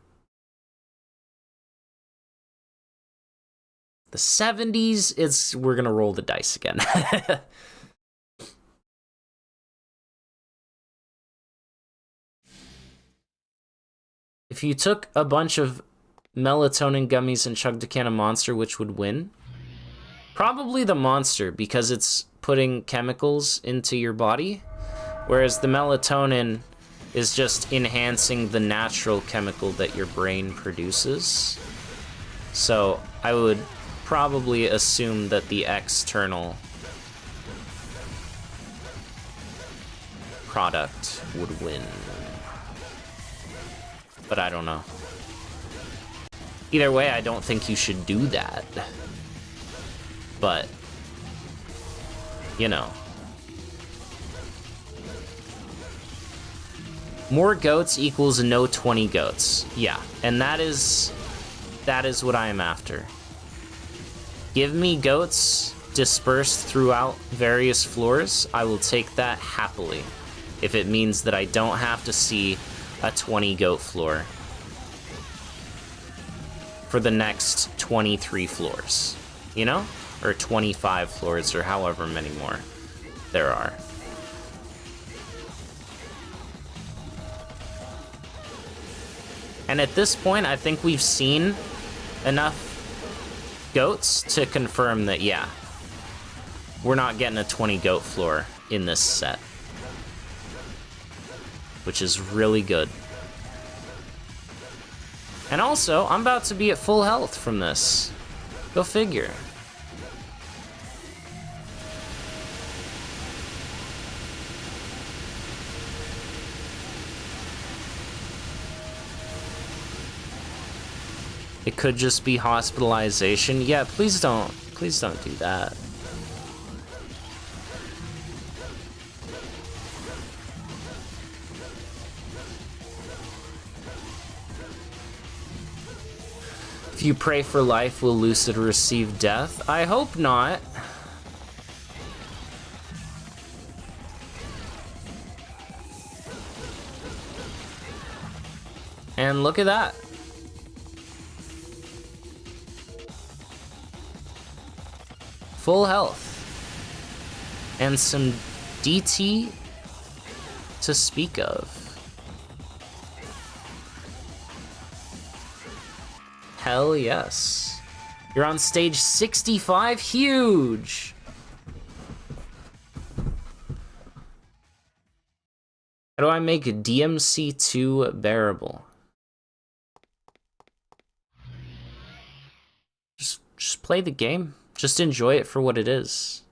The 70s, we're going to roll the dice again. If you took a bunch of melatonin gummies and chugged a can of Monster, which would win? Probably the Monster, because it's putting chemicals into your body, whereas the melatonin is just enhancing the natural chemical that your brain produces. So I would probably assume that the external product would win. But I don't know. Either way, I don't think you should do that. But, you know. More goats equals no 20 goats. Yeah, and that is what I am after. Give me goats dispersed throughout various floors. I will take that happily, if it means that I don't have to see a 20 goat floor for the next 23 floors, you know? Or 25 floors, or however many more there are. And at this point, I think we've seen enough goats to confirm that, yeah, we're not getting a 20 goat floor in this set. Which is really good. And also, I'm about to be at full health from this. Go figure. It could just be hospitalization. Yeah, please don't do that. If you pray for life, will Lucid receive death? I hope not. And look at that. Full health. And some DT to speak of. Hell yes. You're on stage 65? Huge! How do I make DMC2 bearable? Just play the game. Just enjoy it for what it is.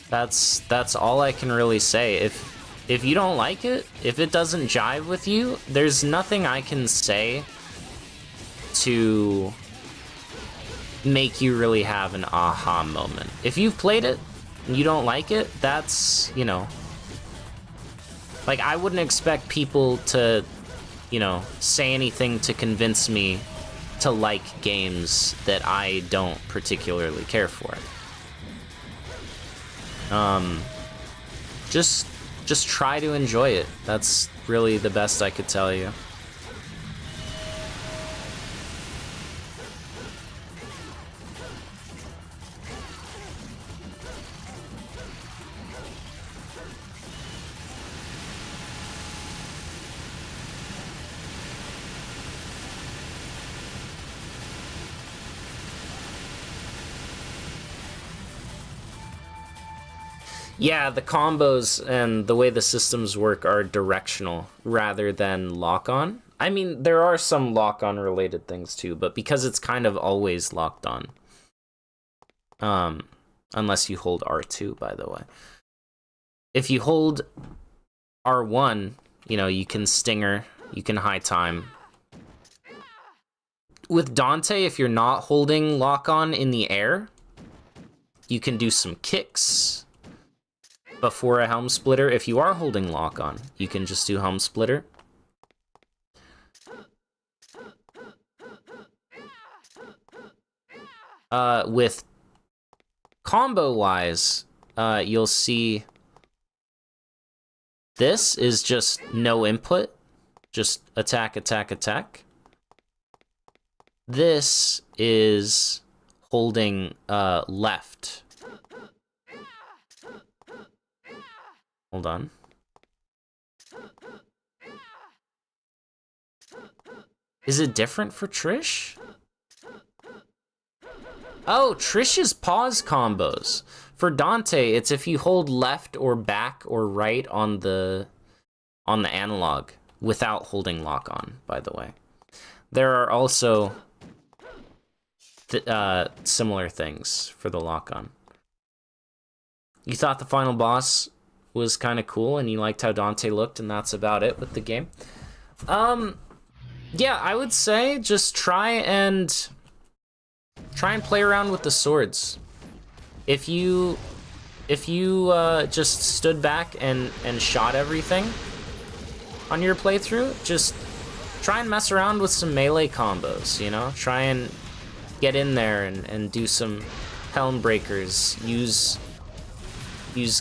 That's all I can really say. If you don't like it, if it doesn't jive with you, there's nothing I can say to make you really have an aha moment. If you've played it and you don't like it, that's, you know, like, I wouldn't expect people to, you know, say anything to convince me to like games that I don't particularly care for. Just try to enjoy it. That's really the best I could tell you. Yeah, the combos and the way the systems work are directional rather than lock-on. I mean, there are some lock-on related things too, but because it's kind of always locked on. Unless you hold R2, by the way. If you hold R1, you know, you can stinger, you can high time. With Dante, if you're not holding lock-on in the air, you can do some kicks before a helm splitter. If you are holding lock on, you can just do helm splitter. With combo wise, you'll see this is just no input, just attack, attack, attack. This is holding left Hold on. Is it different for Trish? Oh, Trish's pause combos. For Dante, it's if you hold left or back or right on the analog without holding lock on, by the way. There are also similar things for the lock on. You thought the final boss was kind of cool and you liked how Dante looked, and that's about it with the game. Yeah, I would say just try and play around with the swords. If you just stood back and shot everything on your playthrough, just try and mess around with some melee combos, you know? Try and get in there and do some helm breakers. Use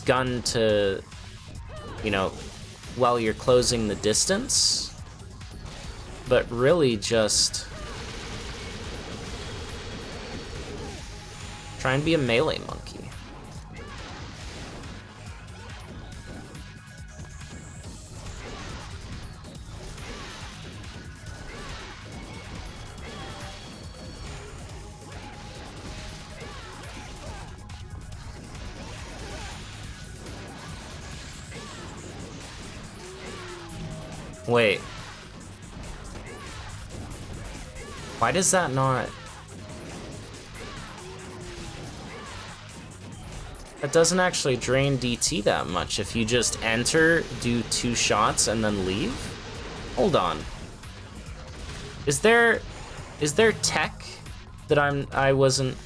gun to, you know, while you're closing the distance. But really just try and be a melee monkey. Wait. Why does that not... That doesn't actually drain DT that much if you just enter, do 2 shots, and then leave? Hold on. Is there tech that I wasn't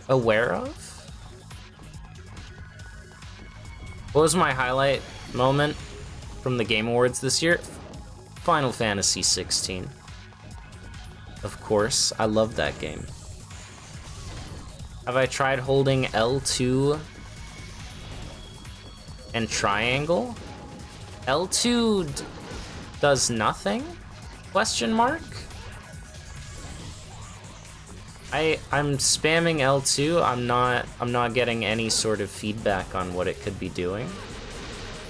aware of? What was my highlight moment from the Game Awards this year? Final Fantasy 16. Of course, I love that game. Have I tried holding L2 and triangle? L2 does nothing? Question mark? I'm spamming L2. I'm not getting any sort of feedback on what it could be doing.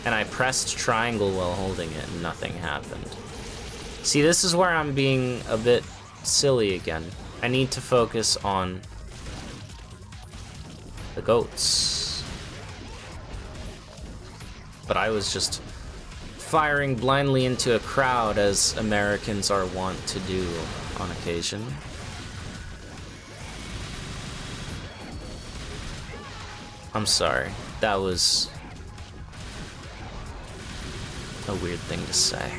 And I pressed triangle while holding it and nothing happened. See, this is where I'm being a bit silly again. I need to focus on the goats. But I was just firing blindly into a crowd, as Americans are wont to do on occasion. I'm sorry. That was a weird thing to say.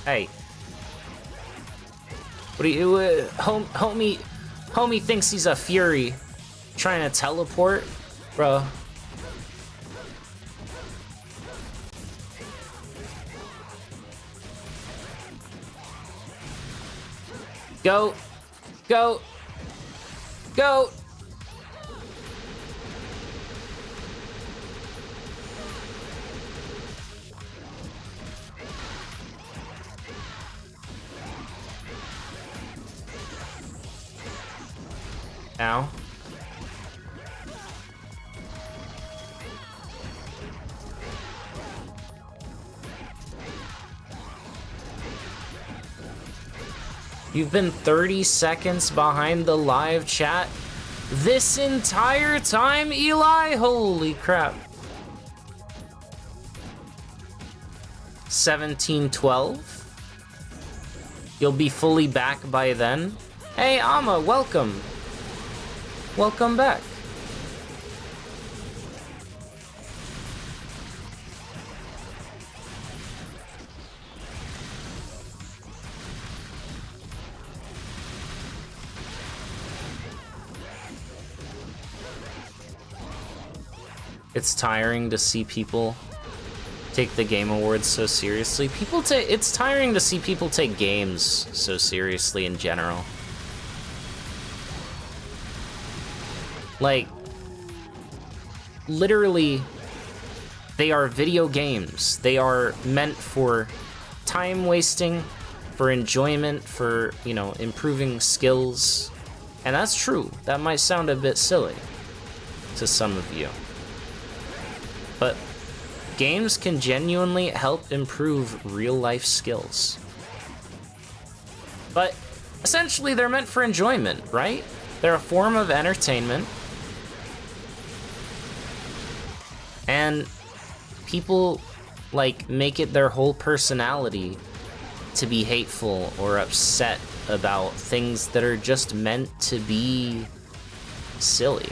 Hey. What do you, homie thinks he's a Fury trying to teleport? Bro. Go. Go. Go. Ow. You've been 30 seconds behind the live chat this entire time, Eli? Holy crap. 1712. You'll be fully back by then. Hey, Amma, welcome. Welcome back. It's tiring to see people take the Game Awards so seriously. It's tiring to see people take games so seriously in general. Like, literally, they are video games. They are meant for time wasting for enjoyment, for, you know, improving skills. And that's true. That might sound a bit silly to some of you. But games can genuinely help improve real-life skills. But essentially, they're meant for enjoyment, right? They're a form of entertainment. And people, like, make it their whole personality to be hateful or upset about things that are just meant to be silly.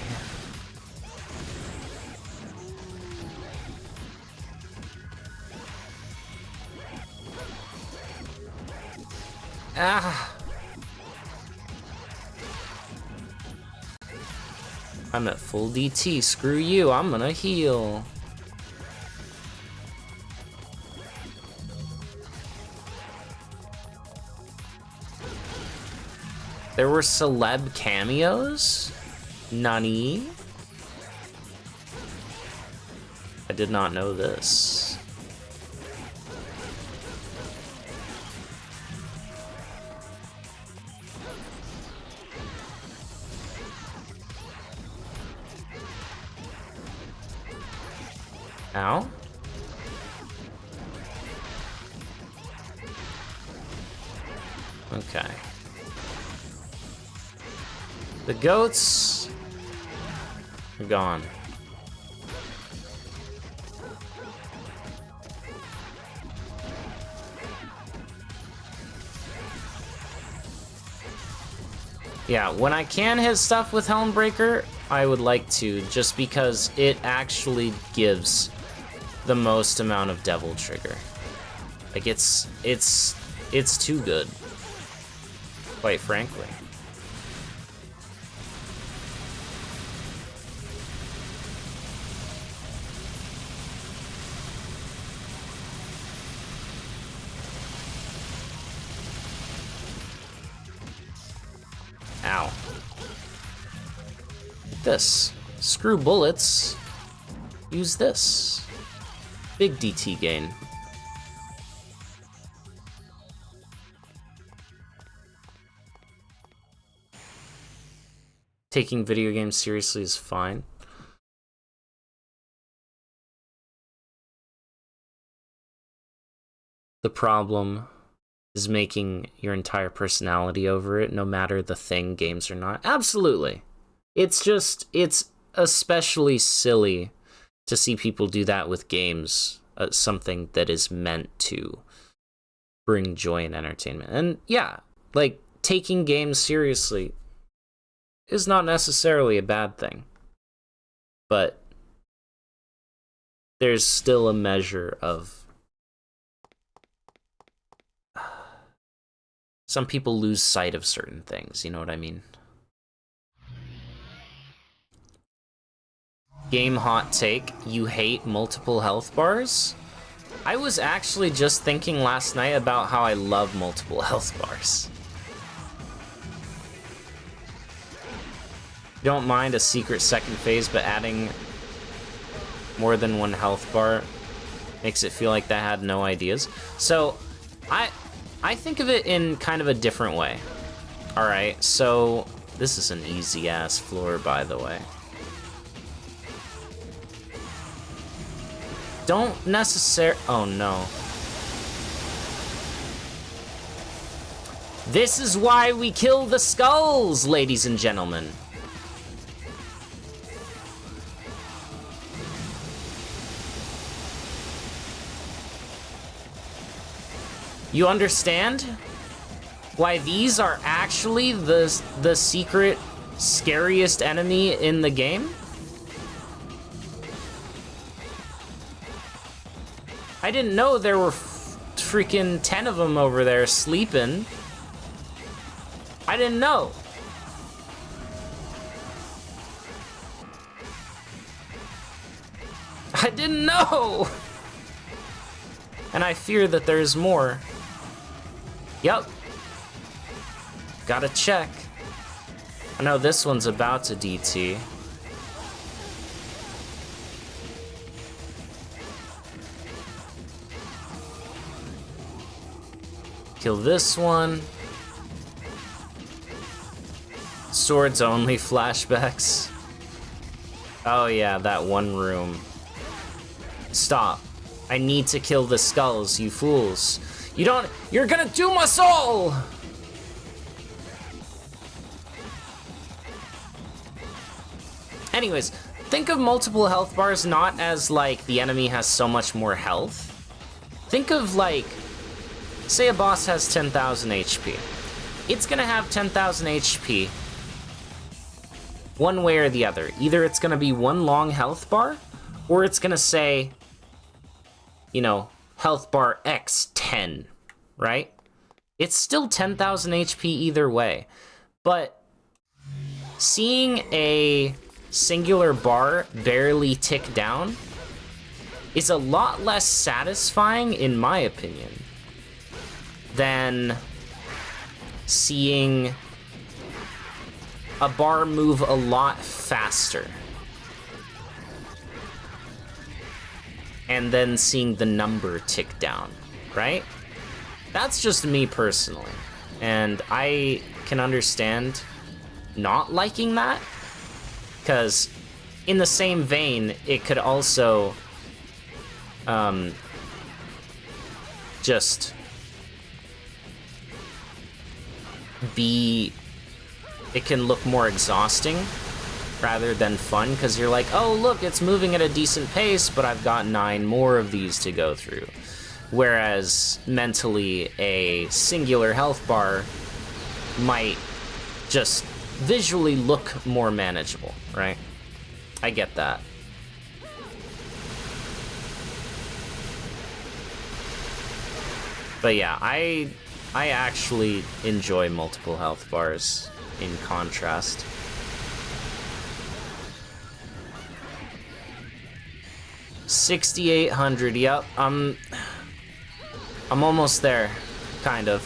I'm at full DT, screw you, I'm gonna heal. There were celeb cameos? Nani? I did not know this. Ow. Okay. The goats are gone. Yeah, when I can hit stuff with Helmbreaker, I would like to, just because it actually gives the most amount of Devil Trigger. Like, it's too good, quite frankly. Ow. This. Screw bullets. Use this. Big DT gain. Taking video games seriously is fine. The problem is making your entire personality over it, no matter the thing, games or not. Absolutely. It's especially silly to see people do that with games, something that is meant to bring joy and entertainment. And yeah, like, taking games seriously is not necessarily a bad thing. But there's still a measure of... Some people lose sight of certain things, you know what I mean? Game hot take, you hate multiple health bars? I was actually just thinking last night about how I love multiple health bars. Don't mind a secret second phase, but adding more than one health bar makes it feel like that had no ideas. So, I think of it in kind of a different way. Alright, so this is an easy-ass floor, by the way. Don't necessarily... Oh, no. This is why we kill the skulls, ladies and gentlemen. You understand why these are actually the secret, scariest enemy in the game? I didn't know there were freaking 10 of them over there sleeping. I didn't know. I didn't know. And I fear that there's more. Yep. Gotta check. I know this one's about to DT. Kill this one. Swords only flashbacks. Oh yeah, that one room. Stop. I need to kill the skulls, you fools. You're gonna doom us all! Anyways, think of multiple health bars not as like the enemy has so much more health. Think of like, say a boss has 10,000 HP. It's gonna have 10,000 HP one way or the other. Either it's gonna be one long health bar, or it's gonna say, you know, health bar X 10, right? It's still 10,000 HP either way. But seeing a singular bar barely tick down is a lot less satisfying, in my opinion, than seeing a bar move a lot faster and then seeing the number tick down, right? That's just me personally, and I can understand not liking that, because in the same vein, it could also just be, it can look more exhausting rather than fun, because you're like, oh look, it's moving at a decent pace, but I've got 9 more of these to go through. Whereas mentally, a singular health bar might just visually look more manageable, right? I get that. But yeah, I actually enjoy multiple health bars in contrast. $6,800, yep, I'm almost there, kind of.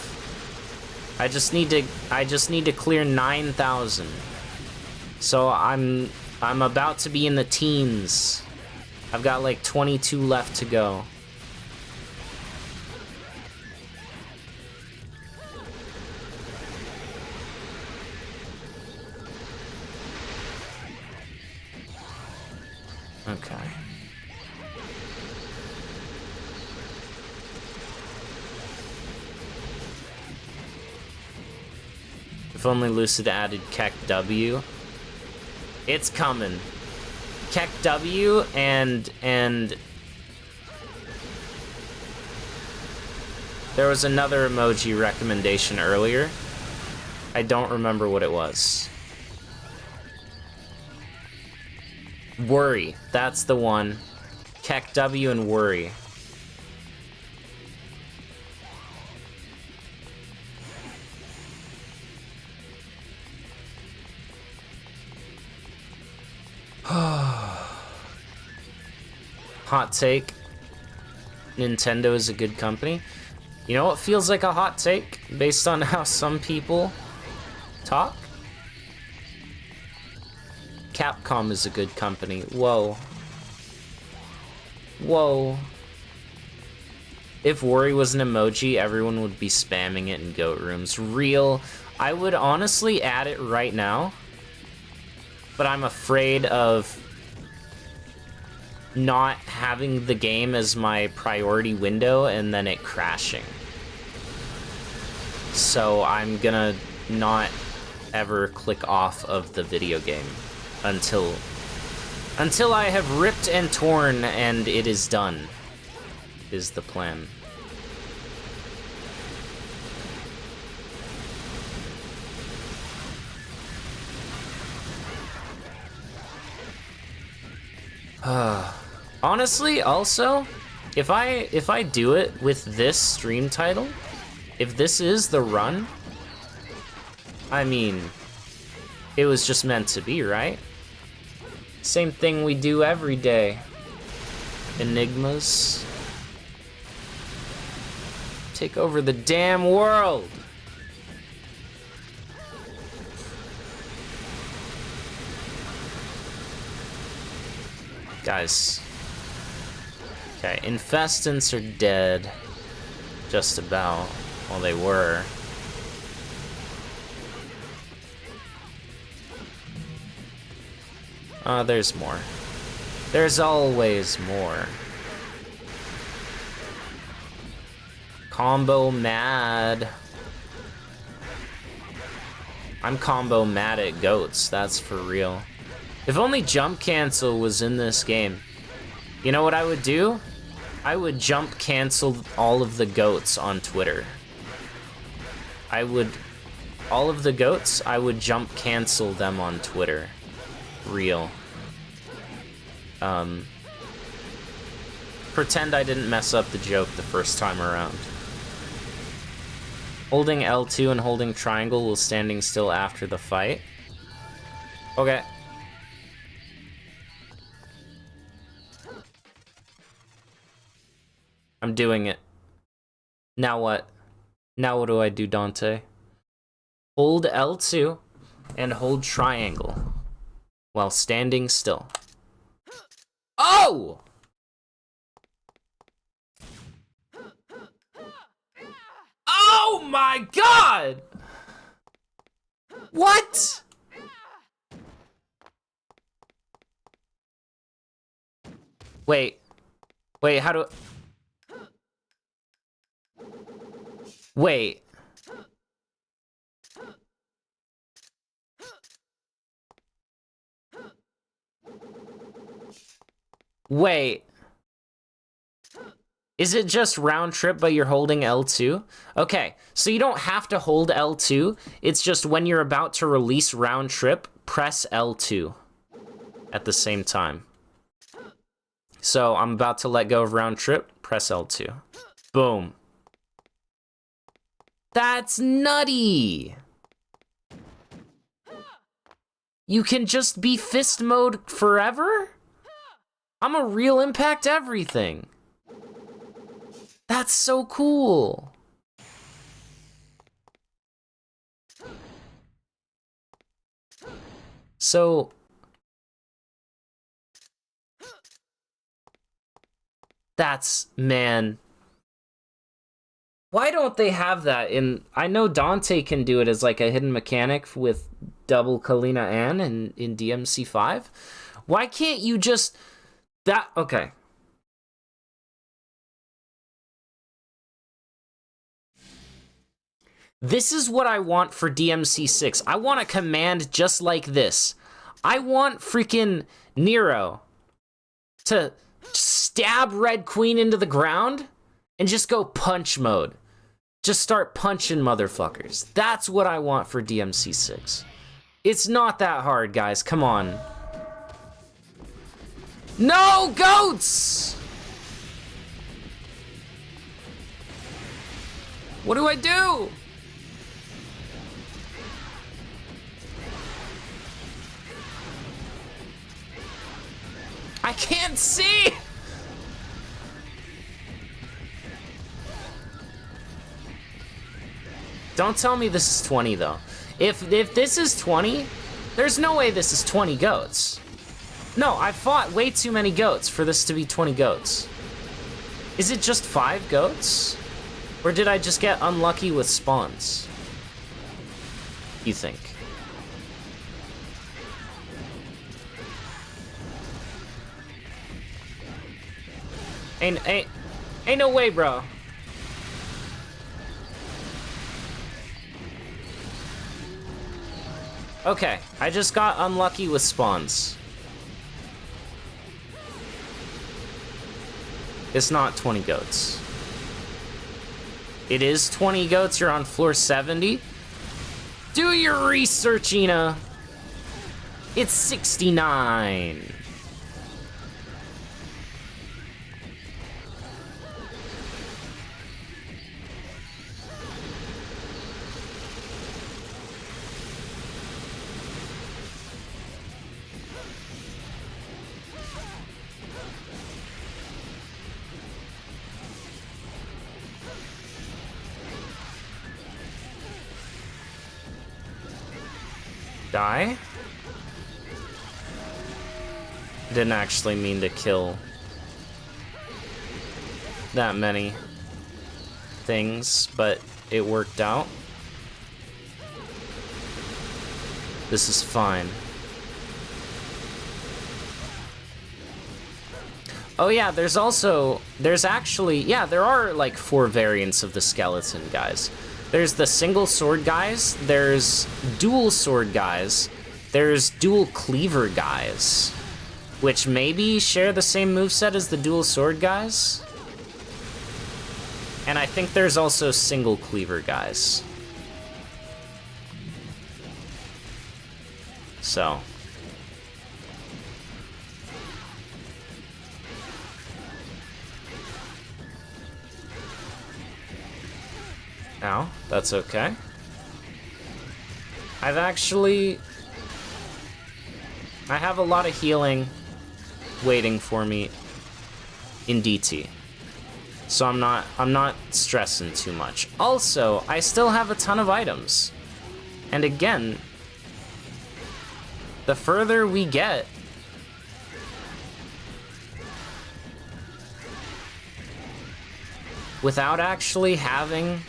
I just need to clear 9,000. So I'm about to be in the teens. I've got like 22 left to go. Okay. If only Lucid added Keck W. It's coming. Keck W and there was another emoji recommendation earlier. I don't remember what it was. Worry, that's the one. Keck W and worry. Hot take. Nintendo is a good company. You know what feels like a hot take based on how some people talk? Capcom is a good company. Whoa. Whoa. If worry was an emoji, everyone would be spamming it in goat rooms. Real. I would honestly add it right now, but I'm afraid of not having the game as my priority window and then it crashing. So I'm gonna not ever click off of the video game until I have ripped and torn and it is done, is the plan. Honestly, also, if I do it with this stream title, if this is the run, I mean, it was just meant to be, right? Same thing we do every day. Enigmas. Take over the damn world! Guys. Okay, infestants are dead. Just about. Well, they were. There's more. There's always more. Combo mad. I'm combo mad at goats, that's for real. If only jump cancel was in this game. You know what I would do? I would jump cancel all of the goats on Twitter. All of the goats, I would jump cancel them on Twitter. Real. Pretend I didn't mess up the joke the first time around. Holding L2 and holding triangle while standing still after the fight. Okay. I'm doing it. Now what? Now what do I do, Dante? Hold L2 and hold triangle while standing still. Oh! Oh my god! What? Wait, how do... Wait. Wait. Is it just round trip, but you're holding L2? Okay, so you don't have to hold L2. It's just when you're about to release round trip, press L2 at the same time. So I'm about to let go of round trip, press L2. Boom. That's nutty! You can just be fist mode forever? I'm a real impact everything. That's so cool. So... That's, man... Why don't they have that in... I know Dante can do it as like a hidden mechanic with double Kalina Ann in DMC5. Why can't you just... That... Okay. This is what I want for DMC6. I want a command just like this. I want freaking Nero to stab Red Queen into the ground and just go punch mode. Just start punching motherfuckers. That's what I want for DMC6. It's not that hard, guys. Come on. No, goats! What do I do? I can't see! Don't tell me this is 20, though. If this is 20, there's no way this is 20 goats. No, I fought way too many goats for this to be 20 goats. Is it just 5 goats? Or did I just get unlucky with spawns? You think? Ain't no way, bro. Okay, I just got unlucky with spawns. It's not 20 goats. It is 20 goats, you're on floor 70? Do your research, Ina. It's 69. Die? Didn't actually mean to kill that many things, but it worked out. This is fine. Oh yeah, there are like 4 variants of the skeleton guys. There's the single sword guys, there's dual sword guys, there's dual cleaver guys, which maybe share the same moveset as the dual sword guys. And I think there's also single cleaver guys. So. Ow, that's okay. I have a lot of healing waiting for me in DT. So I'm not stressing too much. Also, I still have a ton of items. And again, the further we get, without actually having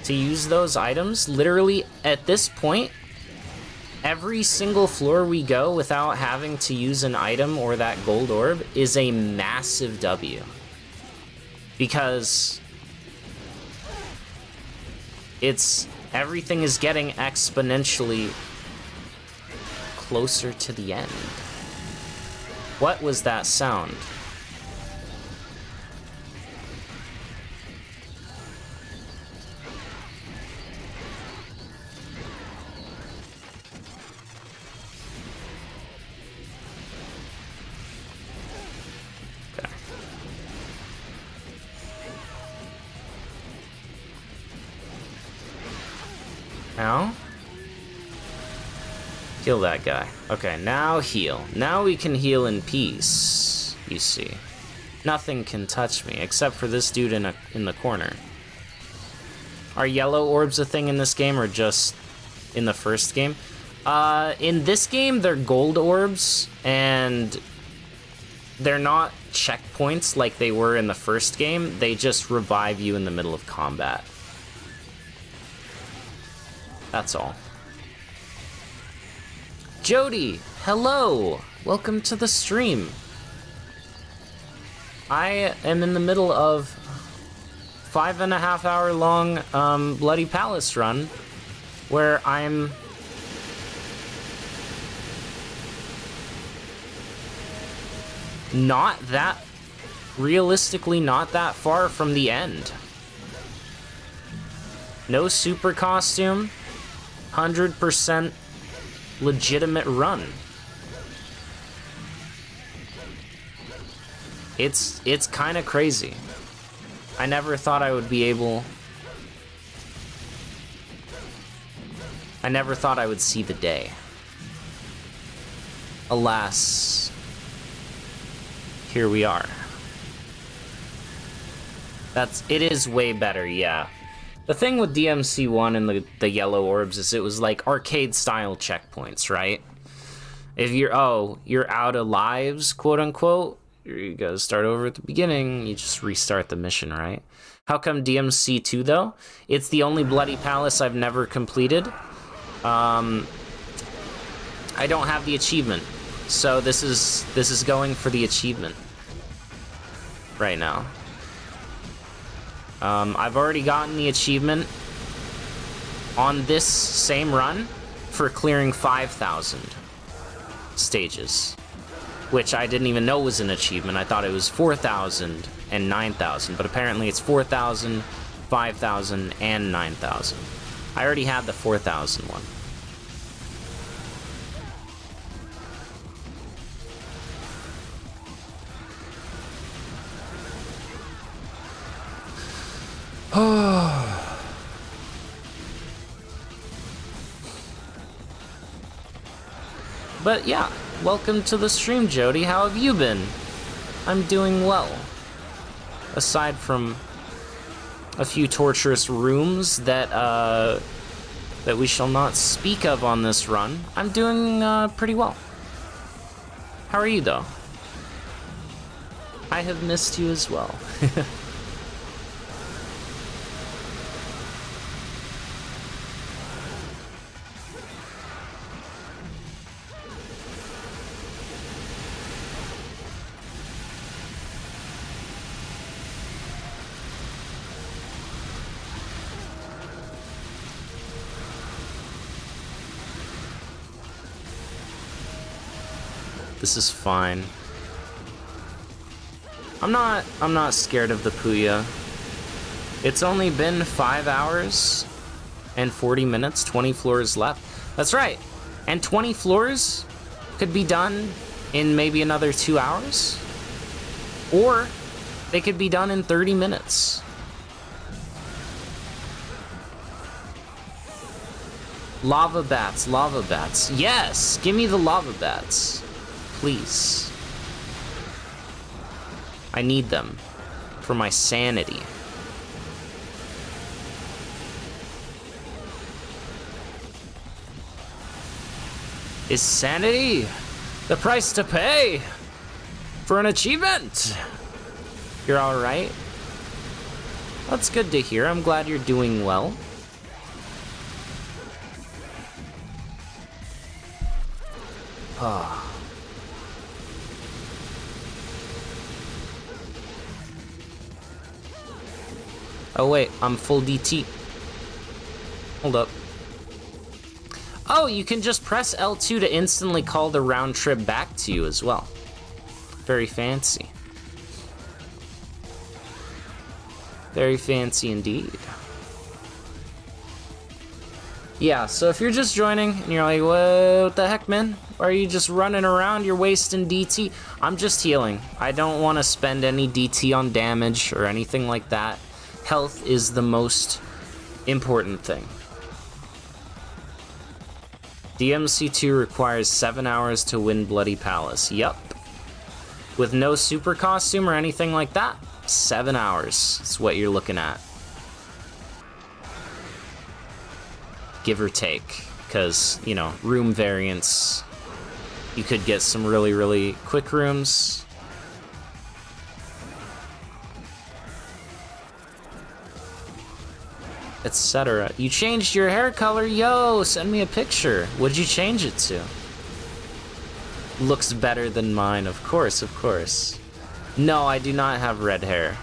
to use those items, literally at this point, every single floor we go without having to use an item or that gold orb is a massive W. Because everything is getting exponentially closer to the end. What was that sound? Now, kill that guy. Okay, now heal. Now we can heal in peace, you see. Nothing can touch me, except for this dude in the corner. Are yellow orbs a thing in this game, or just in the first game? In this game, they're gold orbs, and they're not checkpoints like they were in the first game. They just revive you in the middle of combat. That's all. Jody, hello! Welcome to the stream. I am in the middle of 5.5 hour long Bloody Palace run, where I'm realistically not that far from the end. No super costume, 100% legitimate run. It's kind of crazy. I never thought I would see the day. Alas, here we are. It is way better, yeah. The thing with DMC1 and the yellow orbs is it was like arcade-style checkpoints, right? If you're out of lives, quote-unquote, you gotta start over at the beginning, you just restart the mission, right? How come DMC2, though? It's the only Bloody Palace I've never completed. I don't have the achievement, so this is going for the achievement right now. I've already gotten the achievement on this same run for clearing 5,000 stages, which I didn't even know was an achievement. I thought it was 4,000 and 9,000, but apparently it's 4,000, 5,000, and 9,000. I already had the 4,000 one. But yeah, welcome to the stream, Jody. How have you been? I'm doing well. Aside from a few torturous rooms that we shall not speak of on this run, I'm doing pretty well. How are you, though? I have missed you as well. This is fine. I'm not scared of the Puya. It's only been 5 hours and 40 minutes, 20 floors left. That's right. And 20 floors could be done in maybe another 2 hours. Or they could be done in 30 minutes. Lava bats, lava bats. Yes, give me the lava bats. Please. I need them for my sanity. Is sanity the price to pay for an achievement? You're all right? That's good to hear. I'm glad you're doing well. Ah. Oh wait, I'm full DT. Hold up. Oh, you can just press L2 to instantly call the round trip back to you as well. Very fancy. Very fancy indeed. Yeah, so if you're just joining and you're like, what the heck, man? Why are you just running around? You're wasting DT. I'm just healing. I don't want to spend any DT on damage or anything like that. Health is the most important thing. DMC2 requires 7 hours to win Bloody Palace. Yup. With no super costume or anything like that, 7 hours is what you're looking at. Give or take, because, you know, room variants. You could get some really, really quick rooms. Etc. You changed your hair color? Yo, send me a picture. What'd you change it to? Looks better than mine, of course, of course. No, I do not have red hair.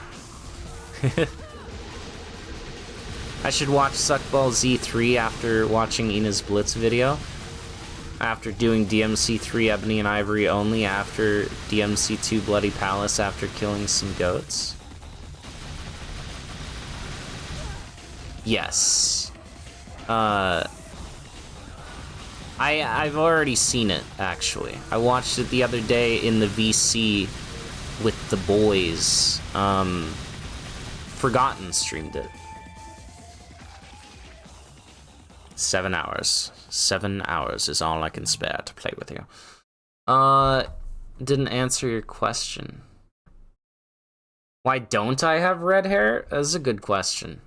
I should watch Suckball Z3 after watching Ina's Blitz video. After doing DMC3 Ebony and Ivory only, after DMC2 Bloody Palace, after killing some goats. Yes. I've already seen it, actually. I watched it the other day in the VC with the boys. Forgotten streamed it. 7 hours. 7 hours is all I can spare to play with you. Didn't answer your question. Why don't I have red hair? That's a good question.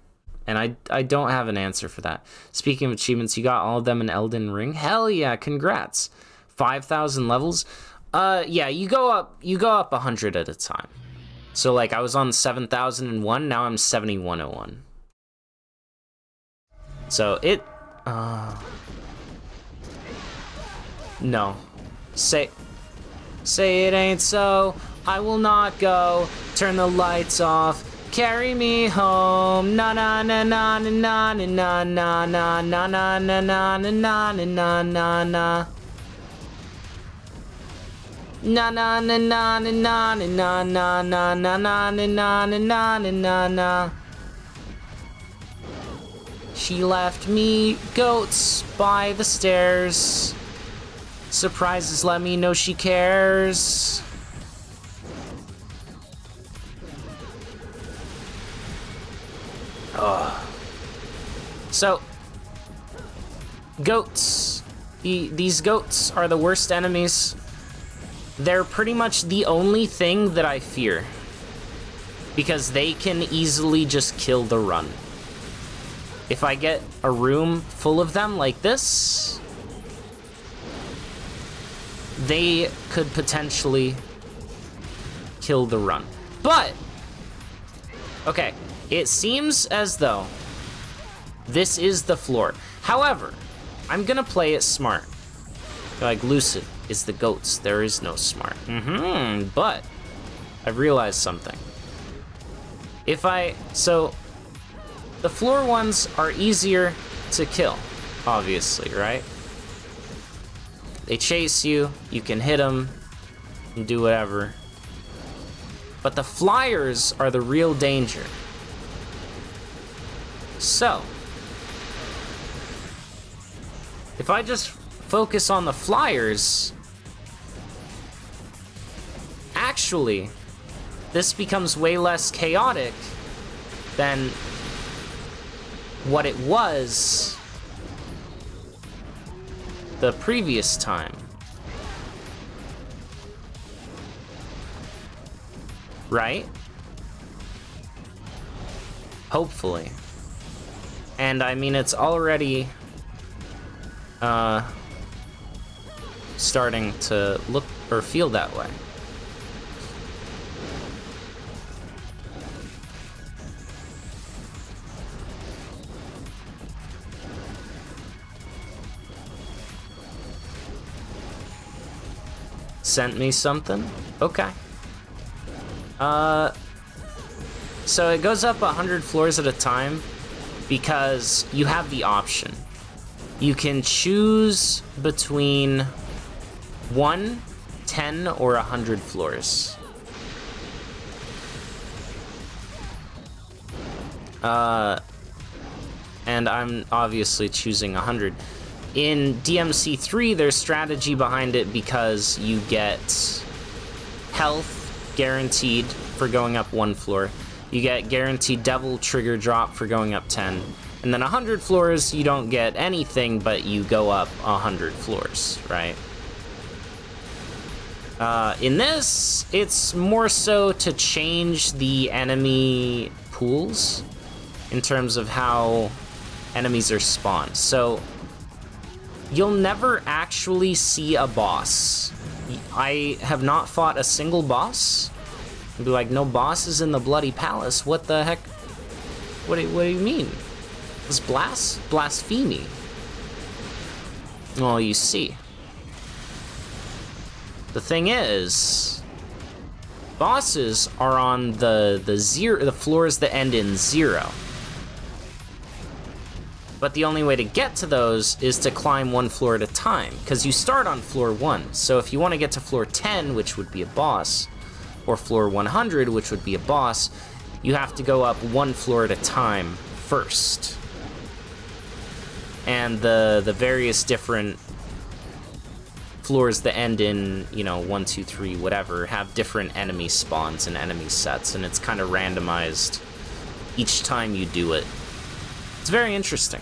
And I don't have an answer for that. Speaking of achievements, you got all of them in Elden Ring? Hell yeah, congrats. 5,000 levels? Yeah, you go up 100 at a time. So like I was on 7,001, now I'm 7,101. So it no. Say it ain't so. I will not go. Turn the lights off. Carry me home. Na na na na na na na na na na na na na na na na na na. Na na na na na na na na na na na na na na na na. She left me goats by the stairs. Surprises let me know she cares. So, goats. These goats are the worst enemies. They're pretty much the only thing that I fear. Because they can easily just kill the run. If I get a room full of them like this, they could potentially kill the run. But, okay, it seems as though this is the floor. However, I'm gonna play it smart. Like, Lucid is the goats. There is no smart. But I've realized something. So the floor ones are easier to kill, obviously, right? They chase you, you can hit them, and do whatever. But the flyers are the real danger. So, if I just focus on the flyers, actually, this becomes way less chaotic than what it was the previous time. Right? Hopefully. And I mean, it's already starting to look or feel that way. Sent me something? Okay. So it goes up 100 floors at a time because you have the option. You can choose between 1, 10, or 100 floors. And I'm obviously choosing 100. In DMC3, there's strategy behind it because you get health guaranteed for going up 1 floor. You get guaranteed devil trigger drop for going up 10. And then 100 floors, you don't get anything, but you go up 100 floors, right? In this, it's more so to change the enemy pools in terms of how enemies are spawned. So, you'll never actually see a boss. I have not fought a single boss. I'd be like, no bosses in the Bloody Palace. What the heck? What do you mean? It's blasphemy. Well, you see. The thing is, bosses are on the floors that end in 0. But the only way to get to those is to climb 1 floor at a time, because you start on floor 1. So if you want to get to floor 10, which would be a boss, or floor 100, which would be a boss, you have to go up 1 floor at a time first. And the various different floors that end in, 1, 2, 3, whatever, have different enemy spawns and enemy sets, and it's kind of randomized each time you do it. It's very interesting.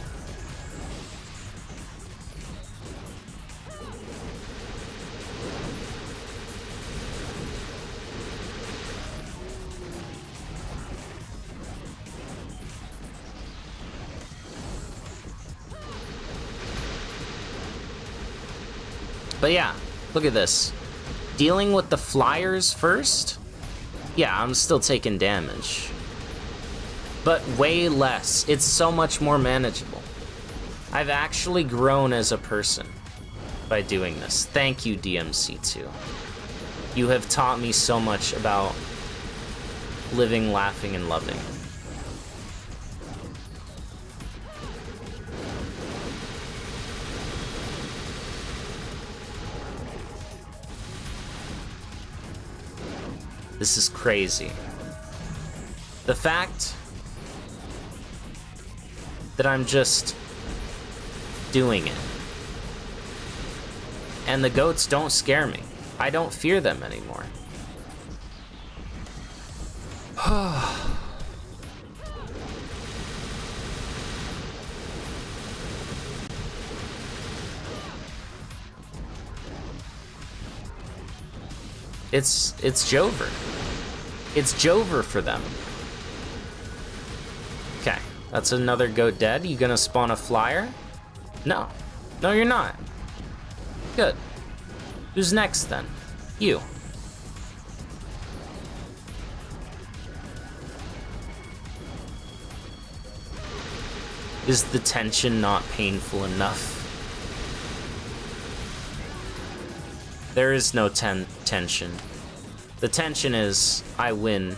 But yeah, look at this. Dealing with the flyers first? Yeah, I'm still taking damage. But way less. It's so much more manageable. I've actually grown as a person by doing this. Thank you, DMC2. You have taught me so much about living, laughing, and loving. This is crazy. The fact that I'm just doing it. And the goats don't scare me. I don't fear them anymore. It's Jover. It's Jover for them. Okay, that's another goat dead. You gonna spawn a flyer? No. No, you're not. Good. Who's next then? You. Is the tension not painful enough? There is no tension. The tension is, I win.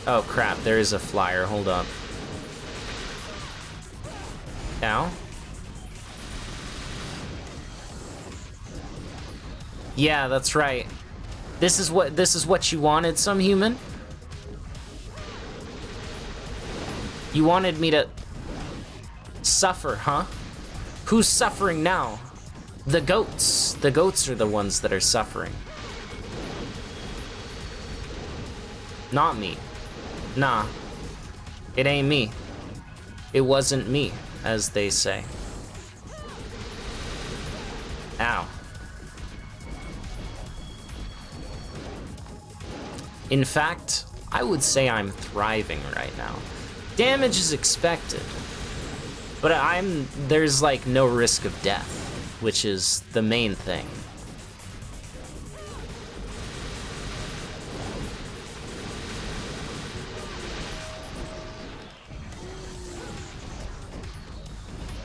Oh crap, there is a flyer, hold up. Now? Yeah, that's right. This is what you wanted, some human? You wanted me to suffer, huh? Who's suffering now? The goats. The goats are the ones that are suffering. Not me. Nah. It ain't me. It wasn't me, as they say. Ow. In fact, I would say I'm thriving right now. Damage is expected, but there's like no risk of death, which is the main thing.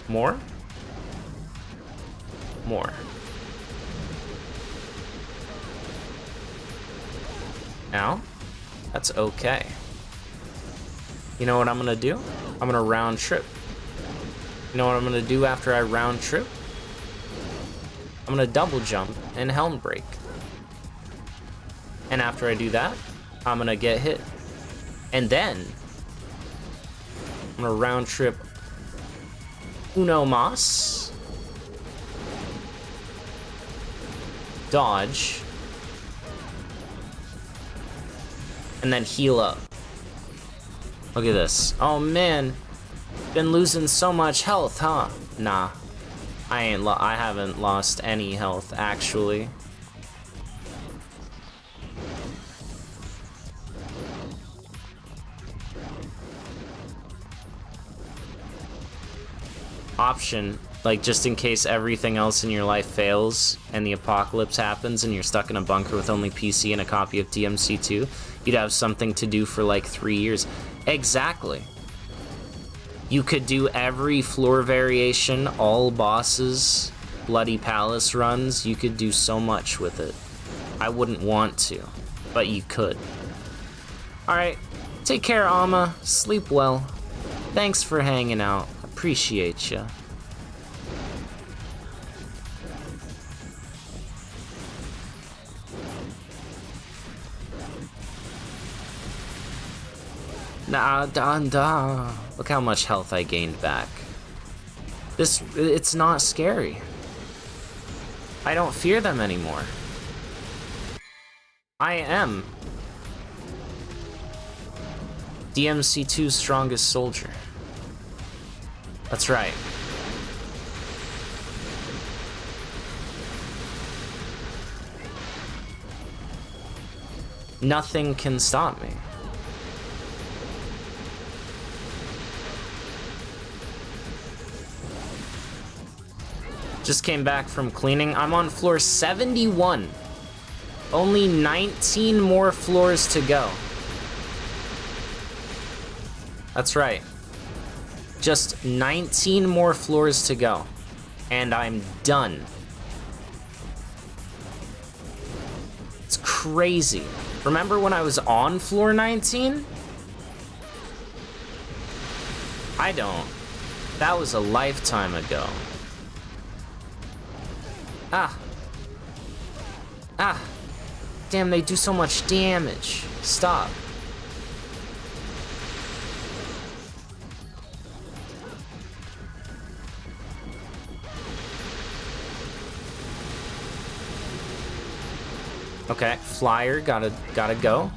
More? More. Now, that's okay. You know what I'm gonna do? I'm gonna round trip. You know what I'm gonna do after I round trip? I'm gonna double jump and helm break. And after I do that, I'm gonna get hit. And then, I'm gonna round trip uno mas. Dodge. And then heal up. Look at this. Oh man, been losing so much health, huh? Nah, I haven't lost any health actually. Option, like just in case everything else in your life fails and the apocalypse happens and you're stuck in a bunker with only PC and a copy of DMC2, you'd have something to do for like 3 years. Exactly. You could do every floor variation, all bosses, Bloody Palace runs. You could do so much with it. I wouldn't want to, but you could. Alright, take care, Alma. Sleep well. Thanks for hanging out. Appreciate ya. Nah. Look how much health I gained back. It's not scary. I don't fear them anymore. I am DMC2's strongest soldier. That's right. Nothing can stop me. Just came back from cleaning. I'm on floor 71. Only 19 more floors to go. That's right. Just 19 more floors to go. And I'm done. It's crazy. Remember when I was on floor 19? I don't. That was a lifetime ago. Damn, they do so much damage. Stop. Okay, flyer, gotta go.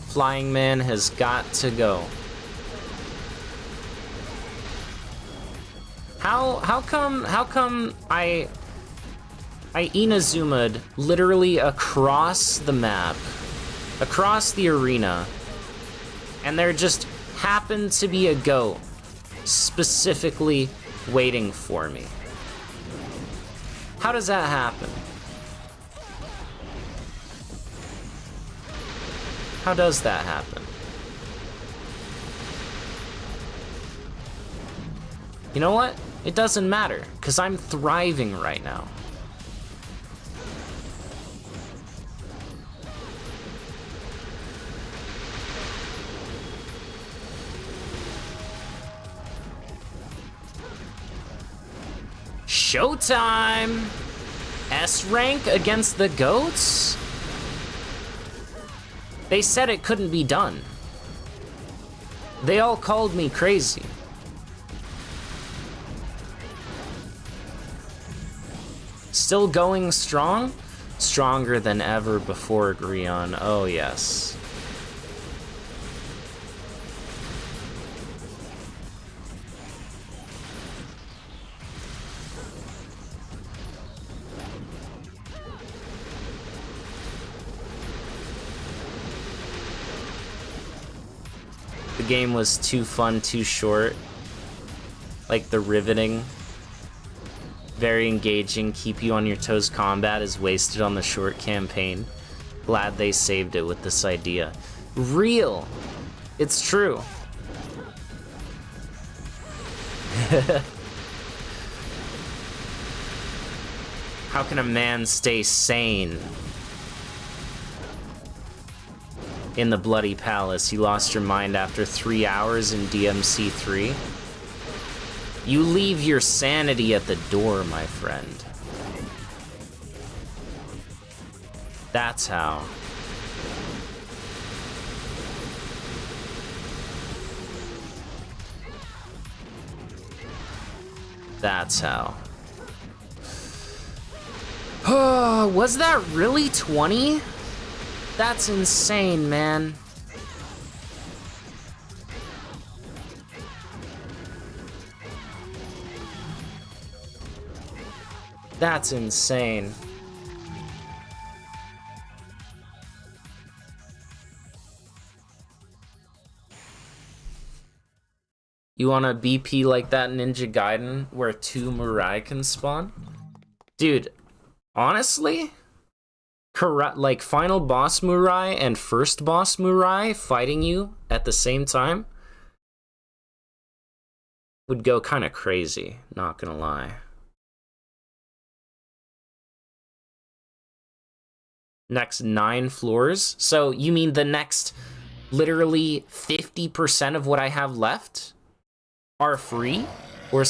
Flying man has got to go. How come I Inazuma'd literally across the map, across the arena, and there just happened to be a goat specifically waiting for me? How does that happen? How does that happen? You know what? It doesn't matter, because I'm thriving right now. Showtime! S rank against the goats? They said it couldn't be done. They all called me crazy. Still going strong? Stronger than ever before, Grion. Oh, yes. The game was too fun, too short. Like the riveting, very engaging, keep you on your toes combat is wasted on the short campaign. Glad they saved it with this idea. Real. It's true. How can a man stay sane? In the Bloody Palace, you lost your mind after 3 hours in DMC 3. You leave your sanity at the door, my friend. That's how. That's how. Was that really 20? That's insane, man. That's insane. You want a BP like that Ninja Gaiden where 2 Mirai can spawn? Dude, honestly, like final boss Mirai and first boss Mirai fighting you at the same time would go kind of crazy, not gonna lie. Next 9 floors? So you mean the next literally 50% of what I have left are free? Or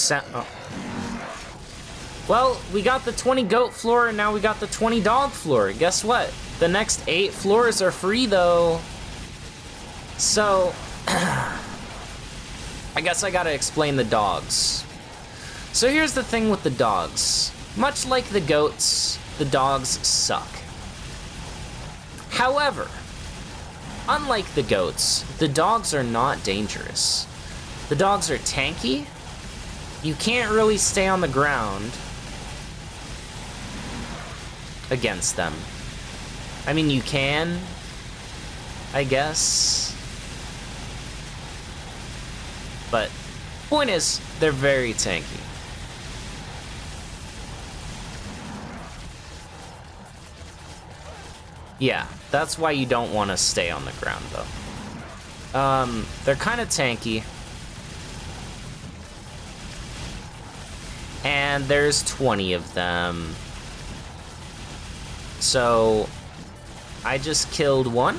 Well, we got the 20 goat floor and now we got the 20 dog floor. Guess what? The next 8 floors are free though. So, I guess I gotta explain the dogs. So here's the thing with the dogs. Much like the goats, the dogs suck. However, unlike the goats, the dogs are not dangerous. The dogs are tanky. You can't really stay on the ground against them. I mean, you can, I guess. But point is, they're very tanky. Yeah, that's why you don't want to stay on the ground, though. They're kind of tanky. And there's 20 of them. So, I just killed 1.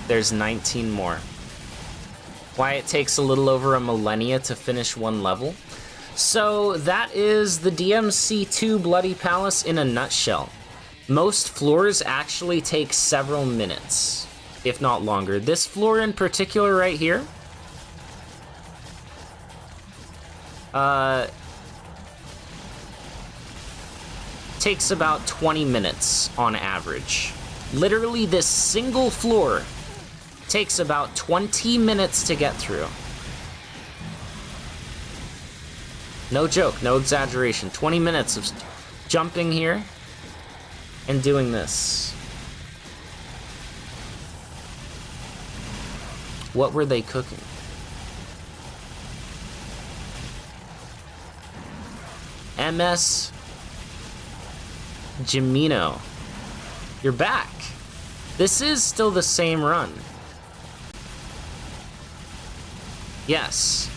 There's 19 more. Why it takes a little over a millennia to finish 1 level. So that is the DMC2 Bloody Palace in a nutshell. Most floors actually take several minutes, if not longer. This floor in particular right here, takes about 20 minutes on average. Literally, this single floor takes about 20 minutes to get through. No joke, no exaggeration. 20 minutes of jumping here and doing this. What were they cooking? MS Jimino, you're back. This is still the same run. Yes.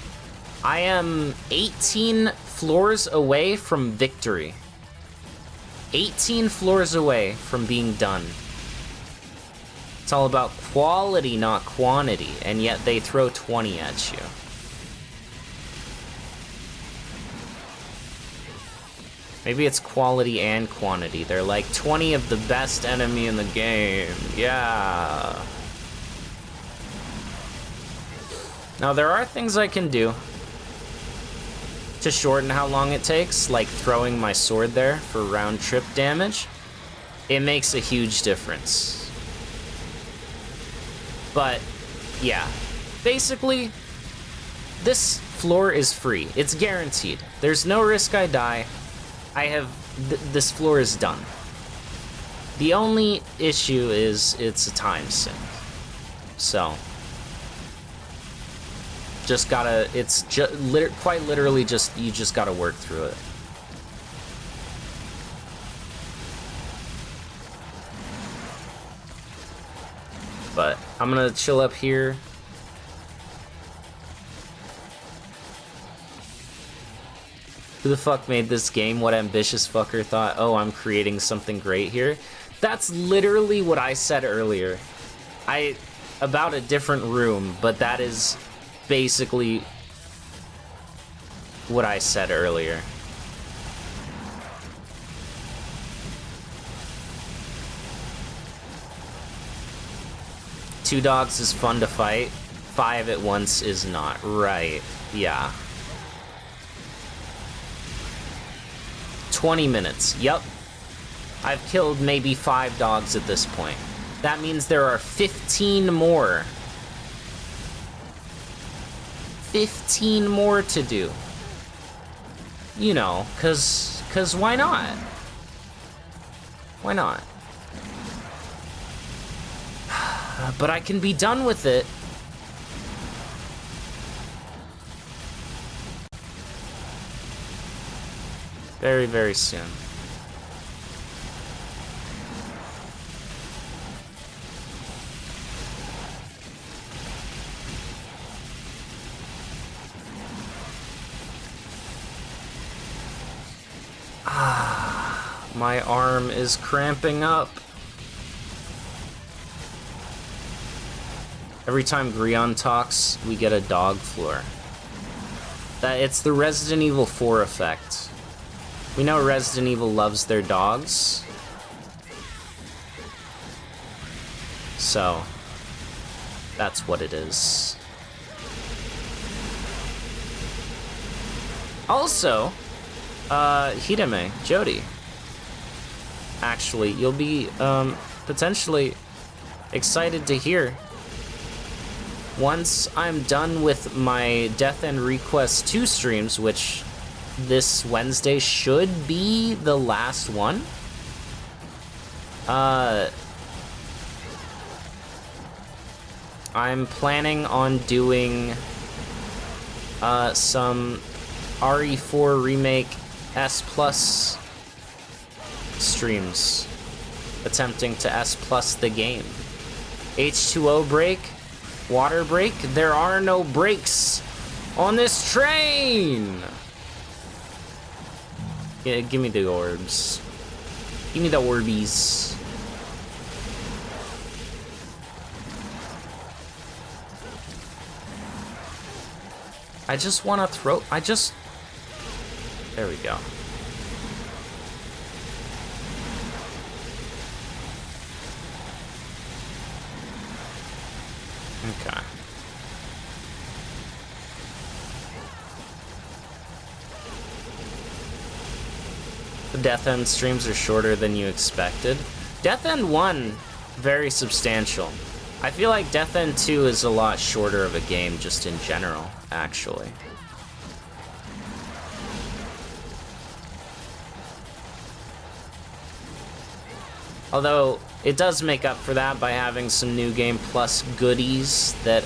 I am 18 floors away from victory. 18 floors away from being done. It's all about quality, not quantity, and yet they throw 20 at you. Maybe it's quality and quantity. They're like 20 of the best enemy in the game. Yeah. Now, there are things I can do to shorten how long it takes, like throwing my sword there for round trip damage. It makes a huge difference. But, yeah. Basically, this floor is free. It's guaranteed. There's no risk I die. I have... this floor is done. The only issue is it's a time sink. So... just gotta, it's quite literally just, you just gotta work through it. But I'm gonna chill up here. Who the fuck made this game? What ambitious fucker thought, oh, I'm creating something great here? That's literally what I said earlier. About a different room, but that is basically what I said earlier. Two dogs is fun to fight. 5 at once is not. Right. Yeah. 20 minutes. Yup. I've killed maybe 5 dogs at this point. That means there are 15 more. 15 more to do. You know, cause why not? Why not? But I can be done with it. Very, very soon. My arm is cramping up. Every time Grion talks, we get a dog floor. It's the Resident Evil 4 effect. We know Resident Evil loves their dogs. So, that's what it is. Also, Hideme, Jody. Actually, you'll be potentially excited to hear. Once I'm done with my Death End Request 2 streams, which this Wednesday should be the last one. I'm planning on doing some RE4 Remake S Plus streams, attempting to S Plus the game. H2O break, water break, there are no breaks on this train! Yeah, give me the orbs. Give me the orbies. I just want to throw... There we go. Okay. The Death End streams are shorter than you expected. Death End 1, very substantial. I feel like Death End 2 is a lot shorter of a game just in general, actually. Although, it does make up for that by having some New Game Plus goodies that,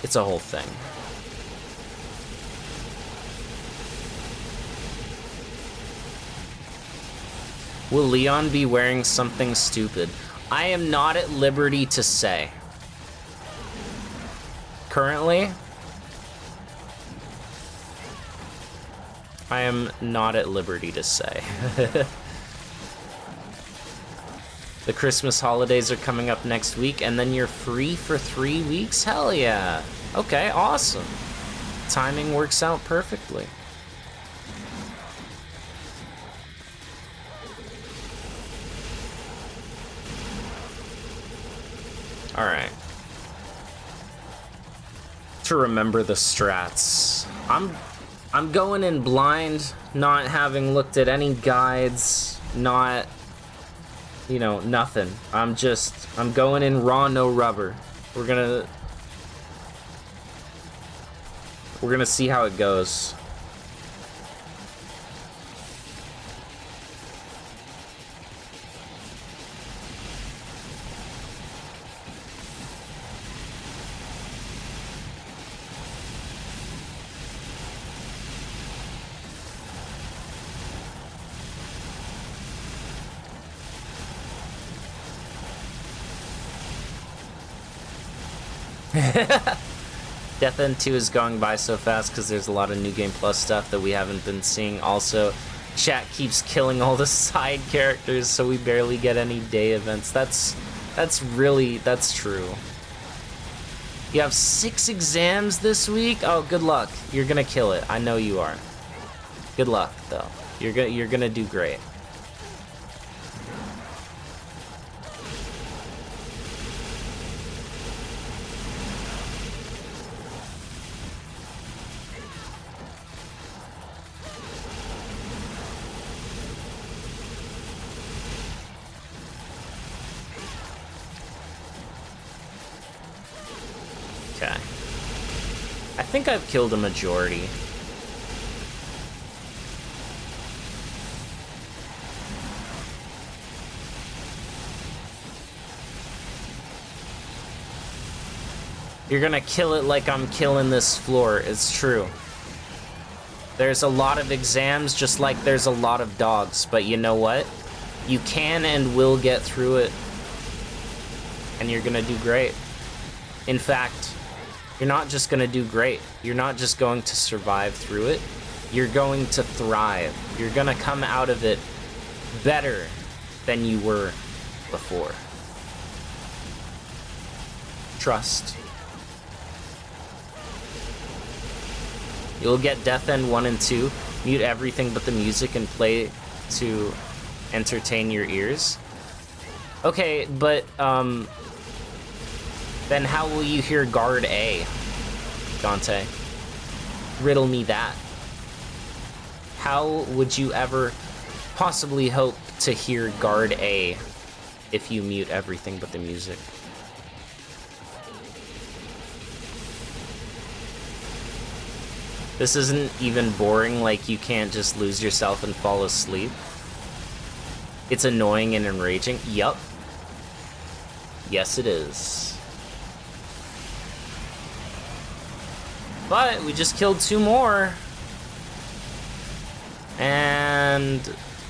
it's a whole thing. Will Leon be wearing something stupid? I am not at liberty to say. Currently, I am not at liberty to say. The Christmas holidays are coming up next week, and then you're free for 3 weeks? Hell yeah. Okay, awesome. Timing works out perfectly. Alright. To remember the strats. I'm going in blind, not having looked at any guides, not, you know, nothing. I'm going in raw, no rubber. We're gonna see how it goes. Death End 2 is going by so fast because there's a lot of New Game Plus stuff that we haven't been seeing. Also, chat keeps killing all the side characters, so we barely get any day events. That's true. You have 6 exams this week? Oh, good luck. You're gonna kill it. I know you are. Good luck, though. You're gonna do great. Okay. I think I've killed a majority. You're gonna kill it like I'm killing this floor. It's true. There's a lot of exams, just like there's a lot of dogs, but you know what? You can and will get through it, and you're gonna do great. In fact, you're not just gonna do great. You're not just going to survive through it. You're going to thrive. You're gonna come out of it better than you were before. Trust. You'll get Death End 1 and 2, mute everything but the music and play to entertain your ears. Okay, but, then how will you hear Guard A, Dante? Riddle me that. How would you ever possibly hope to hear Guard A if you mute everything but the music? This isn't even boring, like you can't just lose yourself and fall asleep. It's annoying and enraging. Yup. Yes, it is. But we just killed 2 more. And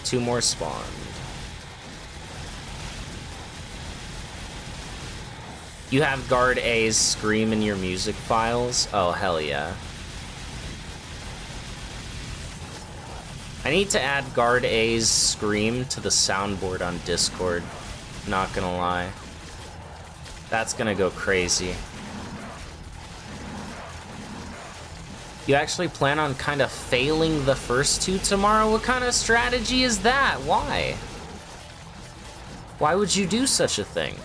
2 more spawned. You have Guard A's scream in your music files? Oh, hell yeah. I need to add Guard A's scream to the soundboard on Discord. Not gonna lie. That's gonna go crazy. You actually plan on kind of failing the first 2 tomorrow? What kind of strategy is that? Why? Why would you do such a thing?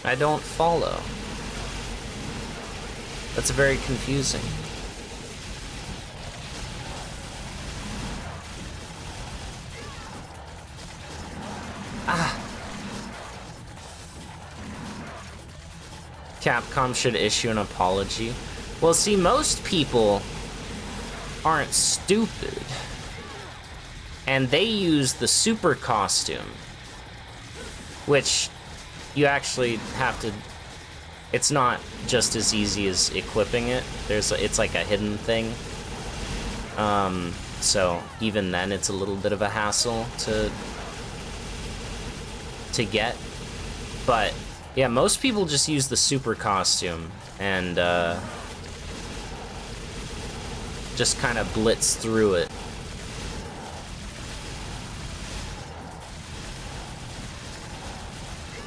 I don't follow. That's very confusing. Capcom should issue an apology. Well, see, most people aren't stupid. And they use the super costume, which you actually have to... It's not just as easy as equipping it. It's like a hidden thing. So even then, it's a little bit of a hassle to get. But yeah, most people just use the super costume and just kind of blitz through it.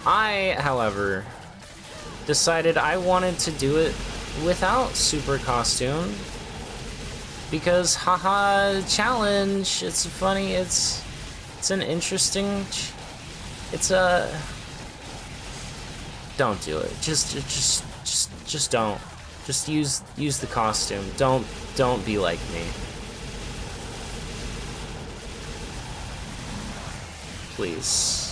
I, however, decided I wanted to do it without super costume. Because, haha, challenge. It's funny, it's an interesting, it's a, don't do it. Just don't. Just use the costume. Don't be like me. Please.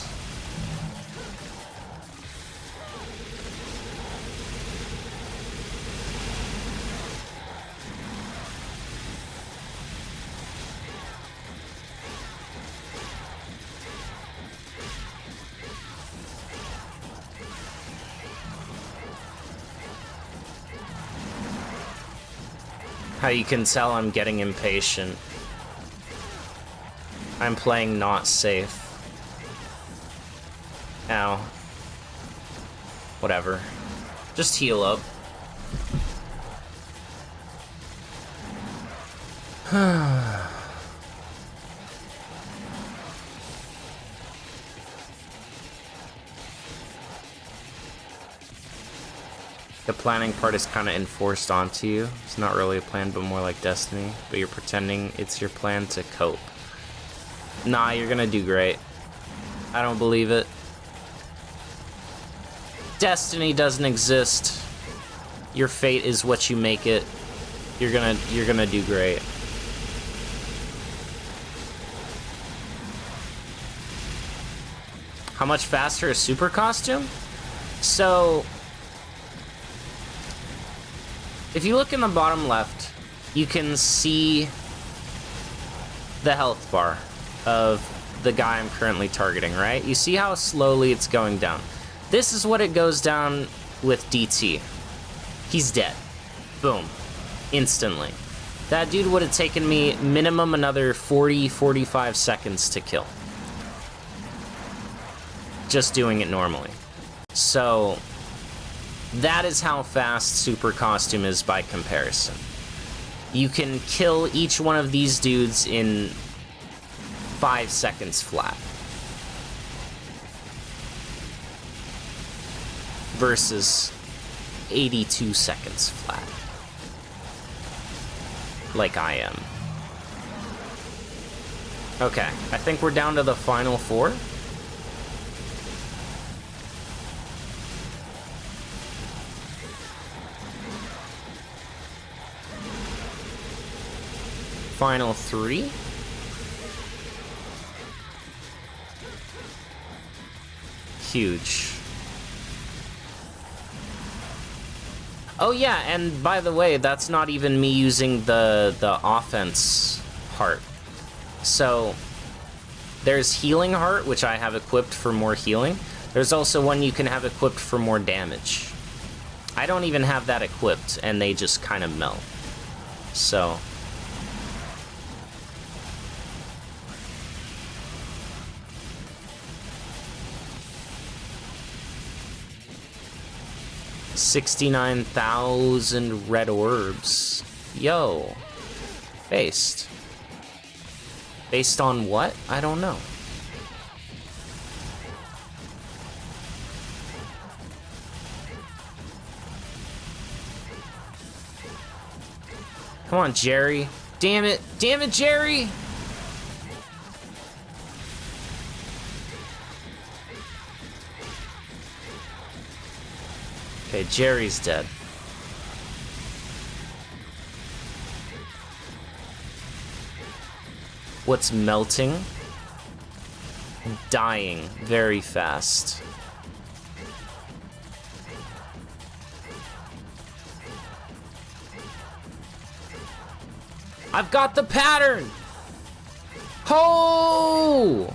How you can tell I'm getting impatient. I'm playing not safe. Ow. Whatever. Just heal up. The planning part is kind of enforced onto you. It's not really a plan, but more like destiny. But you're pretending it's your plan to cope. Nah, you're gonna do great. I don't believe it. Destiny doesn't exist. Your fate is what you make it. You're gonna do great. How much faster is super costume? So, if you look in the bottom left, you can see the health bar of the guy I'm currently targeting, right? You see how slowly it's going down. This is what it goes down with DT. He's dead. Boom. Instantly. That dude would have taken me minimum another 40-45 seconds to kill. Just doing it normally. So, that is how fast super costume is by comparison. You can kill each one of these dudes in 5 seconds flat. Versus 82 seconds flat. Like I am. Okay, I think we're down to the final 4. Final 3. Huge. Oh yeah, and by the way, that's not even me using the offense heart. So, there's healing heart, which I have equipped for more healing. There's also one you can have equipped for more damage. I don't even have that equipped, and they just kind of melt. So, 69,000 red orbs. Yo. Based. Based on what? I don't know. Come on, Jerry. Damn it. Damn it, Jerry! Okay, Jerry's dead. What's melting? Dying very fast. I've got the pattern! Ho!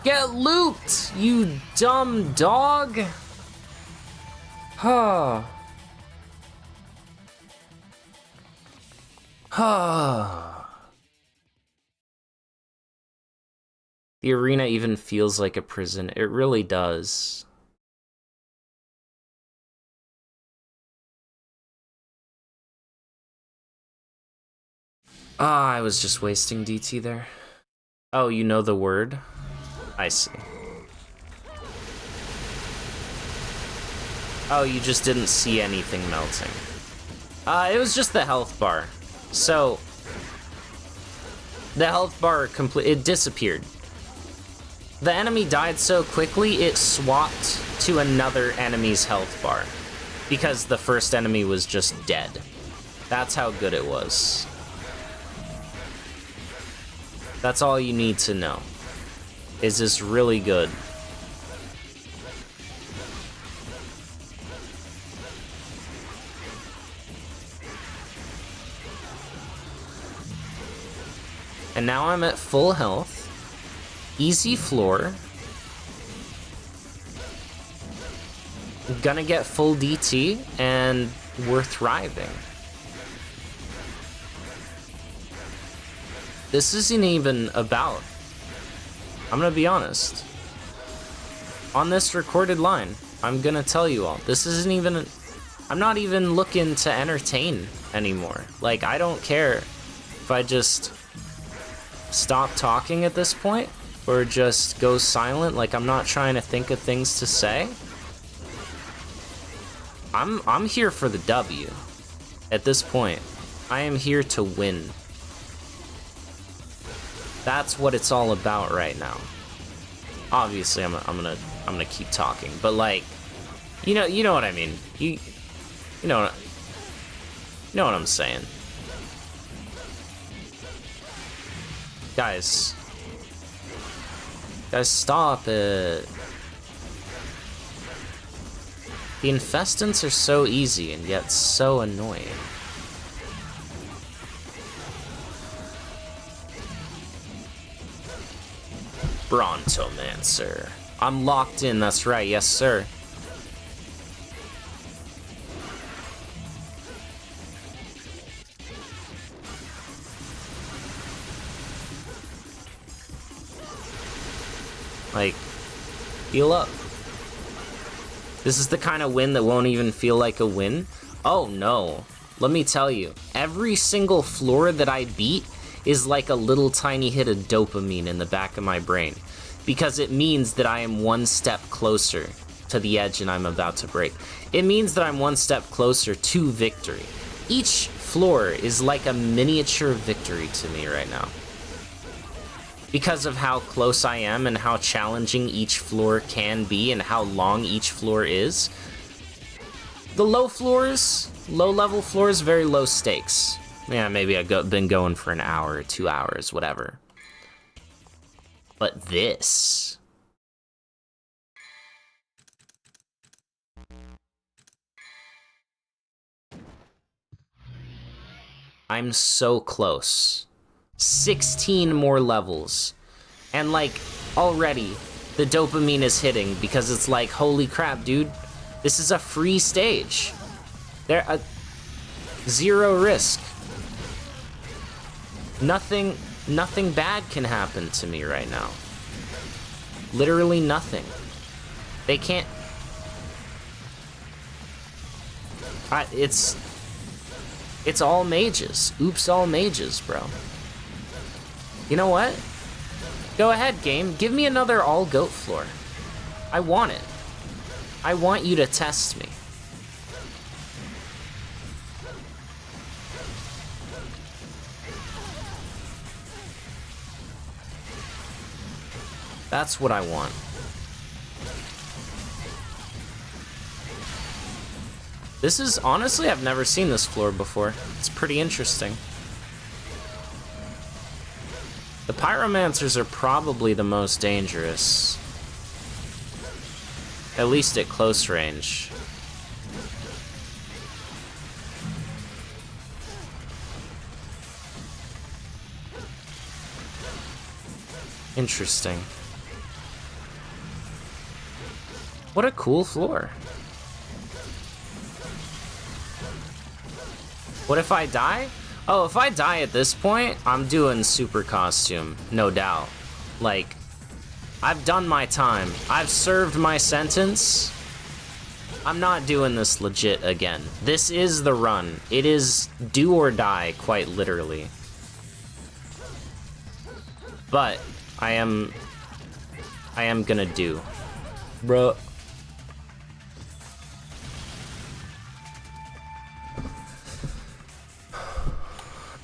Get looped, you dumb dog! Huh. Huh. The arena even feels like a prison. It really does. Ah, I was just wasting DT there. Oh, you know the word? I see. Oh, you just didn't see anything melting. It was just the health bar. So, the health bar it disappeared. The enemy died so quickly, it swapped to another enemy's health bar. Because the first enemy was just dead. That's how good it was. That's all you need to know. Is this really good? And now I'm at full health. Easy floor. Gonna get full DT, and we're thriving. This isn't even about... I'm gonna be honest. On this recorded line, I'm gonna tell you all, this isn't even... I'm not even looking to entertain anymore. Like, I don't care if I just stop talking at this point, or just go silent. Like, I'm not trying to think of things to say. I'm here for the W. At this point, I am here to win. That's what it's all about right now. Obviously, I'm gonna keep talking, but like, you know what I mean. You know what I'm saying. Guys, stop it. The infestants are so easy and yet so annoying. Brontomancer. I'm locked in, that's right, yes sir. Like, heal up. This is the kind of win that won't even feel like a win. Oh no, let me tell you, every single floor that I beat is like a little tiny hit of dopamine in the back of my brain, because it means that I am one step closer to the edge and I'm about to break. It means that I'm one step closer to victory. Each floor is like a miniature victory to me right now, because of how close I am and how challenging each floor can be and how long each floor is. The low floors, low-level floors, very low stakes. Yeah, maybe I've been going for an hour or 2 hours, whatever. But this... I'm so close. 16 more levels. And like, already, the dopamine is hitting because it's like, holy crap, dude. This is a free stage. Zero risk. Nothing bad can happen to me right now. Literally nothing. They can't... It's all mages. Oops, all mages, bro. You know what? Go ahead, game. Give me another all-goat floor. I want it. I want you to test me. That's what I want. This is, honestly, I've never seen this floor before. It's pretty interesting. The pyromancers are probably the most dangerous. At least at close range. Interesting. What a cool floor. What if I die? Oh, if I die at this point, I'm doing super costume, no doubt. Like, I've done my time. I've served my sentence. I'm not doing this legit again. This is the run. It is do or die, quite literally. But I am gonna do. Bruh.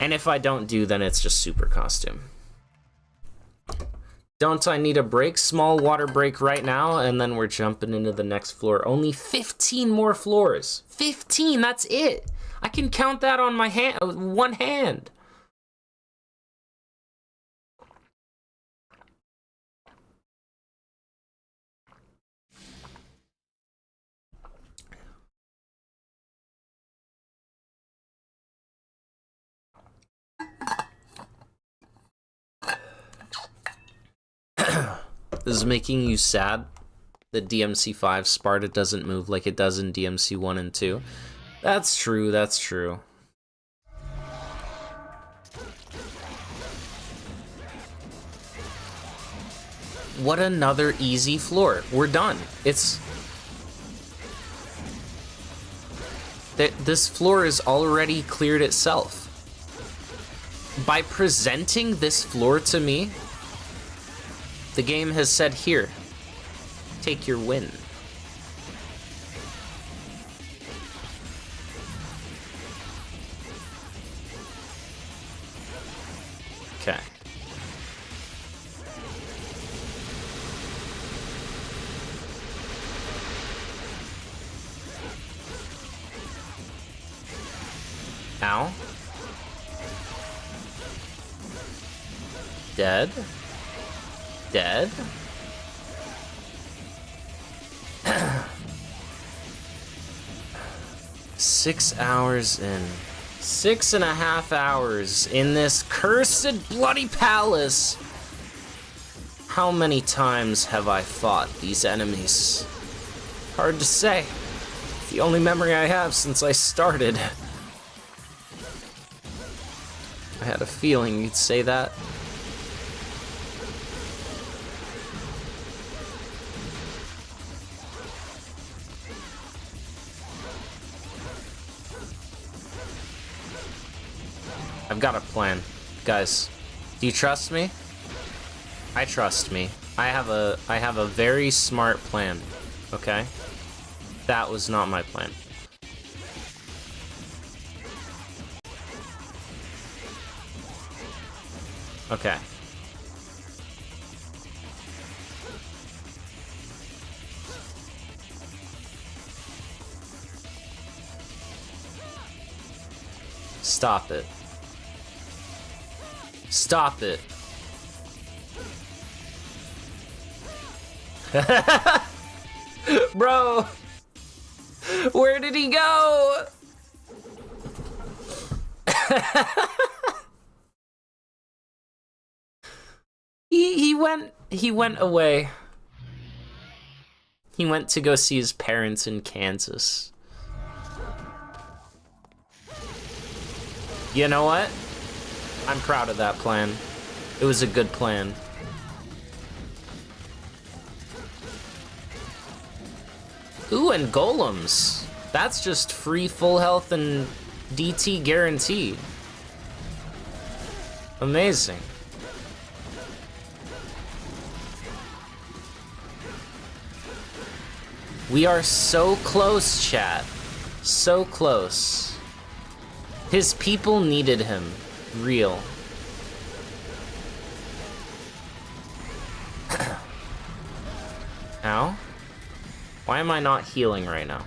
And if I don't do, then it's just super costume. Don't I need a break? Small water break right now, and then we're jumping into the next floor. Only 15 more floors. 15, that's it. I can count that on my hand, one hand. This is making you sad that DMC 5 Sparta doesn't move like it does in DMC 1 and 2. That's true, that's true. What another easy floor. We're done. It's... This floor is already cleared itself. By presenting this floor to me, the game has said, here, take your win. Okay. Ow. Dead. Dead. 6 hours in. 6.5 hours in this cursed bloody palace. How many times have I fought these enemies? Hard to say. It's the only memory I have since I started. I had a feeling you'd say that. I've got a plan. Guys, do you trust me? I trust me. I have a very smart plan, okay? That was not my plan. Okay. Stop it. Stop it. Bro! Where did he go? He went away. He went to go see his parents in Kansas. You know what? I'm proud of that plan. It was a good plan. Ooh, and golems. That's just free full health and DT guaranteed. Amazing. We are so close, chat. So close. His people needed him. Real. Ow? Why am I not healing right now?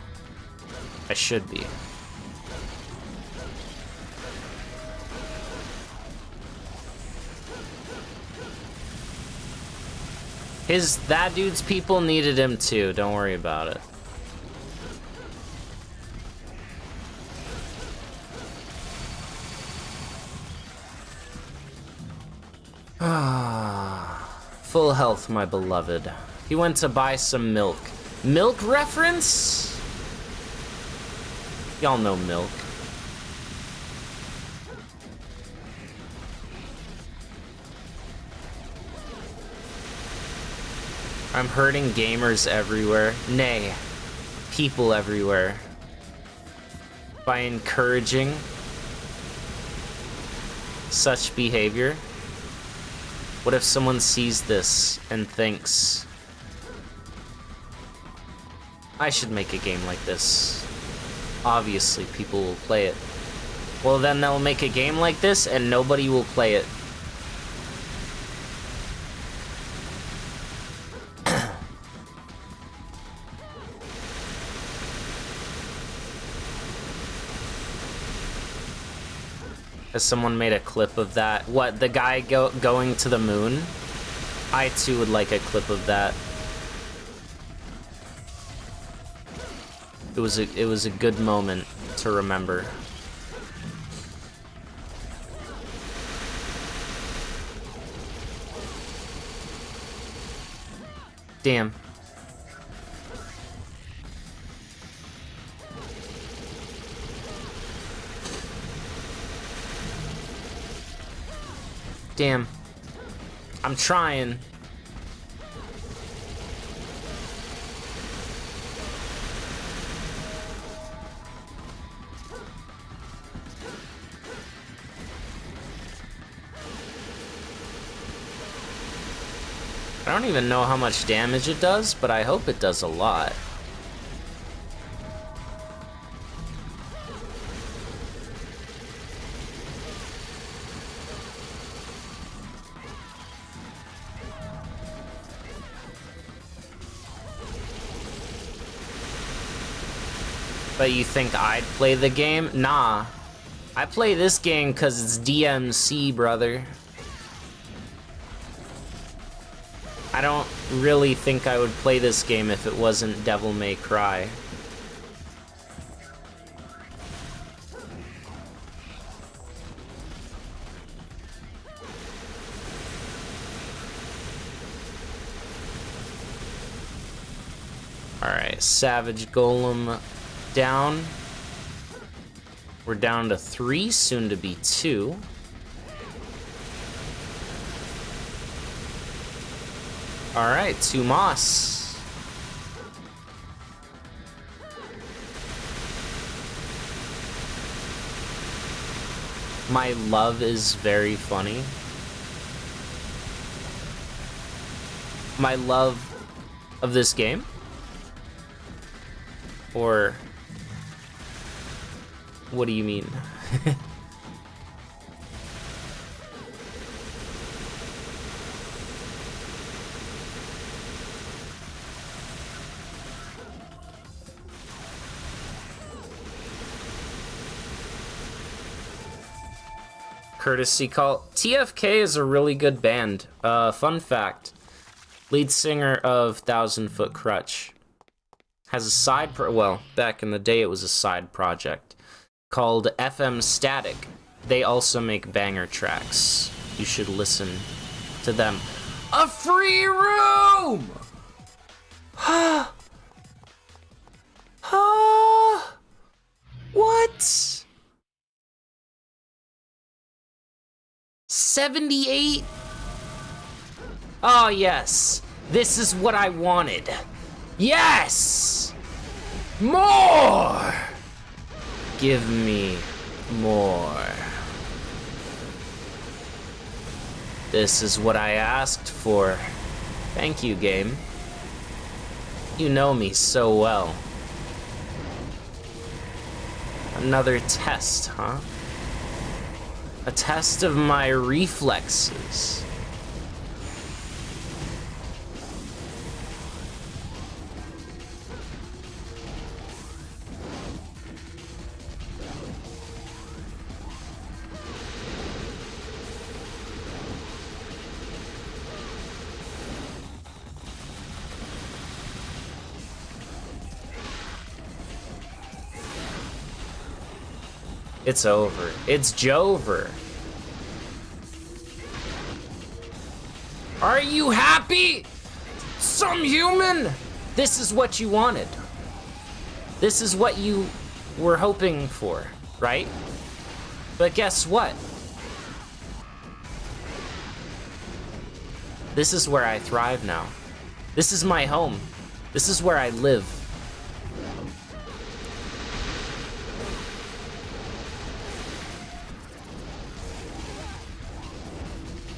I should be. That dude's people needed him too, don't worry about it. Full health, my beloved. He went to buy some milk. Milk reference? Y'all know milk. I'm hurting gamers everywhere. Nay, people everywhere. By encouraging such behavior. What if someone sees this and thinks, I should make a game like this? Obviously, people will play it. Well, then they'll make a game like this and nobody will play it. Has someone made a clip of that? What, the guy going to the moon? I too would like a clip of that. It was a good moment to remember. Damn. Damn. I'm trying. I don't even know how much damage it does, but I hope it does a lot. But you think I'd play the game? Nah. I play this game because it's DMC, brother. I don't really think I would play this game if it wasn't Devil May Cry. Alright, Savage Golem down. We're down to 3, soon to be 2. Alright, 2 moss. My love is very funny. My love of this game? Or what do you mean? Courtesy call. TFK is a really good band. Fun fact. Lead singer of 1000 Foot Crutch has a side well, back in the day it was a side project called FM Static. They also make banger tracks. You should listen to them. A free room! What? 78? Oh, yes. This is what I wanted. Yes! More! Give me more. This is what I asked for. Thank you, game. You know me so well. Another test, huh? A test of my reflexes. It's over. It's Jover. Are you happy? Some human? This is what you wanted. This is what you were hoping for, right? But guess what? This is where I thrive now. This is my home. This is where I live.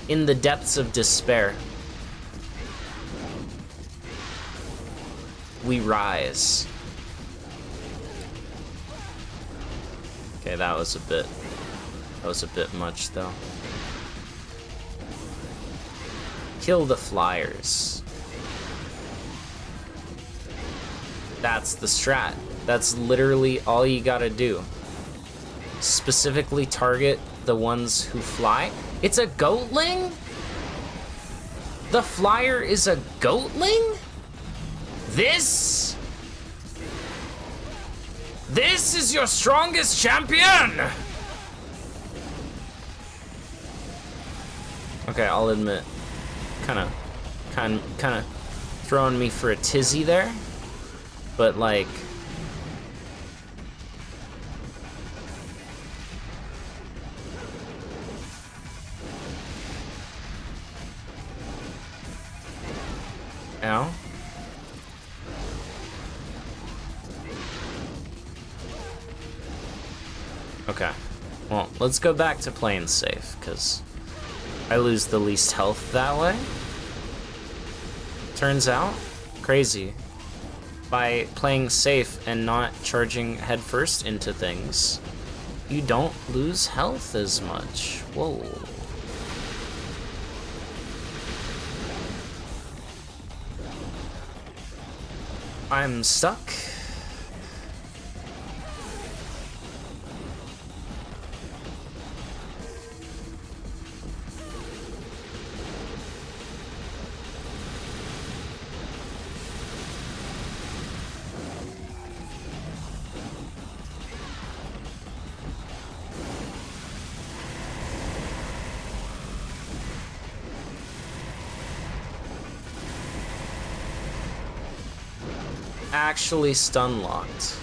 In the depths of despair, we rise. Okay, that was a bit That was a bit much, though. Kill the flyers. That's the strat. That's literally all you gotta do. Specifically target the ones who fly. It's a goatling? The flyer is a goatling? This is your strongest champion! Okay, I'll admit, kind of throwing me for a tizzy there, but like, ow. Okay, well, let's go back to playing safe, because I lose the least health that way. Turns out, crazy. By playing safe and not charging headfirst into things, you don't lose health as much. Whoa. I'm stuck. Actually stun locked.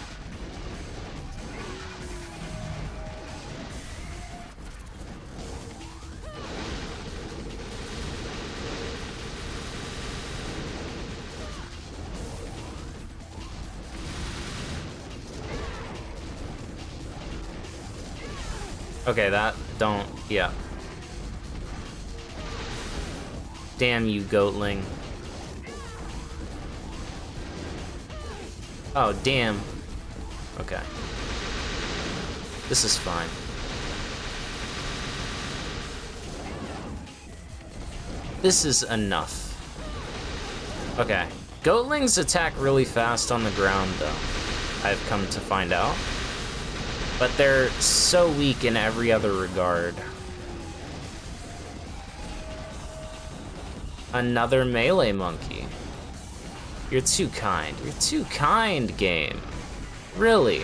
Okay, that don't, yeah. Damn you, goatling. Oh, damn. Okay. This is fine. This is enough. Okay. Goatlings attack really fast on the ground, though, I've come to find out. But they're so weak in every other regard. Another melee monkey. You're too kind. You're too kind, game. Really.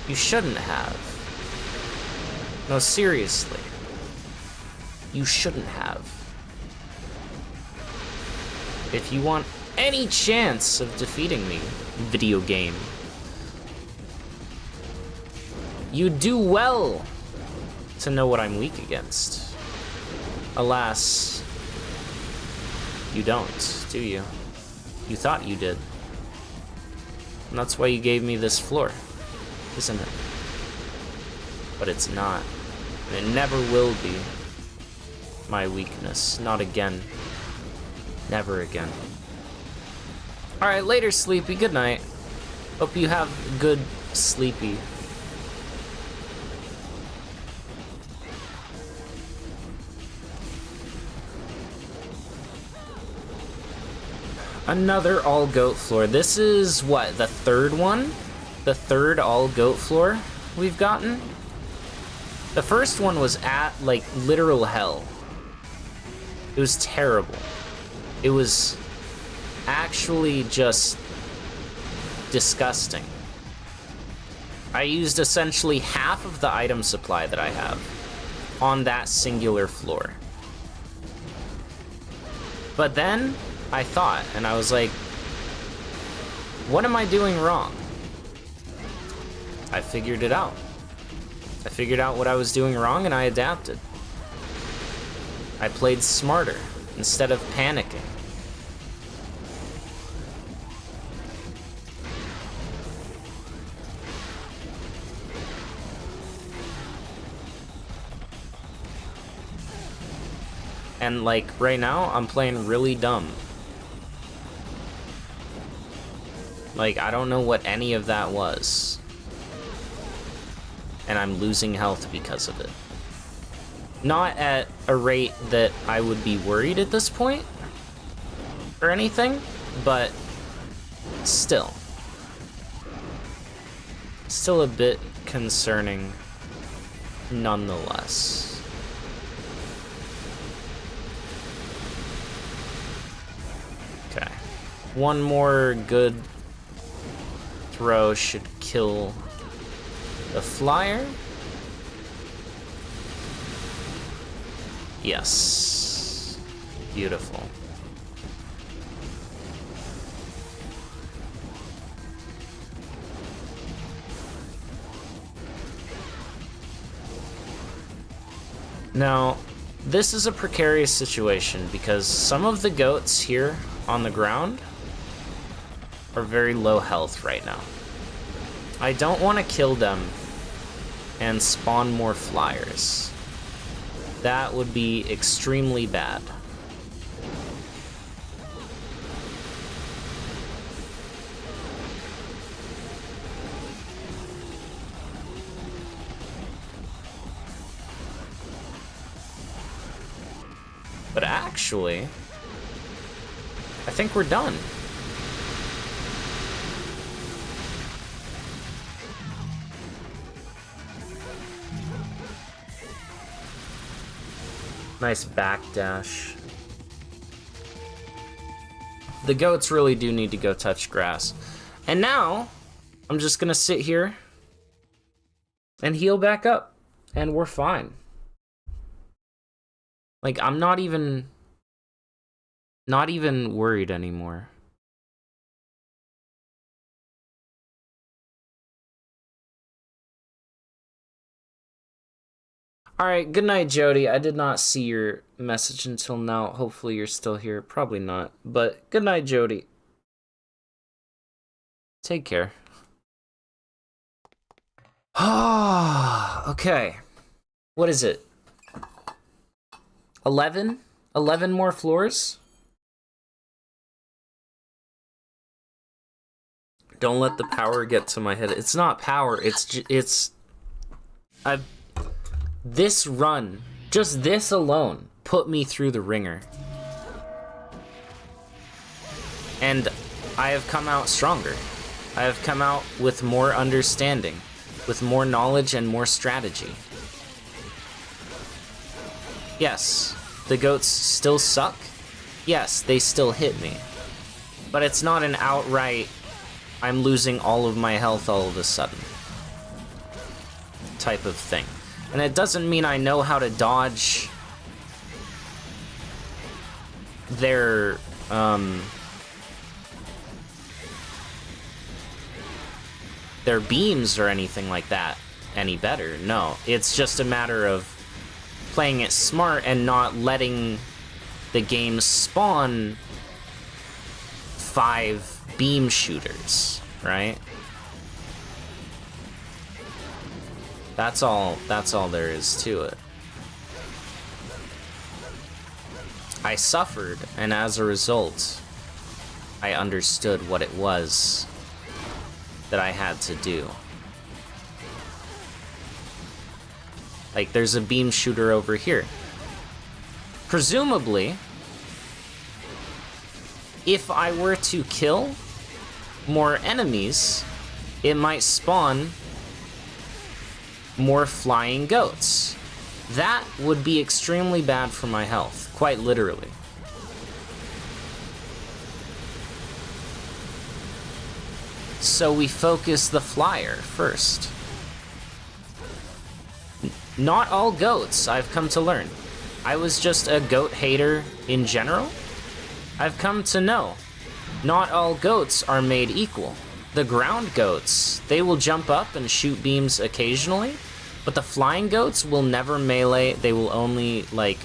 You shouldn't have. No, seriously. You shouldn't have. If you want any chance of defeating me, video game, you do well to know what I'm weak against. Alas, you don't, do you? You thought you did. And that's why you gave me this floor, isn't it? But it's not. And it never will be my weakness. Not again. Never again. Alright, later, Sleepy. Good night. Hope you have good Sleepy. Another all-goat floor. This is, what, the third one? The third all-goat floor we've gotten? The first one was at, like, literal hell. It was terrible. It was actually just disgusting. I used essentially half of the item supply that I have on that singular floor. But then I thought, and I was like, what am I doing wrong? I figured it out. I figured out what I was doing wrong and I adapted. I played smarter instead of panicking. And like right now, I'm playing really dumb. Like, I don't know what any of that was. And I'm losing health because of it. Not at a rate that I would be worried at this point or anything, but still. Still a bit concerning nonetheless. Okay. One more good throw should kill the flyer. Yes. Beautiful. Now, this is a precarious situation because some of the goats here on the ground are very low health right now. I don't want to kill them and spawn more flyers. That would be extremely bad. But actually, I think we're done. Nice backdash. The goats really do need to go touch grass. And now, I'm just gonna sit here and heal back up, and we're fine. Like, I'm not even worried anymore. Alright, good night, Jody. I did not see your message until now. Hopefully you're still here. Probably not. But good night, Jody. Take care. Ah, okay. What is it? 11? 11 more floors? Don't let the power get to my head. It's not power, this run, just this alone, put me through the ringer. And I have come out stronger. I have come out with more understanding, with more knowledge and more strategy. Yes, the goats still suck. Yes, they still hit me. But it's not an outright, I'm losing all of my health all of a sudden type of thing. And it doesn't mean I know how to dodge their beams or anything like that any better. No, it's just a matter of playing it smart and not letting the game spawn 5 beam shooters, right? That's all there is to it. I suffered, and as a result, I understood what it was that I had to do. Like, there's a beam shooter over here. Presumably, if I were to kill more enemies, it might spawn more flying goats. That would be extremely bad for my health, quite literally. So we focus the flyer first. Not all goats, I've come to learn. I was just a goat hater in general. I've come to know, not all goats are made equal. The ground goats, they will jump up and shoot beams occasionally, but the flying goats will never melee. They will only, like,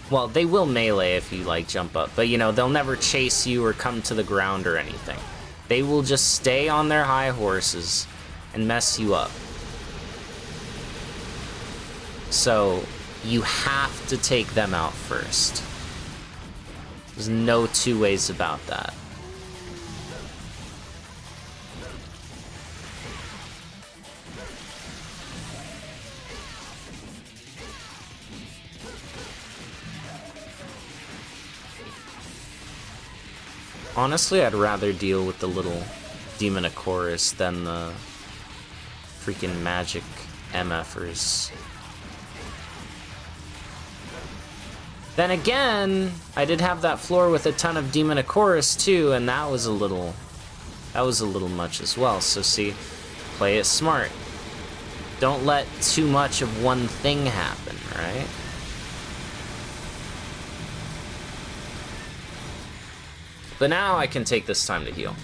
well, they will melee if you, like, jump up, but, you know, they'll never chase you or come to the ground or anything. They will just stay on their high horses and mess you up. So, you have to take them out first. There's no two ways about that. Honestly, I'd rather deal with the little Demonochorus than the freaking magic MFers. Then again, I did have that floor with a ton of Demonochorus too, and that was a little much as well. So see, play it smart. Don't let too much of one thing happen, right? But now I can take this time to heal.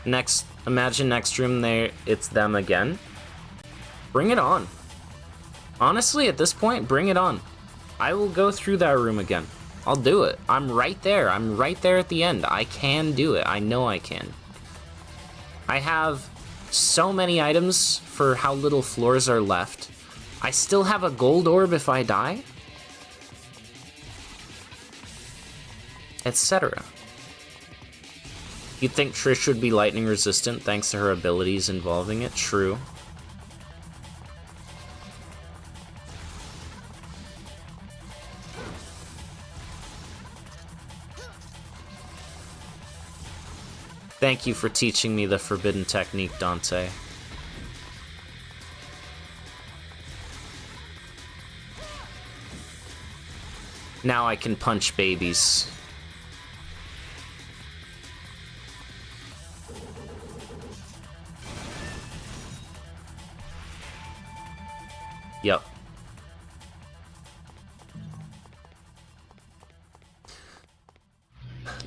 Next, imagine next room there, it's them again. Bring it on. Honestly, at this point, bring it on. I will go through that room again. I'll do it. I'm right there. I'm right there at the end. I can do it. I know I can. I have so many items for how little floors are left. I still have a gold orb if I die. Etc. You'd think Trish would be lightning resistant thanks to her abilities involving it. True. Thank you for teaching me the forbidden technique, Dante. Now I can punch babies. Yep.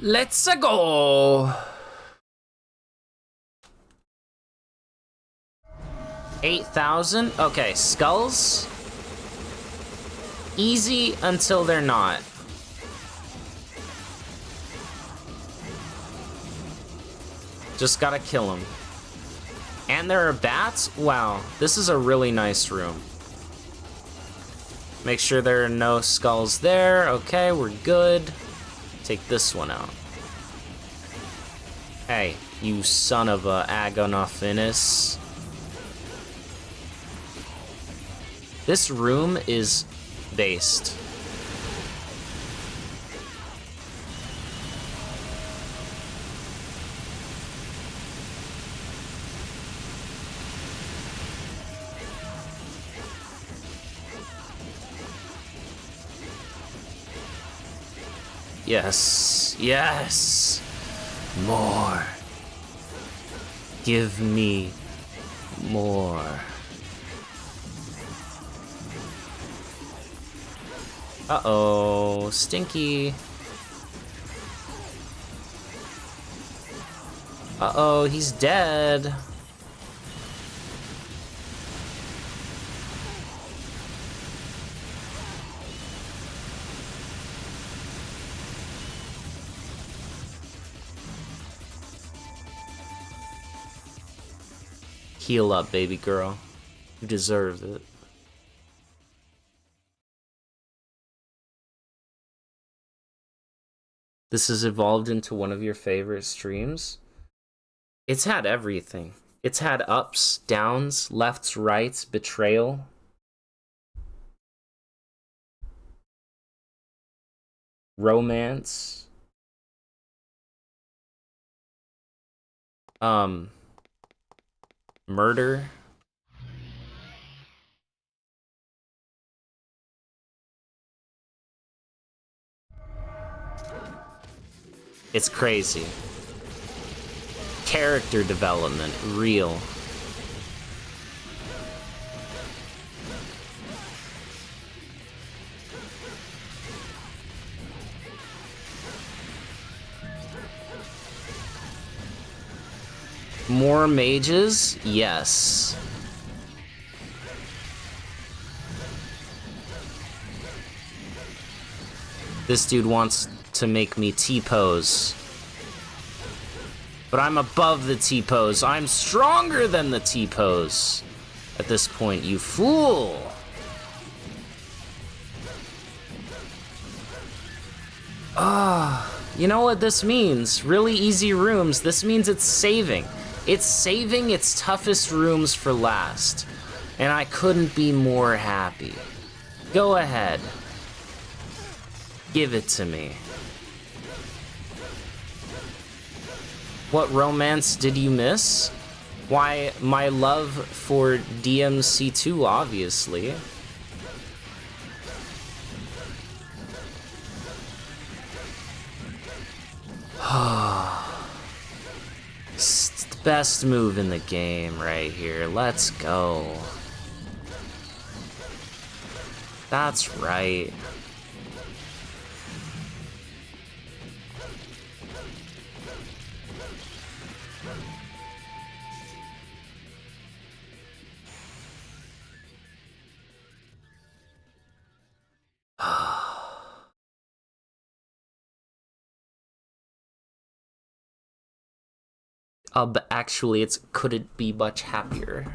Let's go. 8,000? Okay, skulls. Easy until they're not. Just gotta kill them. And there are bats? Wow, this is a really nice room. Make sure there are no skulls there. Okay, we're good. Take this one out. Hey, you son of a Agonophinus. This room is based. Yes, yes. More. Give me more. Uh-oh, Stinky. Uh-oh, he's dead. Heal up, baby girl. You deserve it. This has evolved into one of your favorite streams. It's had everything. It's had ups, downs, lefts, rights, betrayal. Romance. Murder. It's crazy. Character development, real. More mages? Yes. This dude wants to make me T-pose. But I'm above the T-pose. I'm stronger than the T-pose. At this point, you fool. You know what this means? Really easy rooms. This means it's saving. It's saving its toughest rooms for last, and I couldn't be more happy. Go ahead. Give it to me. What romance did you miss? Why, my love for DMC2, obviously. It's the best move in the game right here. Let's go. That's right. But actually, could it be much happier?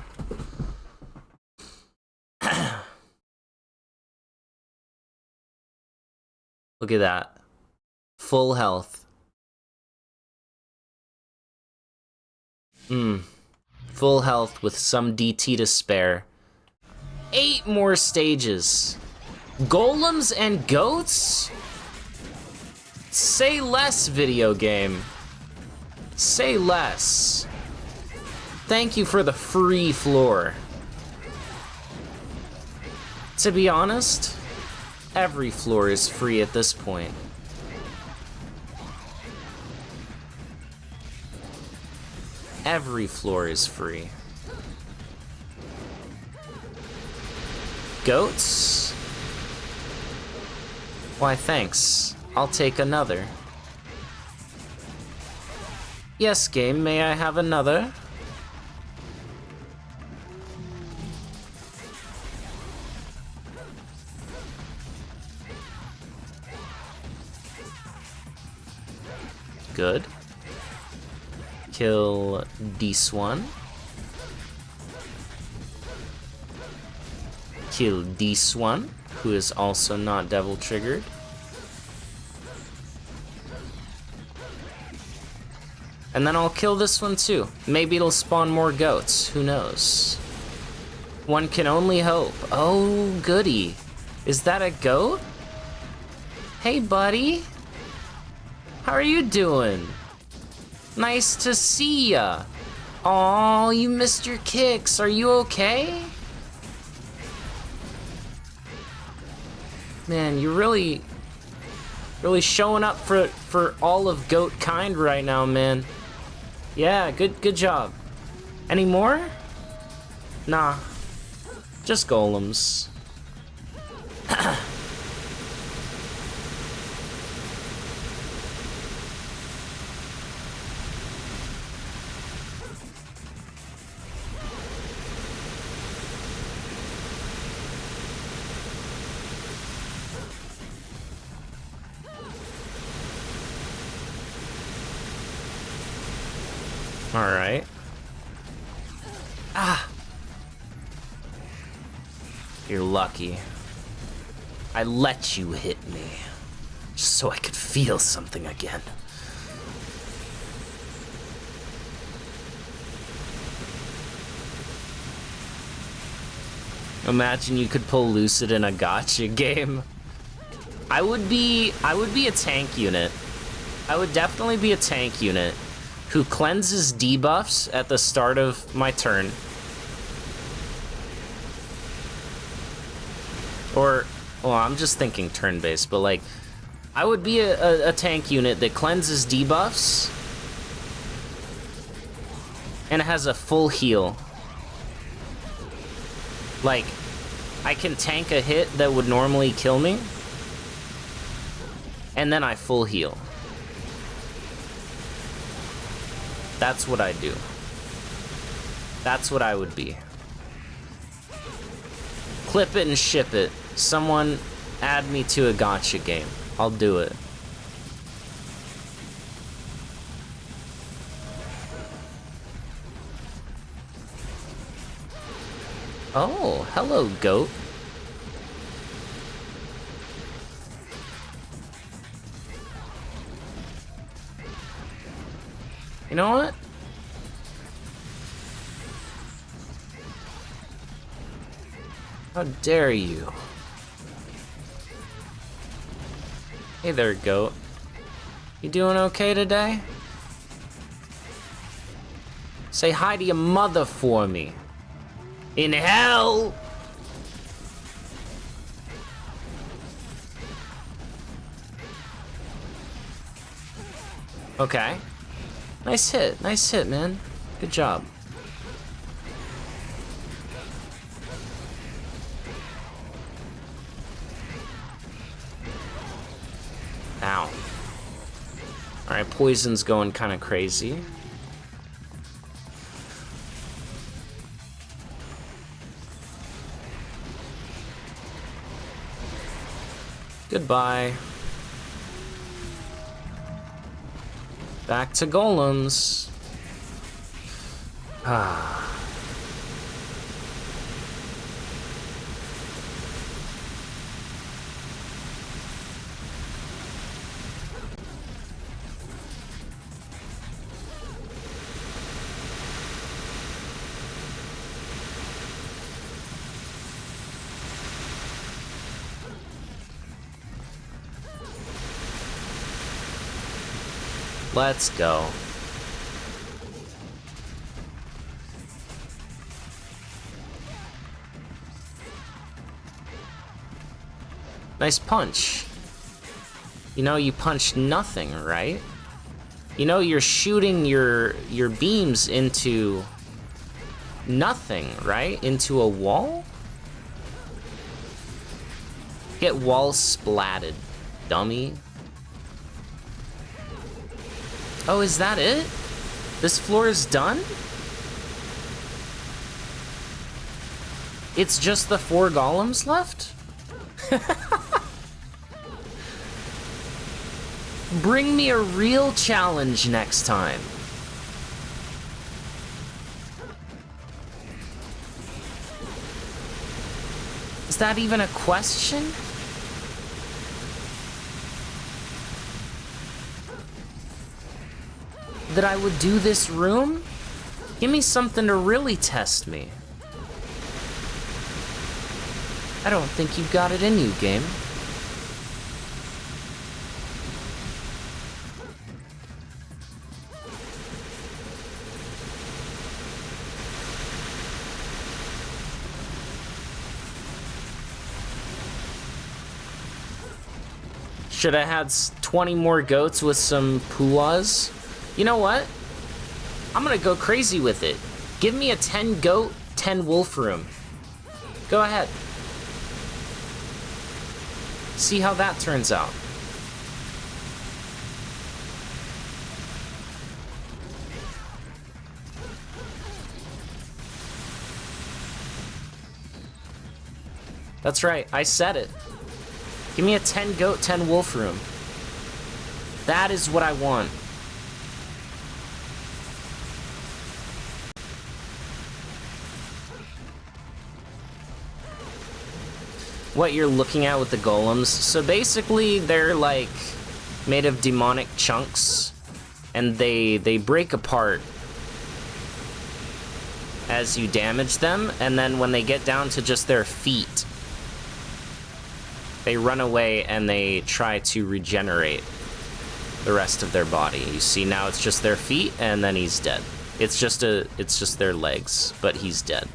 Look at that. Full health. Full health with some DT to spare. 8 more stages. Golems and goats? Say less, video game. Say less. Thank you for the free floor. To be honest, every floor is free at this point. Every floor is free. Goats? Why, thanks. I'll take another. Yes, game, may I have another? Good. Kill this one. Kill this one, who is also not devil triggered. And then I'll kill this one too. Maybe it'll spawn more goats, who knows? One can only hope. Oh, goody. Is that a goat? Hey, buddy. How are you doing? Nice to see ya. Aw, you missed your kicks. Are you okay? Man, you're really showing up for all of goat kind right now, man. Yeah, good job. Any more? Nah. Just golems. Alright. Ah! You're lucky. I let you hit me, just so I could feel something again. Imagine you could pull Lucid in a gacha game. I would be a tank unit. I would definitely be a tank unit who cleanses debuffs at the start of my turn. Or, well, I'm just thinking turn-based, but like, I would be a tank unit that cleanses debuffs and has a full heal. Like, I can tank a hit that would normally kill me, and then I full heal. That's what I do. That's what I would be. Clip it and ship it. Someone add me to a gacha game. I'll do it. Oh, hello, goat. You know what? How dare you? Hey there, goat. You doing okay today? Say hi to your mother for me. In hell! Okay. Nice hit, man. Good job. Ow. Alright, poison's going kind of crazy. Goodbye. Back to golems. Ah. Let's go. Nice punch. You know, you punched nothing, right? You know, you're shooting your beams into nothing, right? Into a wall? Get wall splatted, dummy. Oh, is that it? This floor is done? It's just the 4 golems left? Bring me a real challenge next time. Is that even a question? That I would do this room? Give me something to really test me. I don't think you've got it in you, game. Should I had 20 more goats with some puas? You know what? I'm gonna go crazy with it. Give me a 10 goat, 10 wolf room. Go ahead. See how that turns out. That's right, I said it. Give me a 10 goat, 10 wolf room. That is what I want. What you're looking at with the golems. So basically, they're like made of demonic chunks, and they break apart as you damage them, and then when they get down to just their feet, they run away and they try to regenerate the rest of their body. You see, now it's just their feet, and then he's dead. It's just their legs, but he's dead.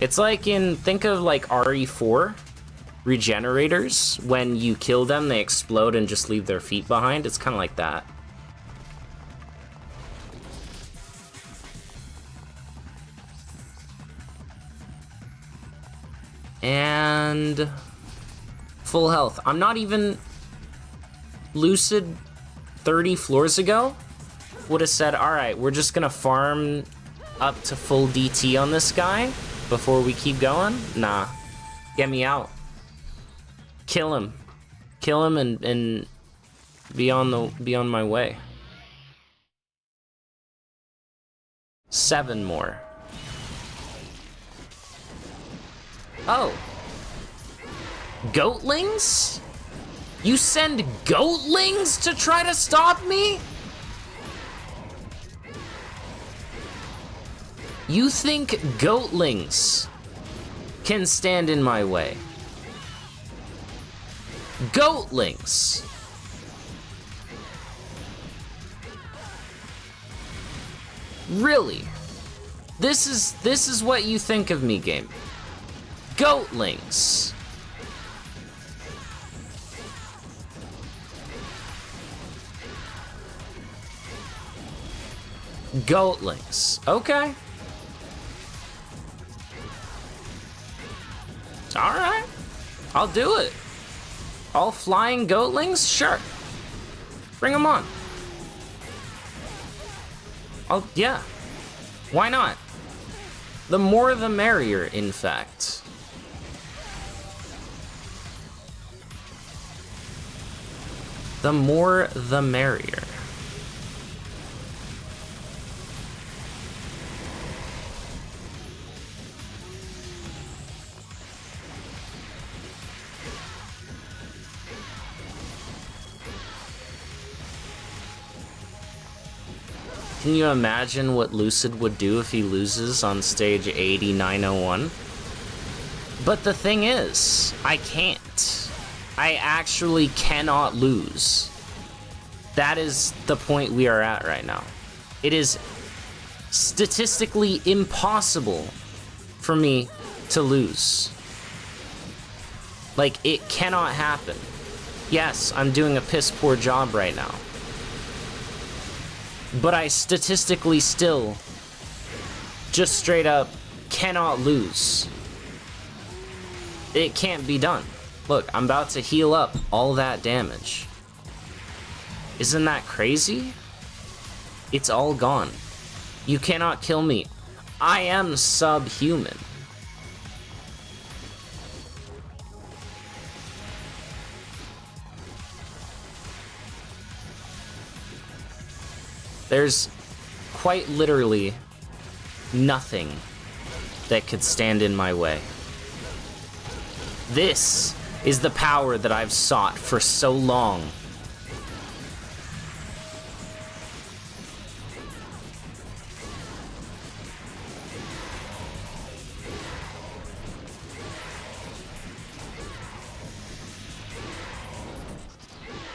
It's like think of like RE4 regenerators. When you kill them, they explode and just leave their feet behind. It's kind of like that. And full health. I'm not even... Lucid 30 floors ago would have said, alright, we're just gonna farm up to full DT on this guy before we keep going. Nah. Get me out. Kill him. Kill him and be on my way. 7 more. Oh. Goatlings? You send goatlings to try to stop me? You think goatlings can stand in my way. Goatlings. Really? This is what you think of me, game. Goatlings. Goatlings. Okay. Alright. I'll do it. All flying goatlings? Sure. Bring them on. Yeah. Why not? The more the merrier, in fact. The more the merrier. Can you imagine what Lucid would do if he loses on stage 8901? But the thing is, I can't. I actually cannot lose. That is the point we are at right now. It is statistically impossible for me to lose. Like, it cannot happen. Yes, I'm doing a piss poor job right now. But I statistically still just straight up cannot lose. It can't be done. Look, I'm about to heal up all that damage. Isn't that crazy? It's all gone. You cannot kill me. I am subhuman. There's quite literally nothing that could stand in my way. This is the power that I've sought for so long.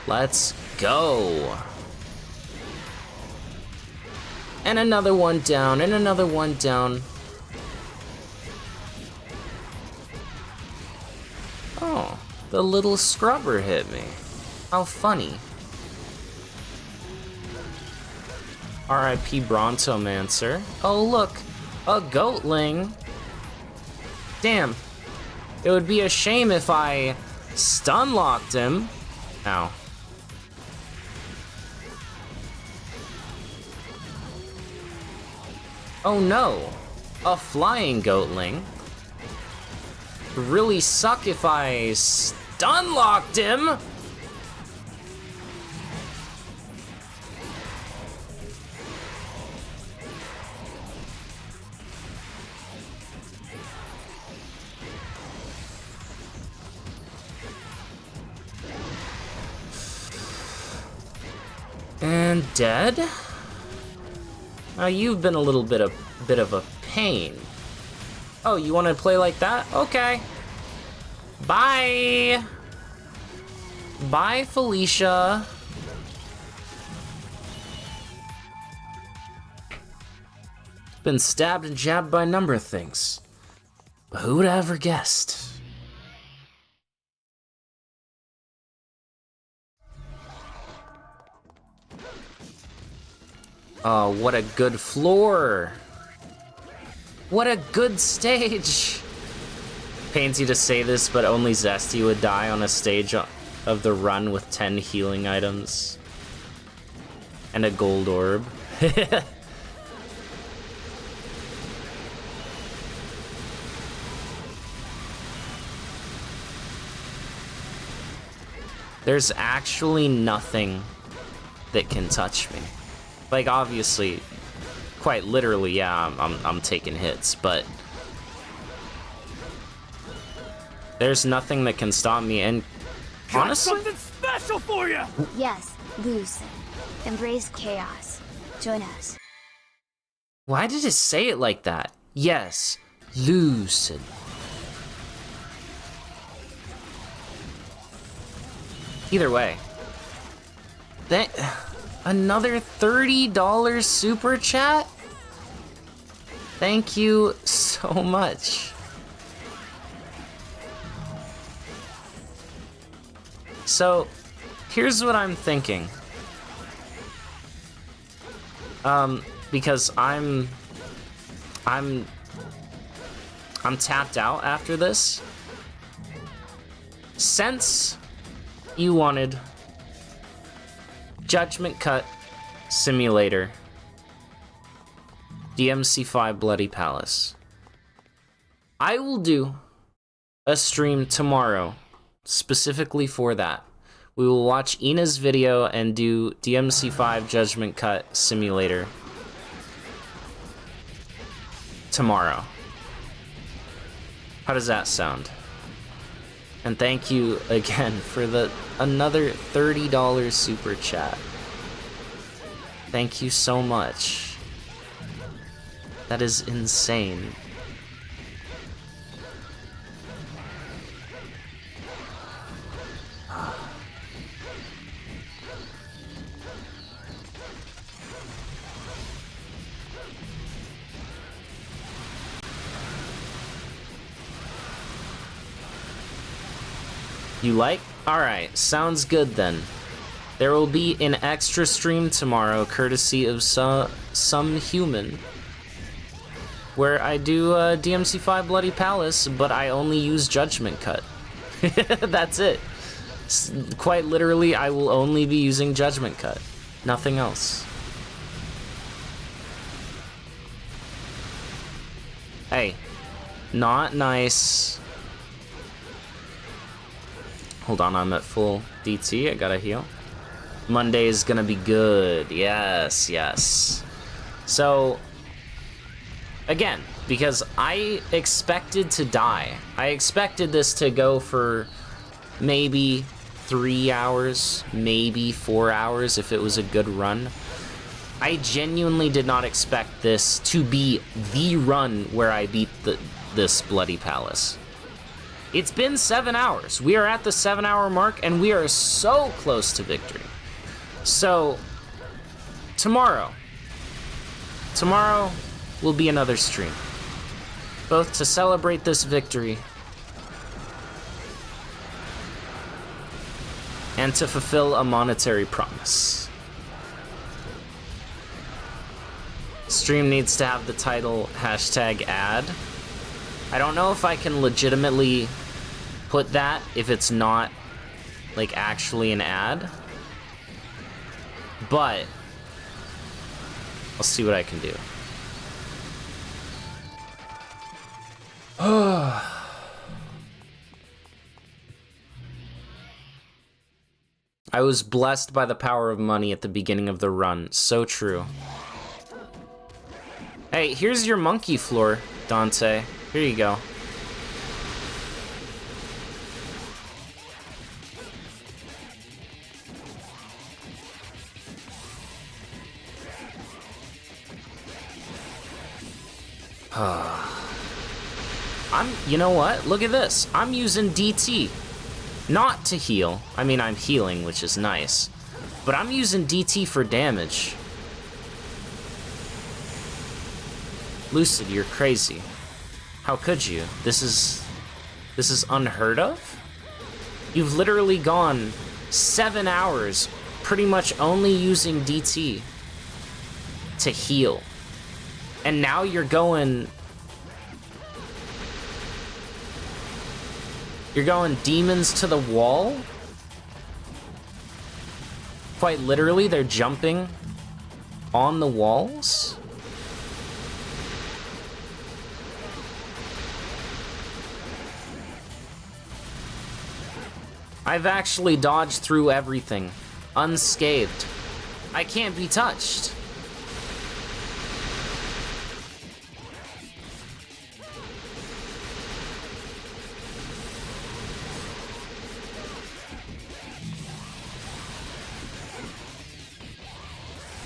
Let's go. And another one down, and another one down. Oh, the little scrubber hit me. How funny. R.I.P. Brontomancer. Oh look, a goatling. Damn, it would be a shame if I stun-locked him. Ow. Oh no, a flying goatling. Really suck if I stun-locked him. And dead? Now you've been a little bit of a pain. Oh, you want to play like that? Okay. Bye. Bye, Felicia. Been stabbed and jabbed by a number of things. But who would have ever guessed? Oh, what a good floor. What a good stage. Pains you to say this, but only Zesty would die on a stage of the run with 10 healing items. And a gold orb. There's actually nothing that can touch me. Like, obviously, quite literally, yeah, I'm taking hits, but there's nothing that can stop me, and honestly, got something special for you. Yes, Lucid. Embrace chaos. Join us. Why did it say it like that? Yes, Lucid. Either way. Another $30 super chat? Thank you so much. So, here's what I'm thinking. Because I'm tapped out after this. Since you wanted Judgment Cut Simulator DMC5 Bloody Palace, I will do a stream tomorrow specifically for that. We will watch Ina's video and do DMC5 Judgment Cut Simulator tomorrow. How does that sound? And thank you again for another $30 super chat. Thank you so much. That is insane. You like? Alright, sounds good then. There will be an extra stream tomorrow, courtesy of some human, where I do DMC5 Bloody Palace, but I only use Judgment Cut. That's it. Quite literally, I will only be using Judgment Cut. Nothing else. Hey, not nice. Hold on, I'm at full DT, I gotta heal. Monday is gonna be good, yes, yes. So, again, because I expected to die. I expected this to go for maybe 3 hours, maybe 4 hours if it was a good run. I genuinely did not expect this to be the run where I beat this Bloody Palace. It's been 7 hours. We are at the 7-hour mark, and we are so close to victory. So, tomorrow will be another stream, both to celebrate this victory and to fulfill a monetary promise. Stream needs to have the title #ad. I don't know if I can legitimately put that if it's not like actually an ad, but I'll see what I can do. I was blessed by the power of money at the beginning of the run. So true. Hey, here's your monkey floor, Dante. Here you go. You know what? Look at this. I'm using DT. Not to heal. I mean, I'm healing, which is nice. But I'm using DT for damage. Lucid, you're crazy. How could you? This is unheard of? You've literally gone 7 hours pretty much only using DT to heal. And now you're going demons to the wall? Quite literally, they're jumping on the walls? I've actually dodged through everything, unscathed. I can't be touched.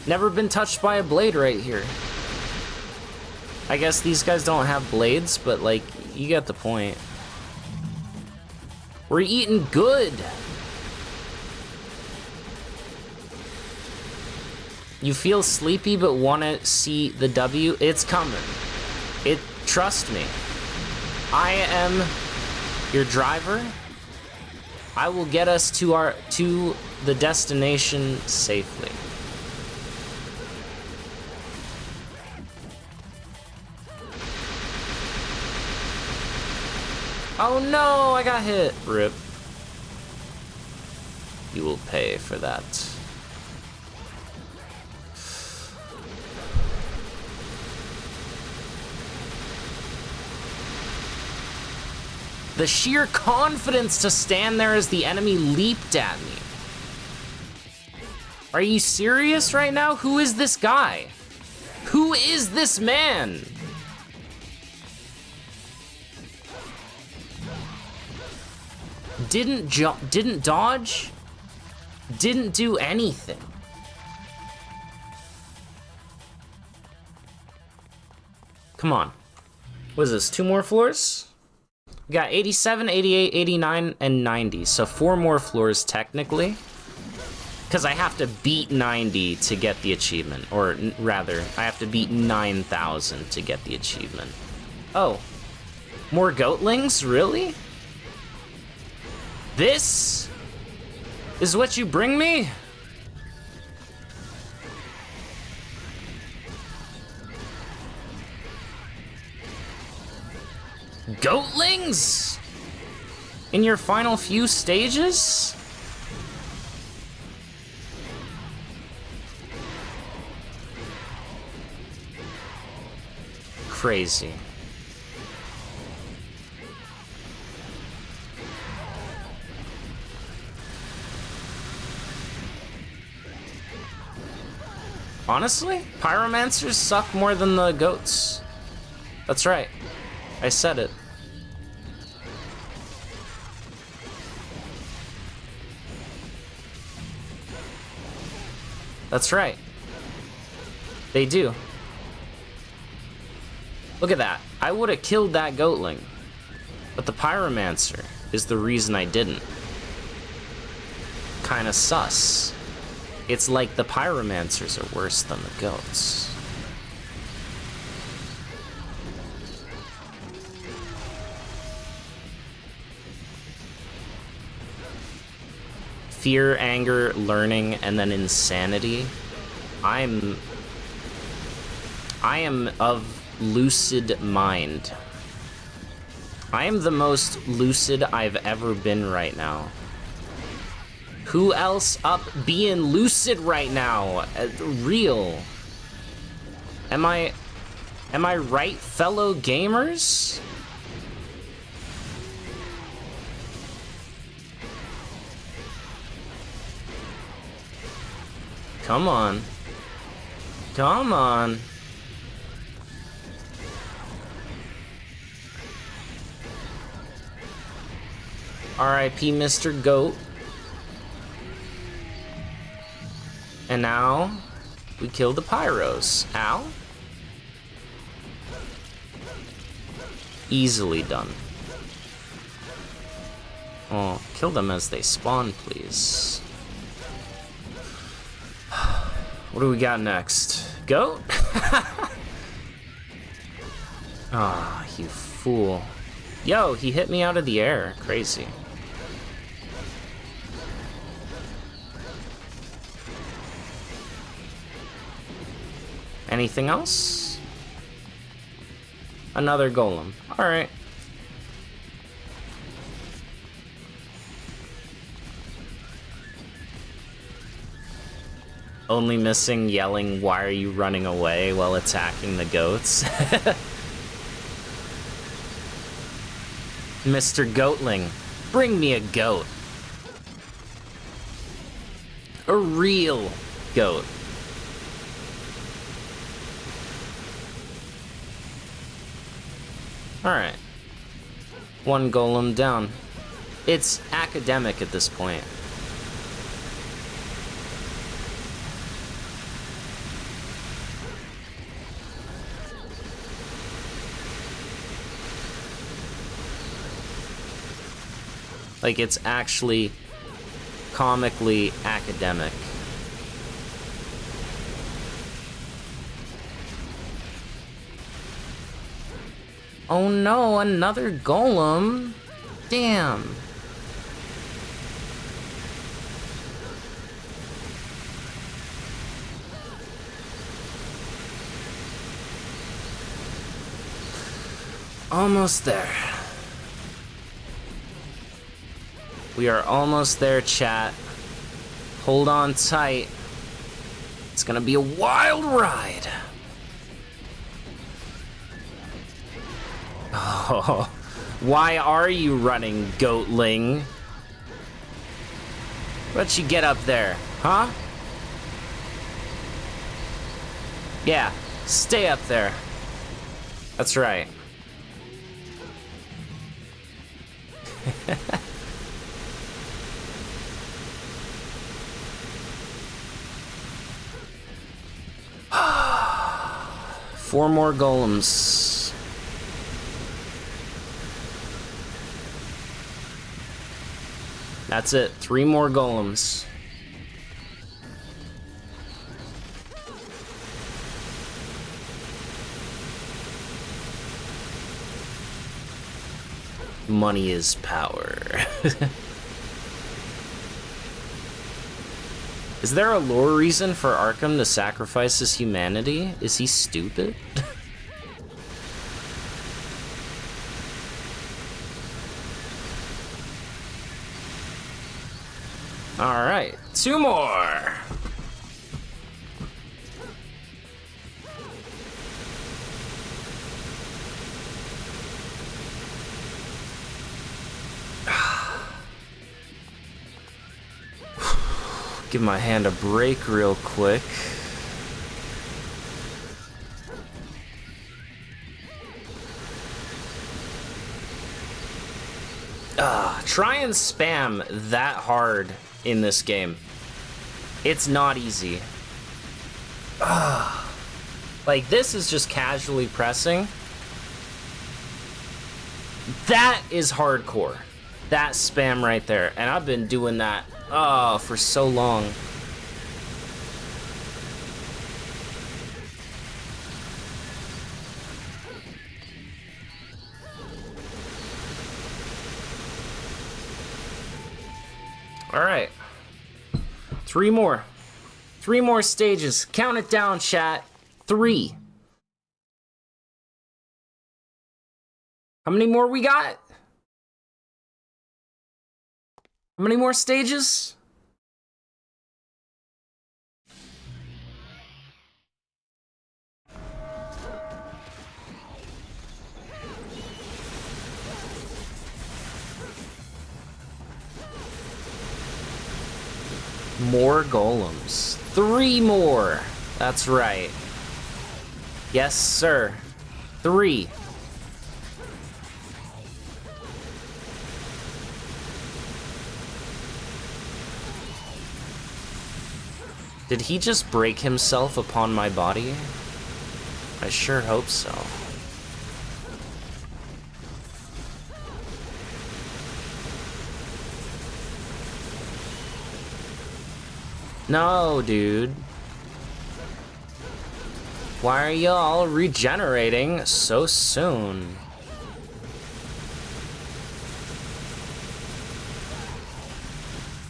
Never been touched by a blade right here. I guess these guys don't have blades, but like, you get the point. We're eating good. You feel sleepy but want to see the W? It's coming. Trust me. I am your driver. I will get us to the destination safely. Oh no, I got hit. Rip. You will pay for that. The sheer confidence to stand there as the enemy leaped at me. Are you serious right now? Who is this guy? Who is this man? Didn't jump, didn't dodge, didn't do anything. Come on. What is this, 2 more floors? We got 87, 88, 89, and 90, so 4 more floors technically. Because I have to beat 90 to get the achievement, or rather, I have to beat 9,000 to get the achievement. Oh, more goatlings? Really? This is what you bring me? Goatlings? In your final few stages? Crazy. Honestly, pyromancers suck more than the goats. That's right. I said it. That's right. They do. Look at that. I would have killed that goatling. But the pyromancer is the reason I didn't. Kinda sus. It's like the pyromancers are worse than the goats. Fear, anger, learning, and then insanity. I am of lucid mind. I am the most lucid I've ever been right now. Who else up being lucid right now? Real. Am I right, fellow gamers? Come on. Come on. R.I.P. Mr. Goat. And now, we kill the pyros. Ow. Easily done. Oh, kill them as they spawn, please. What do we got next? Goat? Ah, you fool. Yo, he hit me out of the air. Crazy. Anything else? Another golem. Alright. Only missing yelling, "Why are you running away?" while attacking the goats. Mr. Goatling, bring me a goat. A real goat. Alright. 1 golem down. It's academic at this point. Like, it's actually comically academic. Oh no, another golem. Damn. Almost there. We are almost there, chat. Hold on tight. It's gonna be a wild ride. Oh, why are you running, goatling? What'd you get up there, huh? Yeah, stay up there. That's right. Four more golems. That's it. 3 more golems. Money is power. Is there a lore reason for Arkham to sacrifice his humanity? Is he stupid? Alright, 2 more! Give my hand a break real quick. Try and spam that hard in this game. It's not easy. Like, this is just casually pressing. That is hardcore. That spam right there. And I've been doing that for so long. All right. 3 more. 3 more stages. Count it down, chat. 3. How many more we got? How many more stages? More golems. 3 more. That's right. Yes, sir. 3. Did he just break himself upon my body? I sure hope so. No, dude. Why are y'all regenerating so soon?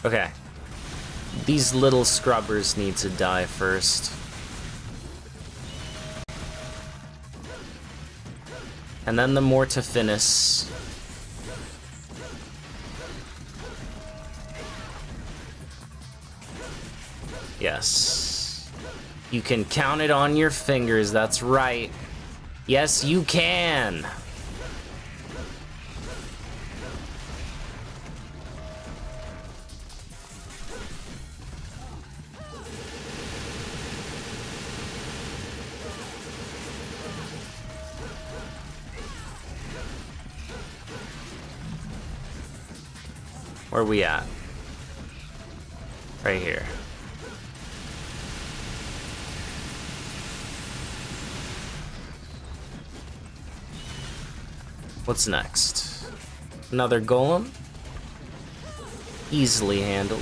Okay. These little scrubbers need to die first. And then the Mortifinus. Yes. You can count it on your fingers, that's right. Yes, you can. Where are we at? Right here. What's next? Another golem? Easily handled.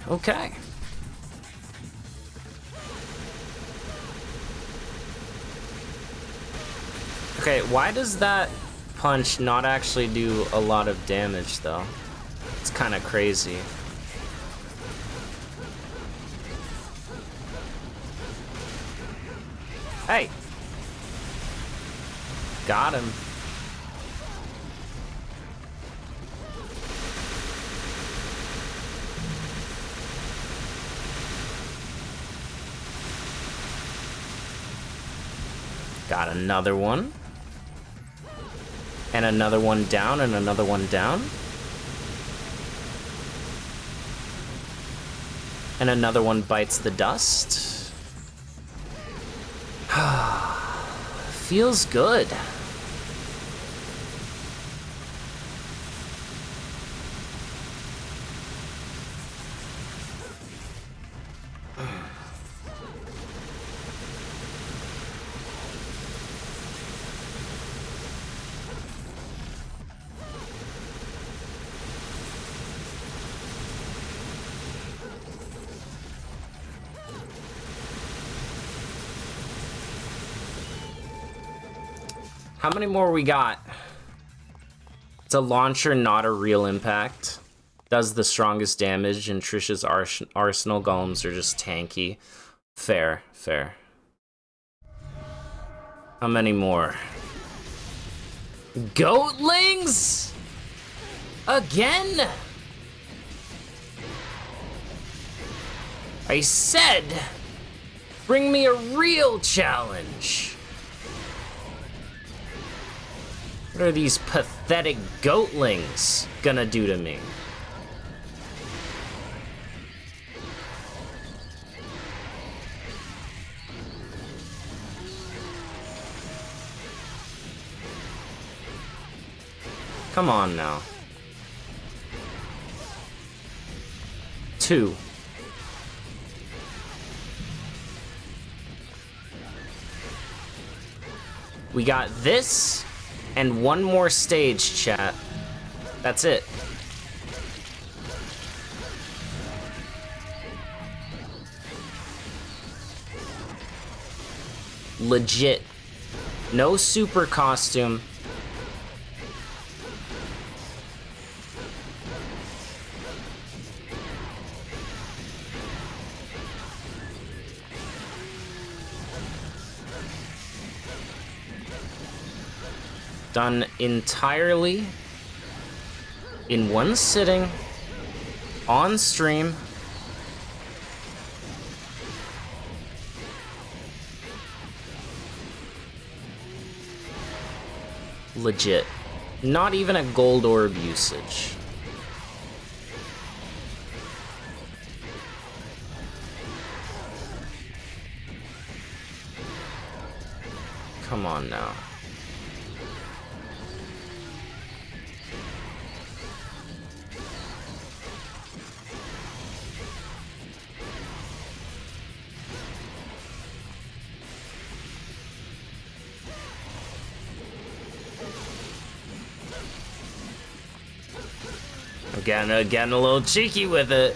Okay. Okay, why does that punch not actually do a lot of damage, though? It's kind of crazy. Hey! Got him. Got another one. And another one down, and another one down. And another one bites the dust. Feels good. How many more we got? It's a launcher, not a real impact. Does the strongest damage, and Trish's arsenal golems are just tanky. Fair, fair. How many more? Goatlings? Again? I said, bring me a real challenge. What are these pathetic goatlings gonna do to me? Come on now. 2. We got this. And one more stage, chat. That's it. Legit. No super costume. Done entirely in one sitting, on stream. Legit. Not even a gold orb usage. Come on now. Getting a little cheeky with it.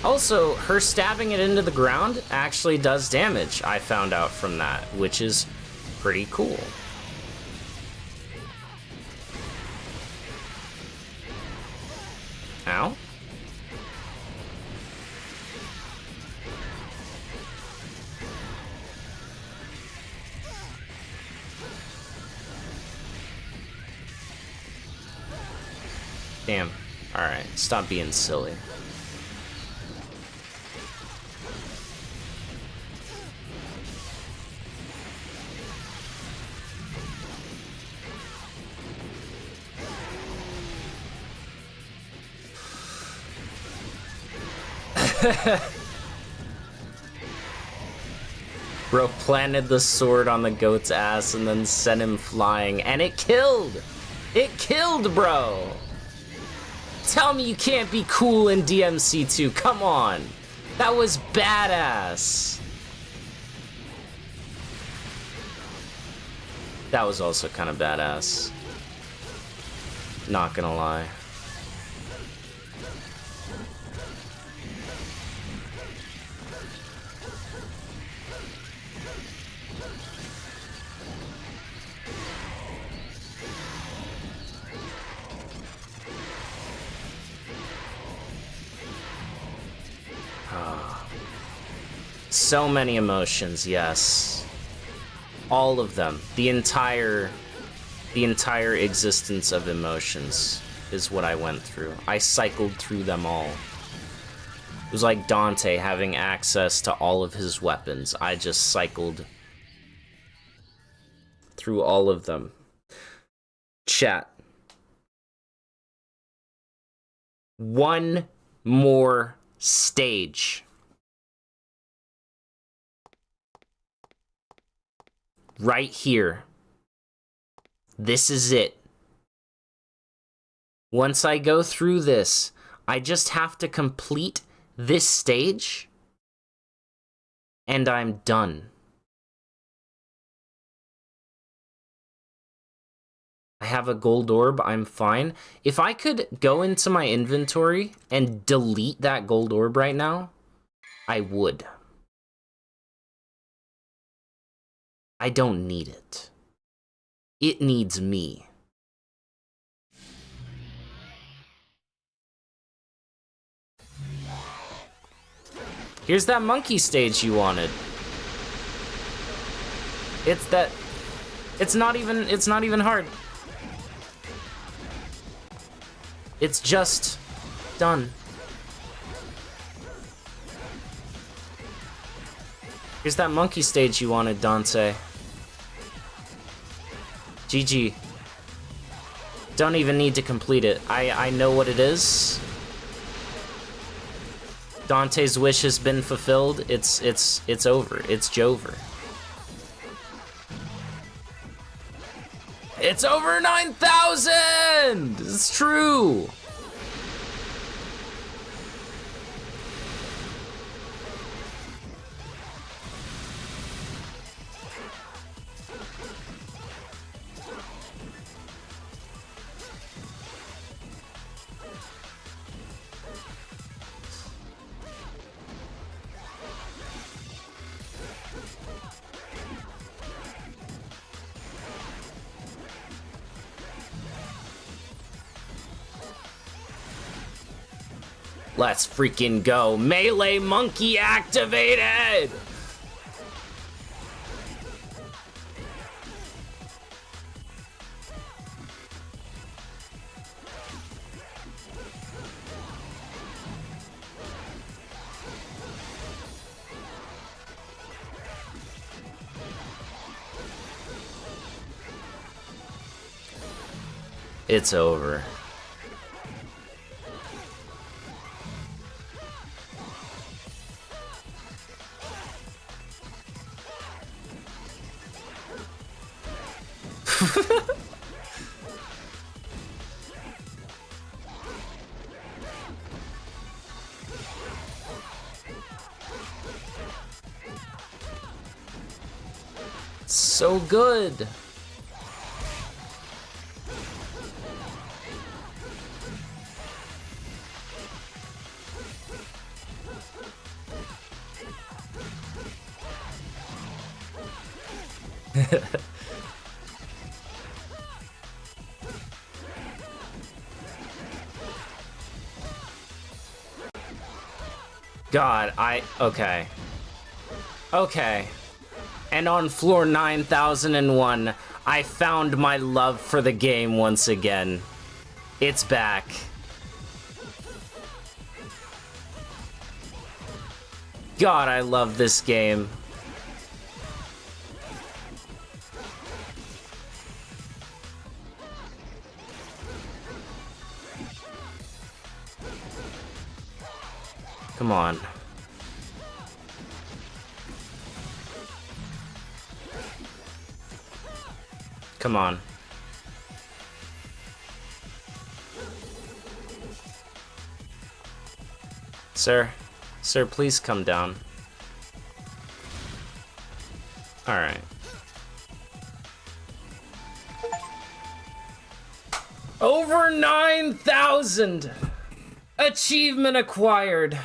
Also, her stabbing it into the ground actually does damage, I found out from that, which is pretty cool. Ow. Damn. Alright, stop being silly. Bro planted the sword on the goat's ass and then sent him flying, and it killed! It killed, bro! Tell me you can't be cool in DMC2, come on! That was badass! That was also kind of badass. Not gonna lie. So many emotions, yes. All of them. The entire existence of emotions is what I went through. I cycled through them all. It was like Dante having access to all of his weapons. I just cycled through all of them. Chat. One more stage. Right here. This is it. Once I go through this, I just have to complete this stage, and I'm done. I have a gold orb, I'm fine. If I could go into my inventory and delete that gold orb right now, I would. I don't need it. It needs me. Here's that monkey stage you wanted. It's not even hard. It's just done. Here's that monkey stage you wanted, Dante. GG. Don't even need to complete it. I know what it is. Dante's wish has been fulfilled. It's over. It's Jover. It's over 9,000! It's true! Let's freaking go. Melee monkey activated! It's over. So good. God, okay. Okay. And on floor 9001, I found my love for the game once again. It's back. God, I love this game. Come on. Come on. Sir, please come down. All right. Over 9,000! Achievement acquired!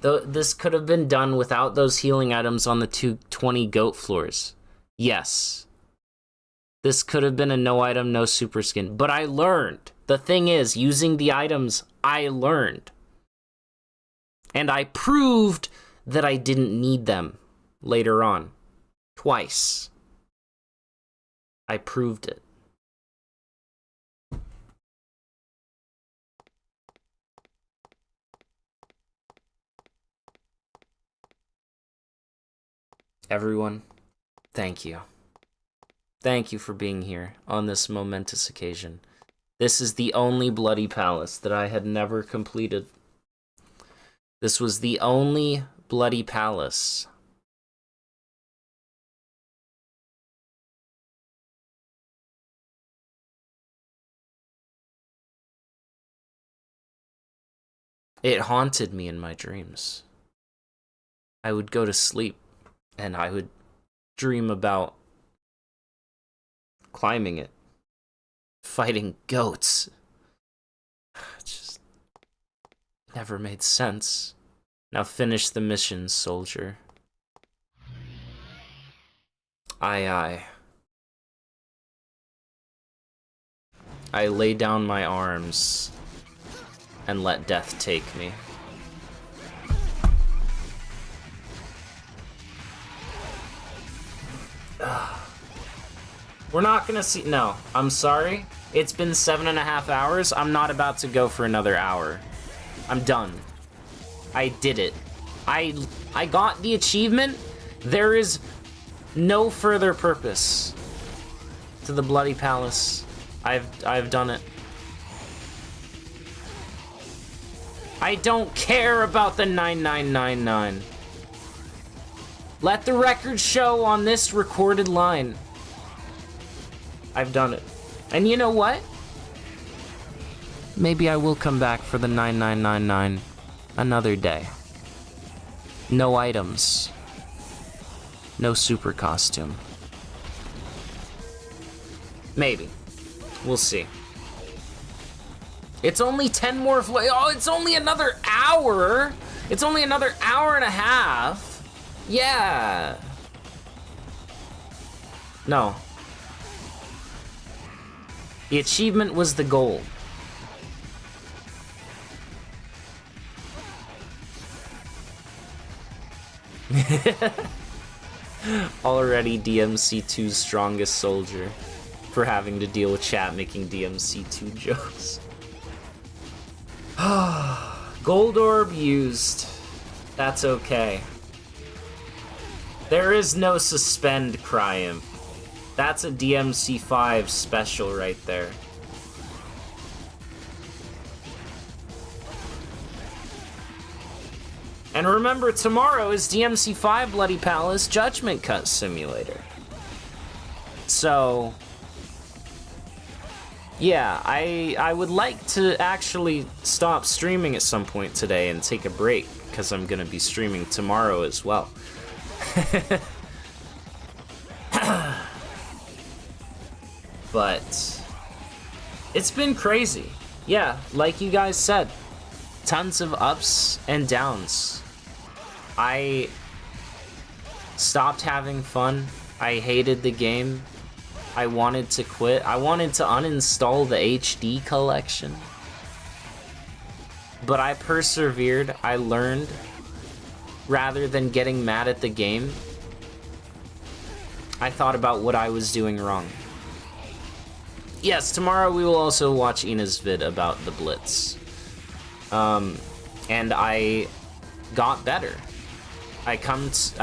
This could have been done without those healing items on the 220 goat floors. Yes. This could have been a no item, no super skin. But I learned. The thing is, using the items, I learned. And I proved that I didn't need them later on. Twice. I proved it. Everyone, thank you. Thank you for being here on this momentous occasion. This is the only Bloody Palace that I had never completed. This was the only Bloody Palace. It haunted me in my dreams. I would go to sleep and I would dream about climbing it, fighting goats. It just never made sense. Now finish the mission, soldier. Aye, aye. I lay down my arms and let death take me. We're not gonna see. No, I'm sorry. It's been 7.5 hours. I'm not about to go for another hour. I'm done. I did it. I got the achievement. There is no further purpose to the Bloody Palace. I've done it. I don't care about the 9999. Let the record show on this recorded line. I've done it. And you know what? Maybe I will come back for the 9999 another day. No items. No super costume. Maybe. We'll see. It's only 10 more oh, it's only another hour. It's only another hour and a half. Yeah. No. The achievement was the goal. Already DMC2's strongest soldier for having to deal with chat making DMC2 jokes. Gold orb used. That's okay. There is no suspend Cryimp. That's a DMC5 special right there. And remember, tomorrow is DMC5 Bloody Palace Judgment Cut Simulator. So, yeah, I would like to actually stop streaming at some point today and take a break, because I'm going to be streaming tomorrow as well. But it's been crazy. Yeah, like you guys said, tons of ups and downs. I stopped having fun. I hated the game. I wanted to quit. I wanted to uninstall the HD collection. But I persevered. I learned. Rather than getting mad at the game, I thought about what I was doing wrong. Yes, tomorrow we will also watch Ina's vid about the Blitz. And I got better. I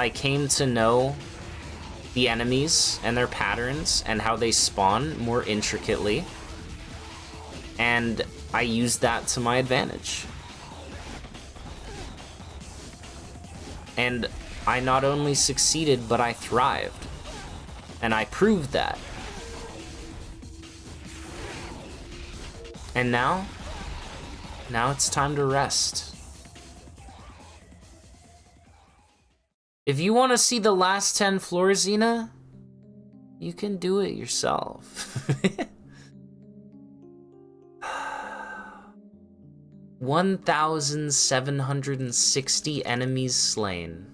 came to know the enemies and their patterns and how they spawn more intricately. And I used that to my advantage. And I not only succeeded, but I thrived. And I proved that. And now it's time to rest. If you want to see the last 10 floors, Xena, you can do it yourself. 1,760 enemies slain.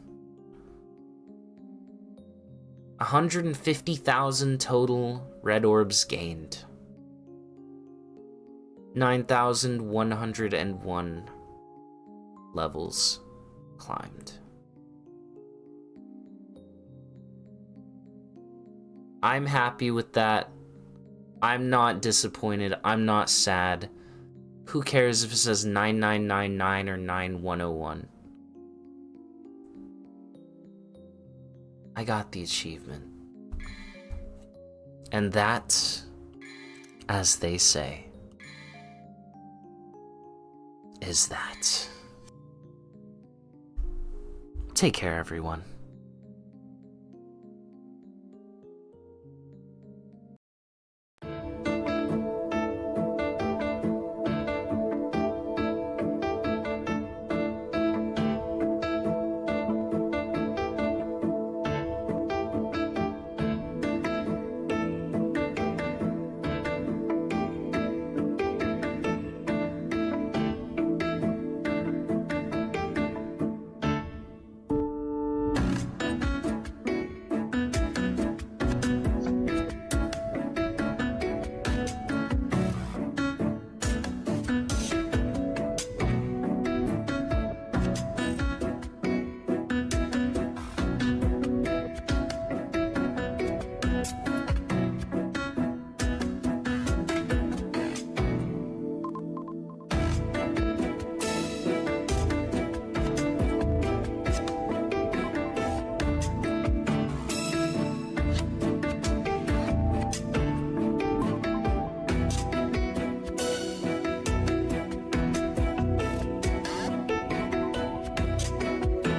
150,000 total red orbs gained. 9,101 levels climbed. I'm happy with that. I'm not disappointed. I'm not sad. Who cares if it says 9999 or 9101? I got the achievement. And that, as they say, is that. Take care, everyone.